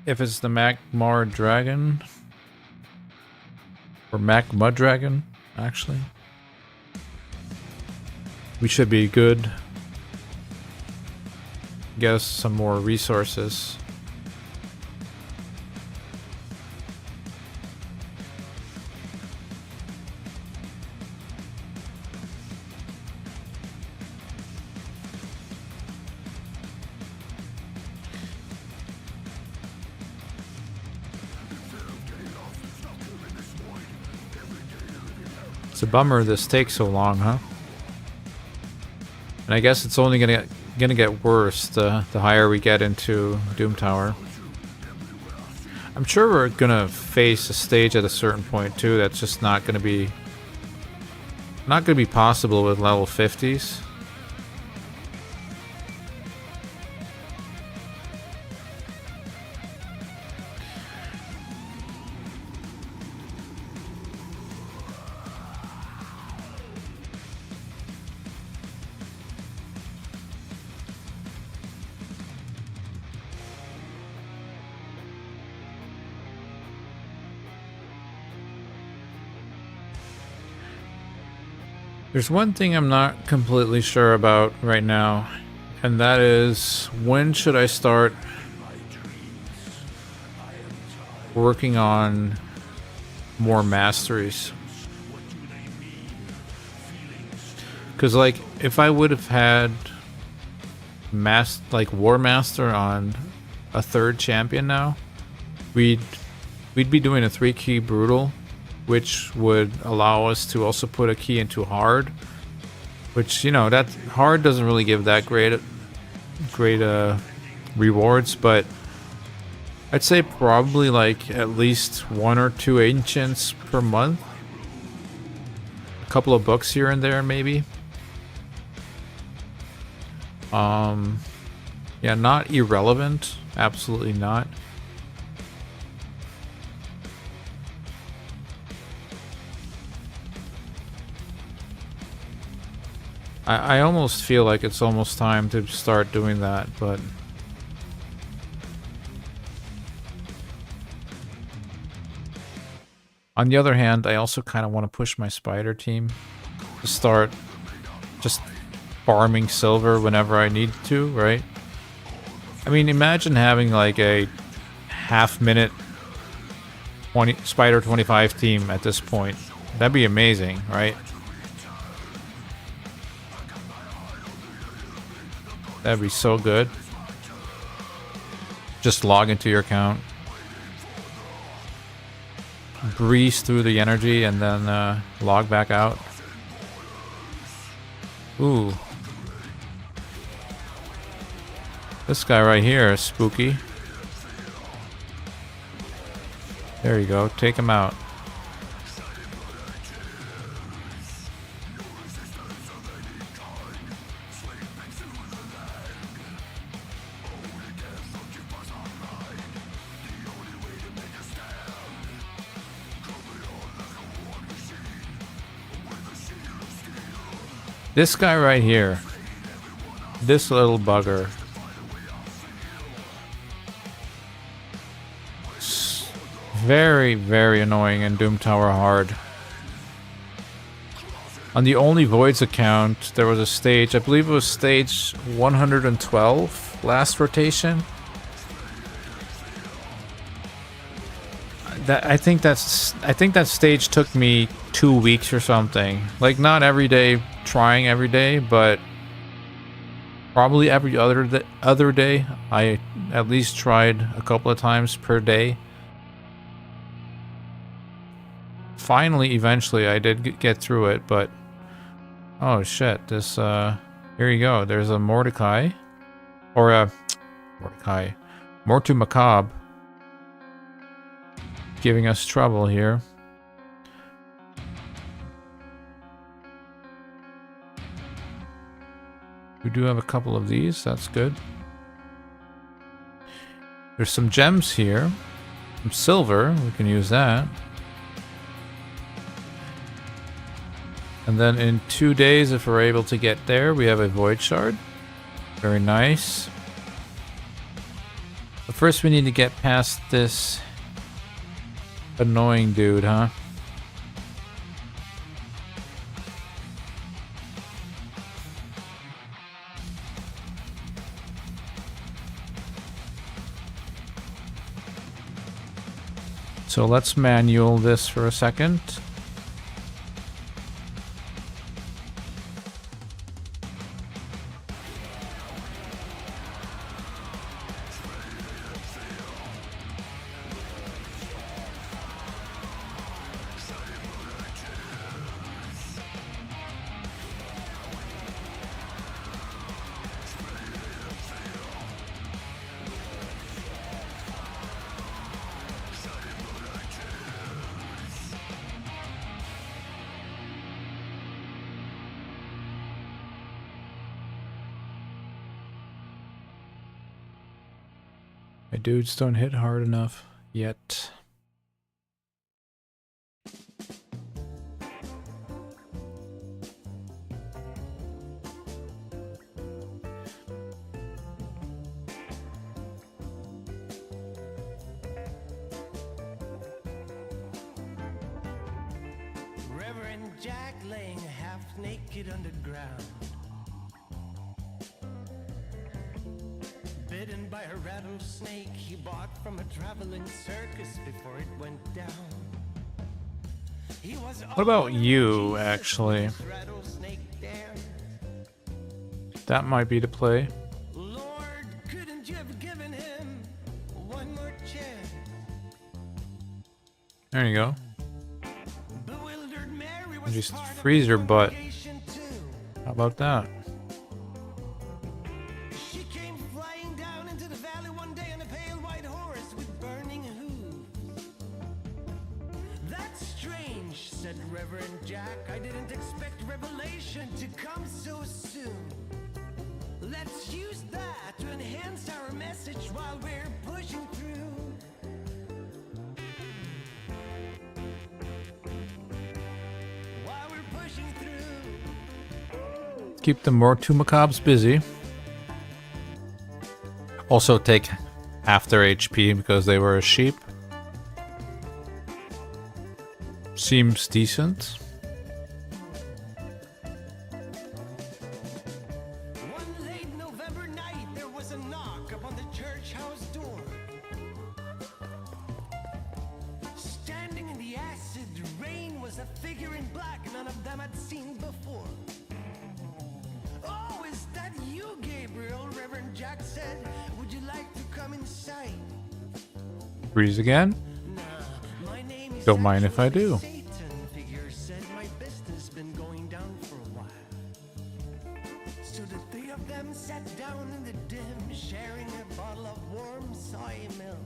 if it's the Magmar Dragon, or Magma Dragon, actually, we should be good. Get us some more resources. It's a bummer this takes so long, huh? And I guess it's only gonna get worse the higher we get into Doom Tower. I'm sure we're gonna face a stage at a certain point too that's just not gonna be possible with level 50s. There's one thing I'm not completely sure about right now, and that is when should I start working on more masteries? Because like if I would have had War Master on a third champion now, we'd be doing a 3-key brutal, which would allow us to also put a key into hard, which, you know, that hard doesn't really give that great rewards, but I'd say probably like at least 1 or 2 ancients per month, a couple of books here and there maybe. Yeah, not irrelevant, absolutely not. I almost feel like it's almost time to start doing that, but on the other hand, I also kind of want to push my spider team to start just farming silver whenever I need to, right? I mean, imagine having like a half-minute Spider 25 team at this point. That'd be amazing, right? That'd be so good. Just log into your account, breeze through the energy, and then log back out. Ooh. This guy right here is spooky. There you go. Take him out. This guy right here. This little bugger. Very, very annoying in Doom Tower hard. On the Only Voids account, there was a stage, I believe it was stage 112, last rotation. I think that stage took me 2 weeks or something. Like, not every day, trying every day, but probably every other day. I at least tried a couple of times per day. Finally, eventually, I did get through it, but oh shit! This here you go. There's a Mordecai, or a Mortu Macabre, giving us trouble here. We do have a couple of these. That's good. There's some gems here, some silver. We can use that. And then in 2 days, if we're able to get there, we have a Void Shard. Very nice. But first we need to get past this annoying dude, huh? So let's manual this for a second. My dudes don't hit hard enough yet. Reverend Jack laying half naked underground, bitten by a rattlesnake he bought from a traveling circus before it went down. What about you, actually? That might be the play. Lord, couldn't you have given him one more chance? There you go. Bewildered Mary was Just part of freeze the your butt. congregation too. How about that? She came flying down into the valley one day on a pale white horse with burning hooves. That's strange, said Reverend Jack. I didn't expect revelation to come so soon. Let's use that to enhance our message while we're pushing through. While we're pushing through. Keep the Mortu Macabres busy. Also take half their HP because they were a sheep. Seems decent. One late November night, there was a knock upon the church house door. Standing in the acid rain was a figure in black none of them had seen before. Oh, is that you, Gabriel? Reverend Jack said. Would you like to come inside? Freeze again? Nah, my name is Don't mind if I do. Satan. Figure said my business been going down for a while. So the three of them sat down in the dim, sharing soy milk.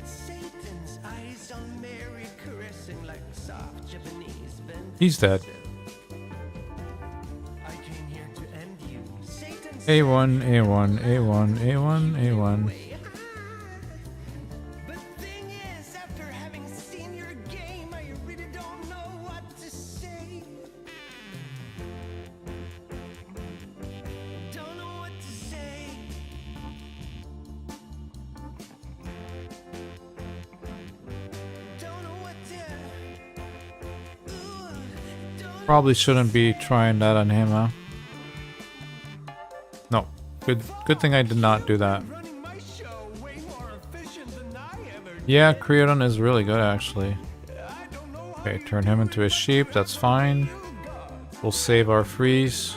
Satan's eyes on Mary caressing like soft Japanese bent. He's dead. I came here to end you. Satan's A1, A1, A1, A1, A1. But thing is, after having seen your game, I really don't know what to say. Don't know what to say. Don't know what to. Don't Probably shouldn't be trying that on him, huh? No. Good thing I did not do that. running my show way more efficient than I ever did. Yeah, Creodon is really good actually. I don't know how Okay, turn him into a sheep, that's fine. you got. We'll save our freeze.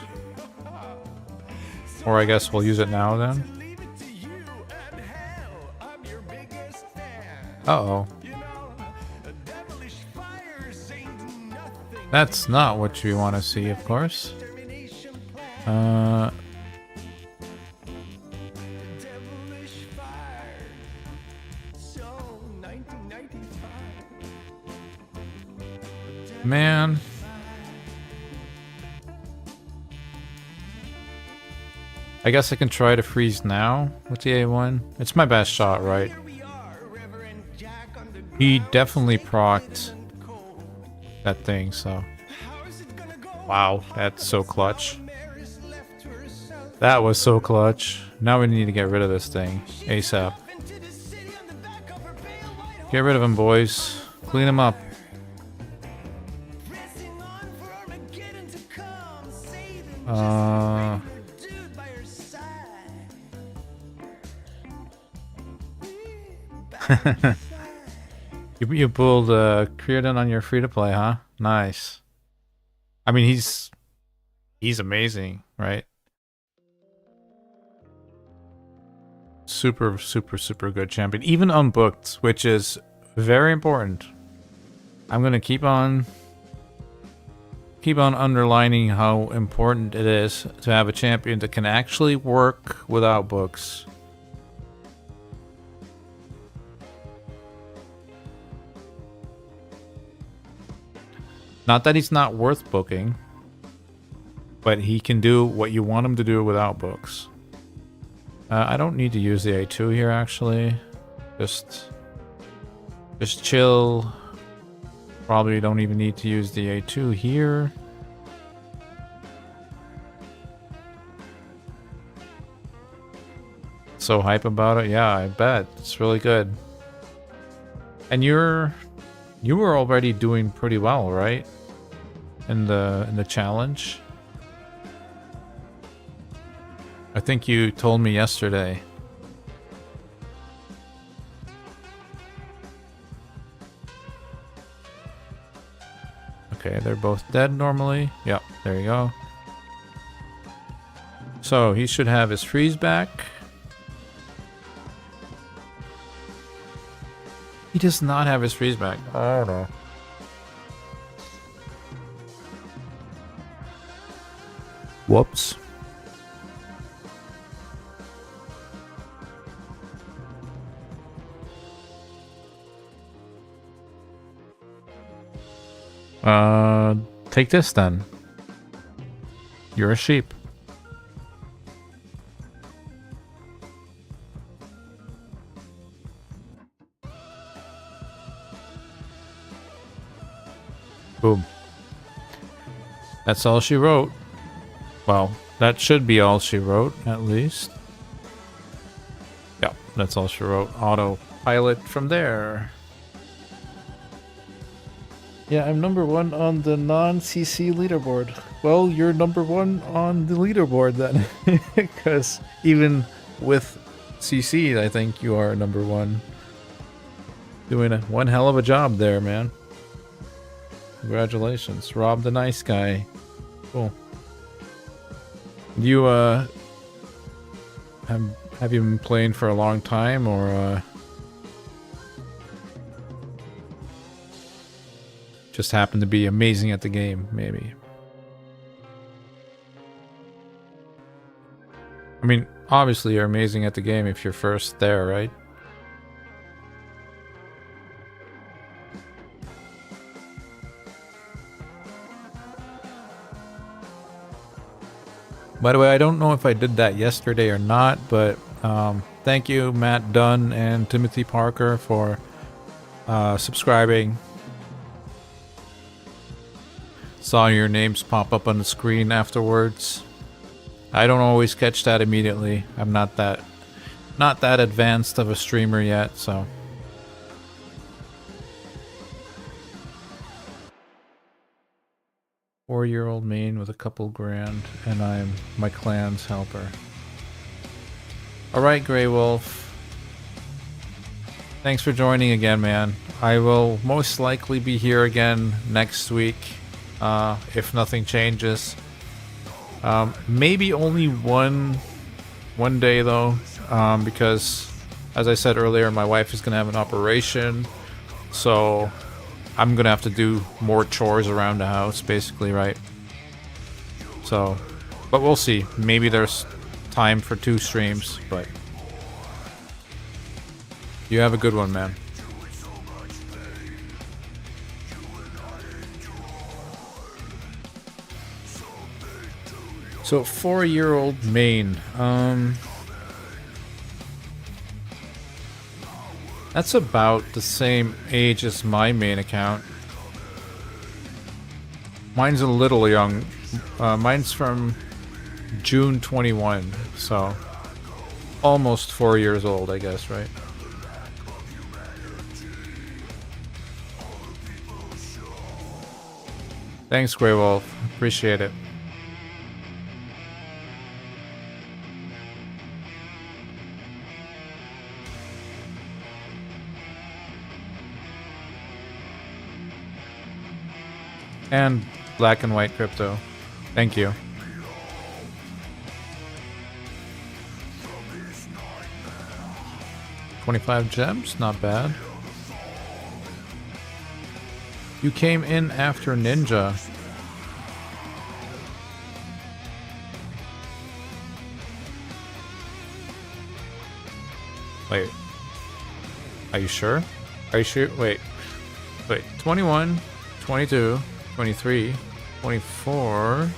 Or I guess we'll use it now then. Leave it to you and hell, I'm your biggest fan. Uh-oh. You know, a devilish fires ain't nothing. That's not what you want to see, of course. Termination plan. Devilish fire. So 1995. Man. I guess I can try to freeze now with the A1. It's my best shot, right? Here we are, Reverend Jack on the He ground, definitely feeling procced cold. that thing, so. How is it gonna go? Wow, that's so clutch. Mary's left to herself. That was so clutch. Now we need to get rid of this thing ASAP. Into the city on the back of her pale white Get rid of him, boys. Clean him up. pressing on for Armageddon to come. Satan Uh, just dude by her side. you pulled Creodon on your free-to-play, huh? Nice. I mean, he's amazing, right? Super, super, super good champion. Even unbooked, which is very important. I'm gonna keep on underlining how important it is to have a champion that can actually work without books. Not that he's not worth booking, but he can do what you want him to do without books. I don't need to use the A2 here, actually. Just chill. Probably don't even need to use the A2 here. So hype about it, yeah, I bet. It's really good. And you were already doing pretty well, right? In the challenge. I think you told me yesterday. Okay, they're both dead normally. Yep, there you go. So he should have his freeze back. He does not have his freeze back. I don't know. Whoops. Take this then. You're a sheep. Boom. That's all she wrote. Well, that should be all she wrote, at least. Yeah, that's all she wrote. Autopilot from there. Yeah, I'm number one on the non-CC leaderboard. Well, you're number one on the leaderboard then. Because even with CC, I think you are number one. Doing one hell of a job there, man. Congratulations. Rob the nice guy. Cool. You, have you been playing for a long time, or, just happen to be amazing at the game, maybe? I mean, obviously you're amazing at the game if you're first there, right? By the way, I don't know if I did that yesterday or not, but thank you, Matt Dunn and Timothy Parker, for subscribing. Saw your names pop up on the screen afterwards. I don't always catch that immediately. I'm not that advanced of a streamer yet, so. Four-year-old main with a couple grand, and I'm my clan's helper. Alright, Grey Wolf. Thanks for joining again, man. I will most likely be here again next week, if nothing changes. Maybe only one day though, because as I said earlier, my wife is gonna have an operation, so I'm gonna have to do more chores around the house, basically, right? So, but we'll see. Maybe there's time for 2 streams, but you have a good one, man. So, 4-year-old main. That's about the same age as my main account. Mine's a little young. Mine's from June 21, so almost 4 years old, I guess, right? Thanks, Grey Wolf. Appreciate it. And Black and White Crypto. Thank you. $25 gems? Not bad. You came in after Ninja. Wait. Are you sure? Are you sure? Wait. 21, 22... 23, 24.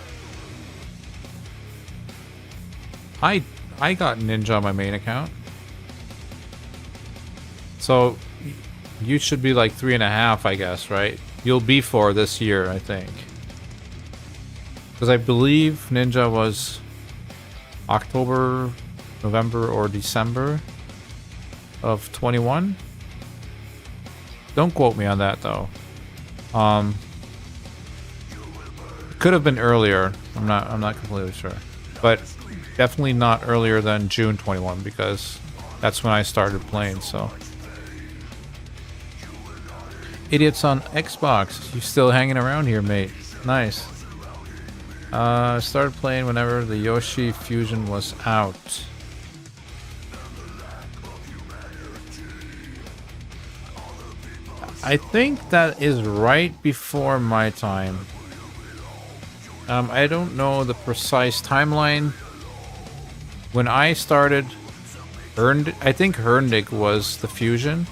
I got Ninja on my main account. So you should be like 3.5, I guess, right? You'll be 4 this year, I think. Because I believe Ninja was October, November, or December of 21. Don't quote me on that though. Could have been earlier. I'm not completely sure, but definitely not earlier than June 21 because that's when I started playing. So, idiots on Xbox, you still hanging around here, mate? Nice. Started playing whenever the Yoshi Fusion was out. I think that is right before my time. I don't know the precise timeline. When I started, I think Herndig was the fusion,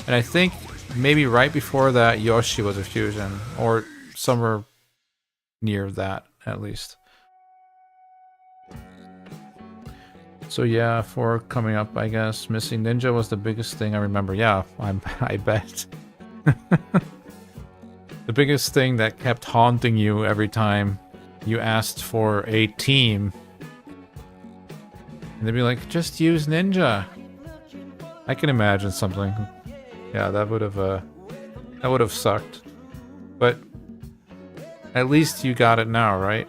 and I think maybe right before that Yoshi was a fusion, or somewhere near that at least. So yeah, 4 coming up, I guess. Missing Ninja was the biggest thing I remember. Yeah, I bet. The biggest thing that kept haunting you every time you asked for a team. And they'd be like, just use Ninja. I can imagine something. Yeah, that would have sucked. But at least you got it now, right?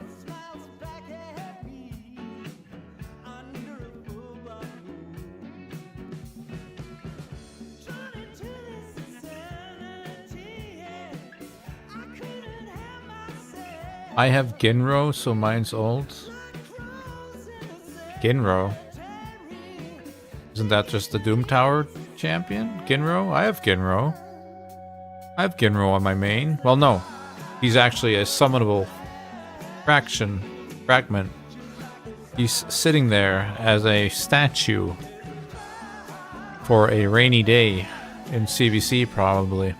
I have Ginro, so mine's old. Ginro? Isn't that just the Doom Tower champion? Ginro? I have Ginro. I have Ginro on my main. Well, no. He's actually a summonable fragment. He's sitting there as a statue for a rainy day in CBC, probably.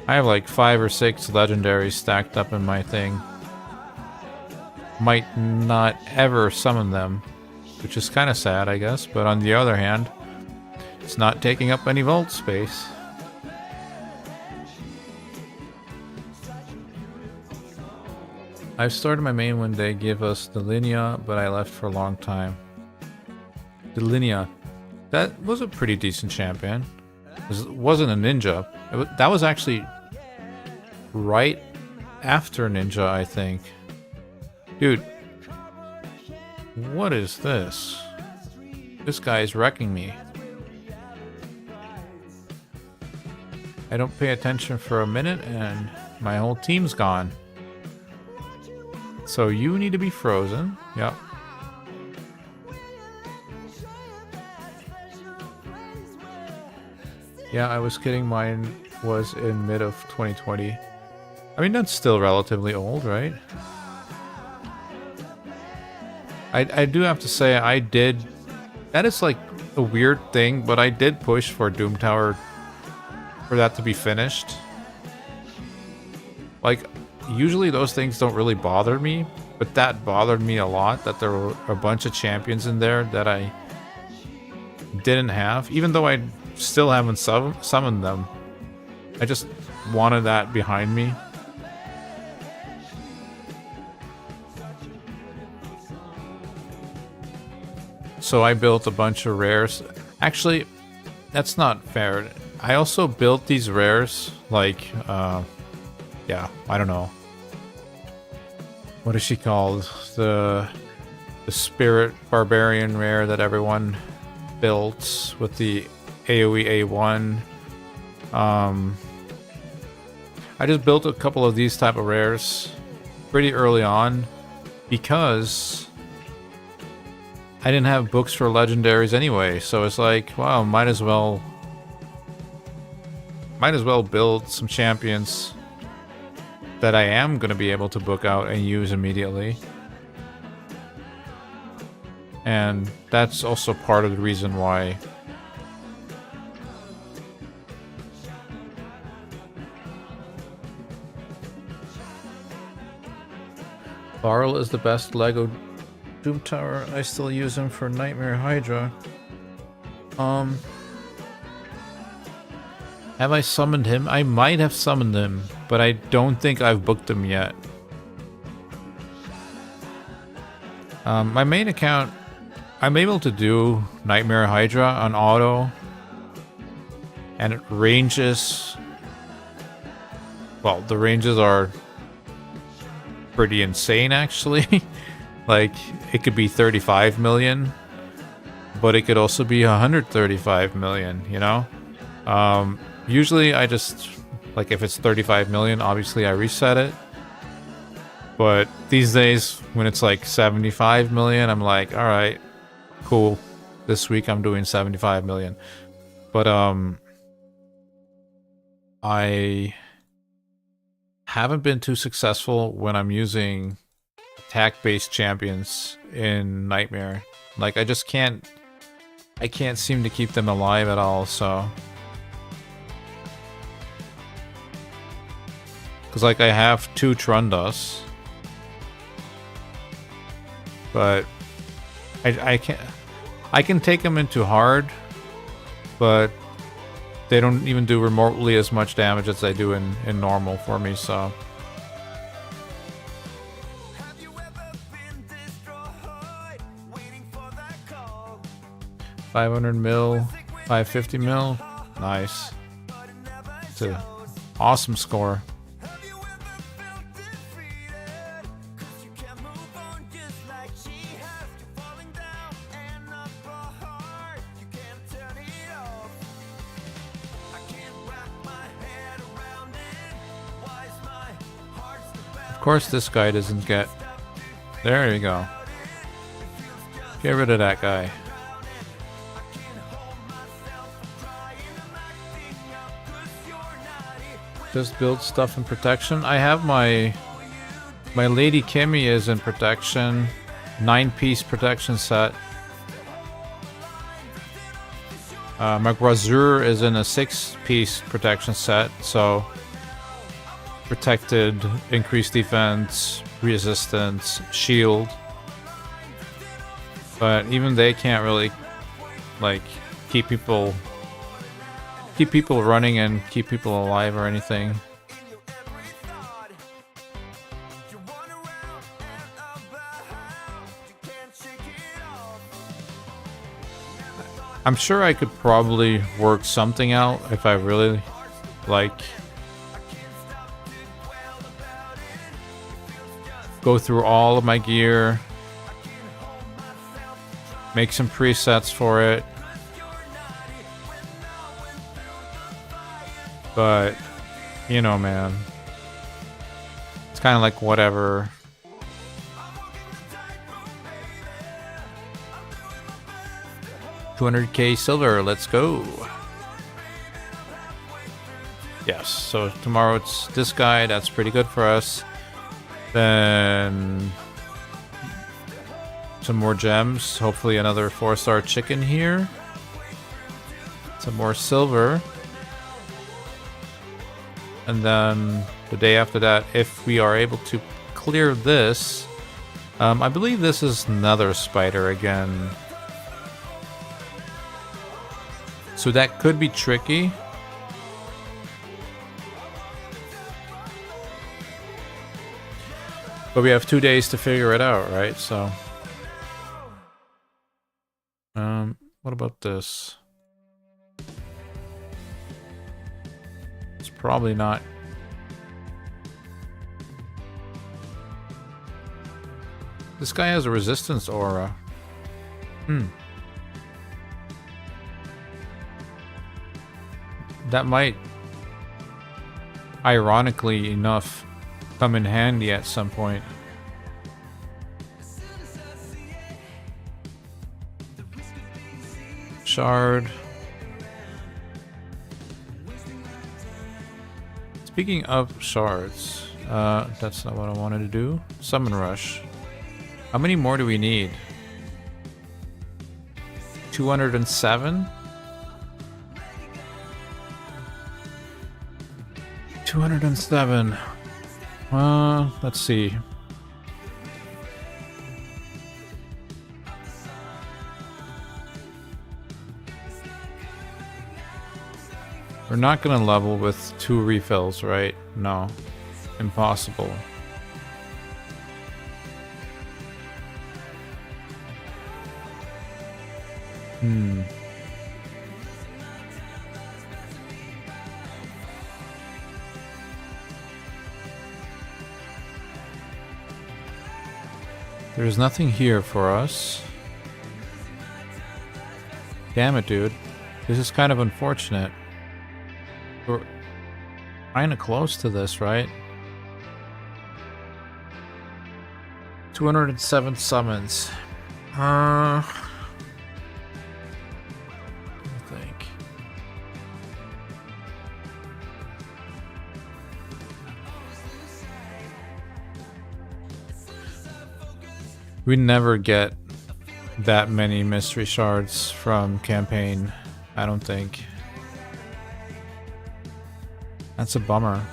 I have like 5 or 6 legendaries stacked up in my thing. Might not ever summon them, which is kind of sad, I guess. But on the other hand, it's not taking up any vault space. I started my main when they gave us the Linea, but I left for a long time. The Linea. That was a pretty decent champion. It wasn't a ninja. That was actually right after ninja, I think. Dude. What is this? This guy is wrecking me. I don't pay attention for a minute and my whole team's gone. So you need to be frozen. Yep. Yeah, I was kidding. Mine was in mid of 2020. I mean, that's still relatively old, right? I do have to say, I did... That is like a weird thing, but I did push for Doom Tower for that to be finished. Like, usually those things don't really bother me, but that bothered me a lot, that there were a bunch of champions in there that I didn't have, even though I still haven't summoned them. I just wanted that behind me. So I built a bunch of rares. Actually, that's not fair. I also built these rares, like, yeah, I don't know. What is she called? The Spirit Barbarian rare that everyone built with the AoE A1. I just built a couple of these type of rares pretty early on because I didn't have books for legendaries anyway, so it's like, wow, might as well build some champions that I am going to be able to book out and use immediately. And that's also part of the reason why Barrel is the best Lego Doom Tower. I still use him for Nightmare Hydra. Have I summoned him? I might have summoned him, but I don't think I've booked him yet. My main account, I'm able to do Nightmare Hydra on auto, and it ranges. Well, the ranges are pretty insane, actually. Like, it could be 35 million, but it could also be 135 million, you know? Usually I just, like, if it's 35 million, obviously I reset it. But these days, when it's like 75 million, I'm like, alright, cool. This week I'm doing 75 million. But, I haven't been too successful when I'm using attack-based champions in Nightmare. Like, I just can't... I can't seem to keep them alive at all, so... Because, like, I have 2 Trundas. But... I can't... I can take them into hard, but they don't even do remotely as much damage as they do in normal for me, so... 500 mil, 550 mil, nice. It's an awesome score. Of course this guy doesn't get... There you go. Get rid of that guy. Just build stuff in protection. I have my Lady Kimmy is in protection. 9-piece protection set. My Grazur is in a 6-piece protection set, so protected, increased defense, resistance, shield. But even they can't really like keep people running and keep people alive or anything. I'm sure I could probably work something out if I really like go through all of my gear, make some presets for it. But, you know, man, it's kind of like whatever. $200k silver, let's go. Yes, so tomorrow it's this guy, that's pretty good for us. Then some more gems, hopefully another 4-star chicken here. Some more silver. And then the day after that, if we are able to clear this, I believe this is another spider again. So that could be tricky. But we have 2 days to figure it out, right? So, what about this? It's probably not. This guy has a resistance aura. That might, ironically enough, come in handy at some point. Shard. Speaking of shards, that's not what I wanted to do. Summon Rush. How many more do we need? 207? 207. Let's see. We're not gonna level with 2 refills, right? No. Impossible. There's nothing here for us. Damn it, dude. This is kind of unfortunate. We're kind of close to this, right? 207 summons. I think. We never get that many mystery shards from campaign, I don't think. That's a bummer.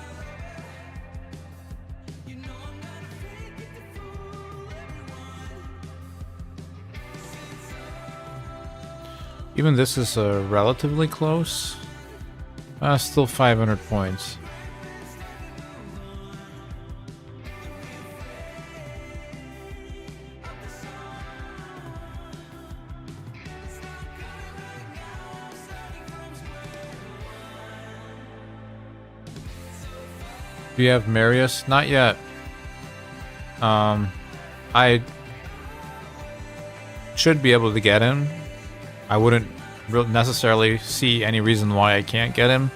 Even this is relatively close. Still 500 points. Do you have Marius? Not yet. I should be able to get him. I wouldn't necessarily see any reason why I can't get him,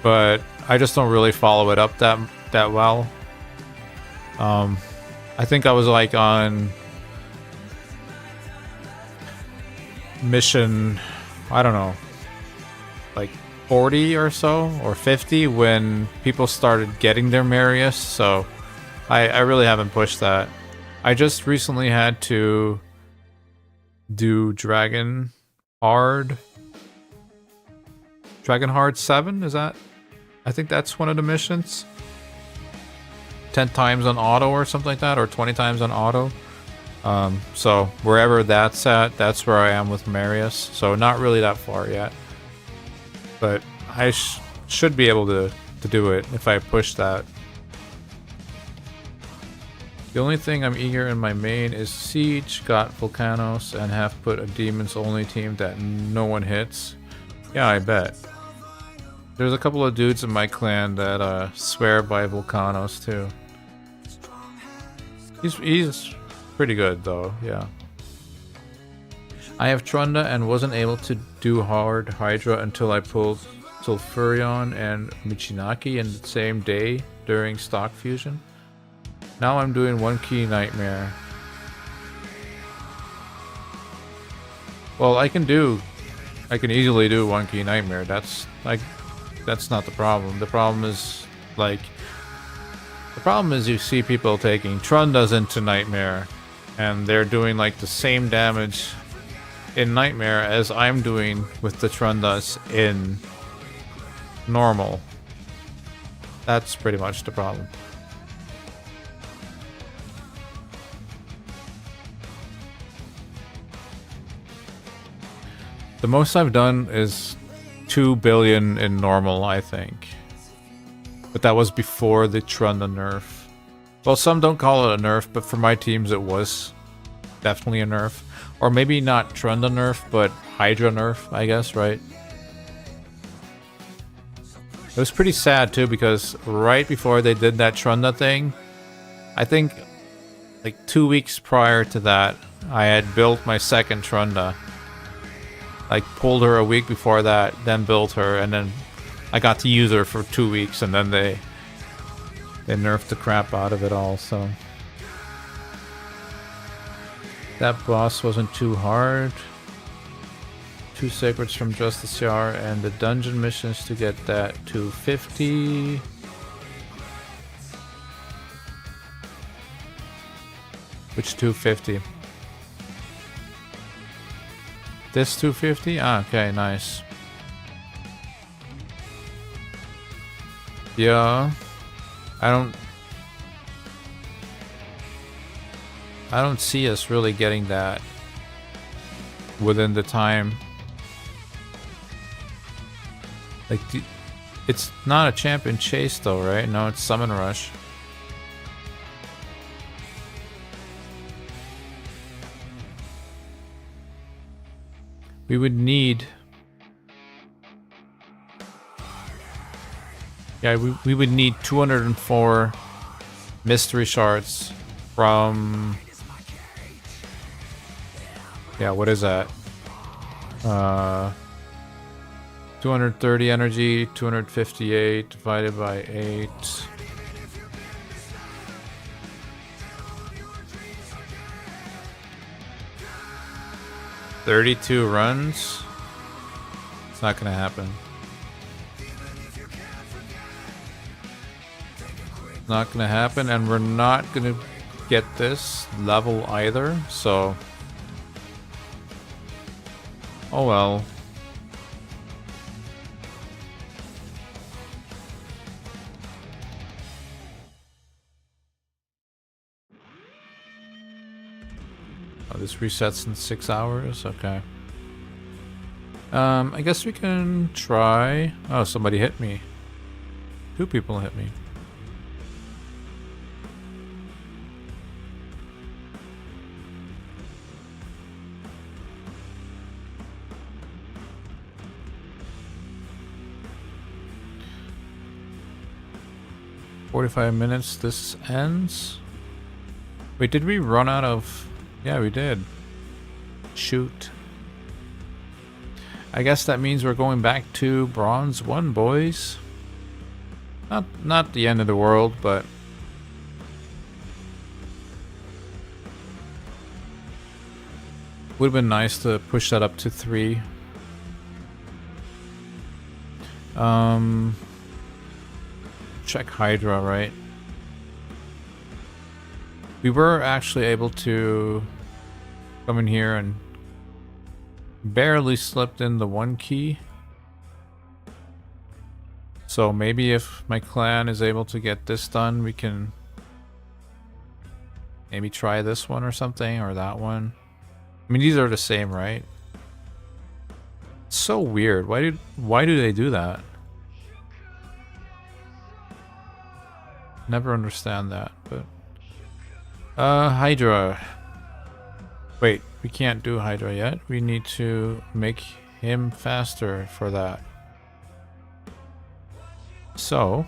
but I just don't really follow it up that well. I think I was like on mission, I don't know, like 40 or so, or 50 when people started getting their Marius, so I really haven't pushed that. I just recently had to do Dragon Hard 7, is that? I think that's one of the missions. 10 times on auto or something like that, or 20 times on auto. So wherever that's at, that's where I am with Marius. So not really that far yet. But I should be able to do it if I push that. The only thing I'm eager in my main is Siege, got Volcanos, and have put a Demons only team that no one hits. Yeah, I bet. There's a couple of dudes in my clan that swear by Volcanos too. He's pretty good though, yeah. I have Trunda and wasn't able to do hard Hydra until I pulled Sulfurion and Michinaki in the same day during stock fusion. Now I'm doing 1 key Nightmare. Well, I can easily do 1 key Nightmare. That's not the problem. The problem is you see people taking Trundas into Nightmare and they're doing like the same damage in Nightmare as I'm doing with the Trundas in normal. That's pretty much the problem. The most I've done is 2 billion in normal, I think. But that was before the Trunda nerf. Well, some don't call it a nerf, but for my teams it was definitely a nerf. Or maybe not Trunda nerf, but Hydra nerf, I guess, right? It was pretty sad too, because right before they did that Trunda thing, I think like 2 weeks prior to that, I had built my second Trunda. Like pulled her a week before that, then built her, and then I got to use her for 2 weeks, and then they nerfed the crap out of it all, so. That boss wasn't too hard. 2 secrets from Justice Yar and the dungeon missions to get that 250. Which 250? This 250? Ah, okay, nice. Yeah. I don't see us really getting that within the time. Like, it's not a champion chase though, right? No, it's summon rush. We would need... Yeah, we would need 204 mystery shards from... Yeah, what is that? 230 energy, 258 divided by 8. $32 runs? It's not gonna happen. Not gonna happen, and we're not gonna get this level either, so... Oh well. Oh, this resets in 6 hours? Okay. I guess we can try... Oh, somebody hit me. 2 people hit me. "45 minutes, this ends." Wait, did we run out of... Yeah, we did. Shoot. I guess that means we're going back to Bronze 1, boys. Not the end of the world, but... Would have been nice to push that up to 3. Check Hydra, right? We were actually able to come in here and barely slipped in the 1 key. So maybe if my clan is able to get this done, we can maybe try this one or something, or that one. I mean, these are the same, right? It's so weird. Why do they do that? Never understand that, but Hydra. Wait, we can't do Hydra yet. We need to make him faster for that. So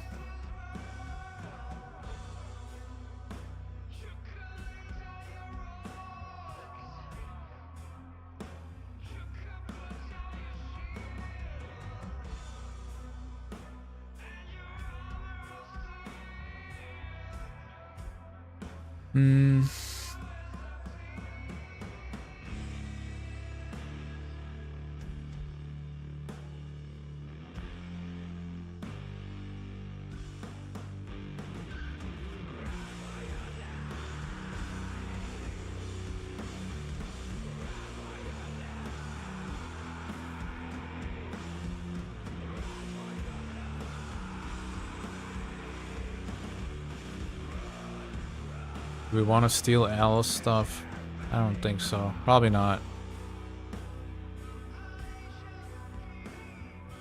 do we want to steal Alice stuff? I don't think so. Probably not.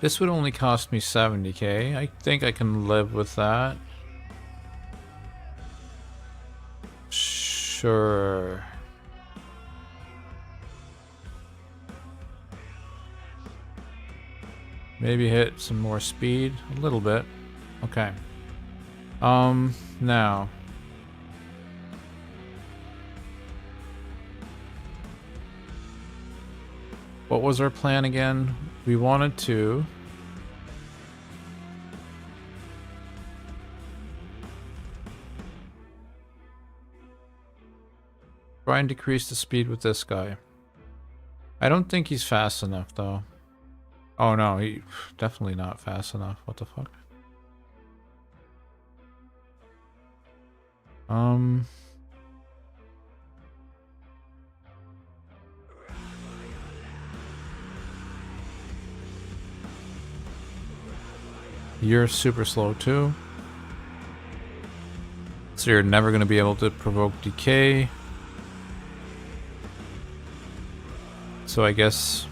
This would only cost me 70k. I think I can live with that. Sure. Maybe hit some more speed. A little bit. Okay. Now. What was our plan again? We wanted to try and decrease the speed with this guy. I don't think he's fast enough though. Oh no, he definitely not fast enough. What the fuck? You're super slow too. So you're never going to be able to provoke decay. So I guess...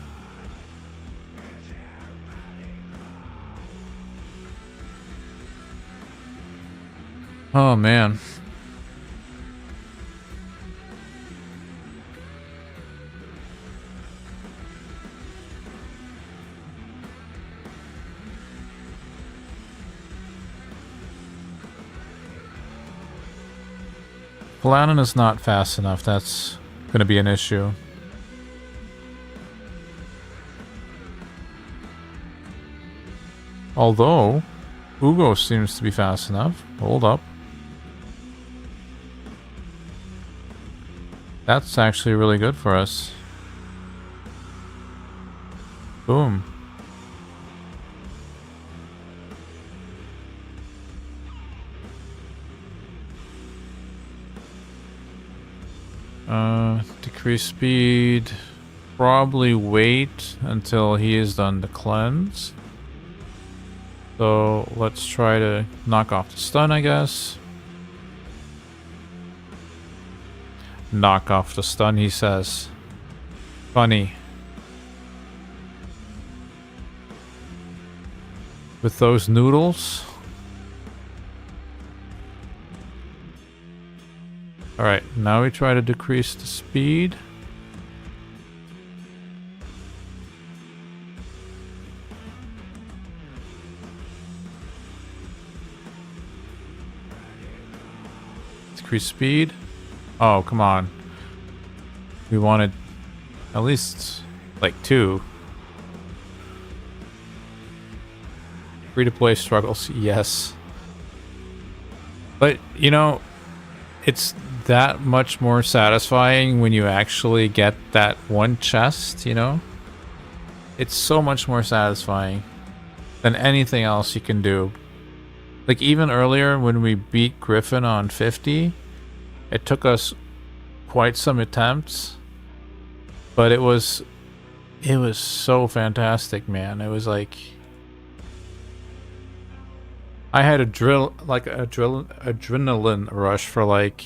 Oh man. Paladin is not fast enough. That's going to be an issue. Although, Ugo seems to be fast enough. Hold up. That's actually really good for us. Boom. Decrease speed. Probably wait until he is done the cleanse. So let's try to knock off the stun, I guess. Knock off the stun, he says. Funny. With those noodles. Alright, now we try to decrease the speed. Decrease speed. Oh, come on. We wanted at least like 2. Free to play struggles, yes. But, you know, it's that much more satisfying when you actually get that one chest, you know? It's so much more satisfying than anything else you can do. Like, even earlier when we beat Griffin on 50, It took us quite some attempts, but it was so fantastic, man. It was like I had adrenaline rush for like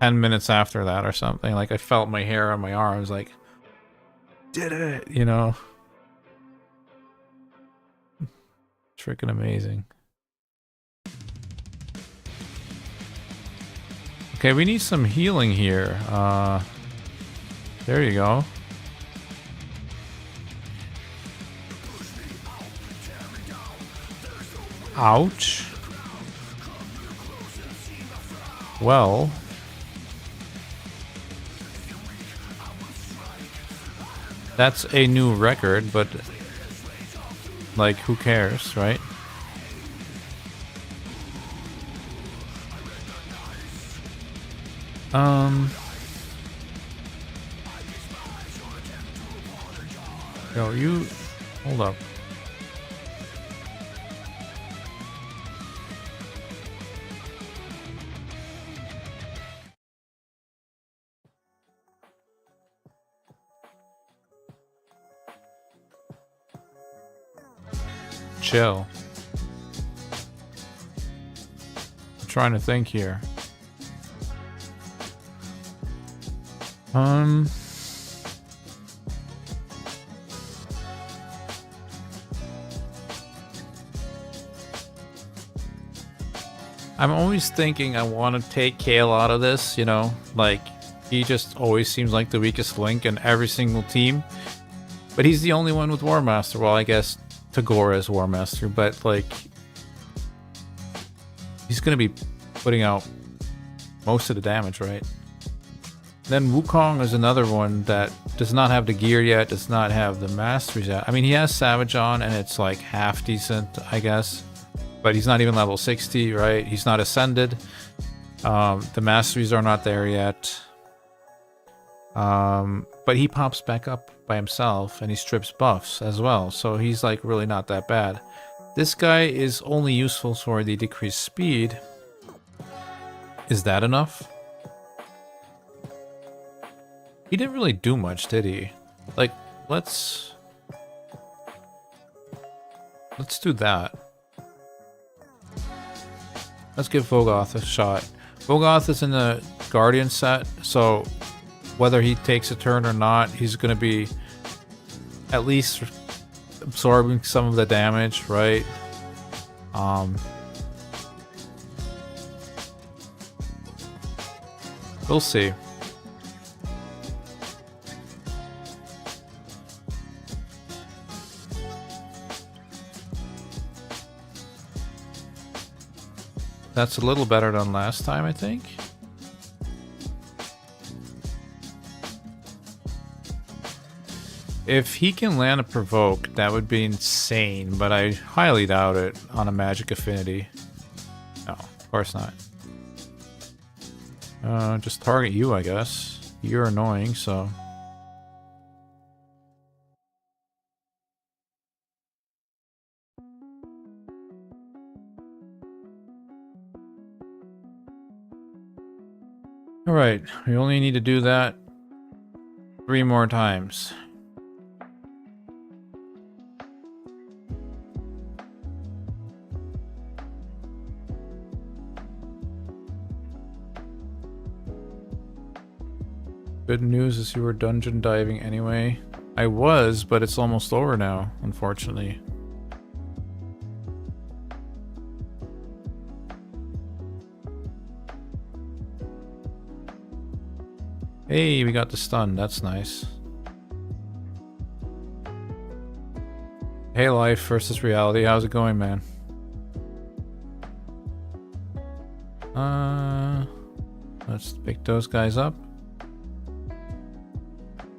10 minutes after that or something. Like I felt my hair on my arms, like did it, you know? Freaking amazing. Okay, we need some healing here. There you go. Ouch. Well. That's a new record, but like who cares, right? Yo, you hold up. Chill. I'm trying to think here. I'm always thinking I want to take Kale out of this, you know? Like, he just always seems like the weakest link in every single team. But he's the only one with War Master. Well, I guess Tagore is War Master, but like he's gonna be putting out most of the damage, right? Then Wukong is another one that does not have the gear yet, does not have the masteries yet. I mean, he has Savage on, and it's like half decent, I guess. But he's not even level 60, right? He's not ascended. The masteries are not there yet. But he pops back up by himself, and he strips buffs as well. So he's like really not that bad. This guy is only useful for the decreased speed. Is that enough? He didn't really do much, did he? Like, let's do that. Let's give Vogoth a shot. Vogoth is in the Guardian set, so whether he takes a turn or not, he's going to be at least absorbing some of the damage, right? We'll see. That's a little better than last time, I think. If he can land a provoke, that would be insane, but I highly doubt it on a magic affinity. No, of course not. Just target you, I guess. You're annoying, so... Alright, we only need to do that 3 more times. Good news is you were dungeon diving anyway. I was, but it's almost over now, unfortunately. Hey, we got the stun. That's nice. Hey, life versus reality. How's it going, man? Let's pick those guys up.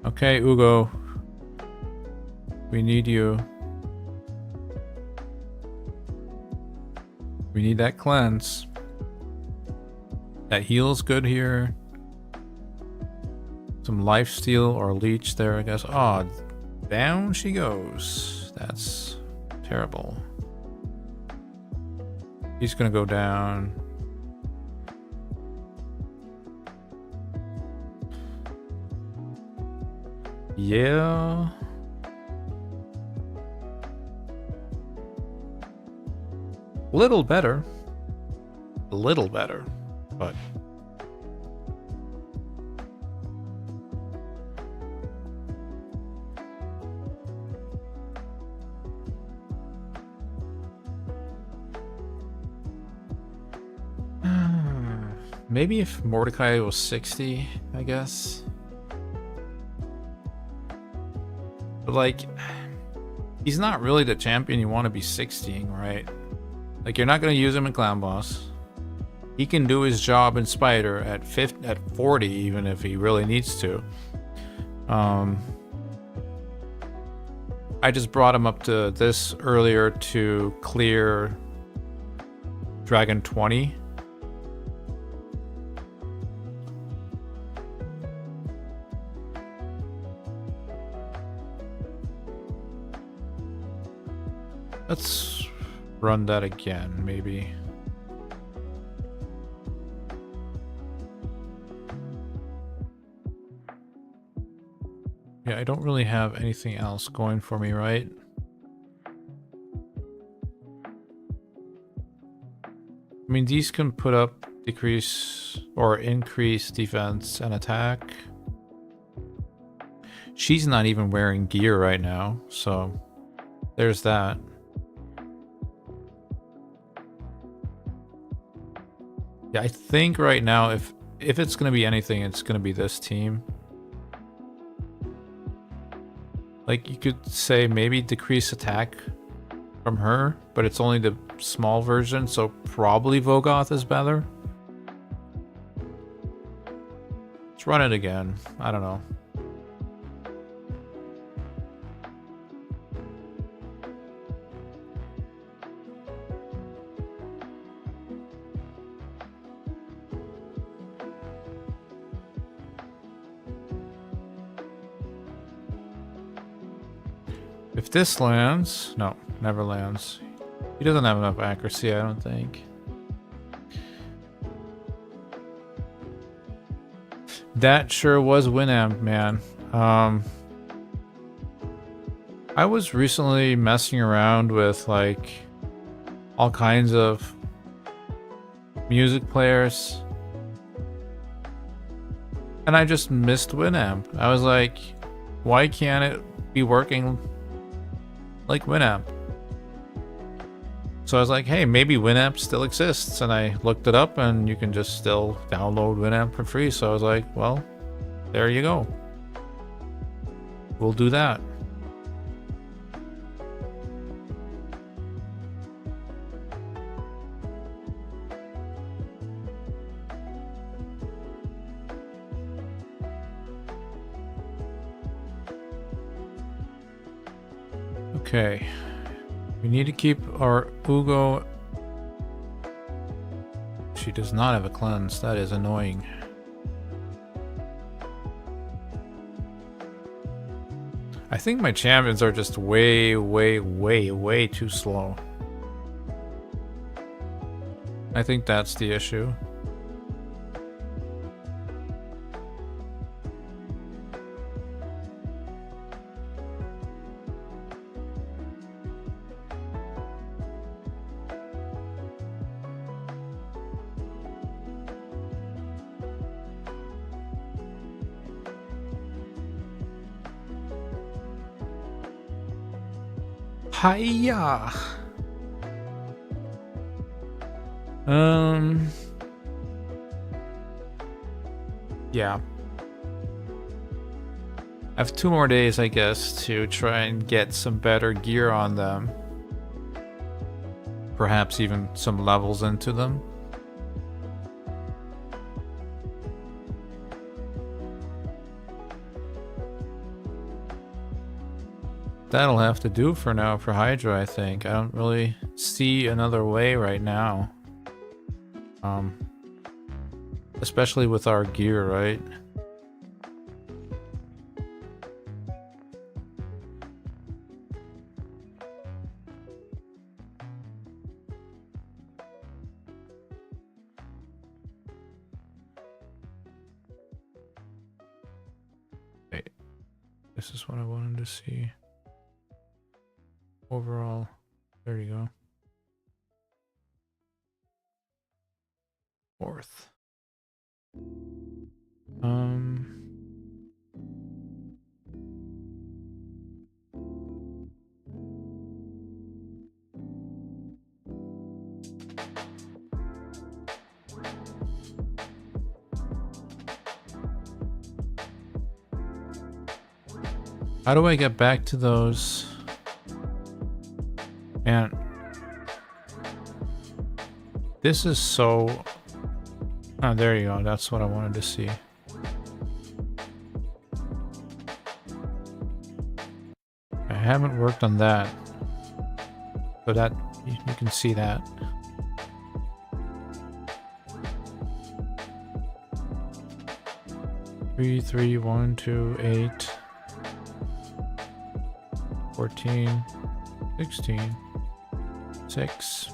Okay, Ugo. We need you. We need that cleanse. That heal's good here. Some lifesteal or leech there, I guess. Oh, down she goes. That's terrible. He's gonna go down. Yeah. Little better. A little better, but maybe if Mordecai was 60, I guess. But like, he's not really the champion you want to be 60ing, right? Like, you're not going to use him in Clan Boss. He can do his job in Spider at 40, even if he really needs to. I just brought him up to this earlier to clear Dragon 20. Let's run that again, maybe. Yeah, I don't really have anything else going for me, right? I mean, these can put up, decrease, or increase defense and attack. She's not even wearing gear right now, so there's that. Yeah, I think right now, if it's going to be anything, it's going to be this team. Like, you could say maybe decrease attack from her, but it's only the small version, so probably Vogoth is better. Let's run it again. I don't know. If this lands... No, never lands. He doesn't have enough accuracy, I don't think. That sure was Winamp, man. I was recently messing around with, like, all kinds of music players. And I just missed Winamp. I was like, why can't it be working like Winamp? So I was like, hey, maybe Winamp still exists. And I looked it up and you can just still download Winamp for free. So I was like, well, there you go. We'll do that. Okay. We need to keep our Ugo. She does not have a cleanse. That is annoying. I think my champions are just way too slow. I think that's the issue. Hiya. Yeah. I have 2 more days, I guess, to try and get some better gear on them. Perhaps even some levels into them. That'll have to do for now for Hydra, I think. I don't really see another way right now. Especially with our gear, right? This is what I wanted to see. Overall, there you go. Fourth. How do I get back to those? Man, this is so... Oh, there you go. That's what I wanted to see. I haven't worked on that. So that, you can see that. Three, 3, 1, 2, 8, 14, 16, 6.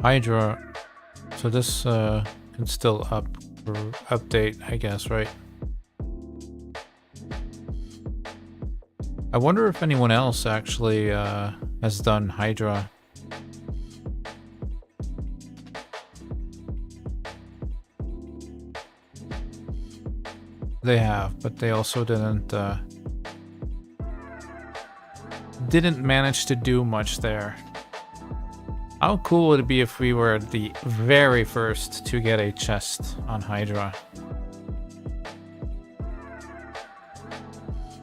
Hydra. So this can still update, I guess, right? I wonder if anyone else actually has done Hydra. They have, but they also didn't manage to do much there. How cool would it be if we were the very first to get a chest on Hydra?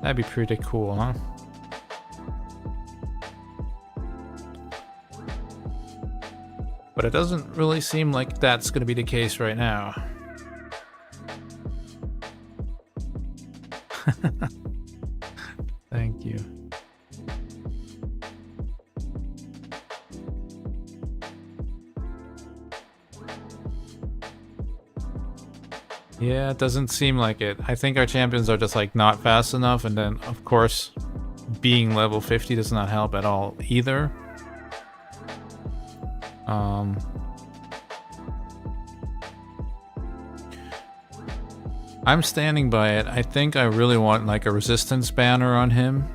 That'd be pretty cool, huh? But it doesn't really seem like that's going to be the case right now. Thank you. Yeah, it doesn't seem like it. I think our champions are just like not fast enough, and then of course being level 50 does not help at all either. I'm standing by it. I think I really want like a resistance banner on him.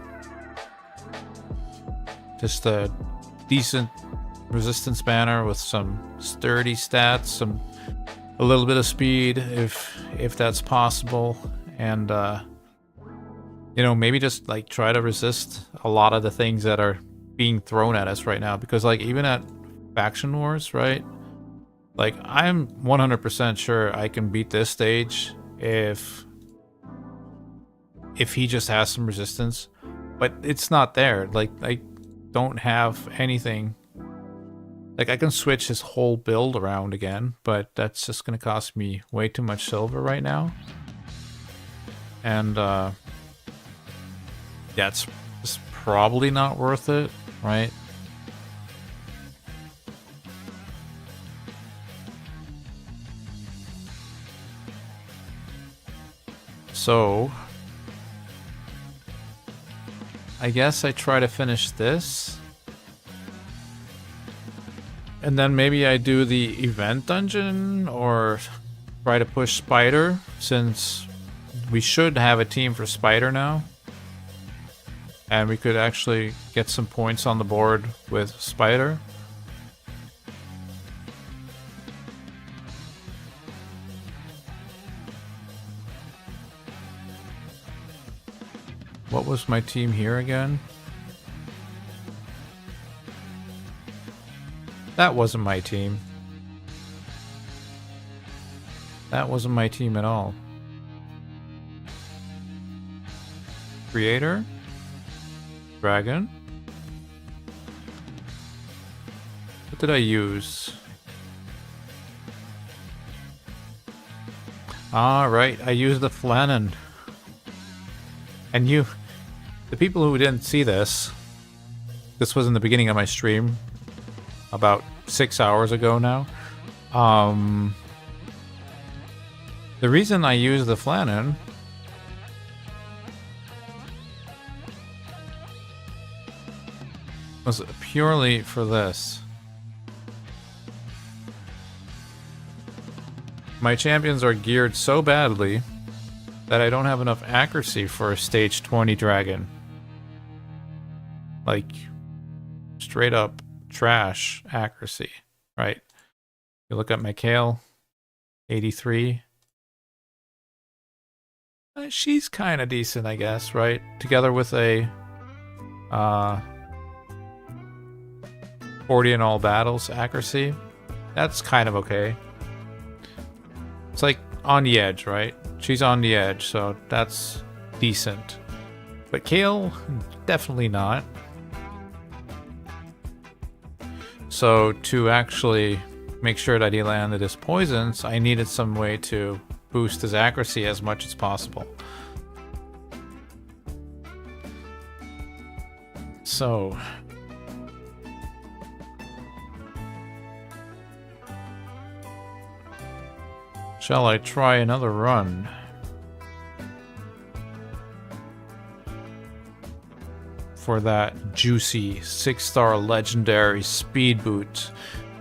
Just a decent resistance banner with some sturdy stats, a little bit of speed if that's possible, and you know, maybe just like try to resist a lot of the things that are being thrown at us right now, because like even at faction wars, right, like I'm 100% sure I can beat this stage if he just has some resistance, but it's not there. Like I don't have anything. Like I can switch his whole build around again, but that's just gonna cost me way too much silver right now. And that's just probably not worth it, right? So I guess I try to finish this. And then maybe I do the event dungeon or try to push Spider, since we should have a team for Spider now. And we could actually get some points on the board with Spider. What was my team here again? That wasn't my team. That wasn't my team at all. Creator? Dragon? What did I use? Ah, right, I used the Flannan. And the people who didn't see this was in the beginning of my stream, about 6 hours ago now. The reason I use the Flannan was purely for this. my champions are geared so badly that I don't have enough accuracy for a stage 20 dragon. Like, straight up trash accuracy, right? You look at my Kale, 83. She's kind of decent, I guess, right? Together with a 40 in all battles accuracy. That's kind of okay. It's like on the edge, right? She's on the edge, so that's decent. But Kale, definitely not. So to actually make sure that he landed his poisons, I needed some way to boost his accuracy as much as possible. So shall I try another run? For that juicy 6-star legendary speed boot.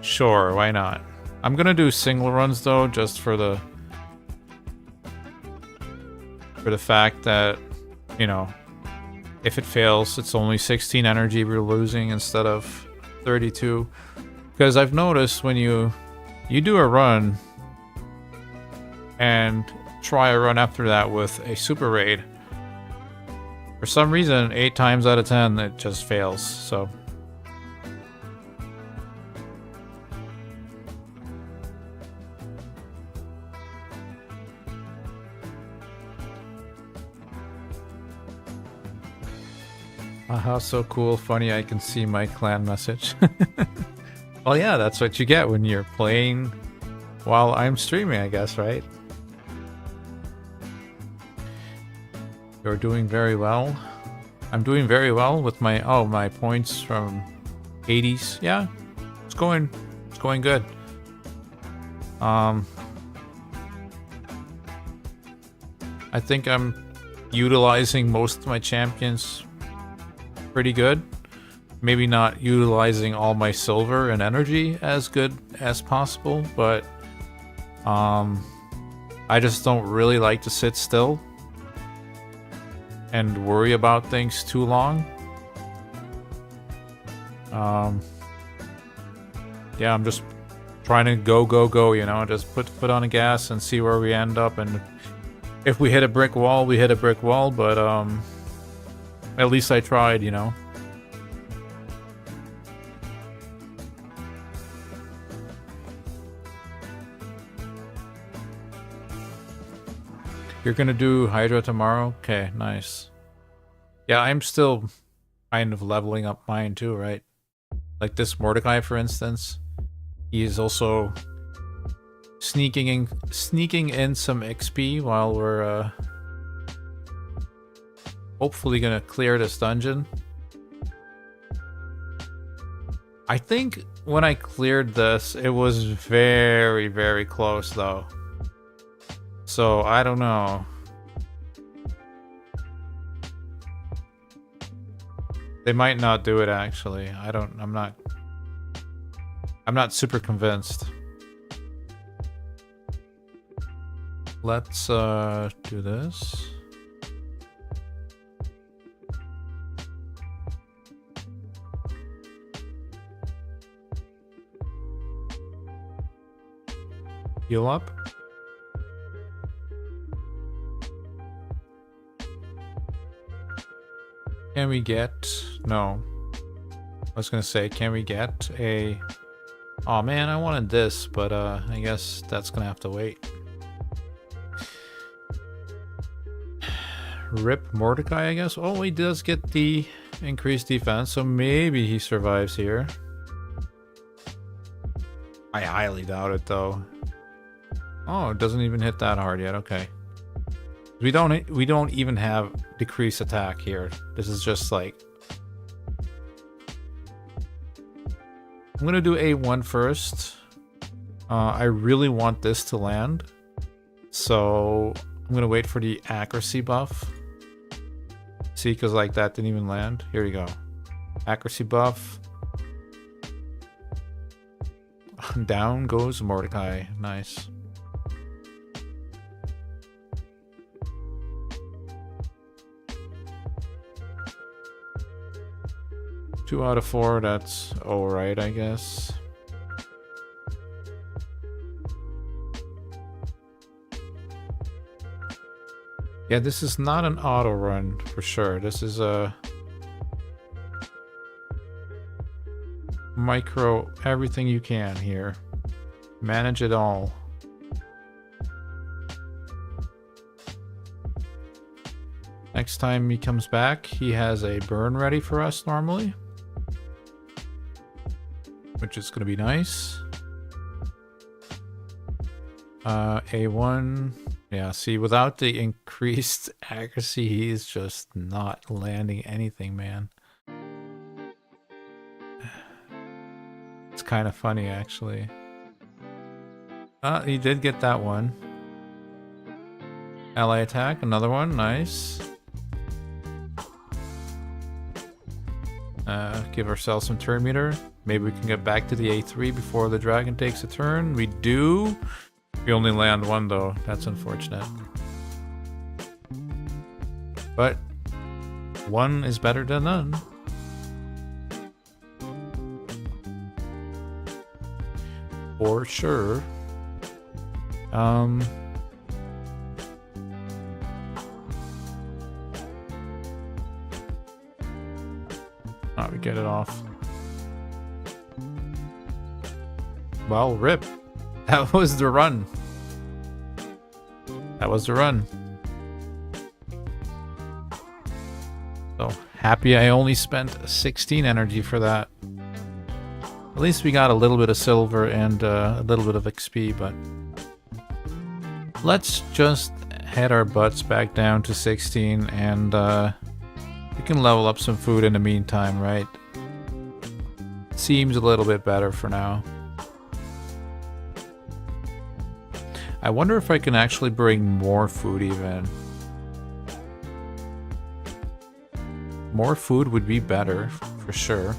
Sure, why not? I'm gonna do single runs though, just for the fact that, you know, if it fails, it's only 16 energy we're losing instead of 32. Because I've noticed when you do a run and try a run after that with a super raid, for some reason, 8 times out of 10, it just fails, so. Aha, so cool, funny, I can see my clan message. Well, yeah, that's what you get when you're playing while I'm streaming, I guess, right? You're doing very well. I'm doing very well with my my points from 80s. Yeah, it's going good. I think I'm utilizing most of my champions pretty good. Maybe not utilizing all my silver and energy as good as possible, but I just don't really like to sit still and worry about things too long. Yeah, I'm just trying to go, you know, just put on the gas and see where we end up, and if we hit a brick wall, we hit a brick wall, but at least I tried, you know. You're gonna do Hydra tomorrow? Okay, nice. Yeah, I'm still kind of leveling up mine too, right? Like this Mordecai, for instance. He is also sneaking in some XP while we're hopefully gonna clear this dungeon. I think when I cleared this, it was very, very close though. So, I don't know. They might not do it actually. I'm not super convinced. Let's do this. Heal up. Can we get... No. I was gonna say, can we get a... Oh man, I wanted this, but I guess that's gonna have to wait. Rip Mordecai, I guess? Oh, he does get the increased defense, so maybe he survives here. I highly doubt it, though. Oh, it doesn't even hit that hard yet, okay. We don't even have decreased attack here. This is just like... I'm gonna do A1 first. I really want this to land. So I'm gonna wait for the accuracy buff. See, because like that didn't even land. Here you go. Accuracy buff. Down goes Mordecai. Nice. 2 out of 4, that's alright, I guess. Yeah, this is not an auto run for sure. This is a micro everything you can here. Manage it all. Next time he comes back, he has a burn ready for us normally, which is going to be nice. A1. Yeah, see, without the increased accuracy, he's just not landing anything, man. It's kind of funny, actually. He did get that one. Ally attack, another one, nice. Give ourselves some turn meter. Maybe we can get back to the A3 before the dragon takes a turn. We do. We only land one though. That's unfortunate. But one is better than none. For sure. We get it off. Well, rip. That was the run. That was the run. So happy I only spent 16 energy for that. At least we got a little bit of silver and a little bit of XP, but let's just head our butts back down to 16 and we can level up some food in the meantime, right? Seems a little bit better for now. I wonder if I can actually bring more food even. More food would be better, for sure.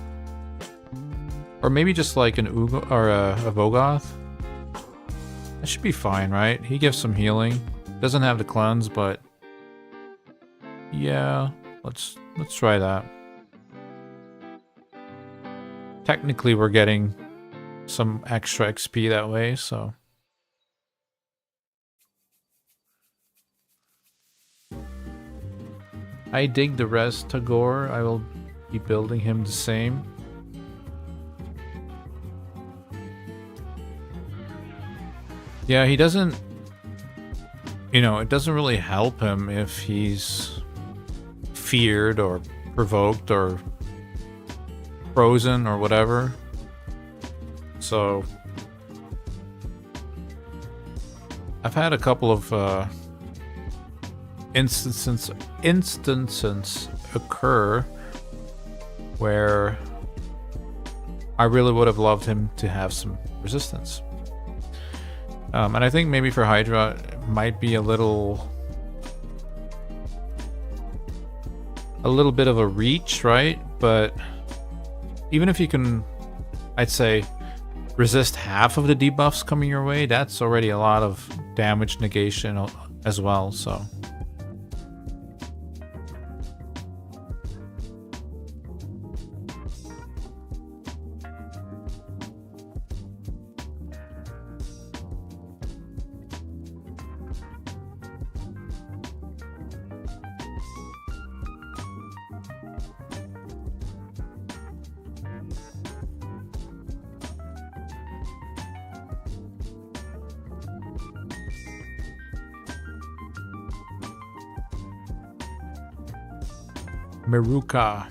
Or maybe just like an Ugo or a Vogoth. That should be fine, right? He gives some healing. Doesn't have the cleanse, but yeah, let's try that. Technically, we're getting some extra XP that way, so. I dig the res Tagore. I will be building him the same. Yeah, he doesn't, you know, it doesn't really help him if he's feared or provoked or frozen or whatever. So I've had a couple of instances occur where I really would have loved him to have some resistance. And I think maybe for Hydra it might be a little bit of a reach, right? But even if you can, I'd say, resist half of the debuffs coming your way, that's already a lot of damage negation as well, so. Meruka.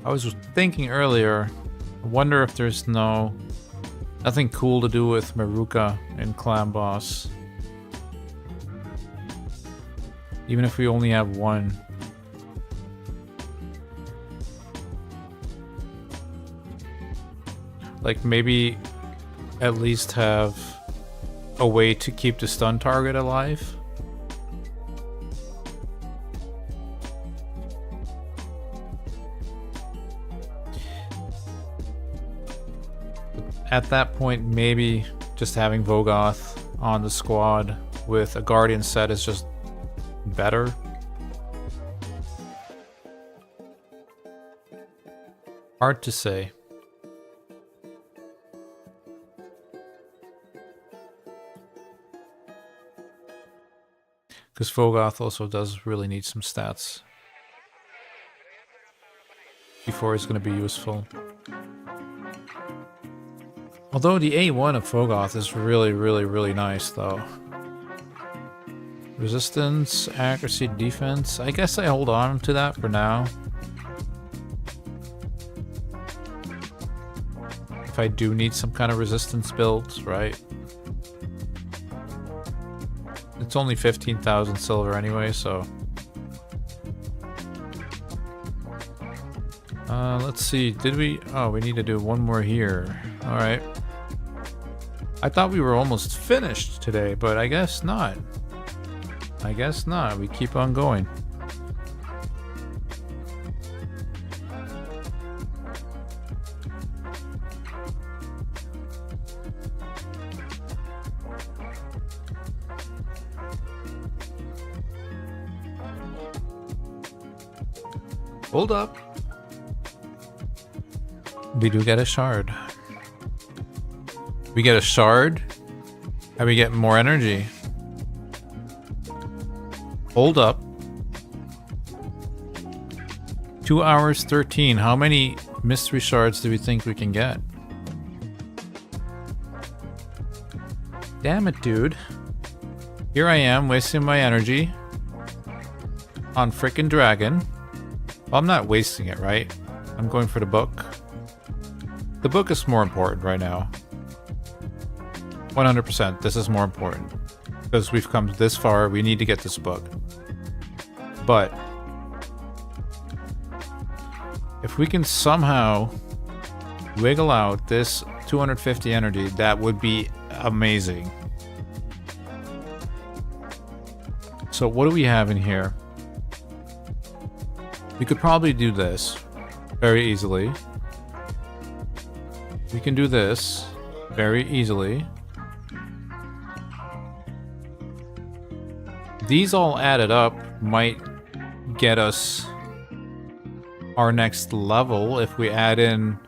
I was thinking earlier, I wonder if there's nothing cool to do with Meruka in Clan Boss. Even if we only have one. Like maybe at least have a way to keep the stun target alive. At that point, maybe just having Vogoth on the squad with a Guardian set is just better. Hard to say. Because Fogoth also does really need some stats before it's going to be useful. Although the A1 of Fogoth is really, really, really nice, though. Resistance, accuracy, defense. I guess I hold on to that for now. If I do need some kind of resistance build, right? It's only 15,000 silver anyway, so... let's see, did we... Oh, we need to do one more here. Alright. I thought we were almost finished today, but I guess not. I guess not. We keep on going. Hold up. We do get a shard. We get a shard, and we get more energy. Hold up. 2 hours 13. How many mystery shards do we think we can get? Damn it, dude. Here I am wasting my energy on frickin' dragon. Well, I'm not wasting it, right? I'm going for the book. The book is more important right now. 100%. This is more important. Because we've come this far, we need to get this book. But if we can somehow wiggle out this 250 energy, that would be amazing. So what do we have in here? We could probably do this very easily. We can do this very easily. These all added up might get us our next level if we add in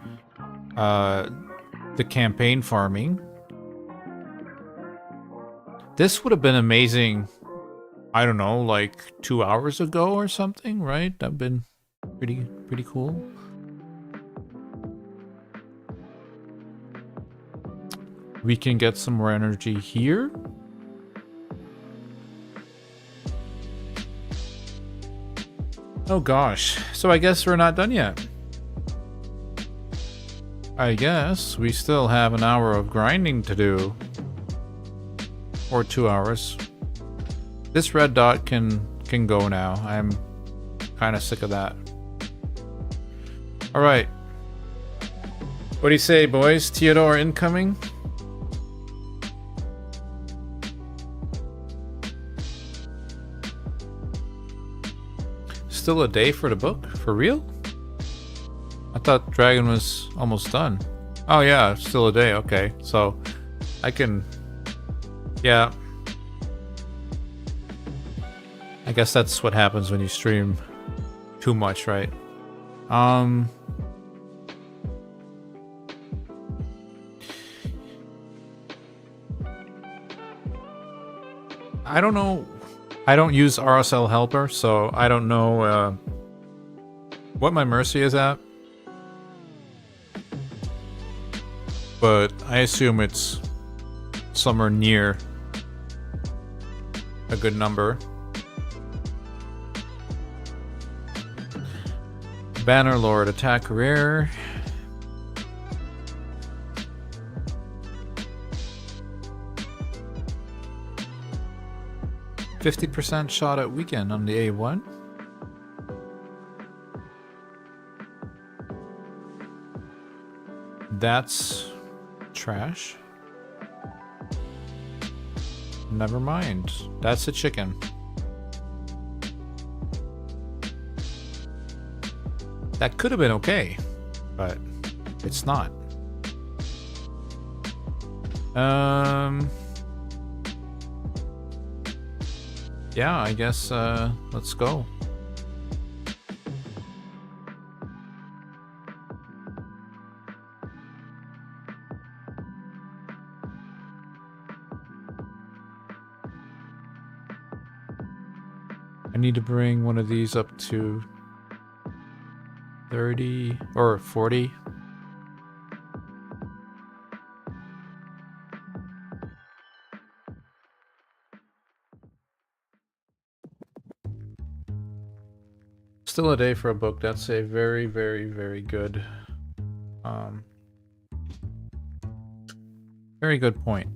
the campaign farming. This would have been amazing, I don't know, like 2 hours ago or something, right? That'd been pretty cool. We can get some more energy here. Oh gosh, so I guess we're not done yet. I guess we still have an hour of grinding to do. Or 2 hours. This red dot can go now. I'm kind of sick of that. Alright. What do you say, boys? Theodore incoming? Still a day for the book? For real? I thought Dragon was almost done. Oh yeah, still a day. Okay, so I can... Yeah. I guess that's what happens when you stream too much, right? I don't know. I don't use RSL Helper, so I don't know what my mercy is at. But I assume it's somewhere near a good number. Bannerlord, attack rare. %50 shot at weekend on the A1. That's trash. Never mind. That's a chicken. That could have been okay, but it's not. Yeah, I guess let's go. I need to bring one of these up to 30 or 40. Still a day for a book. That's a very, very, very good, very good point.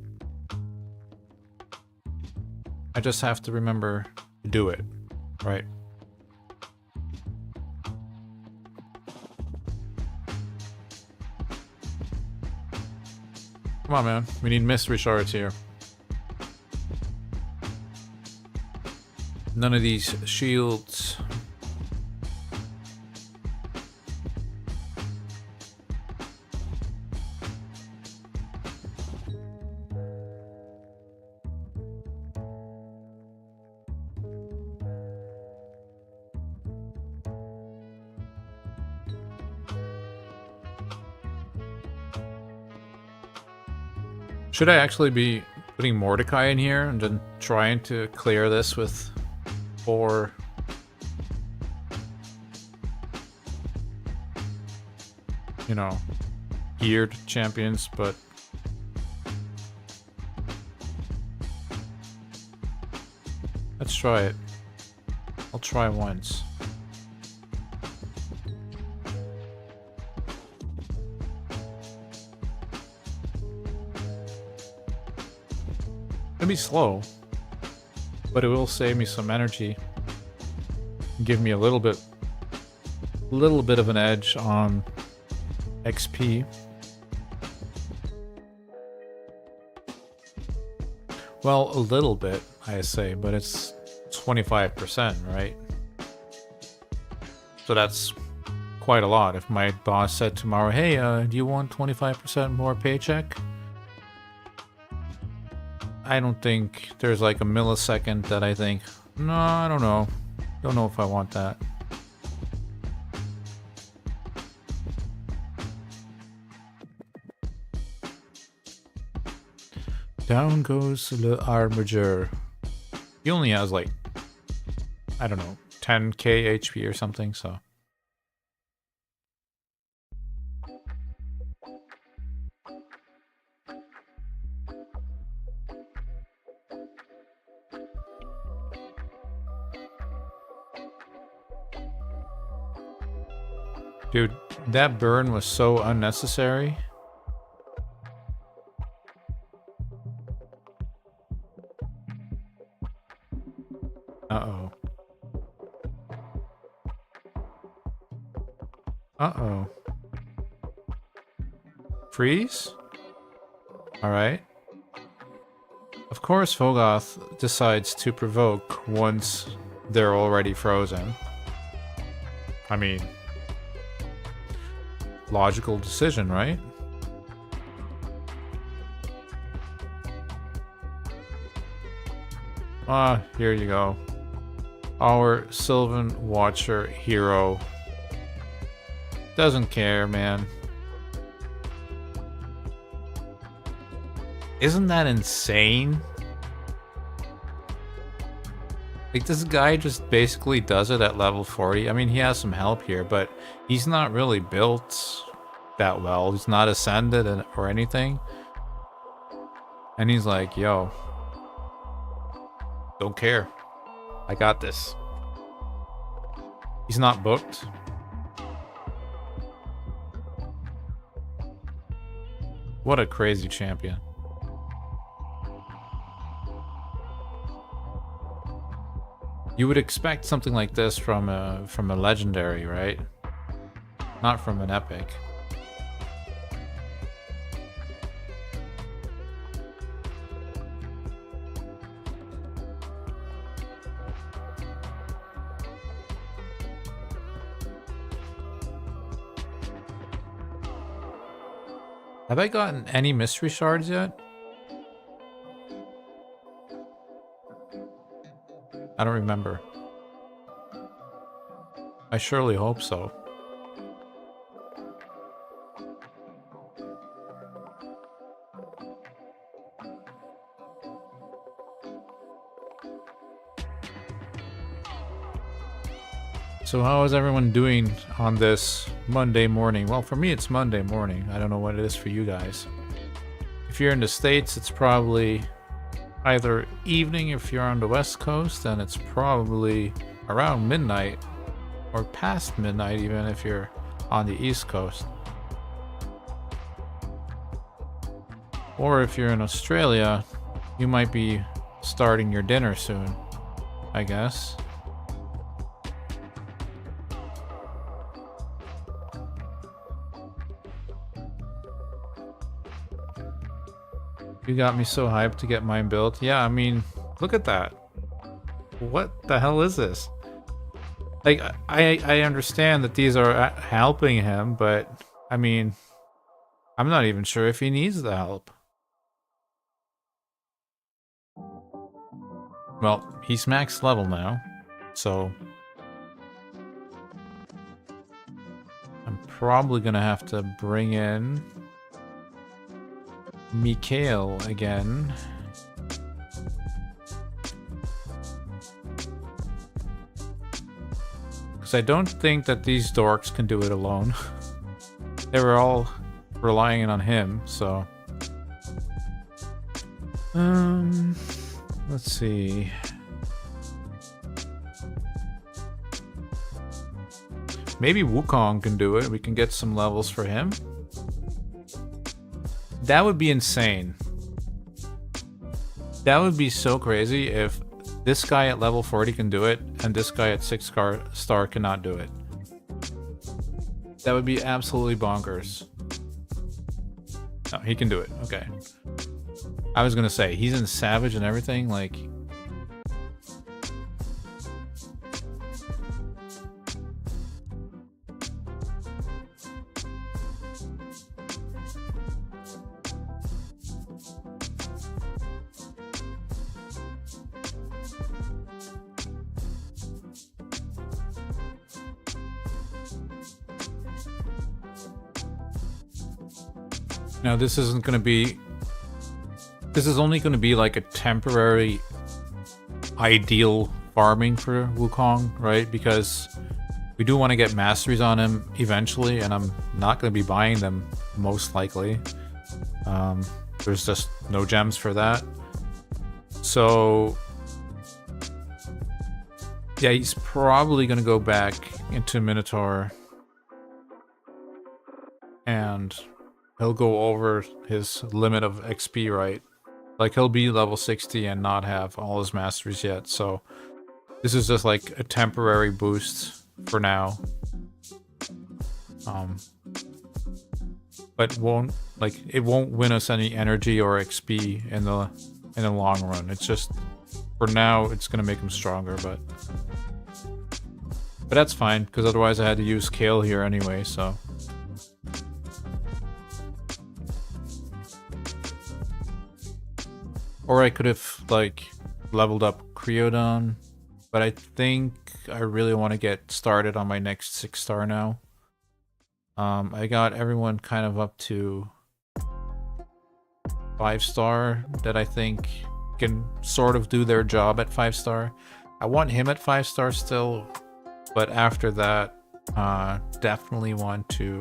I just have to remember to do it, right? Come on, man. We need mystery shards here. None of these shields. Should I actually be putting Mordecai in here and then trying to clear this with 4? You know, geared champions, but let's try it. I'll try once. It'll be slow, but it will save me some energy. Give me a little bit of an edge on XP. Well, a little bit, I say, but it's 25%, right? So that's quite a lot. If my boss said tomorrow, hey, do you want 25% more paycheck? I don't think there's like a millisecond that I think, no, I don't know. Don't know if I want that. Down goes Le Armiger. He only has like, I don't know, 10k HP or something, so. Dude, that burn was so unnecessary. Uh-oh. Uh-oh. Freeze? Alright. Of course Fogoth decides to provoke once they're already frozen. I mean, logical decision, right? Ah, here you go. Our Sylvan Watcher hero doesn't care, man. Isn't that insane? Like, this guy just basically does it at level 40. I mean, he has some help here, but he's not really built that well. He's not ascended or anything. And he's like, yo, don't care. I got this. He's not booked. What a crazy champion. You would expect something like this from a legendary, right? Not from an epic. Have I gotten any mystery shards yet? I don't remember. I surely hope so. So how is everyone doing on this Monday morning? Well, for me it's Monday morning. I don't know what it is for you guys. If you're in the States, it's probably either evening if you're on the West Coast, and it's probably around midnight or past midnight even if you're on the East Coast. Or if you're in Australia, you might be starting your dinner soon, I guess. You got me so hyped to get mine built. Yeah, I mean, look at that. What the hell is this? Like, I understand that these are helping him, but I mean, I'm not even sure if he needs the help. Well, he's max level now, so I'm probably gonna have to bring in Mikhail again. Because I don't think that these dorks can do it alone. They were all relying on him, so... let's see. Maybe Wukong can do it. We can get some levels for him. That would be insane. That would be so crazy if this guy at level 40 can do it and this guy at 6 star cannot do it. That would be absolutely bonkers. Oh, he can do it. Okay. I was gonna say, he's in Savage and everything, like... Now this isn't gonna be... This is only gonna be like a temporary ideal farming for Wukong, right? Because we do want to get masteries on him eventually, and I'm not gonna be buying them most likely. There's just no gems for that. So yeah, he's probably gonna go back into Minotaur and he'll go over his limit of XP, right? Like, he'll be level 60 and not have all his masteries yet, so this is just like a temporary boost for now. But it won't win us any energy or XP in the long run. It's just, for now, it's gonna make him stronger, but that's fine, because otherwise I had to use Kale here anyway, so... Or I could have, like, leveled up Creodon, but I think I really want to get started on my next 6 star now. I got everyone kind of up to 5 star that I think can sort of do their job at 5 star. I want him at 5 star still, but after that, definitely want to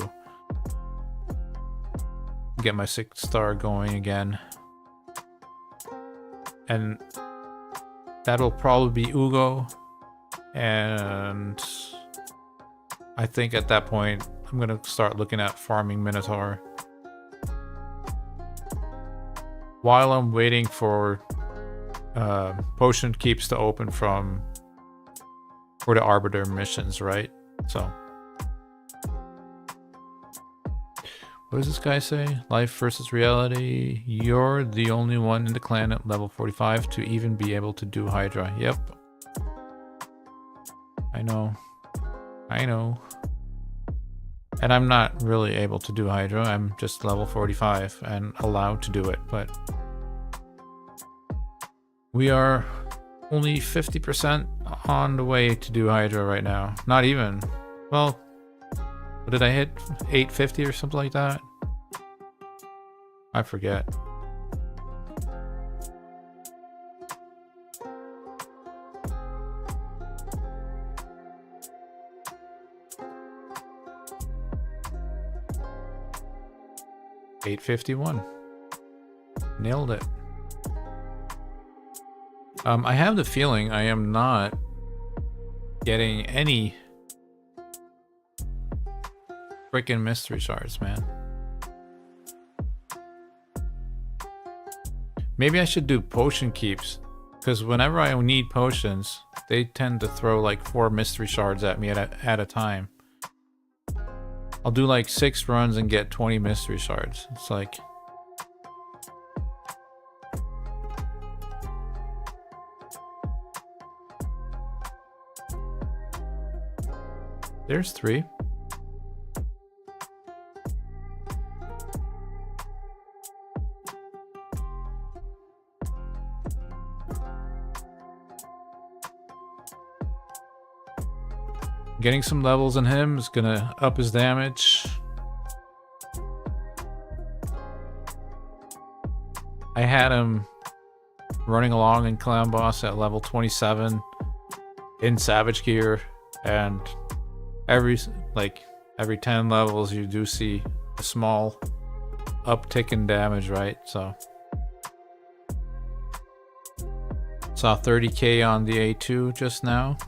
get my 6 star going again. And that'll probably be Ugo, and I think at that point I'm gonna start looking at farming Minotaur. While I'm waiting for potion keeps to open for the Arbiter missions, right? So... What does this guy say? Life versus reality. You're the only one in the clan at level 45 to even be able to do Hydra. Yep. I know. I know. And I'm not really able to do Hydra. I'm just level 45 and allowed to do it, but... We are only 50% on the way to do Hydra right now. Not even. Well... What did I hit? 850 or something like that? I forget. 851. Nailed it. I have the feeling I am not getting any freaking mystery shards, man. Maybe I should do potion keeps, because whenever I need potions, they tend to throw like 4 mystery shards at me at a time. I'll do like 6 runs and get 20 mystery shards. It's like... There's 3. Getting some levels in him is gonna up his damage. I had him running along in Clan Boss at level 27 in Savage Gear, and every 10 levels you do see a small uptick in damage, right? So saw 30k on the A2 just now.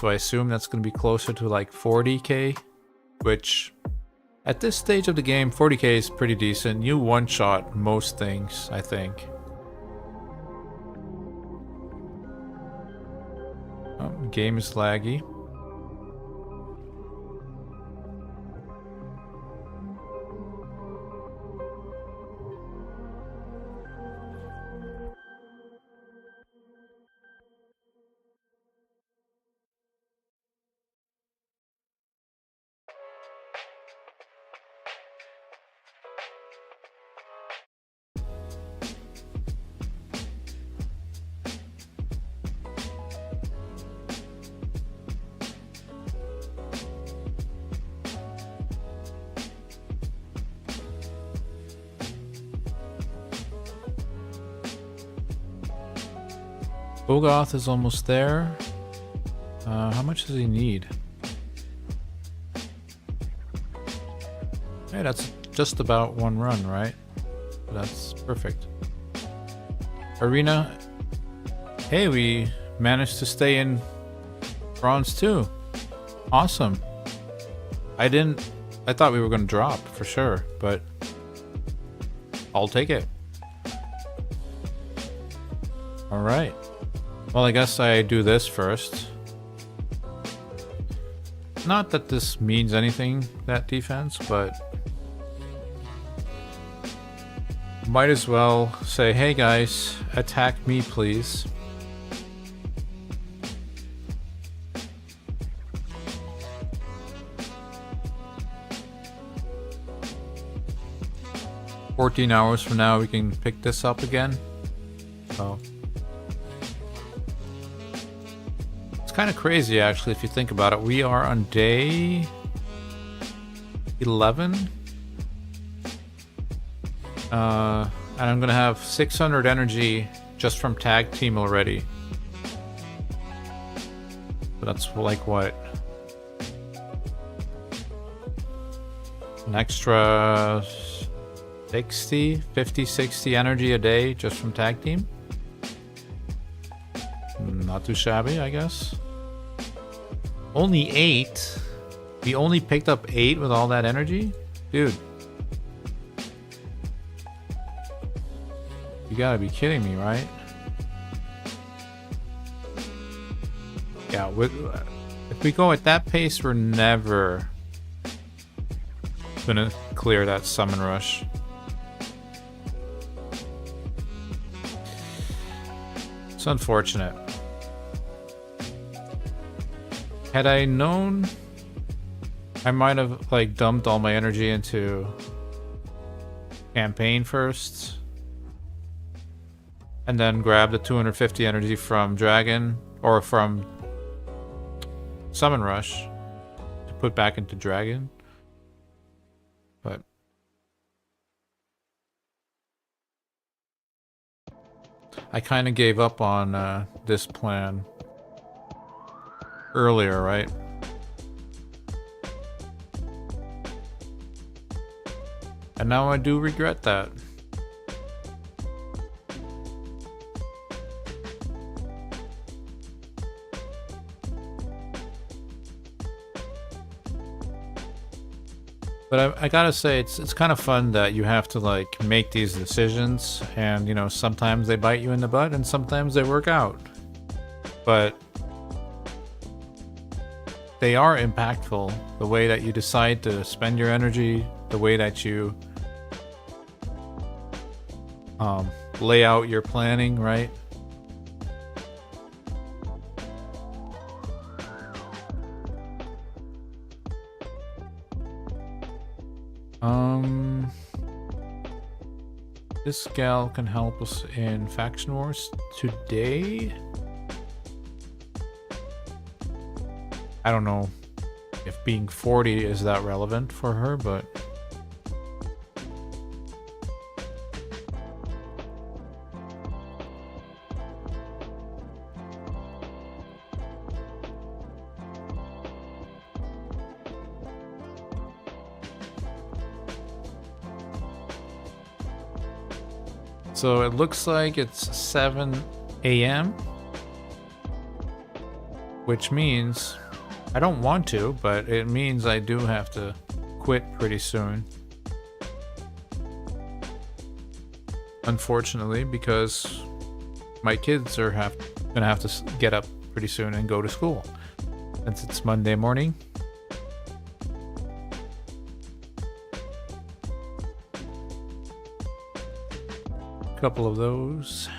So I assume that's going to be closer to like 40k, which at this stage of the game, 40k is pretty decent. You one-shot most things, I think. Oh, game is laggy. Bogoth is almost there. How much does he need? Hey, that's just about 1 run, right? That's perfect. Arena. Hey, we managed to stay in bronze 2. Awesome. I thought we were going to drop for sure, but I'll take it. All right. Well, I guess I do this first. Not that this means anything, that defense, but might as well say, hey guys, attack me please. "14 hours from now we can pick this up again." So it's kind of crazy, actually, if you think about it. We are on day 11. And I'm going to have 600 energy just from tag team already. But that's like what? An extra 50, 60 energy a day just from tag team? Not too shabby, I guess. Only 8? We only picked up 8 with all that energy? Dude. You gotta be kidding me, right? Yeah, if we go at that pace, we're never gonna clear that summon rush. It's unfortunate. Had I known, I might have like dumped all my energy into campaign first, and then grabbed the 250 energy from Dragon, or from Summon Rush, to put back into Dragon. But I kind of gave up on this plan earlier, right? now I do regret that. But I gotta say, it's kind of fun that you have to like make these decisions, and you know, sometimes they bite you in the butt and sometimes they work out. But they are impactful. The way that you decide to spend your energy, the way that you lay out your planning, right? This gal can help us in faction wars today. I don't know if being 40 is that relevant for her, but so it looks like it's 7 a.m. which means I don't want to, but it means I do have to quit pretty soon. Unfortunately, because my kids are gonna have to get up pretty soon and go to school, since it's Monday morning. Couple of those.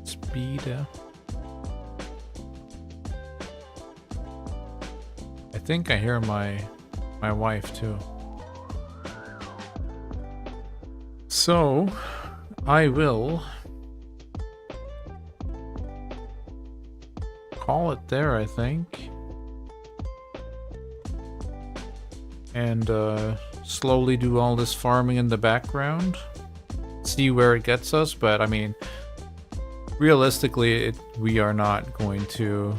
Speed. I think I hear my wife too. So I will call it there, I think, and slowly do all this farming in the background, see where it gets us. But I mean, realistically, we are not going to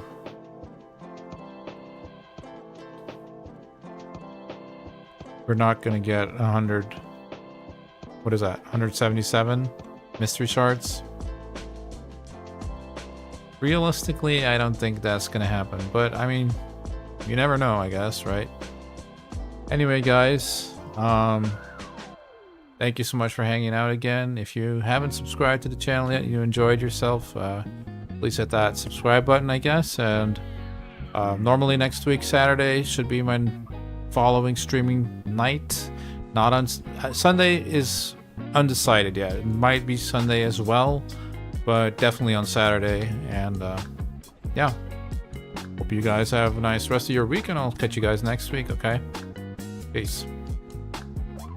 get 100, what is that, 177 mystery shards. Realistically, I don't think that's gonna happen, but I mean, you never know, I guess, right? Anyway, guys, thank you so much for hanging out again. If you haven't subscribed to the channel yet, you enjoyed yourself, please hit that subscribe button, I guess. And normally next week, Saturday, should be my following streaming night. Not on Sunday is undecided yet. It might be Sunday as well, but definitely on Saturday. And yeah, hope you guys have a nice rest of your week, and I'll catch you guys next week. Okay, peace.